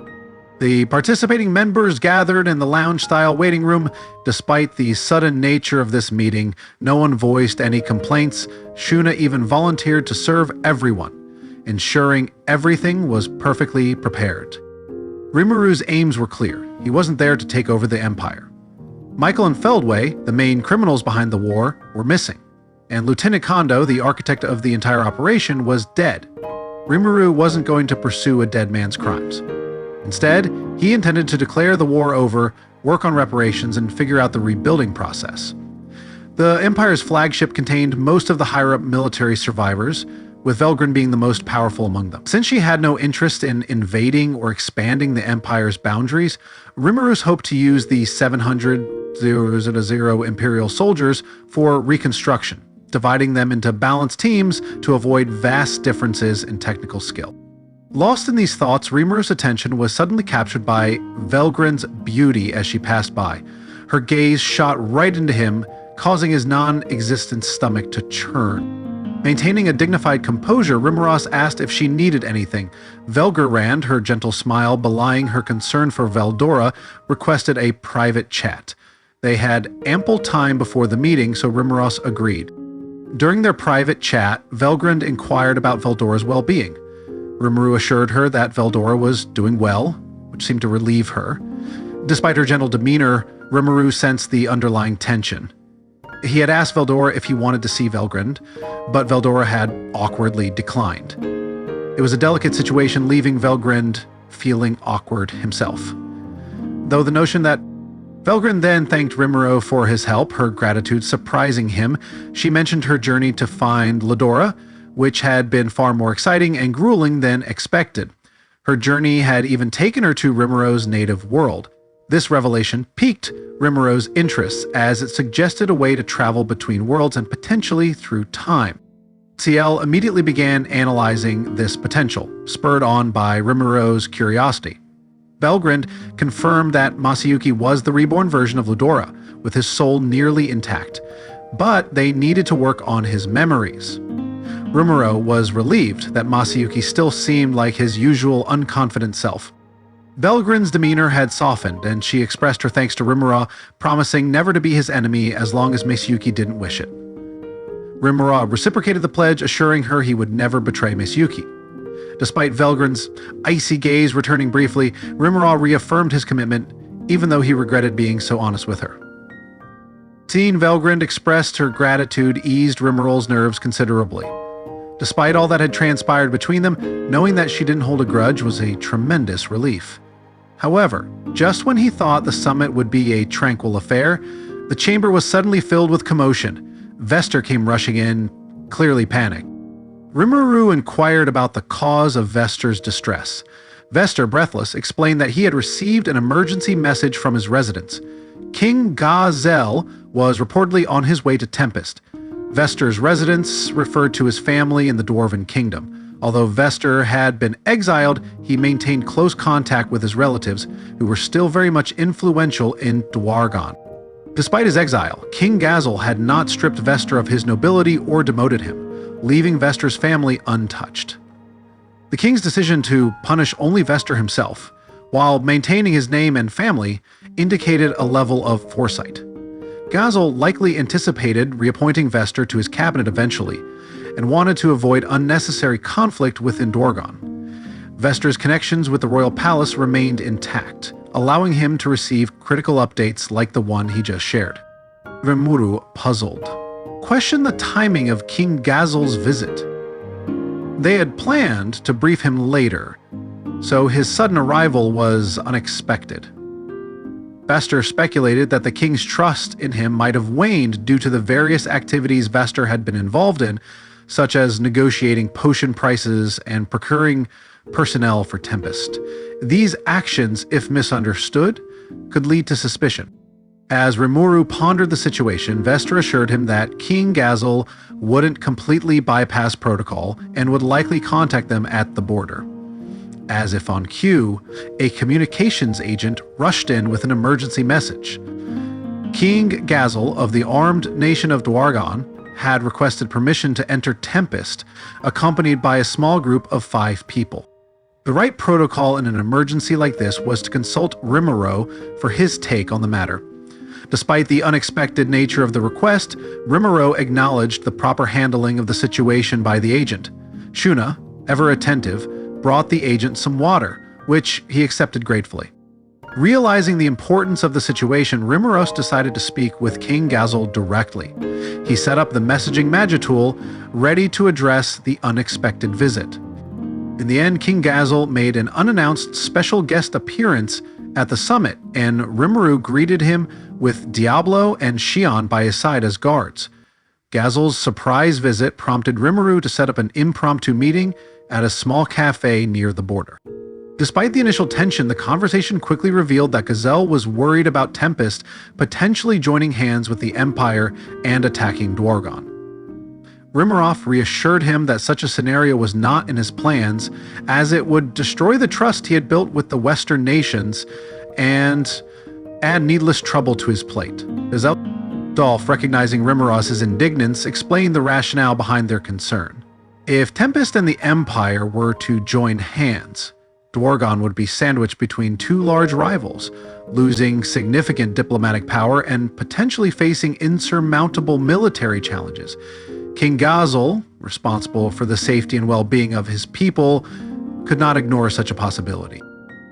The participating members gathered in the lounge-style waiting room. Despite the sudden nature of this meeting, no one voiced any complaints. Shuna even volunteered to serve everyone, ensuring everything was perfectly prepared. Rimuru's aims were clear. He wasn't there to take over the Empire. Michael and Feldway, the main criminals behind the war, were missing, and Lieutenant Kondo, the architect of the entire operation, was dead. Rimuru wasn't going to pursue a dead man's crimes. Instead, he intended to declare the war over, work on reparations, and figure out the rebuilding process. The Empire's flagship contained most of the higher-up military survivors, with Velgrynd being the most powerful among them. Since she had no interest in invading or expanding the Empire's boundaries, Rimuru hoped to use the 700 Imperial soldiers for reconstruction, dividing them into balanced teams to avoid vast differences in technical skill. Lost in these thoughts, Rimuru's attention was suddenly captured by Velgrynd's beauty as she passed by. Her gaze shot right into him, causing his non-existent stomach to churn. Maintaining a dignified composure, Rimuru asked if she needed anything. Velgrynd, her gentle smile belying her concern for Veldora, requested a private chat. They had ample time before the meeting, so Rimuru agreed. During their private chat, Velgrynd inquired about Veldora's well-being. Rimuru assured her that Veldora was doing well, which seemed to relieve her. Despite her gentle demeanor, Rimuru sensed the underlying tension. He had asked Veldora if he wanted to see Velgrynd, but Veldora had awkwardly declined. It was a delicate situation, leaving Velgrynd feeling awkward himself. Though the notion that Velgrynd then thanked Rimuru for his help, her gratitude surprising him, she mentioned her journey to find Ludora, which had been far more exciting and grueling than expected. Her journey had even taken her to Rimuru's native world. This revelation piqued Rimuru's interests as it suggested a way to travel between worlds and potentially through time. CL immediately began analyzing this potential, spurred on by Rimuru's curiosity. Velgrynd confirmed that Masayuki was the reborn version of Ludora, with his soul nearly intact, but they needed to work on his memories. Rimuru was relieved that Masayuki still seemed like his usual unconfident self. Velgrynd's demeanor had softened, and she expressed her thanks to Rimuru, promising never to be his enemy as long as Masayuki didn't wish it. Rimuru reciprocated the pledge, assuring her he would never betray Masayuki. Despite Velgrynd's icy gaze returning briefly, Rimuru reaffirmed his commitment, even though he regretted being so honest with her. Seeing Velgrynd expressed her gratitude eased Rimuru's nerves considerably. Despite all that had transpired between them, knowing that she didn't hold a grudge was a tremendous relief. However, just when he thought the summit would be a tranquil affair, The chamber was suddenly filled with commotion. Vester came rushing in, clearly panicked. Rimuru inquired about the cause of Vester's distress. Vester, breathless, explained that he had received an emergency message from his residence. King Gazel was reportedly on his way to Tempest. Vester's residence referred to his family in the Dwarven Kingdom. Although Vester had been exiled, he maintained close contact with his relatives, who were still very much influential in Dwargon. Despite his exile, King Gazel had not stripped Vester of his nobility or demoted him, leaving Vester's family untouched. The king's decision to punish only Vester himself, while maintaining his name and family, indicated a level of foresight. Gazel likely anticipated reappointing Vester to his cabinet eventually, and wanted to avoid unnecessary conflict within Dwargon. Vester's connections with the royal palace remained intact, allowing him to receive critical updates like the one he just shared. Rimuru, puzzled, questioned the timing of King Gazel's visit. They had planned to brief him later, so his sudden arrival was unexpected. Vester speculated that the king's trust in him might have waned due to the various activities Vester had been involved in, such as negotiating potion prices and procuring personnel for Tempest. These actions, if misunderstood, could lead to suspicion. As Rimuru pondered the situation, Vester assured him that King Gazel wouldn't completely bypass protocol and would likely contact them at the border. As if on cue, a communications agent rushed in with an emergency message. King Gazel of the armed nation of Dwargon had requested permission to enter Tempest, accompanied by a small group of 5 people. The right protocol in an emergency like this was to consult Rimuru for his take on the matter. Despite the unexpected nature of the request, Rimuru acknowledged the proper handling of the situation by the agent. Shuna, ever attentive, brought the agent some water, which he accepted gratefully. Realizing the importance of the situation, Rimuru decided to speak with King Gazel directly. He set up the messaging Magitool, ready to address the unexpected visit. In the end, King Gazel made an unannounced special guest appearance at the summit, and Rimuru greeted him with Diablo and Shion by his side as guards. Gazel's surprise visit prompted Rimuru to set up an impromptu meeting at a small cafe near the border. Despite the initial tension, the conversation quickly revealed that Gazel was worried about Tempest potentially joining hands with the Empire and attacking Dwargon. Rimuru reassured him that such a scenario was not in his plans, as it would destroy the trust he had built with the Western nations and add needless trouble to his plate. Gazel, recognizing Rimuru's indignance, explained the rationale behind their concern. If Tempest and the Empire were to join hands, Dwargon would be sandwiched between 2 large rivals, losing significant diplomatic power and potentially facing insurmountable military challenges. King Gazel, responsible for the safety and well-being of his people, could not ignore such a possibility.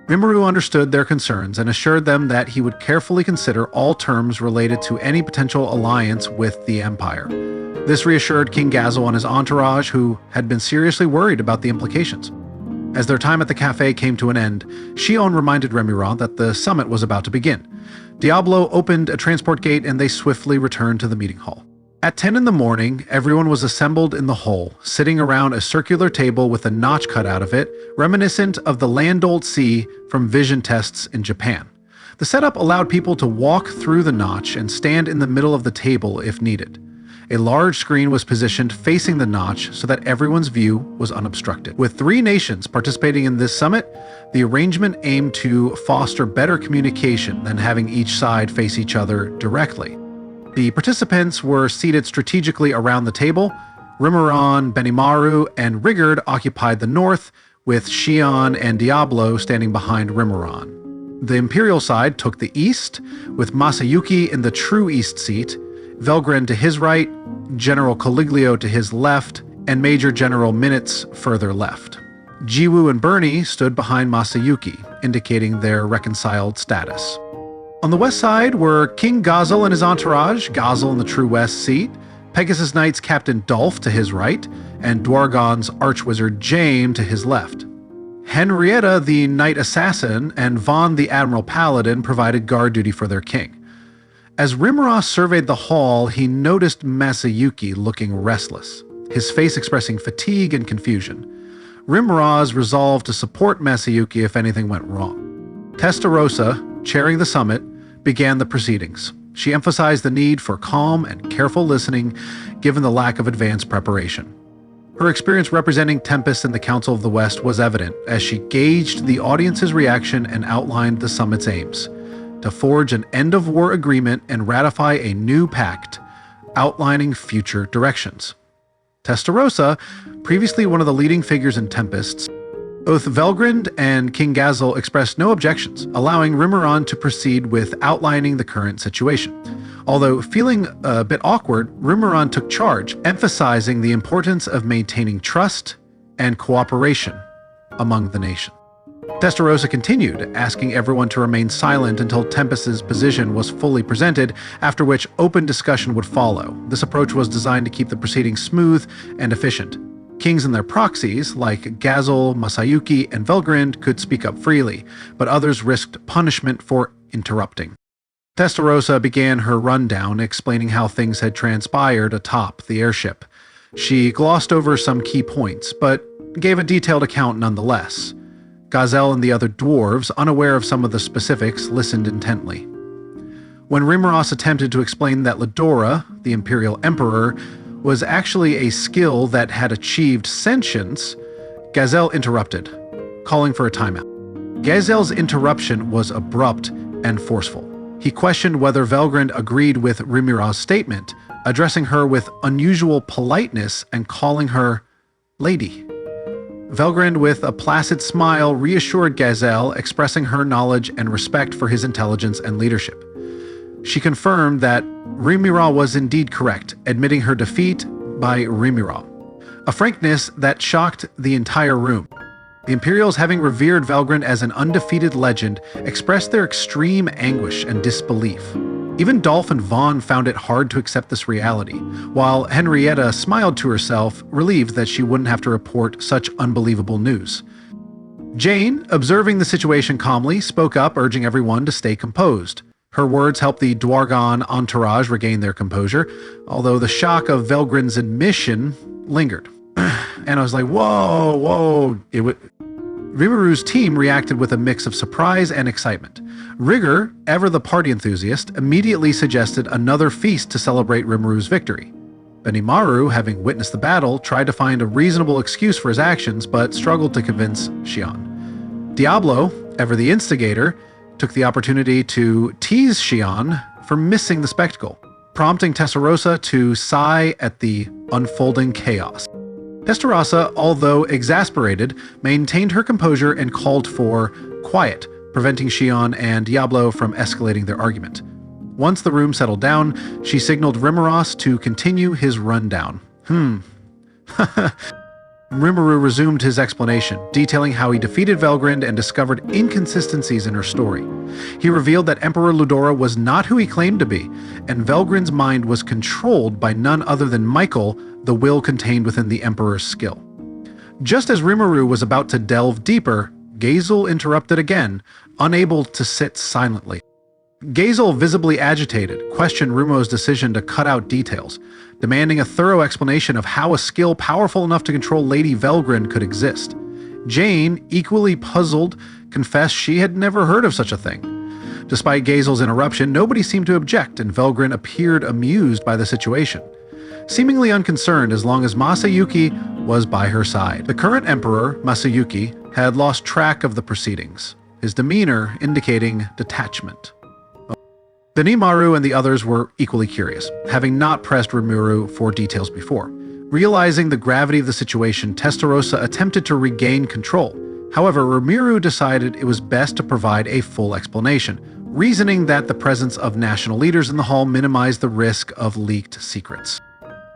Rimuru understood their concerns and assured them that he would carefully consider all terms related to any potential alliance with the Empire. This reassured King Gazel and his entourage, who had been seriously worried about the implications. As their time at the cafe came to an end, Shion reminded Rimuru that the summit was about to begin. Diablo opened a transport gate and they swiftly returned to the meeting hall. At 10 in the morning, everyone was assembled in the hall, sitting around a circular table with a notch cut out of it, reminiscent of the Landolt Sea from vision tests in Japan. The setup allowed people to walk through the notch and stand in the middle of the table if needed. A large screen was positioned facing the notch so that everyone's view was unobstructed. With 3 nations participating in this summit, the arrangement aimed to foster better communication than having each side face each other directly. The participants were seated strategically around the table. Rimuru, Benimaru, and Rigurd occupied the north, with Shion and Diablo standing behind Rimuru. The Imperial side took the east, with Masayuki in the true east seat, Velgrynd to his right, General Caliglio to his left, and Major General Minutes further left. Jiwoo and Bernie stood behind Masayuki, indicating their reconciled status. On the west side were King Gazel and his entourage, Gazel in the true west seat, Pegasus Knight's Captain Dolph to his right, and Dwargon's Archwizard Jaime to his left. Henrietta the Knight Assassin and Vaughn the Admiral Paladin provided guard duty for their king. As Rimuru surveyed the hall, he noticed Masayuki looking restless, his face expressing fatigue and confusion. Rimuru's resolved to support Masayuki if anything went wrong. Testarossa, chairing the summit, began the proceedings. She emphasized the need for calm and careful listening given the lack of advanced preparation. Her experience representing Tempest in the Council of the West was evident as she gauged the audience's reaction and outlined the summit's aims: to forge an end-of-war agreement and ratify a new pact, outlining future directions. Testarossa, previously one of the leading figures in Tempest, both Velgrynd and King Gabil expressed no objections, allowing Rimuru to proceed with outlining the current situation. Although feeling a bit awkward, Rimuru took charge, emphasizing the importance of maintaining trust and cooperation among the nation. Testarossa continued, asking everyone to remain silent until Tempest's position was fully presented, after which open discussion would follow. This approach was designed to keep the proceedings smooth and efficient. Kings and their proxies, like Gabil, Masayuki, and Velgrynd, could speak up freely, but others risked punishment for interrupting. Testarossa began her rundown, explaining how things had transpired atop the airship. She glossed over some key points, but gave a detailed account nonetheless. Gabil and the other dwarves, unaware of some of the specifics, listened intently. When Rimuru attempted to explain that Ludora, the Imperial Emperor, was actually a skill that had achieved sentience, Gabil interrupted, calling for a timeout. Gabil's interruption was abrupt and forceful. He questioned whether Velgrynd agreed with Rimuru's statement, addressing her with unusual politeness and calling her Lady. Velgrynd, with a placid smile, reassured Gabil, expressing her knowledge and respect for his intelligence and leadership. She confirmed that Rimuru was indeed correct, admitting her defeat by Rimuru, a frankness that shocked the entire room. The Imperials, having revered Velgrynd as an undefeated legend, expressed their extreme anguish and disbelief. Even Dolph and Vaughn found it hard to accept this reality, while Henrietta smiled to herself, relieved that she wouldn't have to report such unbelievable news. Jane, observing the situation calmly, spoke up, urging everyone to stay composed. Her words helped the Dwargon entourage regain their composure, although the shock of Velgrynd's admission lingered. And I was like, whoa. Rimuru's team reacted with a mix of surprise and excitement. Rigger, ever the party enthusiast, immediately suggested another feast to celebrate Rimuru's victory. Benimaru, having witnessed the battle, tried to find a reasonable excuse for his actions, but struggled to convince Shion. Diablo, ever the instigator, took the opportunity to tease Shion for missing the spectacle, prompting Testarossa to sigh at the unfolding chaos. Testarossa, although exasperated, maintained her composure and called for quiet, preventing Shion and Diablo from escalating their argument. Once the room settled down, she signaled Rimuru to continue his rundown. Rimuru resumed his explanation, detailing how he defeated Velgrynd and discovered inconsistencies in her story. He revealed that Emperor Ludora was not who he claimed to be, and Velgrynd's mind was controlled by none other than Michael, the will contained within the Emperor's skill. Just as Rimuru was about to delve deeper, Gabil interrupted again, unable to sit silently. Gabil, visibly agitated, questioned Rimuru's decision to cut out details, demanding a thorough explanation of how a skill powerful enough to control Lady Velgrynd could exist. Jane, equally puzzled, confessed she had never heard of such a thing. Despite Gabil's interruption, nobody seemed to object, and Velgrynd appeared amused by the situation, seemingly unconcerned as long as Masayuki was by her side. The current emperor, Masayuki, had lost track of the proceedings, his demeanor indicating detachment. Benimaru and the others were equally curious, having not pressed Rimuru for details before. Realizing the gravity of the situation, Testarossa attempted to regain control. However, Rimuru decided it was best to provide a full explanation, reasoning that the presence of national leaders in the hall minimized the risk of leaked secrets.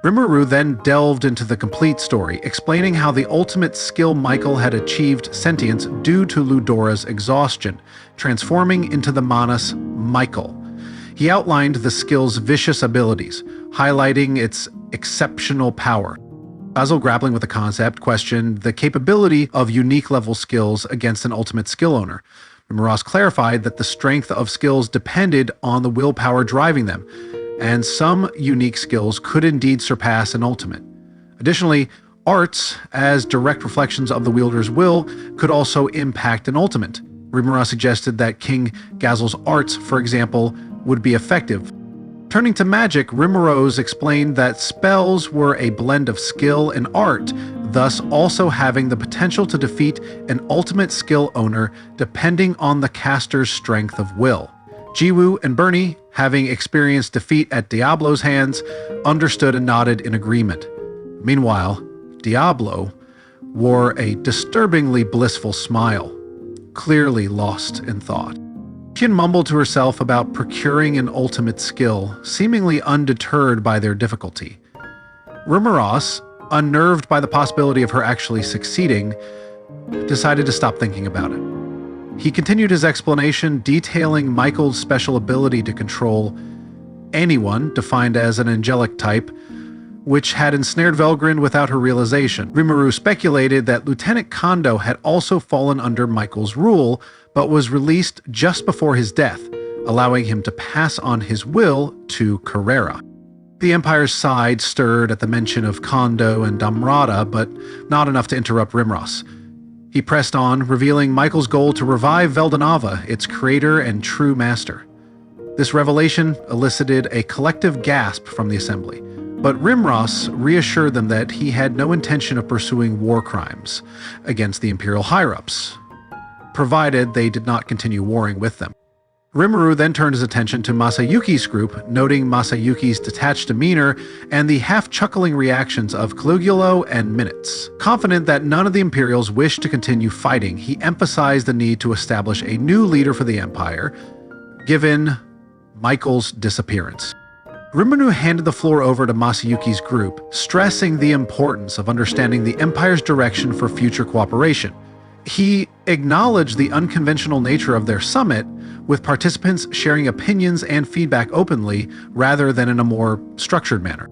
Rimuru then delved into the complete story, explaining how the ultimate skill Michael had achieved sentience due to Ludora's exhaustion, transforming into the Manus Michael. He outlined the skill's vicious abilities, highlighting its exceptional power. Gabil, grappling with the concept, questioned the capability of unique level skills against an ultimate skill owner. Rimuru clarified that the strength of skills depended on the willpower driving them, and some unique skills could indeed surpass an ultimate. Additionally, arts, as direct reflections of the wielder's will, could also impact an ultimate. Rimuru suggested that King Gazel's arts, for example, would be effective. Turning to magic, Rimuru explained that spells were a blend of skill and art, thus also having the potential to defeat an ultimate skill owner depending on the caster's strength of will. Jiwoo and Bernie, having experienced defeat at Diablo's hands, understood and nodded in agreement. Meanwhile, Diablo wore a disturbingly blissful smile, clearly lost in thought. Shion mumbled to herself about procuring an ultimate skill, seemingly undeterred by their difficulty. Rimuru, unnerved by the possibility of her actually succeeding, decided to stop thinking about it. He continued his explanation, detailing Michael's special ability to control anyone, defined as an angelic type, which had ensnared Velgrynd without her realization. Rimuru speculated that Lieutenant Kondo had also fallen under Michael's rule, but was released just before his death, allowing him to pass on his will to Carrera. The Empire's side stirred at the mention of Kondo and Damrata, but not enough to interrupt Rimuru. He pressed on, revealing Michael's goal to revive Veldanava, its creator and true master. This revelation elicited a collective gasp from the assembly, but Rimuru reassured them that he had no intention of pursuing war crimes against the Imperial higher-ups, provided they did not continue warring with them. Rimuru then turned his attention to Masayuki's group, noting Masayuki's detached demeanor and the half-chuckling reactions of Caligula and Minutes. Confident that none of the Imperials wished to continue fighting, he emphasized the need to establish a new leader for the Empire, given Michael's disappearance. Rimuru handed the floor over to Masayuki's group, stressing the importance of understanding the Empire's direction for future cooperation. He acknowledged the unconventional nature of their summit, with participants sharing opinions and feedback openly rather than in a more structured manner.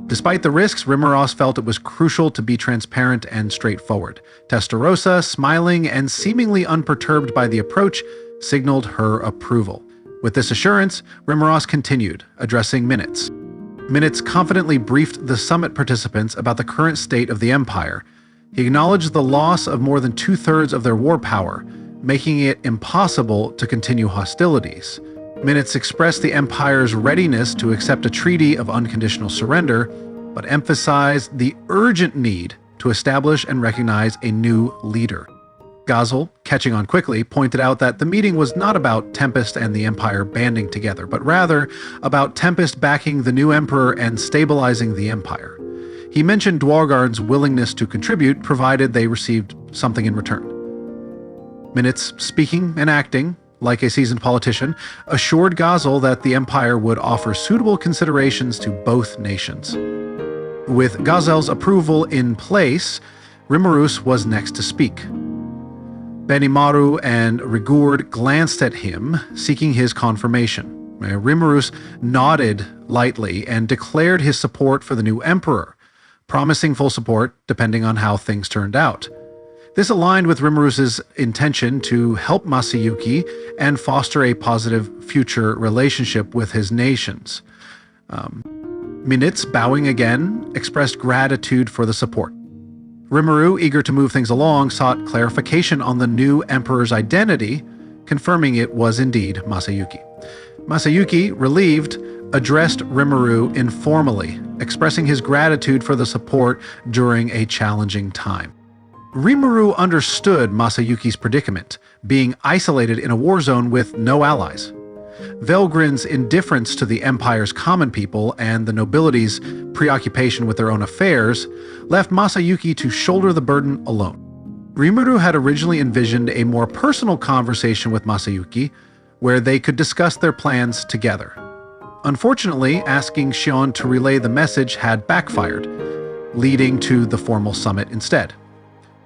Despite the risks, Rimuru felt it was crucial to be transparent and straightforward. Testarossa, smiling and seemingly unperturbed by the approach, signaled her approval. With this assurance, Rimuru continued, addressing Minutes. Minutes confidently briefed the summit participants about the current state of the Empire. He acknowledged the loss of more than 2/3 of their war power, making it impossible to continue hostilities. Minutes expressed the Empire's readiness to accept a treaty of unconditional surrender, but emphasized the urgent need to establish and recognize a new leader. Gazel, catching on quickly, pointed out that the meeting was not about Tempest and the Empire banding together, but rather about Tempest backing the new Emperor and stabilizing the Empire. He mentioned Dwargarn's willingness to contribute, provided they received something in return. Minutes, speaking and acting like a seasoned politician, assured Gazel that the Empire would offer suitable considerations to both nations. With Gazel's approval in place, Rimuru was next to speak. Benimaru and Rigurd glanced at him, seeking his confirmation. Rimuru nodded lightly and declared his support for the new Emperor, promising full support depending on how things turned out. This aligned with Rimuru's intention to help Masayuki and foster a positive future relationship with his nations. Minutes, bowing again, expressed gratitude for the support. Rimuru, eager to move things along, sought clarification on the new Emperor's identity, confirming it was indeed Masayuki. Masayuki, relieved, addressed Rimuru informally, expressing his gratitude for the support during a challenging time. Rimuru understood Masayuki's predicament, being isolated in a war zone with no allies. Velgryn's indifference to the Empire's common people and the nobility's preoccupation with their own affairs left Masayuki to shoulder the burden alone. Rimuru had originally envisioned a more personal conversation with Masayuki, where they could discuss their plans together. Unfortunately, asking Shion to relay the message had backfired, leading to the formal summit instead.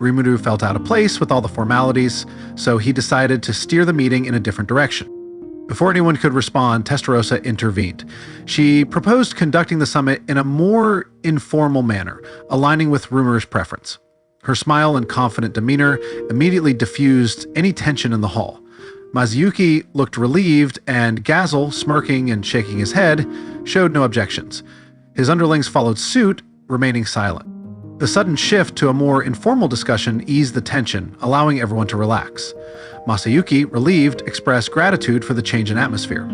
Rimuru felt out of place with all the formalities, so he decided to steer the meeting in a different direction. Before anyone could respond, Testarossa intervened. She proposed conducting the summit in a more informal manner, aligning with Rimuru's preference. Her smile and confident demeanor immediately diffused any tension in the hall. Masayuki looked relieved, and Gabil, smirking and shaking his head, showed no objections. His underlings followed suit, remaining silent. The sudden shift to a more informal discussion eased the tension, allowing everyone to relax. Masayuki, relieved, expressed gratitude for the change in atmosphere.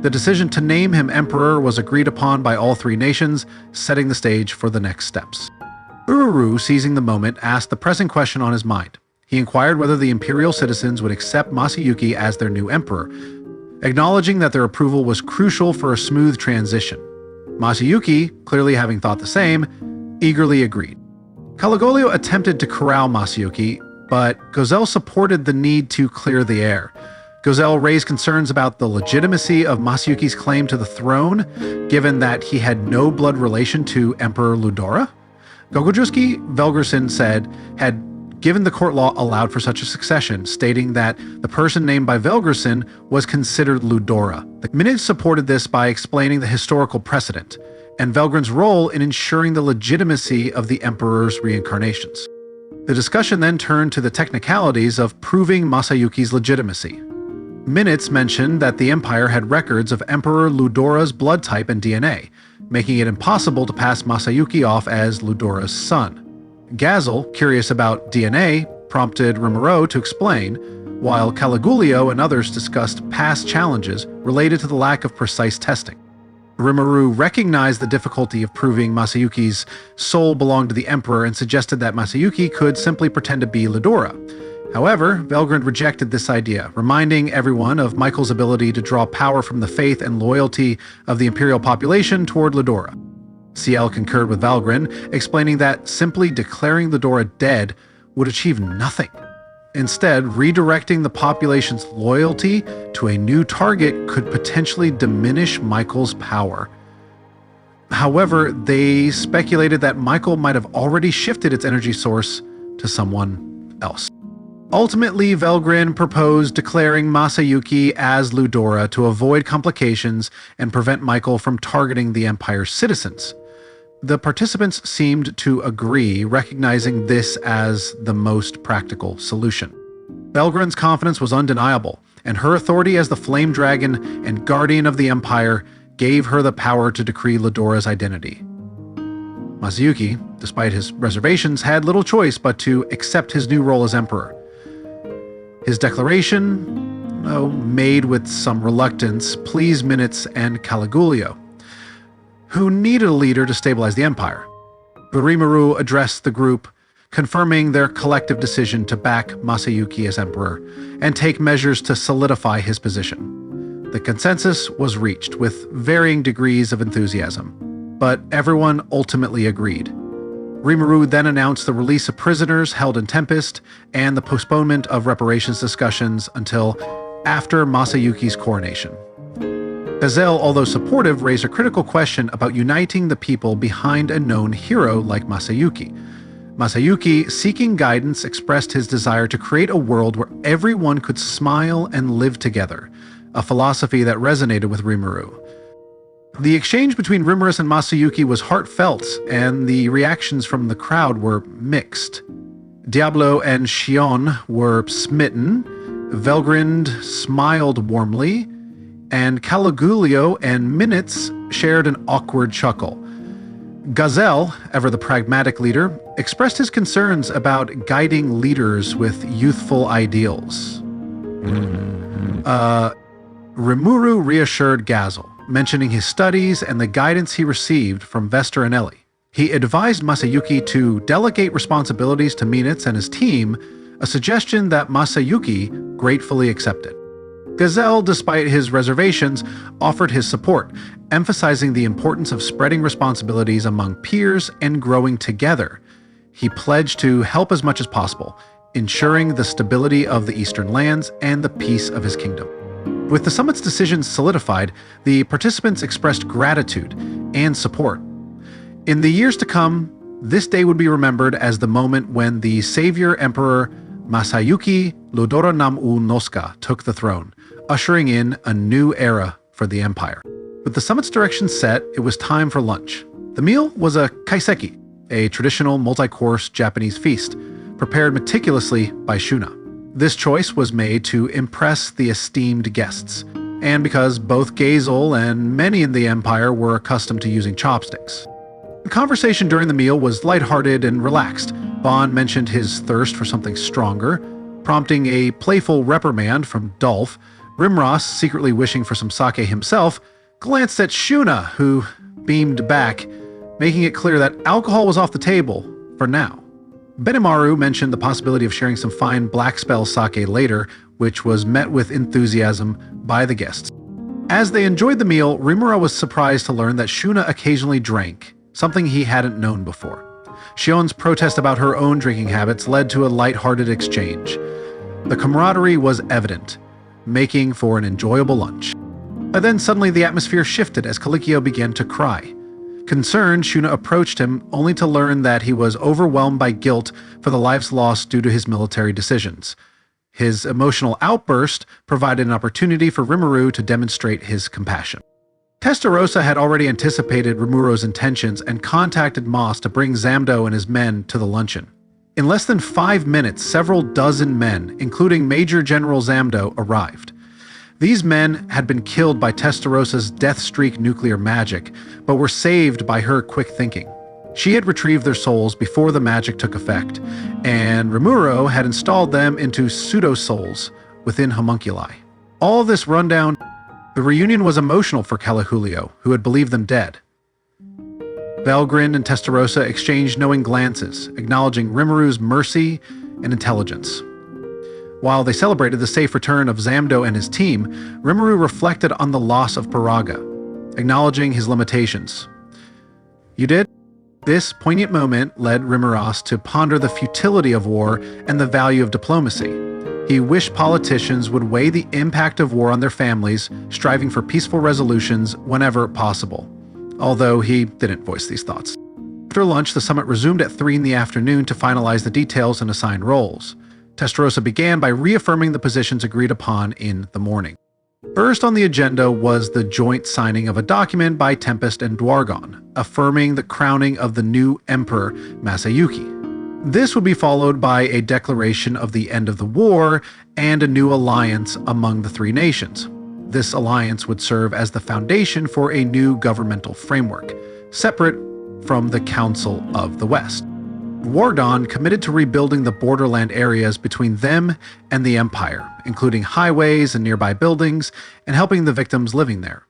The decision to name him emperor was agreed upon by all three nations, setting the stage for the next steps. Rimuru, seizing the moment, asked the pressing question on his mind. He inquired whether the imperial citizens would accept Masayuki as their new emperor, acknowledging that their approval was crucial for a smooth transition. Masayuki, clearly having thought the same, eagerly agreed. Caligulio attempted to corral Masayuki, but Gabil supported the need to clear the air. Gabil raised concerns about the legitimacy of Masayuki's claim to the throne, given that he had no blood relation to Emperor Ludora. Gogojuski, Velgrynd said, had given the court law allowed for such a succession, stating that the person named by Velgrynd was considered Ludora. The minutes supported this by explaining the historical precedent, and Velgrind's role in ensuring the legitimacy of the Emperor's reincarnations. The discussion then turned to the technicalities of proving Masayuki's legitimacy. Minutes mentioned that the Empire had records of Emperor Ludora's blood type and DNA, making it impossible to pass Masayuki off as Ludora's son. Gabil, curious about DNA, prompted Rimuru to explain, while Caligulio and others discussed past challenges related to the lack of precise testing. Rimuru recognized the difficulty of proving Masayuki's soul belonged to the Emperor and suggested that Masayuki could simply pretend to be Ludora. However, Velgrynd rejected this idea, reminding everyone of Michael's ability to draw power from the faith and loyalty of the imperial population toward Ludora. CL concurred with Velgrynd, explaining that simply declaring Ludora dead would achieve nothing. Instead, redirecting the population's loyalty to a new target could potentially diminish Michael's power. However, they speculated that Michael might have already shifted its energy source to someone else. Ultimately, Velgrynd proposed declaring Masayuki as Ludora to avoid complications and prevent Michael from targeting the Empire's citizens. The participants seemed to agree, recognizing this as the most practical solution. Velgrynd's confidence was undeniable, and her authority as the Flame Dragon and Guardian of the Empire gave her the power to decree Ludora's identity. Masayuki, despite his reservations, had little choice but to accept his new role as Emperor. His declaration, though made with some reluctance, pleased Minutes and Caligulio, who needed a leader to stabilize the Empire. Rimuru addressed the group, confirming their collective decision to back Masayuki as Emperor and take measures to solidify his position. The consensus was reached with varying degrees of enthusiasm, but everyone ultimately agreed. Rimuru then announced the release of prisoners held in Tempest and the postponement of reparations discussions until after Masayuki's coronation. Gabil, although supportive, raised a critical question about uniting the people behind a known hero like Masayuki. Masayuki, seeking guidance, expressed his desire to create a world where everyone could smile and live together, a philosophy that resonated with Rimuru. The exchange between Rimuru and Masayuki was heartfelt, and the reactions from the crowd were mixed. Diablo and Shion were smitten, Velgrynd smiled warmly, and Caligulio and Minutes shared an awkward chuckle. Gabil, ever the pragmatic leader, expressed his concerns about guiding leaders with youthful ideals. Rimuru reassured Gabil, mentioning his studies and the guidance he received from Vester and Ellie. He advised Masayuki to delegate responsibilities to Minutes and his team, a suggestion that Masayuki gratefully accepted. Gabil, despite his reservations, offered his support, emphasizing the importance of spreading responsibilities among peers and growing together. He pledged to help as much as possible, ensuring the stability of the Eastern lands and the peace of his kingdom. With the summit's decisions solidified, the participants expressed gratitude and support. In the years to come, this day would be remembered as the moment when the savior emperor Masayuki Ludora Namu Nosuka took the throne, ushering in a new era for the Empire. With the summit's direction set, it was time for lunch. The meal was a kaiseki, a traditional multi-course Japanese feast, prepared meticulously by Shuna. This choice was made to impress the esteemed guests, and because both Gabil and many in the Empire were accustomed to using chopsticks. The conversation during the meal was lighthearted and relaxed. Bond mentioned his thirst for something stronger, prompting a playful reprimand from Dolph. Rimross, secretly wishing for some sake himself, glanced at Shuna, who beamed back, making it clear that alcohol was off the table for now. Benimaru mentioned the possibility of sharing some fine black spell sake later, which was met with enthusiasm by the guests. As they enjoyed the meal, Rimuru was surprised to learn that Shuna occasionally drank, something he hadn't known before. Shion's protest about her own drinking habits led to a light-hearted exchange. The camaraderie was evident, making for an enjoyable lunch. But then suddenly the atmosphere shifted as Calicchio began to cry. Concerned, Shuna approached him only to learn that he was overwhelmed by guilt for the lives lost due to his military decisions. His emotional outburst provided an opportunity for Rimuru to demonstrate his compassion. Testarossa had already anticipated Rimuru's intentions and contacted Moss to bring Zamdo and his men to the luncheon. In less than 5 minutes, several dozen men, including Major General Zamdo, arrived. These men had been killed by Testarossa's death-streak nuclear magic, but were saved by her quick thinking. She had retrieved their souls before the magic took effect, and Rimuru had installed them into pseudo-souls within homunculi. All this rundown, the reunion was emotional for Calajulio, who had believed them dead. Velgrynd and Testarossa exchanged knowing glances, acknowledging Rimuru's mercy and intelligence. While they celebrated the safe return of Zamdo and his team, Rimuru reflected on the loss of Paraga, acknowledging his limitations. "You did?" This poignant moment led Rimuru to ponder the futility of war and the value of diplomacy. He wished politicians would weigh the impact of war on their families, striving for peaceful resolutions whenever possible, although he didn't voice these thoughts. After lunch, the summit resumed at 3 in the afternoon to finalize the details and assign roles. Testarossa began by reaffirming the positions agreed upon in the morning. First on the agenda was the joint signing of a document by Tempest and Dwargon, affirming the crowning of the new Emperor, Masayuki. This would be followed by a declaration of the end of the war and a new alliance among the three nations. This alliance would serve as the foundation for a new governmental framework, separate from the Council of the West. Dwargon committed to rebuilding the borderland areas between them and the Empire, including highways and nearby buildings, and helping the victims living there.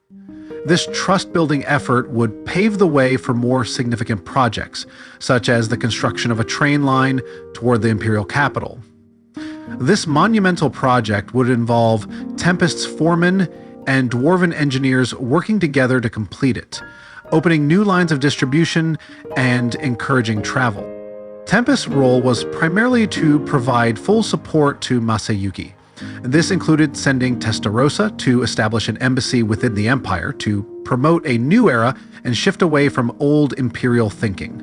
This trust-building effort would pave the way for more significant projects, such as the construction of a train line toward the Imperial capital. This monumental project would involve Tempest's foremen and Dwarven engineers working together to complete it, opening new lines of distribution and encouraging travel. Tempest's role was primarily to provide full support to Masayuki. This included sending Testarossa to establish an embassy within the Empire to promote a new era and shift away from old imperial thinking.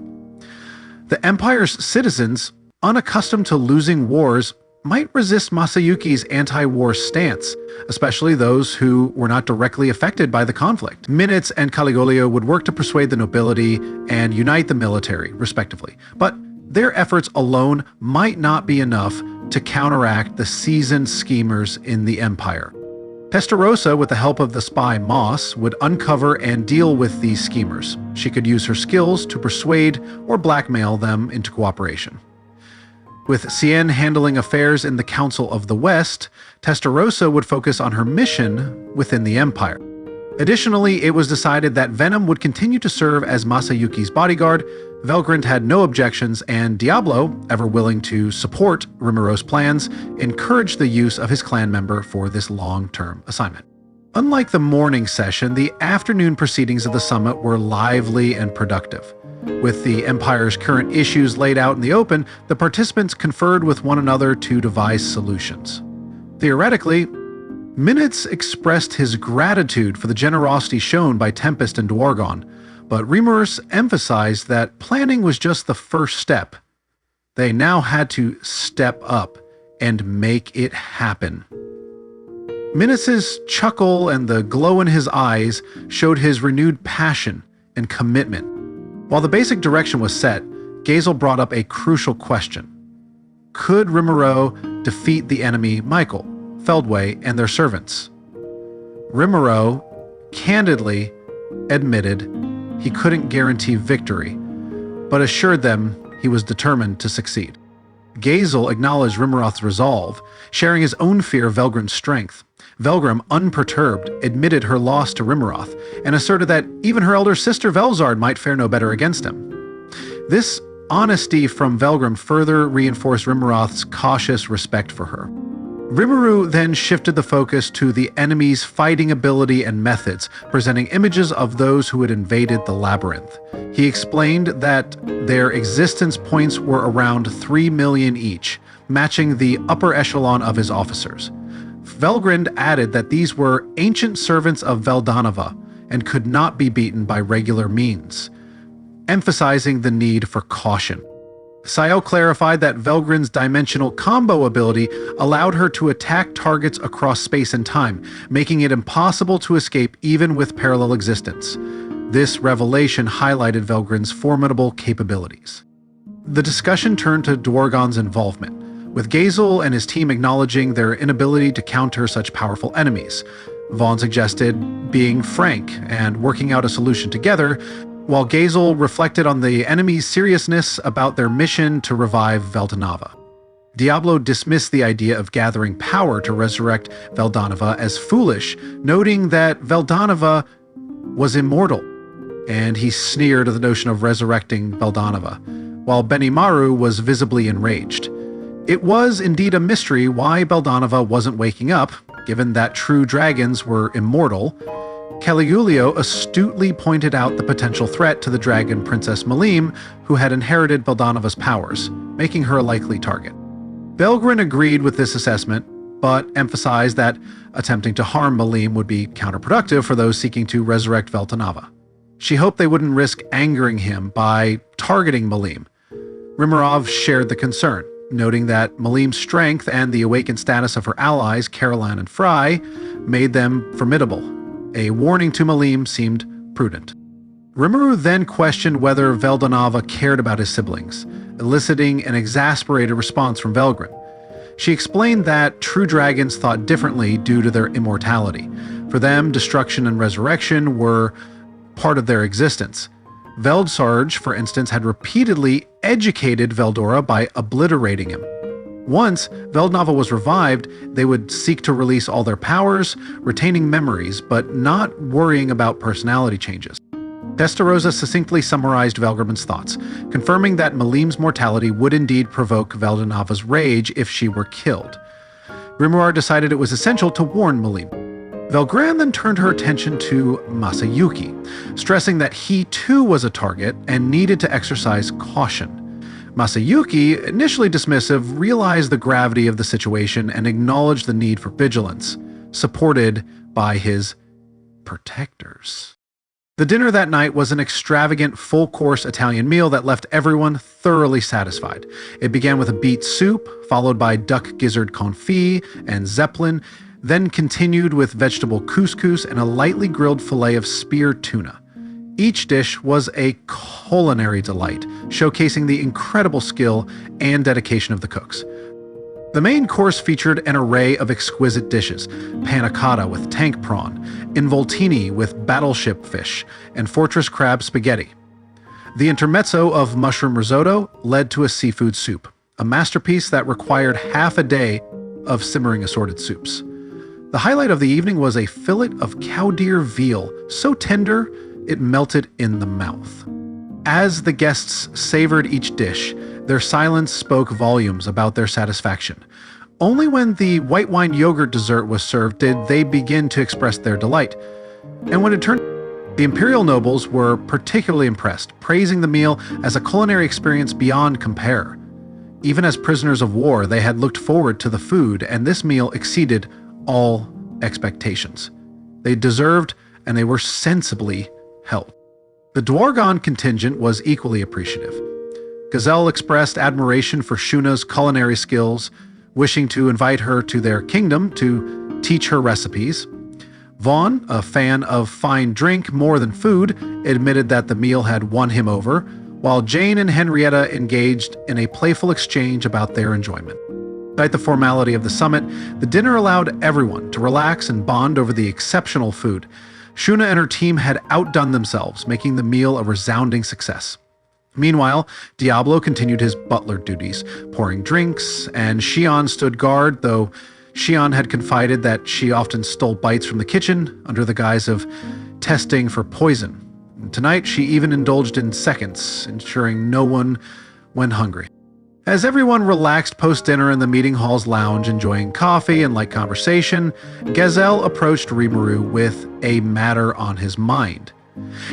The Empire's citizens, unaccustomed to losing wars, might resist Masayuki's anti-war stance, especially those who were not directly affected by the conflict. Minutes and Caligulio would work to persuade the nobility and unite the military, respectively, but their efforts alone might not be enough to counteract the seasoned schemers in the Empire. Testarossa, with the help of the spy Moss, would uncover and deal with these schemers. She could use her skills to persuade or blackmail them into cooperation. With Cien handling affairs in the Council of the West, Testarossa would focus on her mission within the Empire. Additionally, it was decided that Venom would continue to serve as Masayuki's bodyguard. Velgrynd had no objections, and Diablo, ever willing to support Rimuru's plans, encouraged the use of his clan member for this long-term assignment. Unlike the morning session, the afternoon proceedings of the summit were lively and productive. With the Empire's current issues laid out in the open, the participants conferred with one another to devise solutions. Theoretically, Minutes expressed his gratitude for the generosity shown by Tempest and Dwargon, but Rimuru emphasized that planning was just the first step. They now had to step up and make it happen. Minutes' chuckle and the glow in his eyes showed his renewed passion and commitment. While the basic direction was set, Gabil brought up a crucial question. Could Rimuru defeat the enemy Michael, Feldway, and their servants. Rimuru candidly admitted he couldn't guarantee victory, but assured them he was determined to succeed. Gabil acknowledged Rimuroth's resolve, sharing his own fear of Velgryn's strength. Velgrynd, unperturbed, admitted her loss to Rimuroth and asserted that even her elder sister Velzard might fare no better against him. This honesty from Velgrynd further reinforced Rimuroth's cautious respect for her. Rimuru then shifted the focus to the enemy's fighting ability and methods, presenting images of those who had invaded the labyrinth. He explained that their existence points were around 3 million each, matching the upper echelon of his officers. Velgrynd added that these were ancient servants of Veldanava and could not be beaten by regular means, emphasizing the need for caution. Soei clarified that Velgrynd's dimensional combo ability allowed her to attack targets across space and time, making it impossible to escape even with parallel existence. This revelation highlighted Velgrynd's formidable capabilities. The discussion turned to Dwargon's involvement, with Gabil and his team acknowledging their inability to counter such powerful enemies. Vaughn suggested being frank and working out a solution together, while Gabil reflected on the enemy's seriousness about their mission to revive Veldanava. Diablo dismissed the idea of gathering power to resurrect Veldanava as foolish, noting that Veldanava was immortal, and he sneered at the notion of resurrecting Veldanava, while Benimaru was visibly enraged. It was indeed a mystery why Veldanava wasn't waking up, given that true dragons were immortal. Caligulio astutely pointed out the potential threat to the dragon Princess Malim, who had inherited Veldanava's powers, making her a likely target. Velgrynd agreed with this assessment, but emphasized that attempting to harm Malim would be counterproductive for those seeking to resurrect Veldanava. She hoped they wouldn't risk angering him by targeting Malim. Rimuru shared the concern, noting that Malim's strength and the awakened status of her allies, Caroline and Fry, made them formidable. A warning to Malim seemed prudent. Rimuru then questioned whether Veldanava cared about his siblings, eliciting an exasperated response from Velgrynd. She explained that true dragons thought differently due to their immortality. For them, destruction and resurrection were part of their existence. Velzard, for instance, had repeatedly educated Veldora by obliterating him. Once Veldanava was revived, they would seek to release all their powers, retaining memories, but not worrying about personality changes. Testarossa succinctly summarized Velgrymnd's thoughts, confirming that Malim's mortality would indeed provoke Veldanava's rage if she were killed. Rimuru decided it was essential to warn Malim. Velgrynd then turned her attention to Masayuki, stressing that he too was a target and needed to exercise caution. Masayuki, initially dismissive, realized the gravity of the situation and acknowledged the need for vigilance, supported by his protectors. The dinner that night was an extravagant, full-course Italian meal that left everyone thoroughly satisfied. It began with a beet soup, followed by duck gizzard confit and zeppelin, then continued with vegetable couscous and a lightly grilled fillet of spear tuna. Each dish was a culinary delight, showcasing the incredible skill and dedication of the cooks. The main course featured an array of exquisite dishes: panna cotta with tank prawn, involtini with battleship fish, and fortress crab spaghetti. The intermezzo of mushroom risotto led to a seafood soup, a masterpiece that required half a day of simmering assorted soups. The highlight of the evening was a fillet of cow deer veal, so tender it melted in the mouth. As the guests savored each dish, their silence spoke volumes about their satisfaction. Only when the white wine yogurt dessert was served did they begin to express their delight. And when it turned, the imperial nobles were particularly impressed, praising the meal as a culinary experience beyond compare. Even as prisoners of war, they had looked forward to the food, and this meal exceeded all expectations. They deserved, and they were sensibly helped. The Dwargon contingent was equally appreciative. Gazelle expressed admiration for Shuna's culinary skills, wishing to invite her to their kingdom to teach her recipes. Vaughn, a fan of fine drink more than food, admitted that the meal had won him over, while Jane and Henrietta engaged in a playful exchange about their enjoyment. Despite the formality of the summit, the dinner allowed everyone to relax and bond over the exceptional food. Shuna and her team had outdone themselves, making the meal a resounding success. Meanwhile, Diablo continued his butler duties, pouring drinks, and Shion stood guard, though Shion had confided that she often stole bites from the kitchen under the guise of testing for poison. And tonight, she even indulged in seconds, ensuring no one went hungry. As everyone relaxed post-dinner in the meeting hall's lounge enjoying coffee and light conversation, Gazel approached Rimuru with a matter on his mind.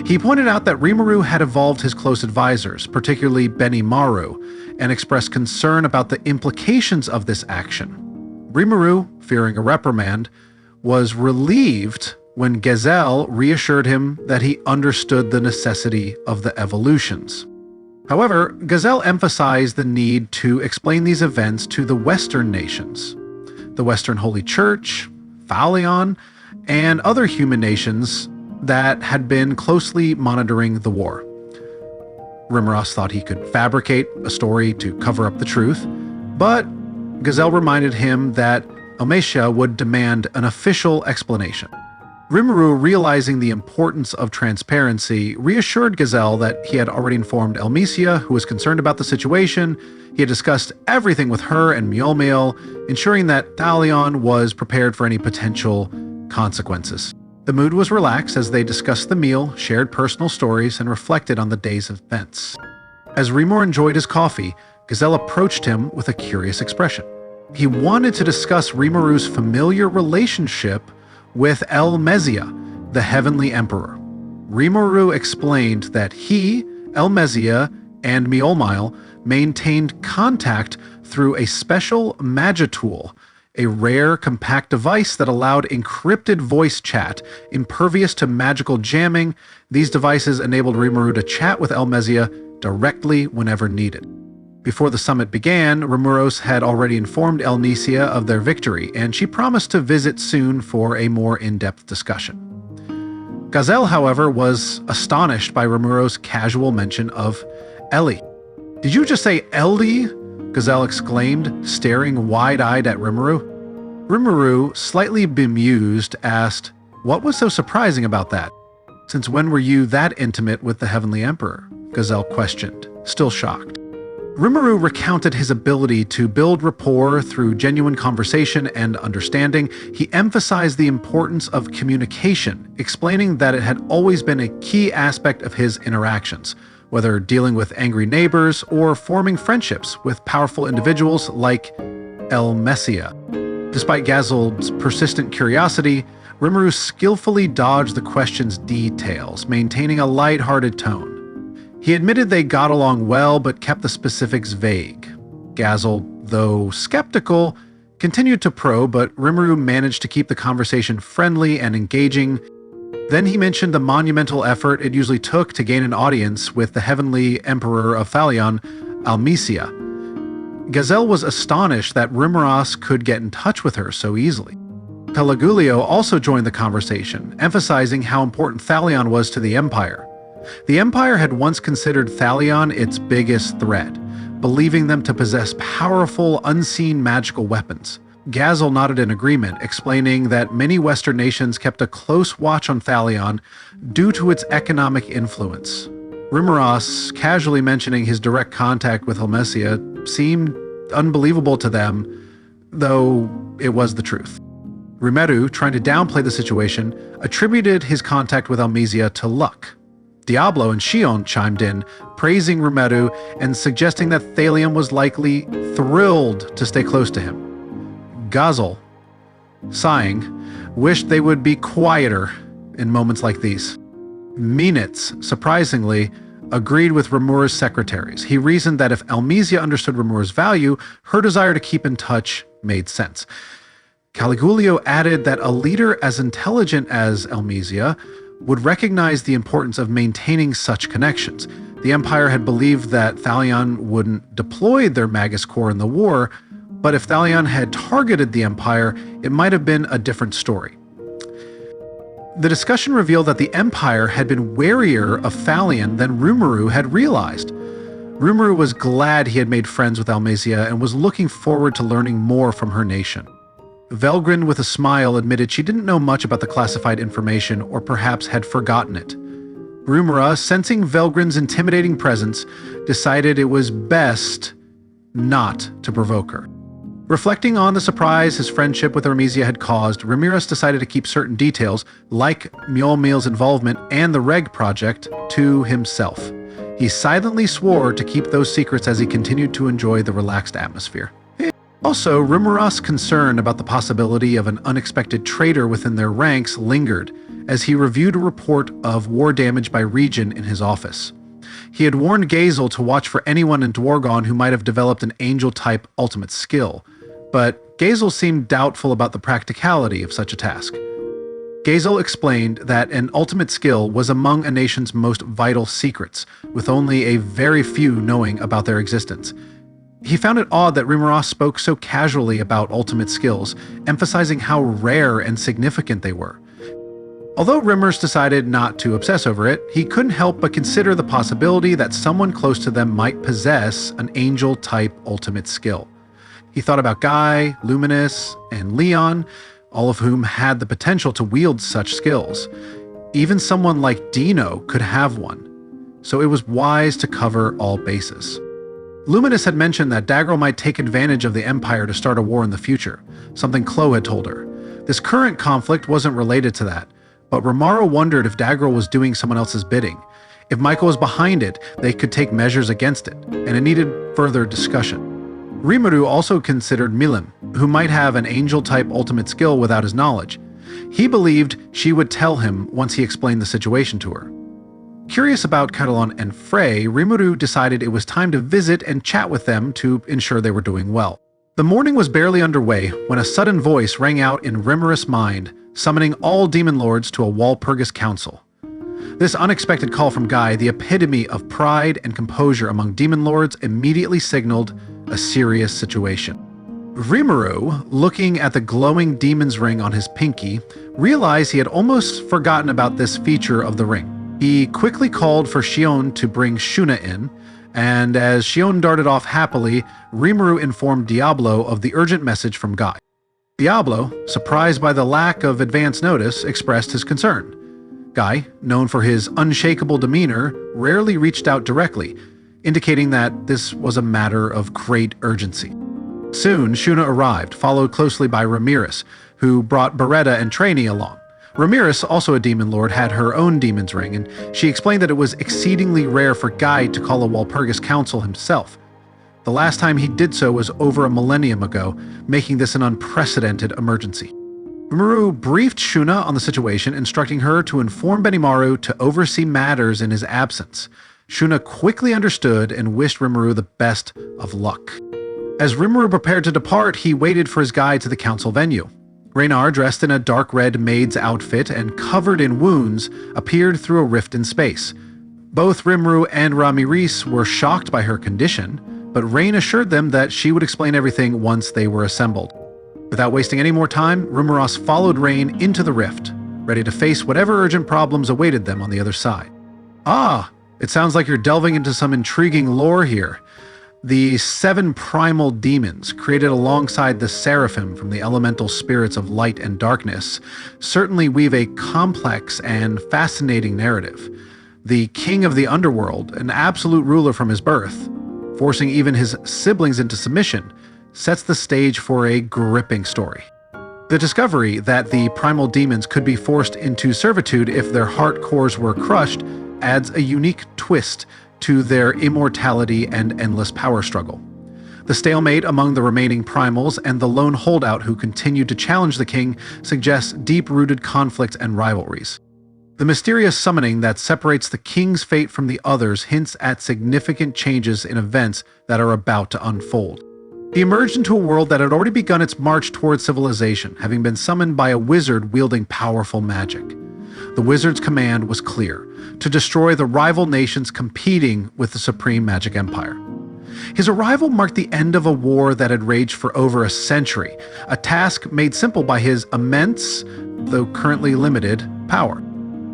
He pointed out that Rimuru had evolved his close advisors, particularly Benimaru, and expressed concern about the implications of this action. Rimuru, fearing a reprimand, was relieved when Gazel reassured him that he understood the necessity of the evolutions. However, Gazel emphasized the need to explain these events to the Western nations, the Western Holy Church, Thalion, and other human nations that had been closely monitoring the war. Rimuru thought he could fabricate a story to cover up the truth, but Gazel reminded him that Elmesia would demand an official explanation. Rimuru, realizing the importance of transparency, reassured Gazel that he had already informed Elmesia, who was concerned about the situation. He had discussed everything with her and Mjolnir, ensuring that Thalion was prepared for any potential consequences. The mood was relaxed as they discussed the meal, shared personal stories, and reflected on the day's events. As Rimuru enjoyed his coffee, Gazel approached him with a curious expression. He wanted to discuss Rimuru's familiar relationship with Elmesia, the Heavenly Emperor. Rimuru explained that he, Elmesia, and Mjolnir maintained contact through a special Magitool, a rare, compact device that allowed encrypted voice chat, impervious to magical jamming. These devices enabled Rimuru to chat with Elmesia directly whenever needed. Before the summit began, Rimuru had already informed Elmesia of their victory, and she promised to visit soon for a more in-depth discussion. Gazel, however, was astonished by Rimuru's casual mention of Ellie. "Did you just say Ellie?" Gazel exclaimed, staring wide-eyed at Rimuru. Rimuru, slightly bemused, asked, "What was so surprising about that? Since when were you that intimate with the Heavenly Emperor?" Gazel questioned, still shocked. Rimuru recounted his ability to build rapport through genuine conversation and understanding. He emphasized the importance of communication, explaining that it had always been a key aspect of his interactions, whether dealing with angry neighbors or forming friendships with powerful individuals like Elmesia. Despite Gazel's persistent curiosity, Rimuru skillfully dodged the question's details, maintaining a light-hearted tone. He admitted they got along well, but kept the specifics vague. Gazel, though skeptical, continued to probe, but Rimuru managed to keep the conversation friendly and engaging. Then he mentioned the monumental effort it usually took to gain an audience with the Heavenly Emperor of Thalion, Elmesia. Gazel was astonished that Rimuru could get in touch with her so easily. Pelagulio also joined the conversation, emphasizing how important Thalion was to the Empire. The Empire had once considered Thalion its biggest threat, believing them to possess powerful, unseen magical weapons. Gazel nodded in agreement, explaining that many Western nations kept a close watch on Thalion due to its economic influence. Rimuru, casually mentioning his direct contact with Elmesia, seemed unbelievable to them, though it was the truth. Rimuru, trying to downplay the situation, attributed his contact with Elmesia to luck. Diablo and Shion chimed in, praising Rimuru and suggesting that Thalion was likely thrilled to stay close to him. Gazel, sighing, wished they would be quieter in moments like these. Minitz, surprisingly, agreed with Rimuru's secretaries. He reasoned that if Elmesia understood Rimuru's value, her desire to keep in touch made sense. Caligulio added that a leader as intelligent as Elmesia would recognize the importance of maintaining such connections. The Empire had believed that Thalion wouldn't deploy their Magus Corps in the war, but if Thalion had targeted the Empire, it might have been a different story. The discussion revealed that the Empire had been warier of Thalion than Rimuru had realized. Rimuru was glad he had made friends with Almesia and was looking forward to learning more from her nation. Velgrynd, with a smile, admitted she didn't know much about the classified information, or perhaps had forgotten it. Rumura, sensing Velgrynd's intimidating presence, decided it was best not to provoke her. Reflecting on the surprise his friendship with Armesia had caused, Ramiris decided to keep certain details, like Mjolnir's involvement and the Reg project, to himself. He silently swore to keep those secrets as he continued to enjoy the relaxed atmosphere. Also, Rimuras's concern about the possibility of an unexpected traitor within their ranks lingered as he reviewed a report of war damage by region in his office. He had warned Gabil to watch for anyone in Dwargon who might have developed an angel-type ultimate skill, but Gabil seemed doubtful about the practicality of such a task. Gabil explained that an ultimate skill was among a nation's most vital secrets, with only a very few knowing about their existence. He found it odd that Rimuru spoke so casually about ultimate skills, emphasizing how rare and significant they were. Although Rimuru decided not to obsess over it, he couldn't help but consider the possibility that someone close to them might possess an angel-type ultimate skill. He thought about Guy, Luminous, and Leon, all of whom had the potential to wield such skills. Even someone like Deeno could have one, so it was wise to cover all bases. Luminous had mentioned that Daggerl might take advantage of the Empire to start a war in the future, something Chloe had told her. This current conflict wasn't related to that, but Rimuru wondered if Daggerl was doing someone else's bidding. If Michael was behind it, they could take measures against it, and it needed further discussion. Rimuru also considered Milim, who might have an angel-type ultimate skill without his knowledge. He believed she would tell him once he explained the situation to her. Curious about Catalan and Frey, Rimuru decided it was time to visit and chat with them to ensure they were doing well. The morning was barely underway when a sudden voice rang out in Rimuru's mind, summoning all demon lords to a Walpurgis council. This unexpected call from Guy, the epitome of pride and composure among demon lords, immediately signaled a serious situation. Rimuru, looking at the glowing demon's ring on his pinky, realized he had almost forgotten about this feature of the ring. He quickly called for Shion to bring Shuna in, and as Shion darted off happily, Rimuru informed Diablo of the urgent message from Guy. Diablo, surprised by the lack of advance notice, expressed his concern. Guy, known for his unshakable demeanor, rarely reached out directly, indicating that this was a matter of great urgency. Soon, Shuna arrived, followed closely by Ramiris, who brought Beretta and Trainee along. Ramiris, also a demon lord, had her own demon's ring, and she explained that it was exceedingly rare for Guy to call a Walpurgis council himself. The last time he did so was over a millennium ago, making this an unprecedented emergency. Rimuru briefed Shuna on the situation, instructing her to inform Benimaru to oversee matters in his absence. Shuna quickly understood and wished Rimuru the best of luck. As Rimuru prepared to depart, he waited for his guide to the council venue. Raynar, dressed in a dark red maid's outfit and covered in wounds, appeared through a rift in space. Both Rimuru and Ramiris were shocked by her condition, but Rain assured them that she would explain everything once they were assembled. Without wasting any more time, Rimuru followed Rain into the rift, ready to face whatever urgent problems awaited them on the other side. Ah, it sounds like you're delving into some intriguing lore here. The 7 Primal Demons, created alongside the Seraphim from the elemental spirits of light and darkness, certainly weave a complex and fascinating narrative. The king of the underworld, an absolute ruler from his birth, forcing even his siblings into submission, sets the stage for a gripping story. The discovery that the Primal Demons could be forced into servitude if their heart cores were crushed adds a unique twist to their immortality and endless power struggle. The stalemate among the remaining primals and the lone holdout who continued to challenge the king suggests deep-rooted conflict and rivalries. The mysterious summoning that separates the king's fate from the others hints at significant changes in events that are about to unfold. He emerged into a world that had already begun its march towards civilization, having been summoned by a wizard wielding powerful magic. The wizard's command was clear: to destroy the rival nations competing with the Supreme Magic Empire. His arrival marked the end of a war that had raged for over a century, a task made simple by his immense, though currently limited, power.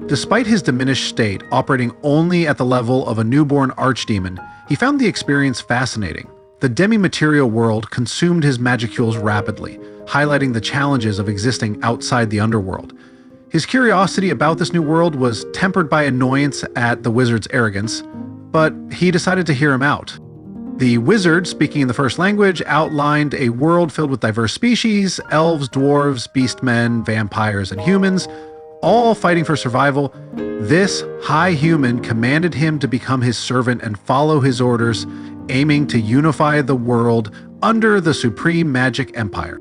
Despite his diminished state, operating only at the level of a newborn archdemon, he found the experience fascinating. The demi-material world consumed his magicules rapidly, highlighting the challenges of existing outside the underworld. His curiosity about this new world was tempered by annoyance at the wizard's arrogance, but he decided to hear him out. The wizard, speaking in the first language, outlined a world filled with diverse species: elves, dwarves, beastmen, vampires, and humans, all fighting for survival. This high human commanded him to become his servant and follow his orders, aiming to unify the world under the supreme magic empire.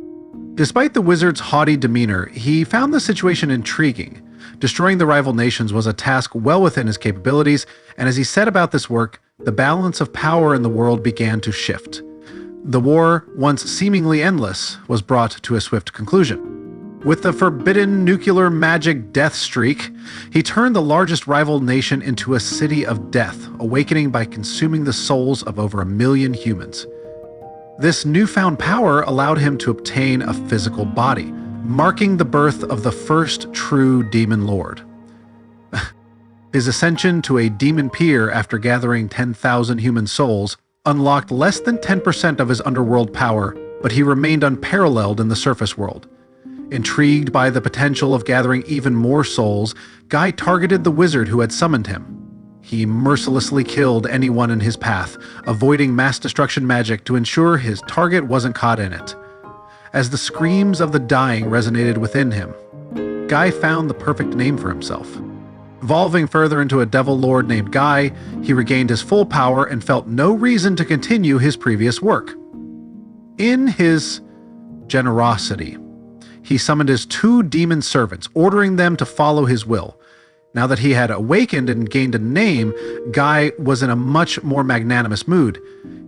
Despite the wizard's haughty demeanor, he found the situation intriguing. Destroying the rival nations was a task well within his capabilities, and as he set about this work, the balance of power in the world began to shift. The war, once seemingly endless, was brought to a swift conclusion. With the forbidden nuclear magic death streak, he turned the largest rival nation into a city of death, awakening by consuming the souls of over 1 million humans. This newfound power allowed him to obtain a physical body, marking the birth of the first true demon lord. His ascension to a demon peer after gathering 10,000 human souls unlocked less than 10% of his underworld power, but he remained unparalleled in the surface world. Intrigued by the potential of gathering even more souls, Guy targeted the wizard who had summoned him. He mercilessly killed anyone in his path, avoiding mass destruction magic to ensure his target wasn't caught in it. As the screams of the dying resonated within him, Guy found the perfect name for himself. Evolving further into a devil lord named Guy, he regained his full power and felt no reason to continue his previous work. In his generosity, he summoned his 2 demon servants, ordering them to follow his will. Now that he had awakened and gained a name, Guy was in a much more magnanimous mood,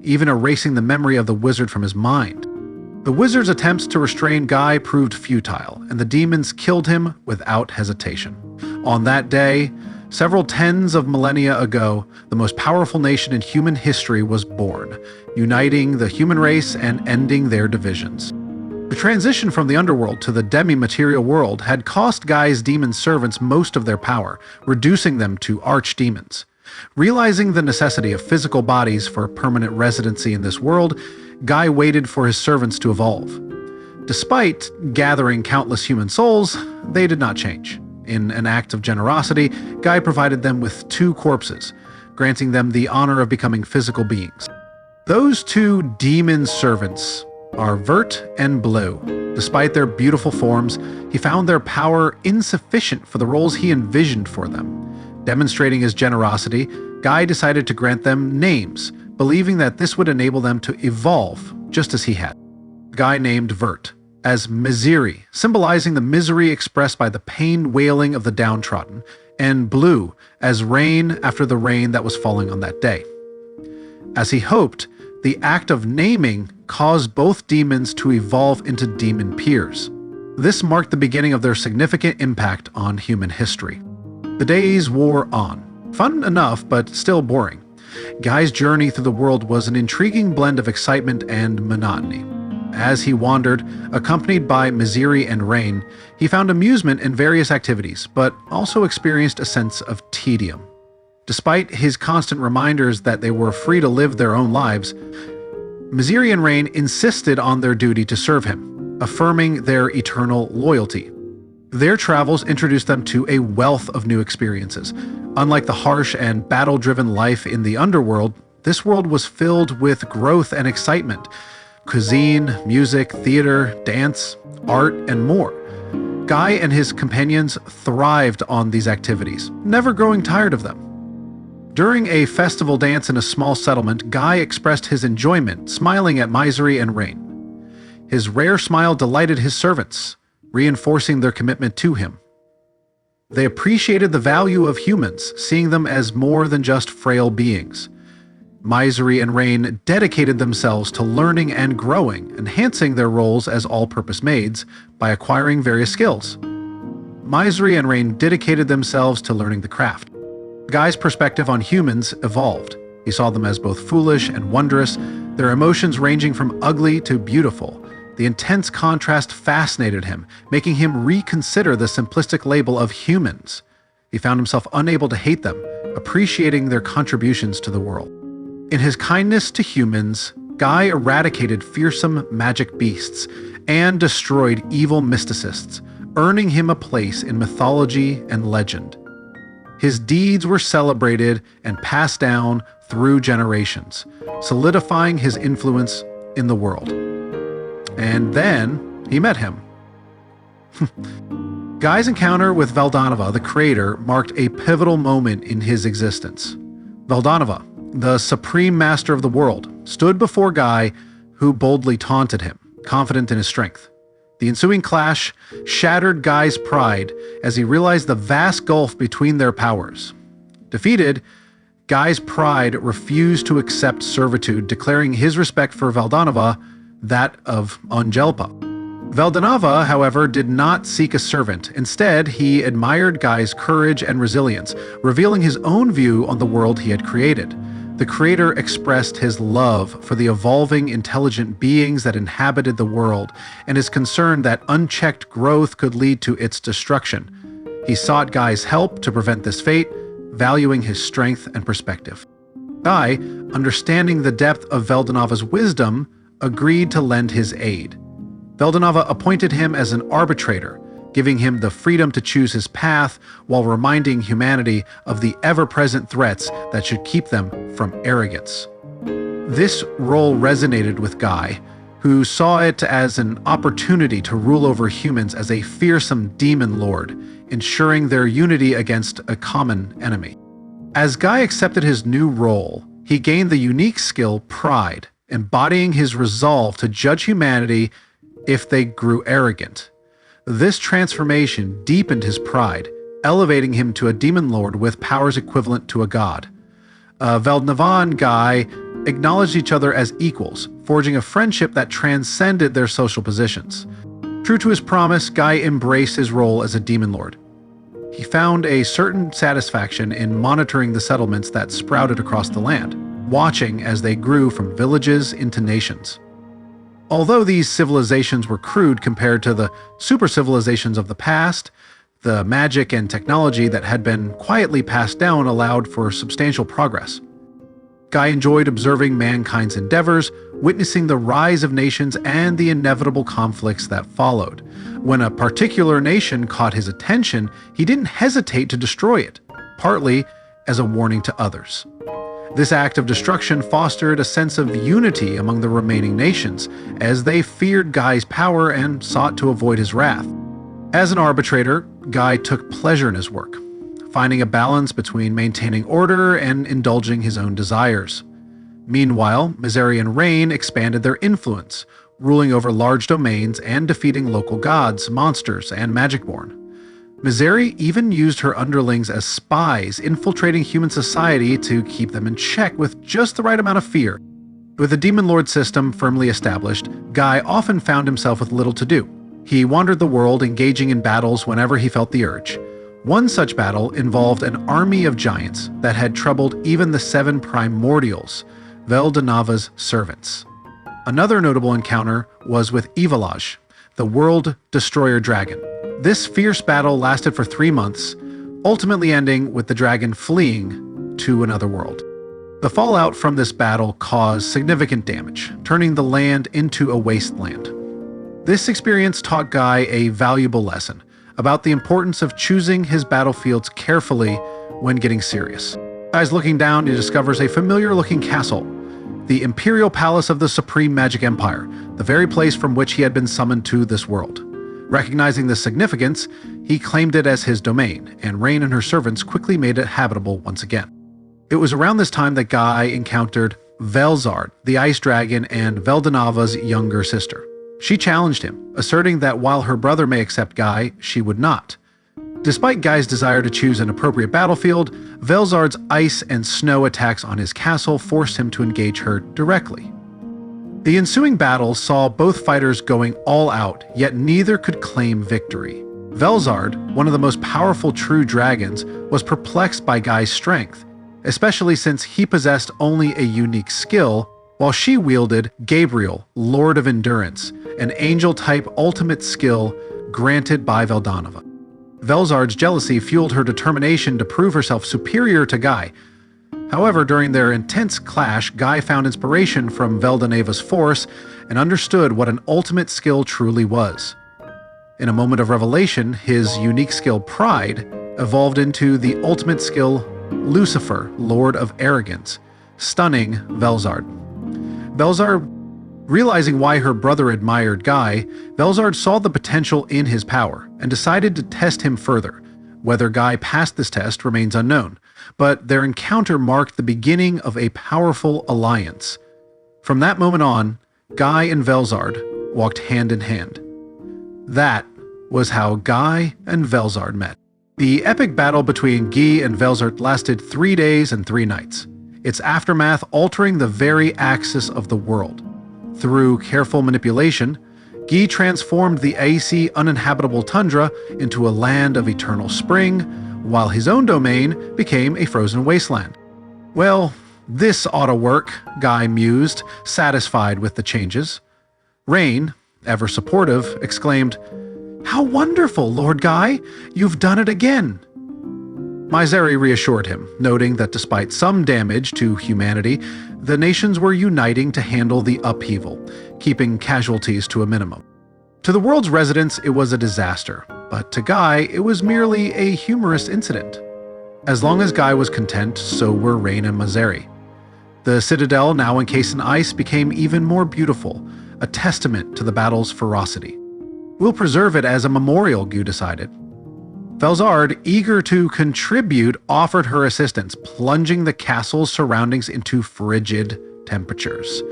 even erasing the memory of the wizard from his mind. The wizard's attempts to restrain Guy proved futile, and the demons killed him without hesitation. On that day, several tens of millennia ago, the most powerful nation in human history was born, uniting the human race and ending their divisions. The transition from the underworld to the demi-material world had cost Guy's demon servants most of their power, reducing them to archdemons. Realizing the necessity of physical bodies for permanent residency in this world, Guy waited for his servants to evolve. Despite gathering countless human souls, they did not change. In an act of generosity, Guy provided them with 2 corpses, granting them the honor of becoming physical beings. Those 2 demon servants are Vert and Blue. Despite their beautiful forms, he found their power insufficient for the roles he envisioned for them. Demonstrating his generosity, Guy decided to grant them names, believing that this would enable them to evolve, just as he had. Guy named Vert as Misery, symbolizing the misery expressed by the pain wailing of the downtrodden, and Blue as rain after the rain that was falling on that day. As he hoped, the act of naming caused both demons to evolve into demon peers. This marked the beginning of their significant impact on human history. The days wore on. Fun enough, but still boring. Guy's journey through the world was an intriguing blend of excitement and monotony. As he wandered, accompanied by Misery and Rain, he found amusement in various activities, but also experienced a sense of tedium. Despite his constant reminders that they were free to live their own lives, Misery and Rain insisted on their duty to serve him, affirming their eternal loyalty. Their travels introduced them to a wealth of new experiences. Unlike the harsh and battle-driven life in the underworld, this world was filled with growth and excitement. Cuisine, music, theater, dance, art, and more. Guy and his companions thrived on these activities, never growing tired of them. During a festival dance in a small settlement, Guy expressed his enjoyment, smiling at Misery and Rain. His rare smile delighted his servants, reinforcing their commitment to him. They appreciated the value of humans, seeing them as more than just frail beings. Misery and Rain dedicated themselves to learning and growing, enhancing their roles as all-purpose maids by acquiring various skills. Misery and Rain dedicated themselves to learning the craft. Guy's perspective on humans evolved. He saw them as both foolish and wondrous, their emotions ranging from ugly to beautiful. The intense contrast fascinated him, making him reconsider the simplistic label of humans. He He found himself unable to hate them, appreciating their contributions to the world. In his kindness to humans, Guy eradicated fearsome magic beasts and destroyed evil mysticists, earning him a place in mythology and legend. His deeds were celebrated and passed down through generations, solidifying his influence in the world. And then he met him. Guy's encounter with Veldanova, the creator, marked a pivotal moment in his existence. Veldanova, the supreme master of the world, stood before Guy, who boldly taunted him, confident in his strength. The ensuing clash shattered Guy's pride as he realized the vast gulf between their powers. Defeated, Guy's pride refused to accept servitude, declaring his respect for Veldanova that of Angelpa. Veldanova, however, did not seek a servant. Instead, he admired Guy's courage and resilience, revealing his own view on the world he had created. The creator expressed his love for the evolving, intelligent beings that inhabited the world, and his concern that unchecked growth could lead to its destruction. He sought Guy's help to prevent this fate, valuing his strength and perspective. Guy, understanding the depth of Veldanova's wisdom, agreed to lend his aid. Veldanova appointed him as an arbitrator, giving him the freedom to choose his path while reminding humanity of the ever-present threats that should keep them from arrogance. This role resonated with Guy, who saw it as an opportunity to rule over humans as a fearsome demon lord, ensuring their unity against a common enemy. As Guy accepted his new role, he gained the unique skill Pride, embodying his resolve to judge humanity if they grew arrogant. This transformation deepened his pride, elevating him to a demon lord with powers equivalent to a god. Veldanova and Guy acknowledged each other as equals, forging a friendship that transcended their social positions. True to his promise, Guy embraced his role as a demon lord. He found a certain satisfaction in monitoring the settlements that sprouted across the land, watching as they grew from villages into nations. Although these civilizations were crude compared to the super civilizations of the past, the magic and technology that had been quietly passed down allowed for substantial progress. Guy enjoyed observing mankind's endeavors, witnessing the rise of nations and the inevitable conflicts that followed. When a particular nation caught his attention, he didn't hesitate to destroy it, partly as a warning to others. This act of destruction fostered a sense of unity among the remaining nations, as they feared Guy's power and sought to avoid his wrath. As an arbitrator, Guy took pleasure in his work, finding a balance between maintaining order and indulging his own desires. Meanwhile, Misery and Rain expanded their influence, ruling over large domains and defeating local gods, monsters, and Magicborn. Misery even used her underlings as spies, infiltrating human society to keep them in check with just the right amount of fear. With the Demon Lord system firmly established, Guy often found himself with little to do. He wandered the world, engaging in battles whenever he felt the urge. One such battle involved an army of giants that had troubled even the 7 primordials, Veldanova's servants. Another notable encounter was with Epilogue, the World Destroyer Dragon. This fierce battle lasted for 3 months, ultimately ending with the dragon fleeing to another world. The fallout from this battle caused significant damage, turning the land into a wasteland. This experience taught Guy a valuable lesson about the importance of choosing his battlefields carefully when getting serious. Guy's looking down, he discovers a familiar-looking castle, the Imperial Palace of the Supreme Magic Empire, the very place from which he had been summoned to this world. Recognizing the significance, he claimed it as his domain, and Rain and her servants quickly made it habitable once again. It was around this time that Guy encountered Velzard, the Ice Dragon, and Veldanova's younger sister. She challenged him, asserting that while her brother may accept Guy, she would not. Despite Guy's desire to choose an appropriate battlefield, Velzard's ice and snow attacks on his castle forced him to engage her directly. The ensuing battle saw both fighters going all out, yet neither could claim victory. Velzard, one of the most powerful true dragons, was perplexed by Guy's strength, especially since he possessed only a unique skill, while she wielded Gabil, Lord of Endurance, an angel-type ultimate skill granted by Veldanova. Velzard's jealousy fueled her determination to prove herself superior to Guy. However, during their intense clash, Guy found inspiration from Veldaneva's force and understood what an ultimate skill truly was. In a moment of revelation, his unique skill Pride evolved into the ultimate skill Lucifer, Lord of Arrogance, stunning Velzard. Velzard, realizing why her brother admired Guy, Velzard saw the potential in his power and decided to test him further. Whether Guy passed this test remains unknown, but their encounter marked the beginning of a powerful alliance. From that moment on, Guy and Velzard walked hand in hand. That was how Guy and Velzard met. The epic battle between Guy and Velzard lasted 3 days and 3 nights, its aftermath altering the very axis of the world. Through careful manipulation, Guy transformed the icy, uninhabitable tundra into a land of eternal spring, while his own domain became a frozen wasteland. Well, this ought to work, Guy mused, satisfied with the changes. Rain, ever supportive, exclaimed, "How wonderful, Lord Guy! You've done it again!" Miseri reassured him, noting that despite some damage to humanity, the nations were uniting to handle the upheaval, keeping casualties to a minimum. To the world's residents, it was a disaster, but to Guy, it was merely a humorous incident. As long as Guy was content, so were Rain and Miseri. The citadel, now encased in ice, became even more beautiful, a testament to the battle's ferocity. "We'll preserve it as a memorial," Guy decided. Velzard, eager to contribute, offered her assistance, plunging the castle's surroundings into frigid temperatures.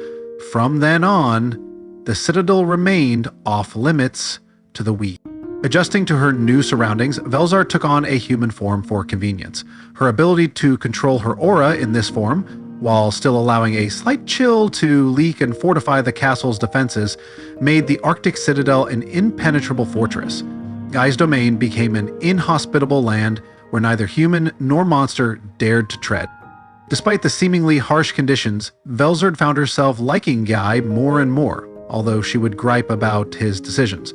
From then on, the citadel remained off-limits to the weak. Adjusting to her new surroundings, Velzard took on a human form for convenience. Her ability to control her aura in this form, while still allowing a slight chill to leak and fortify the castle's defenses, made the Arctic citadel an impenetrable fortress. Guy's domain became an inhospitable land where neither human nor monster dared to tread. Despite the seemingly harsh conditions, Velzard found herself liking Guy more and more, although she would gripe about his decisions.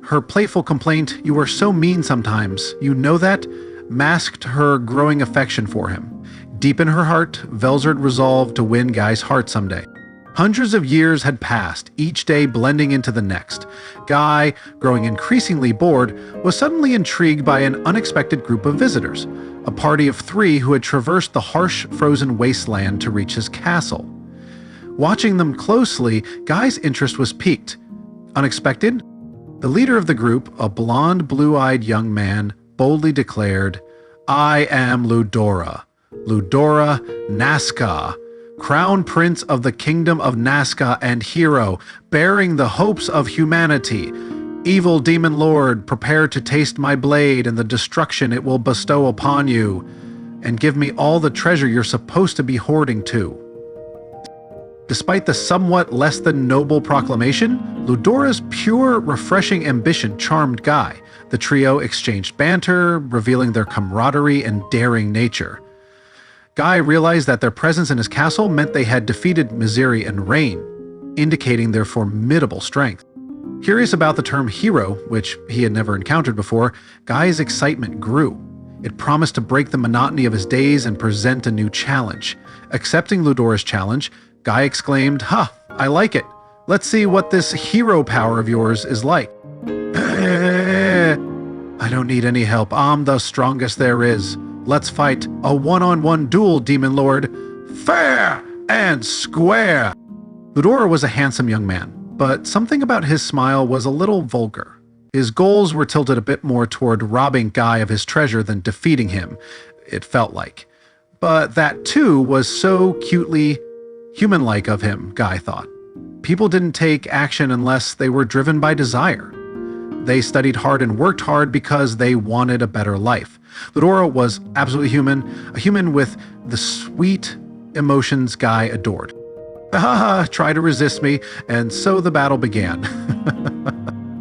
Her playful complaint, "You are so mean sometimes, you know that?" masked her growing affection for him. Deep in her heart, Velzard resolved to win Guy's heart someday. Hundreds of years had passed, each day blending into the next. Guy, growing increasingly bored, was suddenly intrigued by an unexpected group of visitors, a party of 3 who had traversed the harsh, frozen wasteland to reach his castle. Watching them closely, Guy's interest was piqued. Unexpected? The leader of the group, a blonde, blue-eyed young man, boldly declared, "I am Ludora. Ludora Nazca, Crown Prince of the Kingdom of Nazca and hero, bearing the hopes of humanity. Evil Demon Lord, prepare to taste my blade and the destruction it will bestow upon you, and give me all the treasure you're supposed to be hoarding too." Despite the somewhat less than noble proclamation, Ludora's pure, refreshing ambition charmed Guy. The trio exchanged banter, revealing their camaraderie and daring nature. Guy realized that their presence in his castle meant they had defeated Miseri and Rain, indicating their formidable strength. Curious about the term hero, which he had never encountered before, Guy's excitement grew. It promised to break the monotony of his days and present a new challenge. Accepting Ludora's challenge, Guy exclaimed, "Ha, I like it. Let's see what this hero power of yours is like." "I don't need any help. I'm the strongest there is. Let's fight a one-on-one duel, Demon Lord. Fair and square." Ludora was a handsome young man, but something about his smile was a little vulgar. His goals were tilted a bit more toward robbing Guy of his treasure than defeating him, it felt like. But that too was so cutely human-like of him, Guy thought. People didn't take action unless they were driven by desire. They studied hard and worked hard because they wanted a better life. Ludora was absolutely human, a human with the sweet emotions Guy adored. Try to resist me, and so the battle began.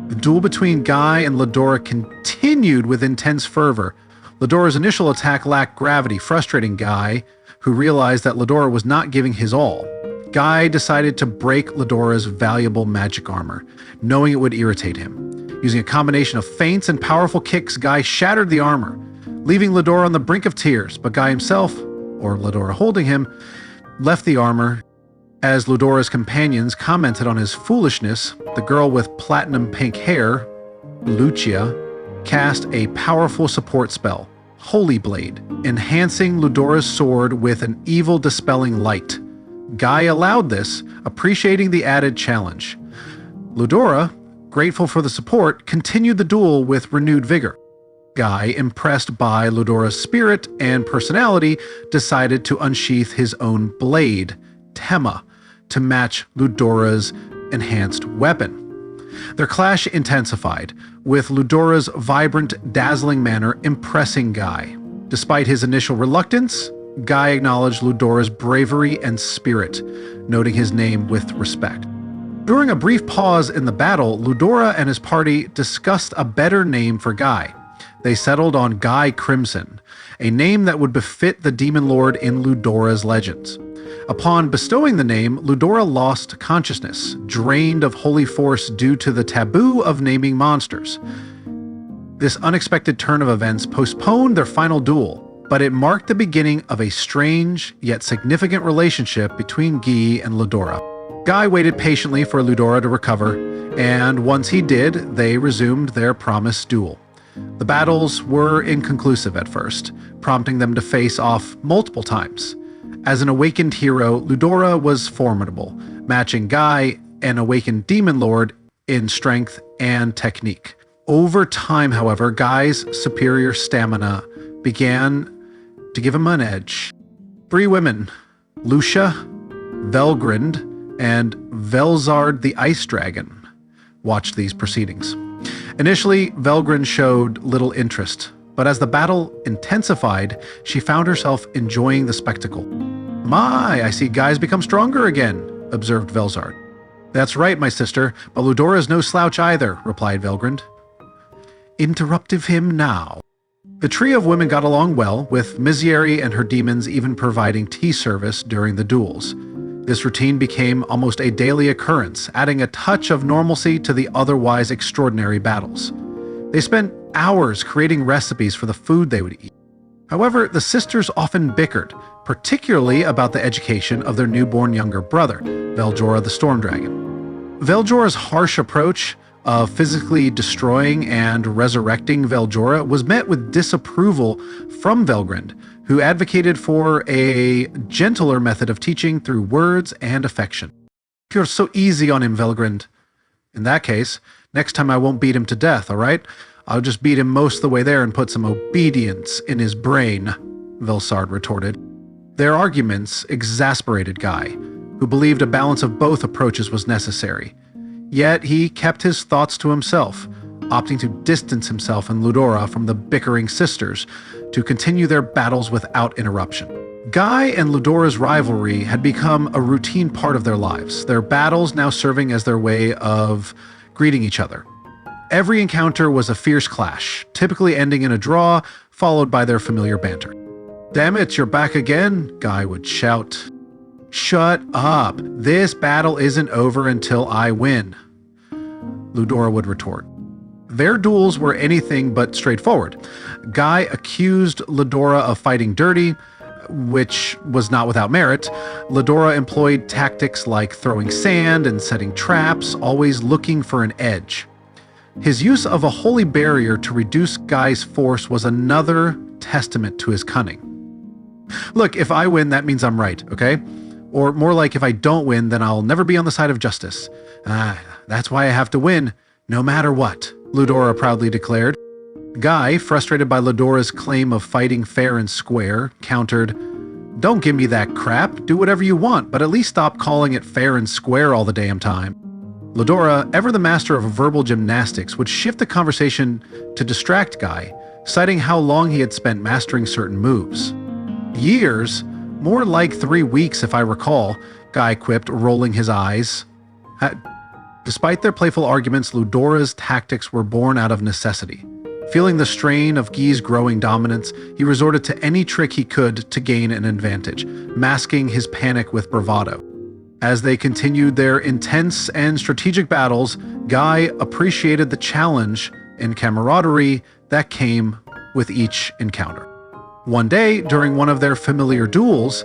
The duel between Guy and Ludora continued with intense fervor. Ludora's initial attack lacked gravity, frustrating Guy, who realized that Ludora was not giving his all. Guy decided to break Ludora's valuable magic armor, knowing it would irritate him. Using a combination of feints and powerful kicks, Guy shattered the armor, leaving Ludora on the brink of tears, but Guy himself, or Ludora holding him, left the armor. As Ludora's companions commented on his foolishness, the girl with platinum pink hair, Lucia, cast a powerful support spell, Holy Blade, enhancing Ludora's sword with an evil-dispelling light. Guy allowed this, appreciating the added challenge. Ludora, grateful for the support, continued the duel with renewed vigor. Guy, impressed by Ludora's spirit and personality, decided to unsheath his own blade, Tema, to match Ludora's enhanced weapon. Their clash intensified, with Ludora's vibrant, dazzling manner impressing Guy. Despite his initial reluctance, Guy acknowledged Ludora's bravery and spirit, noting his name with respect. During a brief pause in the battle, Ludora and his party discussed a better name for Guy. They settled on Guy Crimson, a name that would befit the Demon Lord in Ludora's legends. Upon bestowing the name, Ludora lost consciousness, drained of holy force due to the taboo of naming monsters. This unexpected turn of events postponed their final duel, but it marked the beginning of a strange yet significant relationship between Guy and Ludora. Guy waited patiently for Ludora to recover, and once he did, they resumed their promised duel. The battles were inconclusive at first, prompting them to face off multiple times. As an awakened hero, Ludora was formidable, matching Guy, an awakened demon lord, in strength and technique. Over time, however, Guy's superior stamina began to give him an edge. 3 women, Lucia, Velgrynd, and Velzard the Ice Dragon, watched these proceedings. Initially, Velgrynd showed little interest, but as the battle intensified, she found herself enjoying the spectacle. "My, I see Guy's become stronger again," observed Velzard. "That's right, my sister, but Ludora's no slouch either," replied Velgrynd. "Interruptive him now." The trio of women got along well, with Misery and her demons even providing tea service during the duels. This routine became almost a daily occurrence, adding a touch of normalcy to the otherwise extraordinary battles. They spent hours creating recipes for the food they would eat. However, the sisters often bickered, particularly about the education of their newborn younger brother, Veljora the Storm Dragon. Veljora's harsh approach of physically destroying and resurrecting Veljora was met with disapproval from Velgrynd, who advocated for a gentler method of teaching through words and affection. "You're so easy on him, Velgrynd." "In that case, next time I won't beat him to death, all right? I'll just beat him most of the way there and put some obedience in his brain," Velzard retorted. Their arguments exasperated Guy, who believed a balance of both approaches was necessary. Yet he kept his thoughts to himself, opting to distance himself and Ludora from the bickering sisters to continue their battles without interruption. Guy and Ludora's rivalry had become a routine part of their lives, their battles now serving as their way of greeting each other. Every encounter was a fierce clash, typically ending in a draw, followed by their familiar banter. "Damn it, you're back again," Guy would shout. "Shut up. This battle isn't over until I win," Ludora would retort. Their duels were anything but straightforward. Guy accused Ludora of fighting dirty, which was not without merit. Ludora employed tactics like throwing sand and setting traps, always looking for an edge. His use of a holy barrier to reduce Guy's force was another testament to his cunning. "Look, if I win, that means I'm right, okay? Or more like, if I don't win, then I'll never be on the side of justice. That's why I have to win, no matter what," Ludora proudly declared. Guy, frustrated by Ludora's claim of fighting fair and square, countered, "Don't give me that crap, do whatever you want, but at least stop calling it fair and square all the damn time." Ludora, ever the master of verbal gymnastics, would shift the conversation to distract Guy, citing how long he had spent mastering certain moves. "Years? More like 3 weeks if I recall," Guy quipped, rolling his eyes. Despite their playful arguments, Ludora's tactics were born out of necessity. Feeling the strain of Guy's growing dominance, he resorted to any trick he could to gain an advantage, masking his panic with bravado. As they continued their intense and strategic battles, Guy appreciated the challenge and camaraderie that came with each encounter. One day, during one of their familiar duels,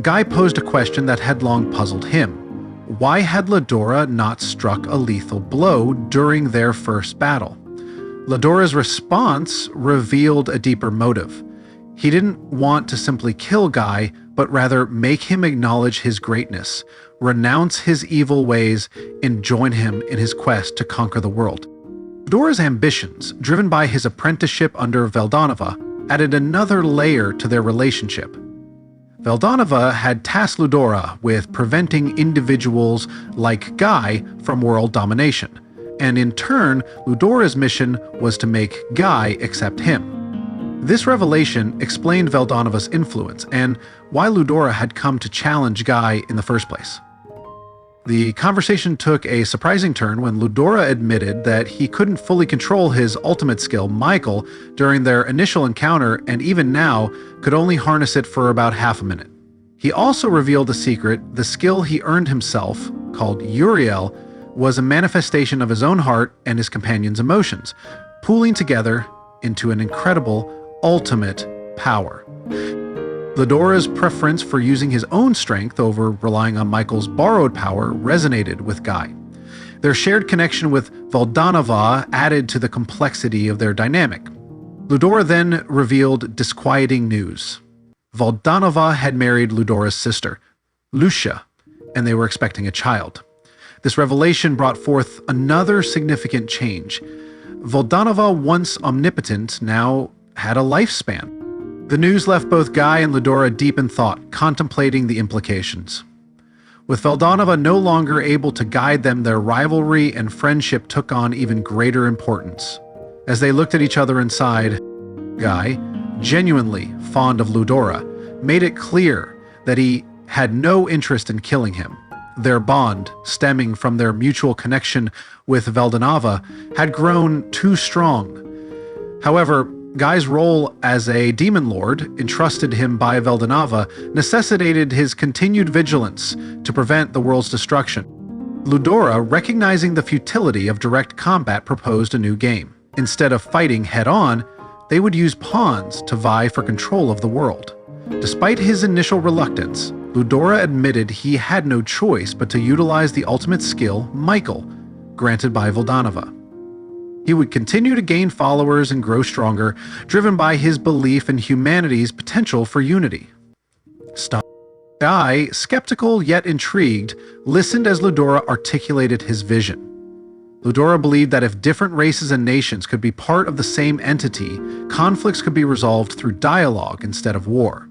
Guy posed a question that had long puzzled him. Why had Ludora not struck a lethal blow during their first battle? Ludora's response revealed a deeper motive. He didn't want to simply kill Guy, but rather make him acknowledge his greatness, renounce his evil ways, and join him in his quest to conquer the world. Ludora's ambitions, driven by his apprenticeship under Veldanova, added another layer to their relationship. Veldanova had tasked Ludora with preventing individuals like Guy from world domination, and in turn, Ludora's mission was to make Guy accept him. This revelation explained Veldanova's influence and why Ludora had come to challenge Guy in the first place. The conversation took a surprising turn when Ludora admitted that he couldn't fully control his ultimate skill, Michael, during their initial encounter, and even now could only harness it for about half a minute. He also revealed a secret: the skill he earned himself, called Uriel, was a manifestation of his own heart and his companion's emotions, pooling together into an incredible ultimate power. Ludora's preference for using his own strength over relying on Michael's borrowed power resonated with Guy. Their shared connection with Veldanova added to the complexity of their dynamic. Ludora then revealed disquieting news. Veldanova had married Ludora's sister, Lucia, and they were expecting a child. This revelation brought forth another significant change. Veldanova, once omnipotent, now had a lifespan. The news left both Guy and Ludora deep in thought, contemplating the implications. With Veldanova no longer able to guide them, their rivalry and friendship took on even greater importance. As they looked at each other inside, Guy, genuinely fond of Ludora, made it clear that he had no interest in killing him. Their bond, stemming from their mutual connection with Veldanova, had grown too strong. However, Guy's role as a demon lord, entrusted him by Veldanova, necessitated his continued vigilance to prevent the world's destruction. Ludora, recognizing the futility of direct combat, proposed a new game. Instead of fighting head-on, they would use pawns to vie for control of the world. Despite his initial reluctance, Ludora admitted he had no choice but to utilize the ultimate skill, Michael, granted by Veldanova. He would continue to gain followers and grow stronger, driven by his belief in humanity's potential for unity. Guy, skeptical yet intrigued, listened as Ludora articulated his vision. Ludora believed that if different races and nations could be part of the same entity, conflicts could be resolved through dialogue instead of war.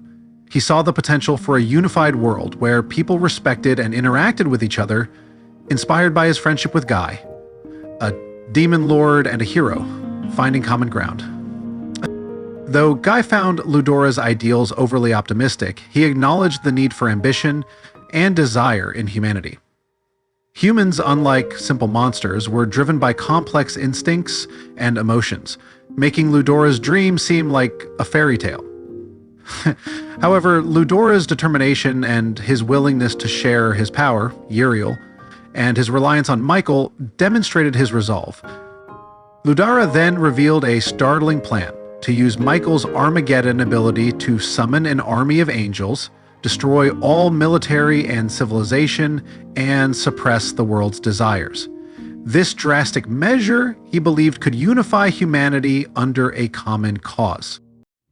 He saw the potential for a unified world where people respected and interacted with each other, inspired by his friendship with Guy, a demon lord and a hero, finding common ground. Though Guy found Ludora's ideals overly optimistic, he acknowledged the need for ambition and desire in humanity. Humans, unlike simple monsters, were driven by complex instincts and emotions, making Ludora's dream seem like a fairy tale. However, Ludora's determination and his willingness to share his power, Uriel, and his reliance on Michael demonstrated his resolve. Ludora then revealed a startling plan to use Michael's Armageddon ability to summon an army of angels, destroy all military and civilization, and suppress the world's desires. This drastic measure, he believed, could unify humanity under a common cause.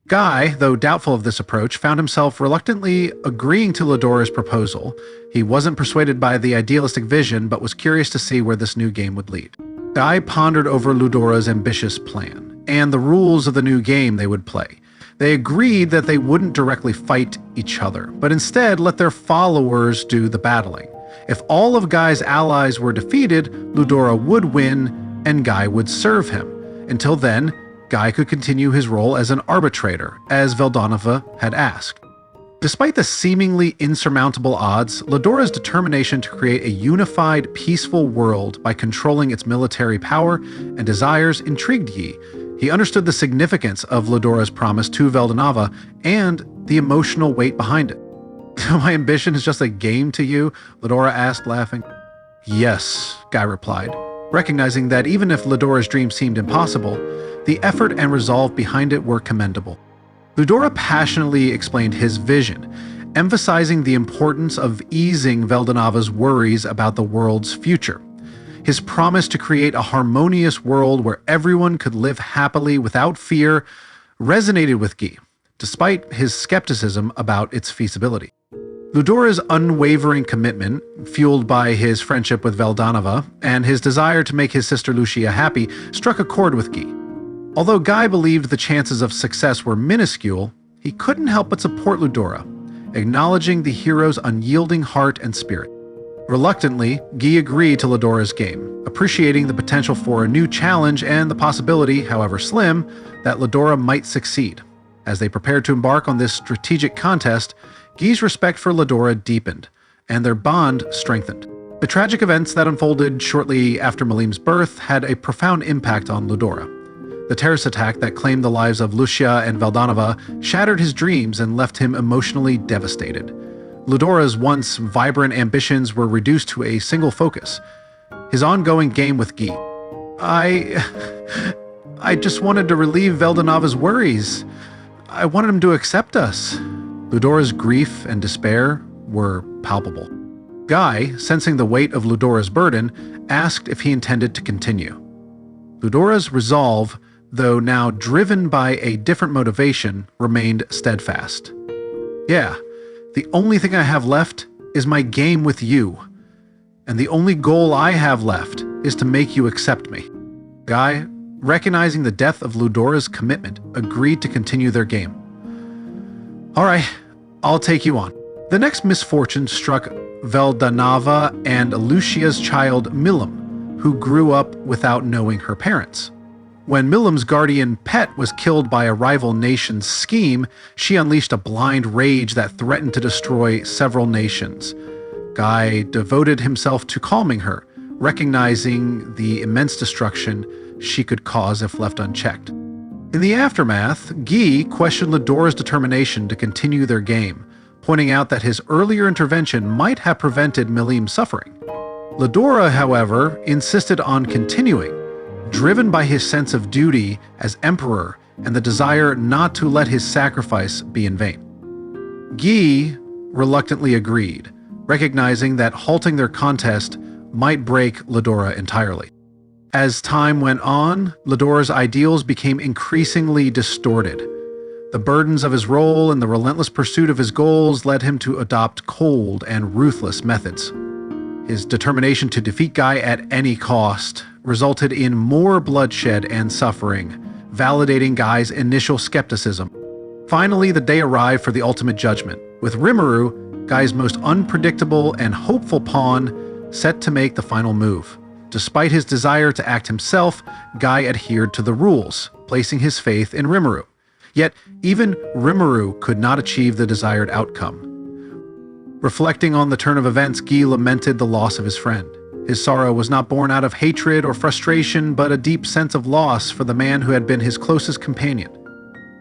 Guy, though doubtful of this approach, found himself reluctantly agreeing to Ludora's proposal. He wasn't persuaded by the idealistic vision, but was curious to see where this new game would lead. Guy pondered over Ludora's ambitious plan, and the rules of the new game they would play. They agreed that they wouldn't directly fight each other, but instead let their followers do the battling. If all of Guy's allies were defeated, Ludora would win, and Guy would serve him. Until then, Guy could continue his role as an arbitrator, as Veldanova had asked. Despite the seemingly insurmountable odds, Ludora's determination to create a unified, peaceful world by controlling its military power and desires intrigued Yi. He understood the significance of Ludora's promise to Veldanova and the emotional weight behind it. My ambition is just a game to you? Ludora asked, laughing. Yes, Guy replied, recognizing that even if Ludora's dream seemed impossible, the effort and resolve behind it were commendable. Ludora passionately explained his vision, emphasizing the importance of easing Veldanava's worries about the world's future. His promise to create a harmonious world where everyone could live happily without fear resonated with Guy, despite his skepticism about its feasibility. Ludora's unwavering commitment, fueled by his friendship with Veldanava and his desire to make his sister Lucia happy, struck a chord with Guy. Although Guy believed the chances of success were minuscule, he couldn't help but support Ludora, acknowledging the hero's unyielding heart and spirit. Reluctantly, Guy agreed to Ludora's game, appreciating the potential for a new challenge and the possibility, however slim, that Ludora might succeed. As they prepared to embark on this strategic contest, Guy's respect for Ludora deepened, and their bond strengthened. The tragic events that unfolded shortly after Malim's birth had a profound impact on Ludora. The terrorist attack that claimed the lives of Lucia and Veldanava shattered his dreams and left him emotionally devastated. Ludora's once vibrant ambitions were reduced to a single focus: his ongoing game with Guy. I just wanted to relieve Veldanava's worries. I wanted him to accept us. Ludora's grief and despair were palpable. Guy, sensing the weight of Ludora's burden, asked if he intended to continue. Ludora's resolve, though now driven by a different motivation, remained steadfast. Yeah, the only thing I have left is my game with you, and the only goal I have left is to make you accept me. Guy, recognizing the depth of Ludora's commitment, agreed to continue their game. All right, I'll take you on. The next misfortune struck Veldanava and Lucia's child Milim, who grew up without knowing her parents. When Milim's guardian pet was killed by a rival nation's scheme, she unleashed a blind rage that threatened to destroy several nations. Guy devoted himself to calming her, recognizing the immense destruction she could cause if left unchecked. In the aftermath, Guy questioned Ludora's determination to continue their game, pointing out that his earlier intervention might have prevented Milim's suffering. Ludora, however, insisted on continuing, driven by his sense of duty as emperor and the desire not to let his sacrifice be in vain. Guy reluctantly agreed, recognizing that halting their contest might break Ludora entirely. As time went on, Ludora's ideals became increasingly distorted. The burdens of his role and the relentless pursuit of his goals led him to adopt cold and ruthless methods. His determination to defeat Guy at any cost resulted in more bloodshed and suffering, validating Guy's initial skepticism. Finally, the day arrived for the ultimate judgment, with Rimuru, Guy's most unpredictable and hopeful pawn, set to make the final move. Despite his desire to act himself, Guy adhered to the rules, placing his faith in Rimuru. Yet, even Rimuru could not achieve the desired outcome. Reflecting on the turn of events, Guy lamented the loss of his friend. His sorrow was not born out of hatred or frustration, but a deep sense of loss for the man who had been his closest companion.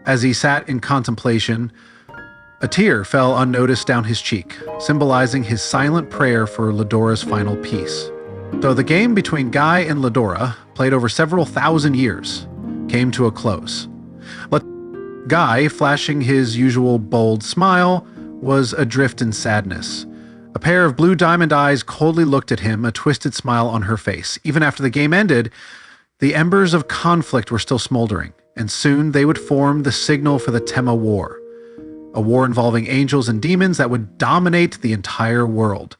As he sat in contemplation, a tear fell unnoticed down his cheek, symbolizing his silent prayer for Ludora's final peace. So the game between Guy and Ludora, played over several thousand years, came to a close. Guy, flashing his usual bold smile, was adrift in sadness. A pair of blue diamond eyes coldly looked at him, a twisted smile on her face. Even after the game ended, the embers of conflict were still smoldering, and soon they would form the signal for the Tema War, a war involving angels and demons that would dominate the entire world.